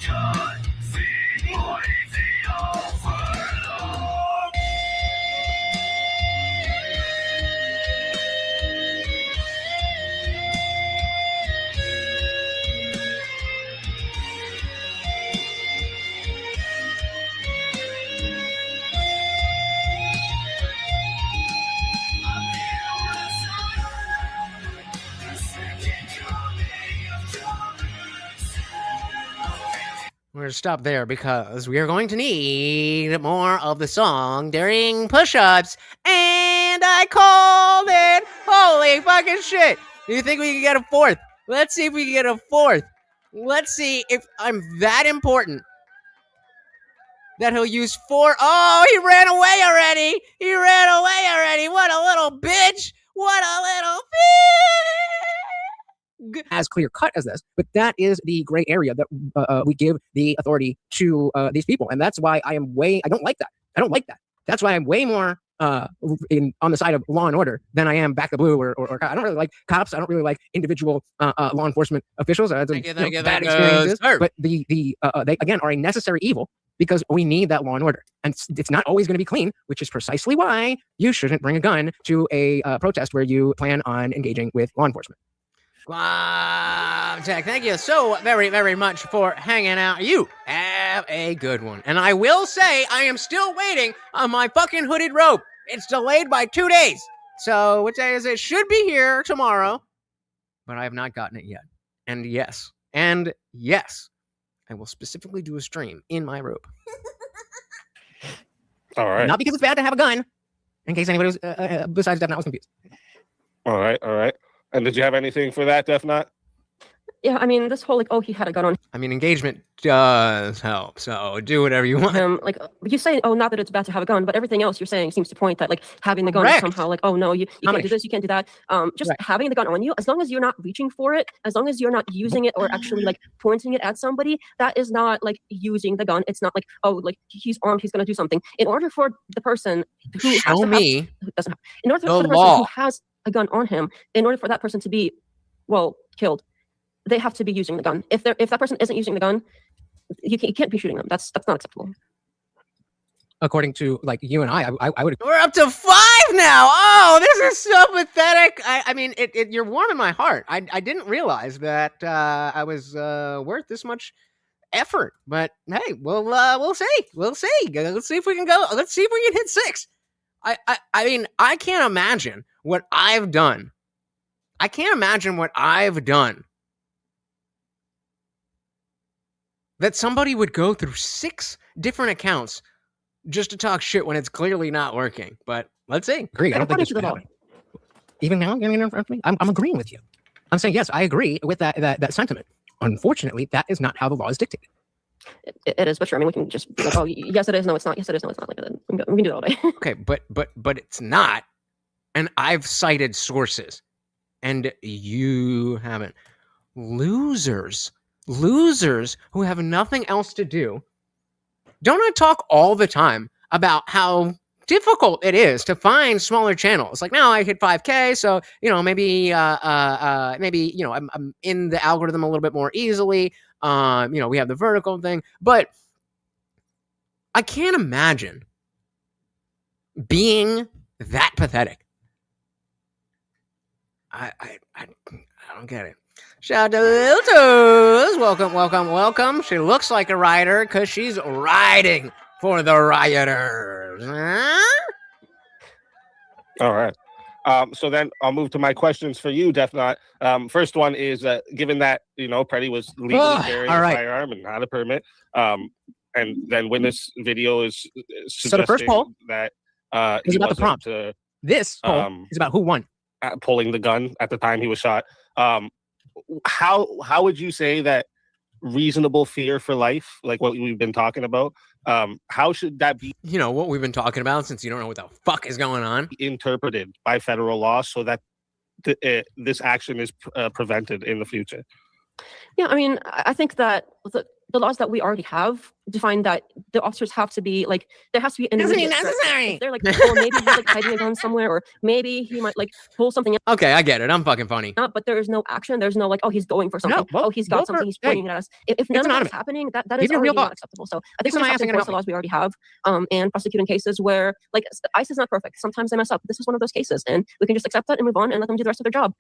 better stop there because we are going to need more of the song during push-ups. And I called it. Holy fucking shit. Do you think we can get a fourth? Let's see if we can get a fourth. Let's see if I'm that important that he'll use 4. Oh, he ran away already. He ran away already. What a little bitch. What a little bitch. As clear cut as this, but that is the gray area that we give the authority to these people. And that's why I don't like that. I don't like that. That's why I'm way more on the side of law and order than I am back the blue or I don't really like cops. I don't really like individual law enforcement officials. Bad experiences. But they again are a necessary evil because we need that law and order. And it's not always going to be clean, which is precisely why you shouldn't bring a gun to a protest where you plan on engaging with law enforcement. Jack, thank you so very, very much for hanging out. You have a good one. And I will say, I am still waiting on my fucking hooded rope. It's delayed by 2 days. So, which is, it should be here tomorrow, but I have not gotten it yet. And yes, I will specifically do a stream in my rope. All right. Not because it's bad to have a gun, in case anybody was, besides Death Knot was confused. All right. And did you have anything for that, Death Knot? Yeah, I mean, this whole, like, oh, he had a gun on. I mean, engagement does help, so do whatever you want. Like, you say, oh, not that it's bad to have a gun, but everything else you're saying seems to point that, like, having the gun is somehow, like, oh, no, you can't do this, you can't do that. Just having the gun on you, as long as you're not reaching for it, as long as you're not using it or actually, like, pointing it at somebody, that is not, like, using the gun. It's not like, oh, like, he's armed, he's going to do something. In order for the person who in order for the person who has a gun on him, in order for that person to be, well, killed, they have to be using the gun. If that person isn't using the gun, you can't be shooting them. That's not acceptable. According to like you and I would. We're up to 5 now. Oh, this is so pathetic. I mean, you're warming my heart. I didn't realize that I was worth this much effort. But hey, we'll see. Let's see if we can go. Let's see if we can hit 6. I mean, I can't imagine what I've done. That somebody would go through 6 different accounts just to talk shit when it's clearly not working. But let's see. Agree. I don't think it's even now, getting in front of me, I'm agreeing with you. I'm saying, yes, I agree with that sentiment. Unfortunately, that is not how the law is dictated. It is, but sure, I mean, we can just be like, oh, yes, it is. No, it's not. Yes, it is. No, it's not. Like that. We can do it all day. Okay, but it's not. And I've cited sources, and you haven't. Losers who have nothing else to do. Don't I talk all the time about how difficult it is to find smaller channels? Like now I hit 5K, so maybe I'm in the algorithm a little bit more easily. We have the vertical thing, but I can't imagine being that pathetic. I don't get it. Shout out to Lil Toes. Welcome. She looks like a rider because she's riding for the rioters. Huh? All right. So then I'll move to my questions for you, Death Knot. First one is, given that, Pretti was legally carrying a firearm and had a permit, and then when this video is suggesting so the first poll that is about the prompt. This poll is about who won. Pulling the gun at the time he was shot. How would you say that reasonable fear for life, like what we've been talking about, how should that be what we've been talking about, since you don't know what the fuck is going on, interpreted by federal law so that this action is prevented in the future? Yeah, I mean, I think that the laws that we already have define that the officers have to be like, there has to be an immediate threat. If they're like, oh, maybe he's like hiding a gun somewhere, or maybe he might like pull something out. Okay, I get it. I'm fucking funny. But there is no action. There's no like, oh, he's going for something. He's got something. He's pointing at us. If none of that is happening, that is already not acceptable. So I think we have to enforce the laws we already have, and prosecuting cases where like ICE is not perfect. Sometimes they mess up. This is one of those cases, and we can just accept that and move on and let them do the rest of their job.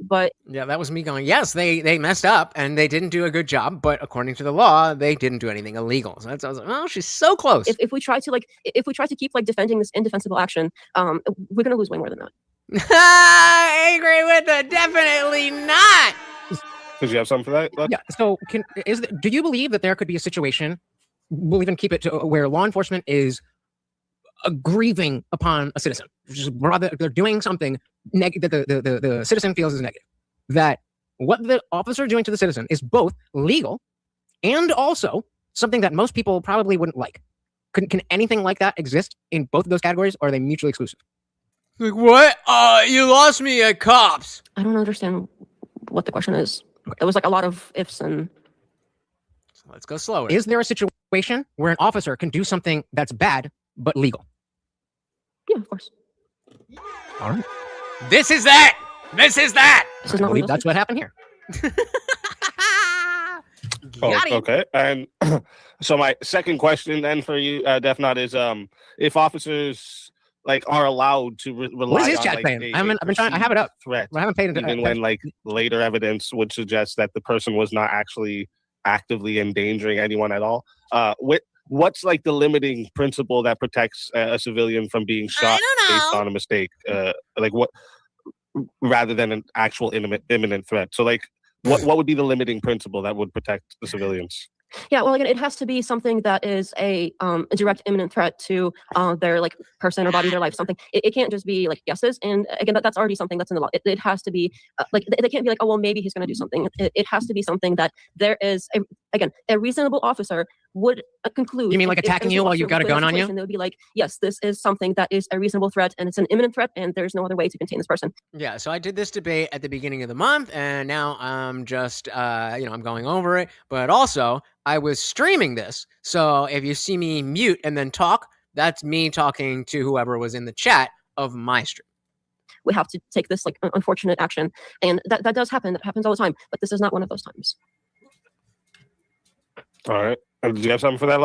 But yeah, that was me going, yes, they messed up and they didn't do a good job, but according to the law, they didn't do anything illegal. So I was like, oh, she's so close. If we try to keep like defending this indefensible action, we're gonna lose way more than that. I agree with that. Definitely not. Did you have something for that? Yeah. So do you believe that there could be a situation, we'll even keep it to where law enforcement is aggrieving upon a citizen, just rather they're doing something that the citizen feels is negative, that what the officer is doing to the citizen is both legal and also something that most people probably wouldn't like? Can anything like that exist in both of those categories, or are they mutually exclusive? Like, what? You lost me at cops. I don't understand what the question is. Okay. There was like a lot of ifs and... Let's go slower. Is there a situation where an officer can do something that's bad but legal? Yeah, of course. All right. This is that. This is that. This is not I believe that's what happened here. Okay. And so my second question then for you, Death Knot, is if officers like are allowed to rely what is his on chat like, saying? I've been trying. I have it up. Threat, I haven't paid attention. Even when like later evidence would suggest that the person was not actually actively endangering anyone at all. What's like the limiting principle that protects a civilian from being shot based on a mistake? Like what, rather than an actual imminent threat? So like, what would be the limiting principle that would protect the civilians? Yeah, well, again, it has to be something that is a direct imminent threat to their like person or body, their life, something. It can't just be like guesses. And again, that's already something that's in the law. It has to be like, they can't be like, oh, well, maybe he's going to do something. It has to be something that there is, a reasonable officer would conclude. You mean like attacking you while you've got a gun on you? They would be like, yes, this is something that is a reasonable threat and it's an imminent threat and there's no other way to contain this person. Yeah, so I did this debate at the beginning of the month and now I'm just, I'm going over it. But also, I was streaming this. So if you see me mute and then talk, that's me talking to whoever was in the chat of my stream. We have to take this like unfortunate action. And that does happen. That happens all the time. But this is not one of those times. All right. Did you have something for that?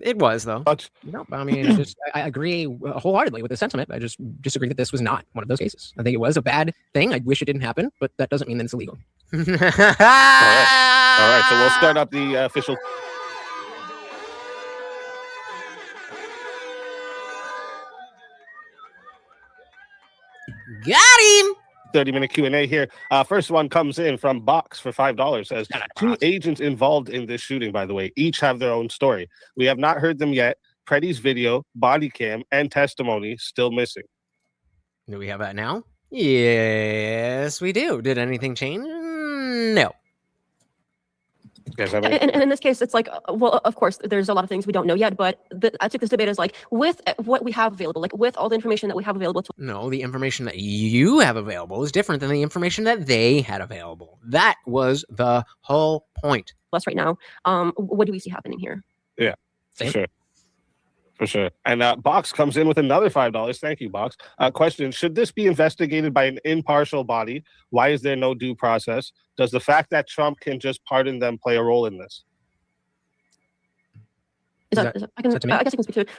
It was, though. No, I mean, I agree wholeheartedly with the sentiment. I just disagree that this was not one of those cases. I think it was a bad thing. I wish it didn't happen, but that doesn't mean that it's illegal. All right. So we'll start up the official. Got him. 30-minute Q&A here. First one comes in from Box for $5. Says, 2 agents involved in this shooting, by the way, each have their own story. We have not heard them yet. Pretti's video, body cam, and testimony still missing. Do we have that now? Yes, we do. Did anything change? No. And in this case, it's like, well, of course, there's a lot of things we don't know yet, but I took this debate as like, with what we have available, like with all the information that we have available to... No, the information that you have available is different than the information that they had available. That was the whole point. Us right now, what do we see happening here? Yeah, for sure. And Box comes in with another $5. Thank you, Box. Question, should this be investigated by an impartial body? Why is there no due process? Does the fact that Trump can just pardon them play a role in this? I guess I can speak to it.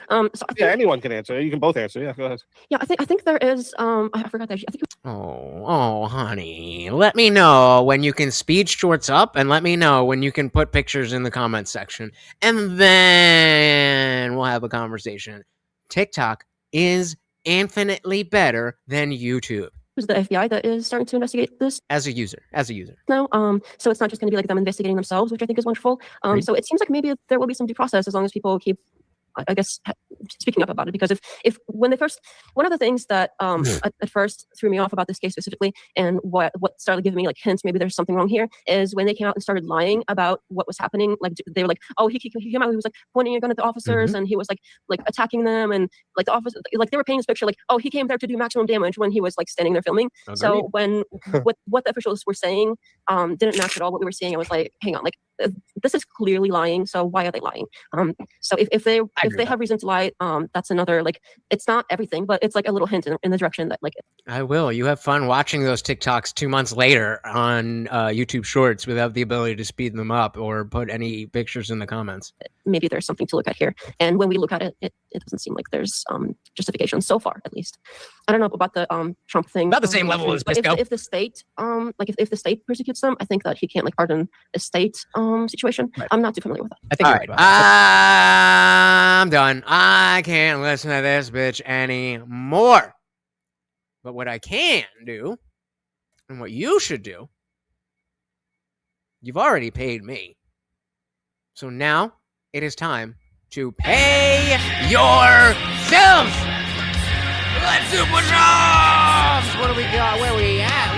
Anyone can answer. You can both answer. Yeah, go ahead. Yeah, I think there is. I forgot that. Oh, honey, let me know when you can speed shorts up, and let me know when you can put pictures in the comments section, and then we'll have a conversation. TikTok is infinitely better than YouTube. Who's the FBI that is starting to investigate this? As a user. No, so it's not just going to be like them investigating themselves, which I think is wonderful. So it seems like maybe there will be some due process as long as people keep, I guess, speaking up about it. Because if when they first, one of the things that at first threw me off about this case specifically, and what started giving me like hints maybe there's something wrong here, is when they came out and started lying about what was happening. Like they were like, oh, he came out, he was like pointing a gun at the officers, and he was like attacking them, and like the officer, like they were painting this picture like, oh, he came there to do maximum damage when he was like standing there filming. Okay. So when what the officials were saying didn't match at all what we were seeing, I was like, hang on, like this is clearly lying. So why are they lying? So if they have reason to lie, that's another, like, it's not everything, but it's like a little hint in the direction that like. I will. You have fun watching those TikToks 2 months later on YouTube Shorts without the ability to speed them up or put any pictures in the comments. Maybe there's something to look at here. And when we look at it, it doesn't seem like there's justification so far, at least. I don't know about the Trump thing. About the same level as Pisco. If the state, if the state persecutes them, I think that he can't like pardon a state situation. Right. I'm not too familiar with that. I think all right. I'm done. I can't listen to this bitch anymore. But what I can do, and what you should do, You've already paid me. So now it is time to pay yourself. Let's do push-ups. What do we got? Where we at?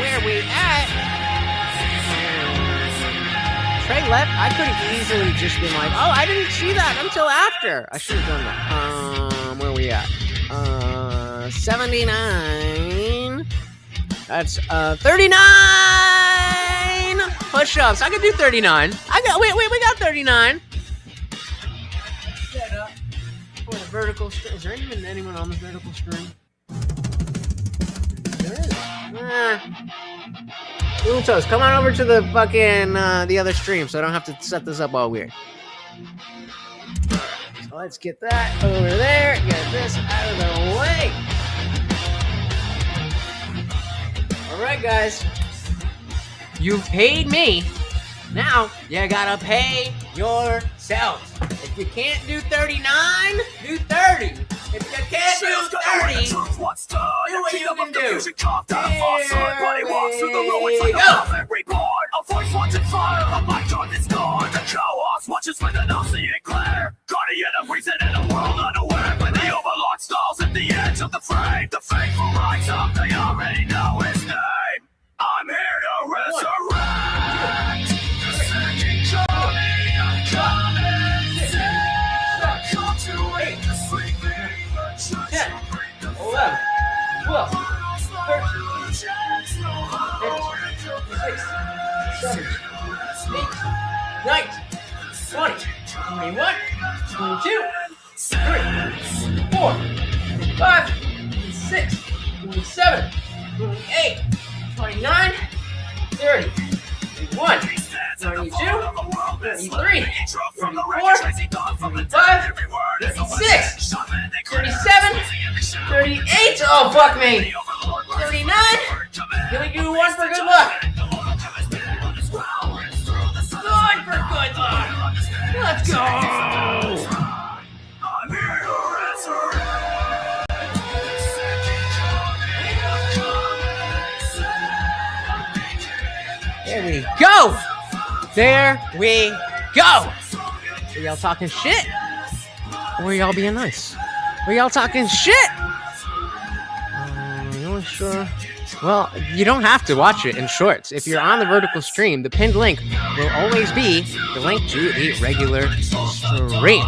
Trey left. I could have easily just been like, oh, I didn't see that until after. I should have done that. Where are we at? 79. That's 39 push-ups. I could do 39. Wait, we got 39. Set up for the vertical string. Is there even anyone on the vertical string? There is. Utos, come on over to the fucking the other stream so I don't have to set this up all weird. So let's get that over there. Get this out of the way. All right, guys. You've paid me. Now you gotta pay yourselves. If you can't do 39, do 30. If you can't do 30, do what you can do. Here we go. A voice watching fire, a mic on this door. The chaos watches when the Nazi eclair. Guardian of reason in a world unaware. When the overlord stalls at the edge of the frame, the faithful rise up, they already know his name. I'm here to resurrect the second coming of common sense. Come to wake the sleeping, the church 10, will bring the 11, 12, 13, 15, 16, 17, 18, 19, 20, 21, 22, 23, 24, 25, 26, 27, 28, 29, 30, 31, 32, 33, 34, 35, 36, 37, 38, oh fuck me, 39, can we do one for good luck? Good for good luck, let's go! I'm here to resurrect. There we go! There we go! Are y'all talking shit? Or are y'all being nice? Are y'all talking shit? You sure? Well, you don't have to watch it in shorts. If you're on the vertical stream, the pinned link will always be the link to the regular stream.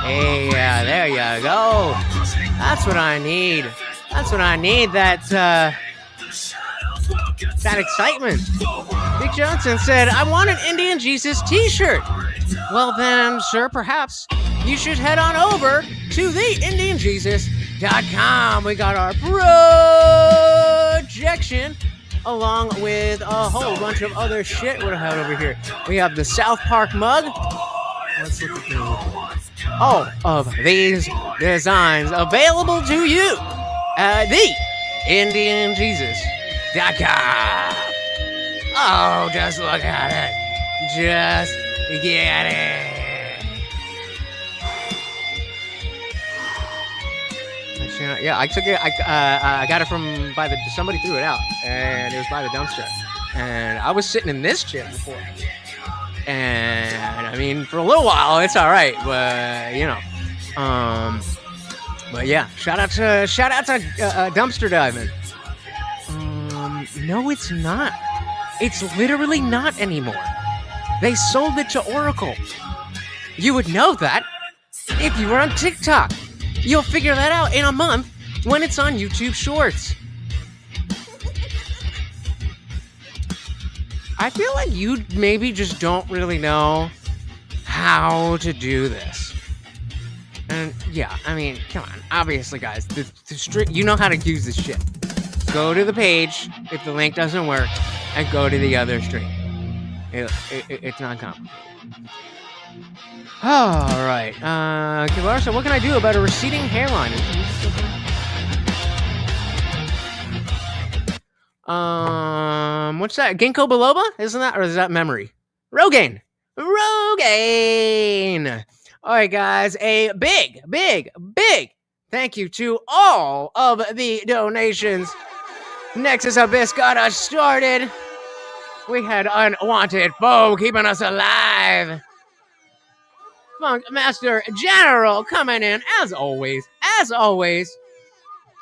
Hey, there you go. That's what I need. That's what I need, that excitement. Big Johnson said, I want an Indian Jesus t-shirt. Well then, sir, perhaps you should head on over to the IndianJesus.com. We got our projection along with a whole bunch of other shit. What do I have over here? We have the South Park mug. Let's look at all of these designs available to you at the IndianJesus.com. Oh, just look at it. Just get it. Yeah, I took it. I got it from somebody threw it out, and it was by the dumpster. And I was sitting in this chair before, and I mean, for a little while, it's all right, but you know, but yeah, shout out to dumpster diving. No, it's not. It's literally not anymore. They sold it to Oracle. You would know that if you were on TikTok. You'll figure that out in a month when it's on YouTube Shorts. I feel like you maybe just don't really know how to do this. And yeah, I mean, come on. Obviously, guys, you know how to use this shit. Go to the page if the link doesn't work, and go to the other stream. It's not complicated. All right. Larsa, what can I do about a receding hairline? What's that? Ginkgo biloba? Isn't that, or is that memory? Rogaine. All right, guys. A big thank you to all of the donations. Nexus Abyss got us started. We had unwanted foe keeping us alive. Funk Master General coming in as always.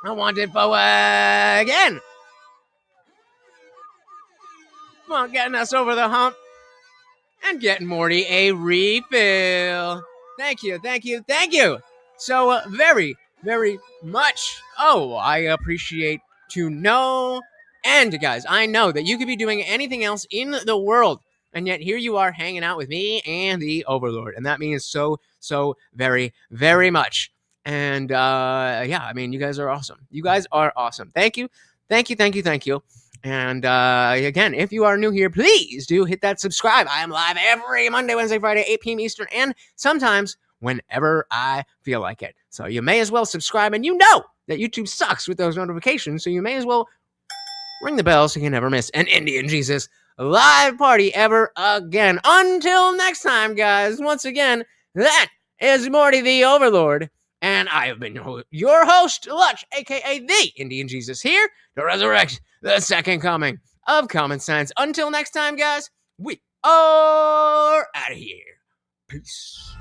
Unwanted foe again. Funk getting us over the hump and getting Morty a refill. Thank you. So very, very much. Oh, I appreciate to know. And guys, I know that you could be doing anything else in the world, and yet here you are hanging out with me and the Overlord, and that means so very, very much. And yeah, I mean, you guys are awesome. Thank you. And again, if you are new here, please do hit that subscribe. I am live every Monday, Wednesday, Friday, 8 p.m. Eastern, and sometimes whenever I feel like it. So you may as well subscribe, and you know that YouTube sucks with those notifications, so you may as well ring the bell so you can never miss an Indian Jesus live party ever again. Until next time, guys, once again, that is Morty the Overlord, and I have been your host, Lutch, aka the Indian Jesus, here to resurrect the second coming of common sense. Until next time, guys, we are out of here. Peace.